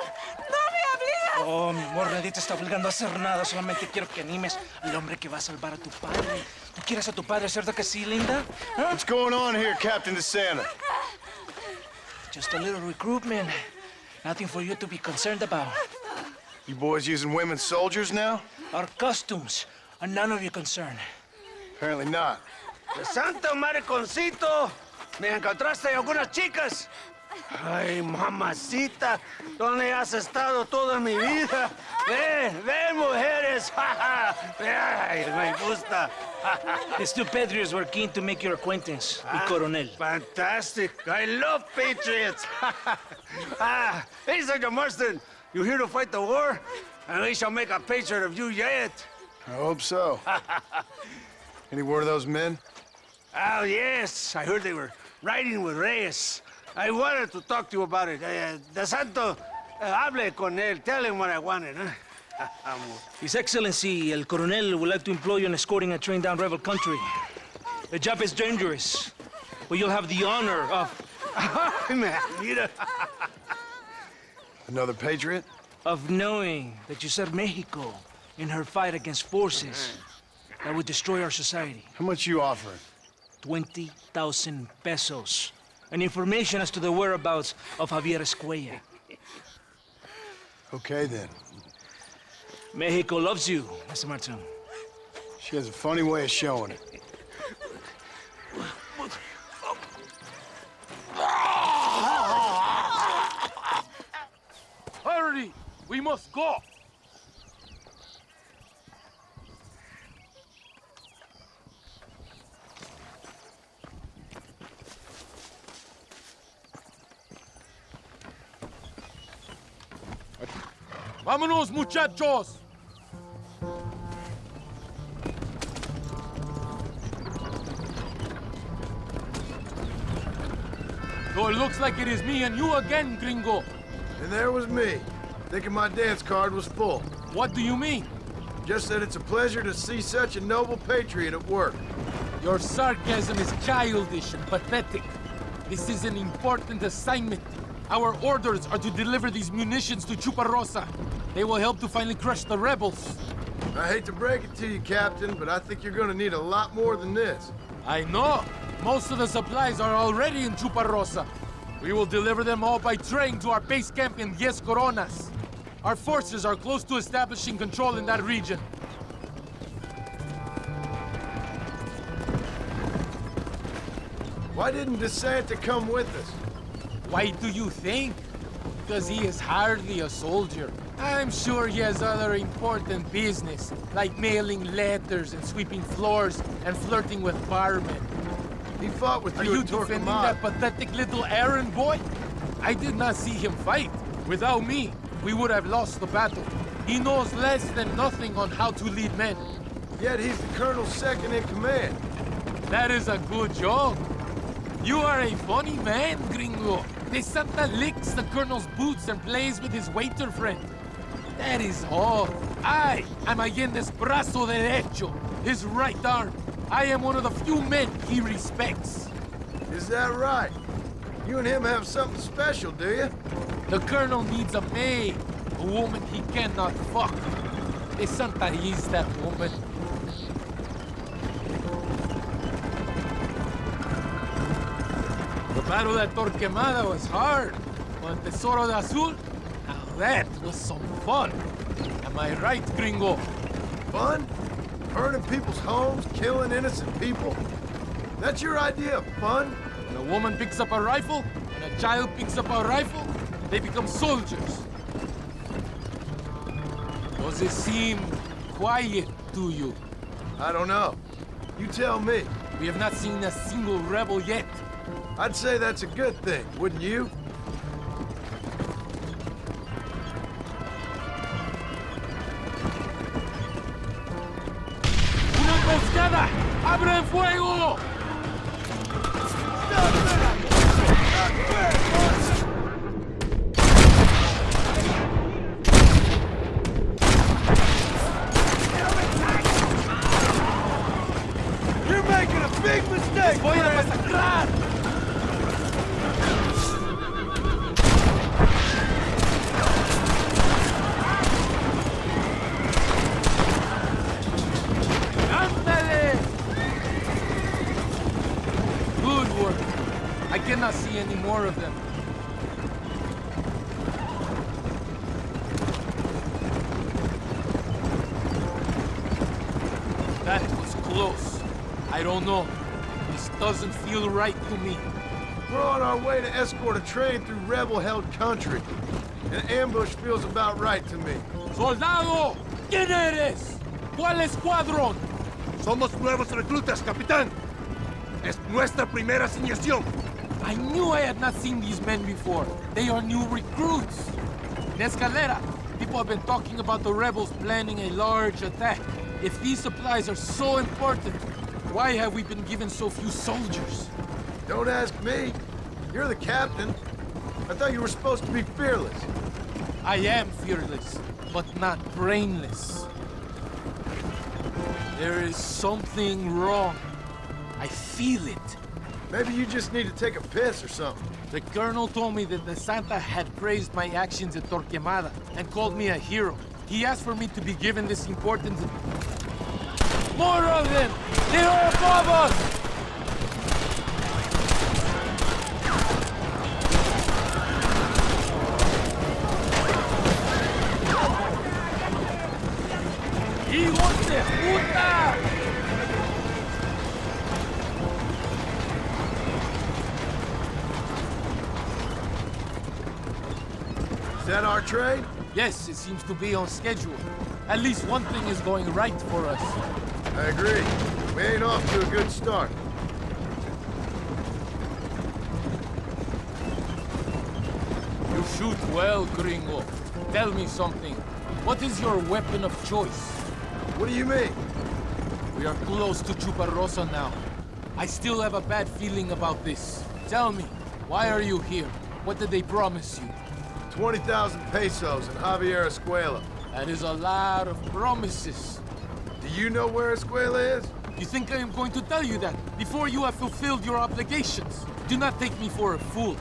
no me obligas. Oh, mi amor, nadie te está obligando a hacer nada. Solamente quiero que animes al hombre que va a salvar a tu padre. ¿Tú quieres a tu padre, cierto que sí, linda? ¿Ah? What's going on here, Captain DeSanta? Just a little recruitment. Nothing for you to be concerned about. You boys using women soldiers now? Our costumes are none of your concern. Apparently not. ¡Santo mariconcito! ¿Me encontraste algunas chicas? Ay, mamacita, ¿dónde has estado toda mi vida? Ven, mujeres. Ay, me gusta. These two patriots were keen to make your acquaintance, el coronel. Fantastic. I love patriots. Hey, John Marston, you here to fight the war? And we shall make a patriot of you yet. I hope so. Any word of those men? Oh, yes. I heard they were riding with Reyes. I wanted to talk to you about it. De Santo, hable con él. Tell him what I wanted, huh? His Excellency, El Coronel, would like to employ you in escorting a train down rebel country. The job is dangerous, but you'll have the honor of... Man, you know... Another patriot? Of knowing that you served Mexico in her fight against forces that would destroy our society. How much you offering? 20,000 pesos. And information as to the whereabouts of Javier Escuella. Okay, then. Mexico loves you, Mr. Marston. She has a funny way of showing it. Hurry! We must go! ¡Vámonos, muchachos! So it looks like it is me and you again, gringo. And there was me, thinking my dance card was full. What do you mean? Just that it's a pleasure to see such a noble patriot at work. Your sarcasm is childish and pathetic. This is an important assignment. Our orders are to deliver these munitions to Chuparosa. They will help to finally crush the rebels. I hate to break it to you, Captain, but I think you're gonna need a lot more than this. I know. Most of the supplies are already in Chuparosa. We will deliver them all by train to our base camp in Diez Coronas. Our forces are close to establishing control in that region. Why didn't DeSanta come with us? Why do you think? Because he is hardly a soldier. I'm sure he has other important business, like mailing letters and sweeping floors and flirting with barmen. He fought with Are you you at defending Torquemada. that pathetic little errand boy? I did not see him fight. Without me, we would have lost the battle. He knows less than nothing on how to lead men. Yet he's the colonel's second in command. That is a good joke. You are a funny man, gringo. De Santa licks the colonel's boots and plays with his waiter friend. That is all. I am Allende's brazo derecho, his right arm. I am one of the few men he respects. Is that right? You and him have something special, do you? The colonel needs a maid, a woman he cannot fuck. De Santa is that woman. The battle at Torquemada was hard, but Tesoro de Azul, now that was some fun. Am I right, gringo? Fun? Burning people's homes, killing innocent people? That's your idea of fun? When a woman picks up a rifle, and a child picks up a rifle, they become soldiers. Does it seem quiet to you? I don't know. You tell me. We have not seen a single rebel yet. I'd say that's a good thing, wouldn't you? ¡Una emboscada! ¡Abran fuego! You're making a big mistake! ¡Voy a masacrar! Good work. I cannot see any more of them. That was close. I don't know. This doesn't feel right to me. We're on our way to escort a train through rebel-held country. An ambush feels about right to me. ¡Soldado! ¿Quién eres? ¿Cuál escuadrón? Somos nuevos reclutas, capitán. Es nuestra primera asignación. I knew I had not seen these men before. They are new recruits. In Escalera, people have been talking about the rebels planning a large attack. If these supplies are so important, why have we been given so few soldiers? Don't ask me. You're the captain. I thought you were supposed to be fearless. I am fearless, but not brainless. There is something wrong. I feel it. Maybe you just need to take a piss or something. The colonel told me that the Santa had praised my actions at Torquemada and called me a hero. He asked for me to be given this important... More of them! They are above us! ¡Hijos de puta! Is that our trade? Yes, it seems to be on schedule. At least one thing is going right for us. I agree. We ain't off to a good start. You shoot well, Gringo. Tell me something. What is your weapon of choice? What do you mean? We are close to Chuparosa now. I still have a bad feeling about this. Tell me, why are you here? What did they promise you? 20,000 pesos in Javier Escuela. That is a lot of promises. Do you know where Escuela is? You think I am going to tell you that before you have fulfilled your obligations? Do not take me for a fool.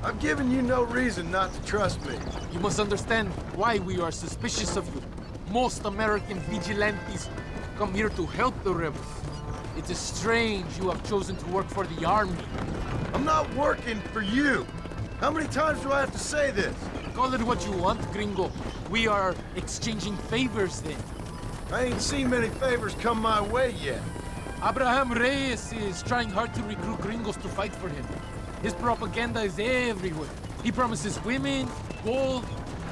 I've given you no reason not to trust me. You must understand why we are suspicious of you. Most American vigilantes come here to help the rebels. It is strange you have chosen to work for the army. I'm not working for you. How many times do I have to say this? Call it what you want, Gringo. We are exchanging favors then. I ain't seen many favors come my way yet. Abraham Reyes is trying hard to recruit gringos to fight for him. His propaganda is everywhere. He promises women, gold,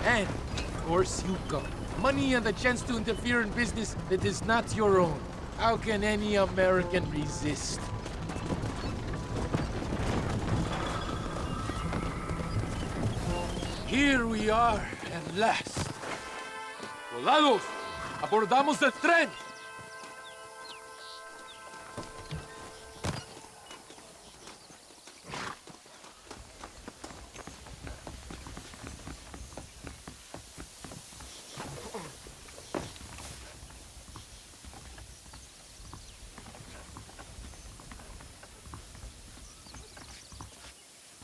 and, of course, you come. Money and the chance to interfere in business that is not your own. How can any American resist? Here we are, at last. Soldados, abordamos el tren.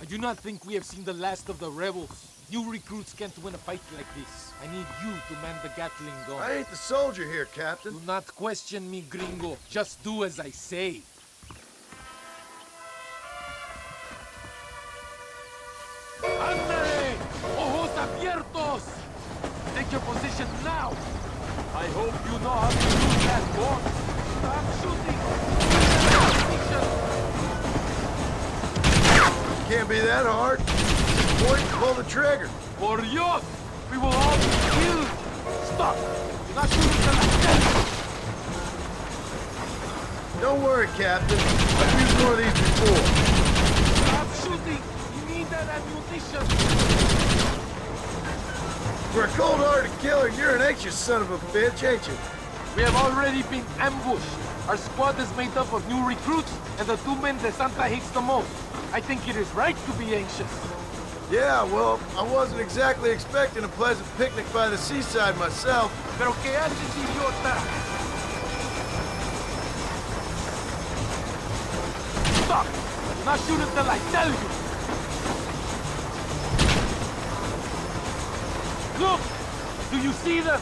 I do not think we have seen the last of the rebels. New recruits can't win a fight like this. I need you to man the Gatling gun. I ain't the soldier here, Captain. Do not question me, Gringo. Just do as I say. ¡Ándale! ¡Ojos abiertos! Take your position now! I hope you know how to use that gun. Stop shooting! Can't be that hard. Point, pull the trigger. Por Dios! We will all be killed! Stop! Do not shoot until I tell you! Don't worry, Captain. I've used one of these before. Stop shooting! You need that ammunition! For a cold-hearted killer, you're an anxious son of a bitch, ain't you? We have already been ambushed. Our squad is made up of new recruits and the two men that Santa hates the most. I think it is right to be anxious. Yeah, well, I wasn't exactly expecting a pleasant picnic by the seaside myself. Pero ¿qué haces, idiota? Stop! Do not shoot until I tell you! Look! Do you see them?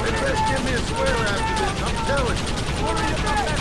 They best give me a square after this, I'm telling you. Worry about that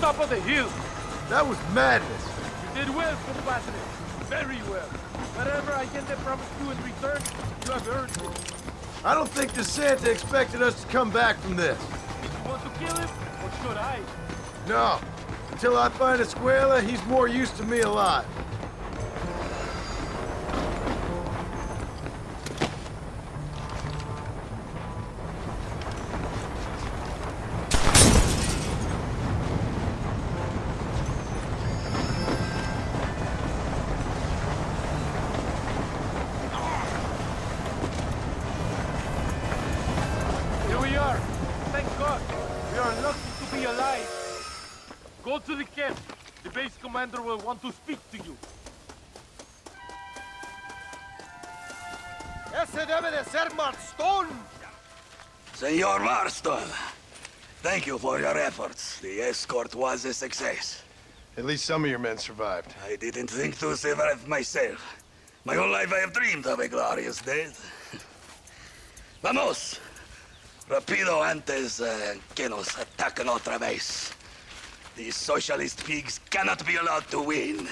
top of the hill. That was madness. You did well, compadre. Very well. Whatever Allende promised you in return, you have earned it. I don't think the Santa expected us to come back from this. You want to kill him, or should I? No. Until I find Escuela, he's more used to me alive. Here we are. Thank God. We are lucky to be alive. Go to the camp. The base commander will want to speak to you. Ese debe de ser Marston. Senor Marston, thank you for your efforts. The escort was a success. At least some of your men survived. I didn't think to survive myself. My whole life I have dreamed of a glorious death. Vamos! Rapido antes que nos ataquen otra vez. These socialist pigs cannot be allowed to win.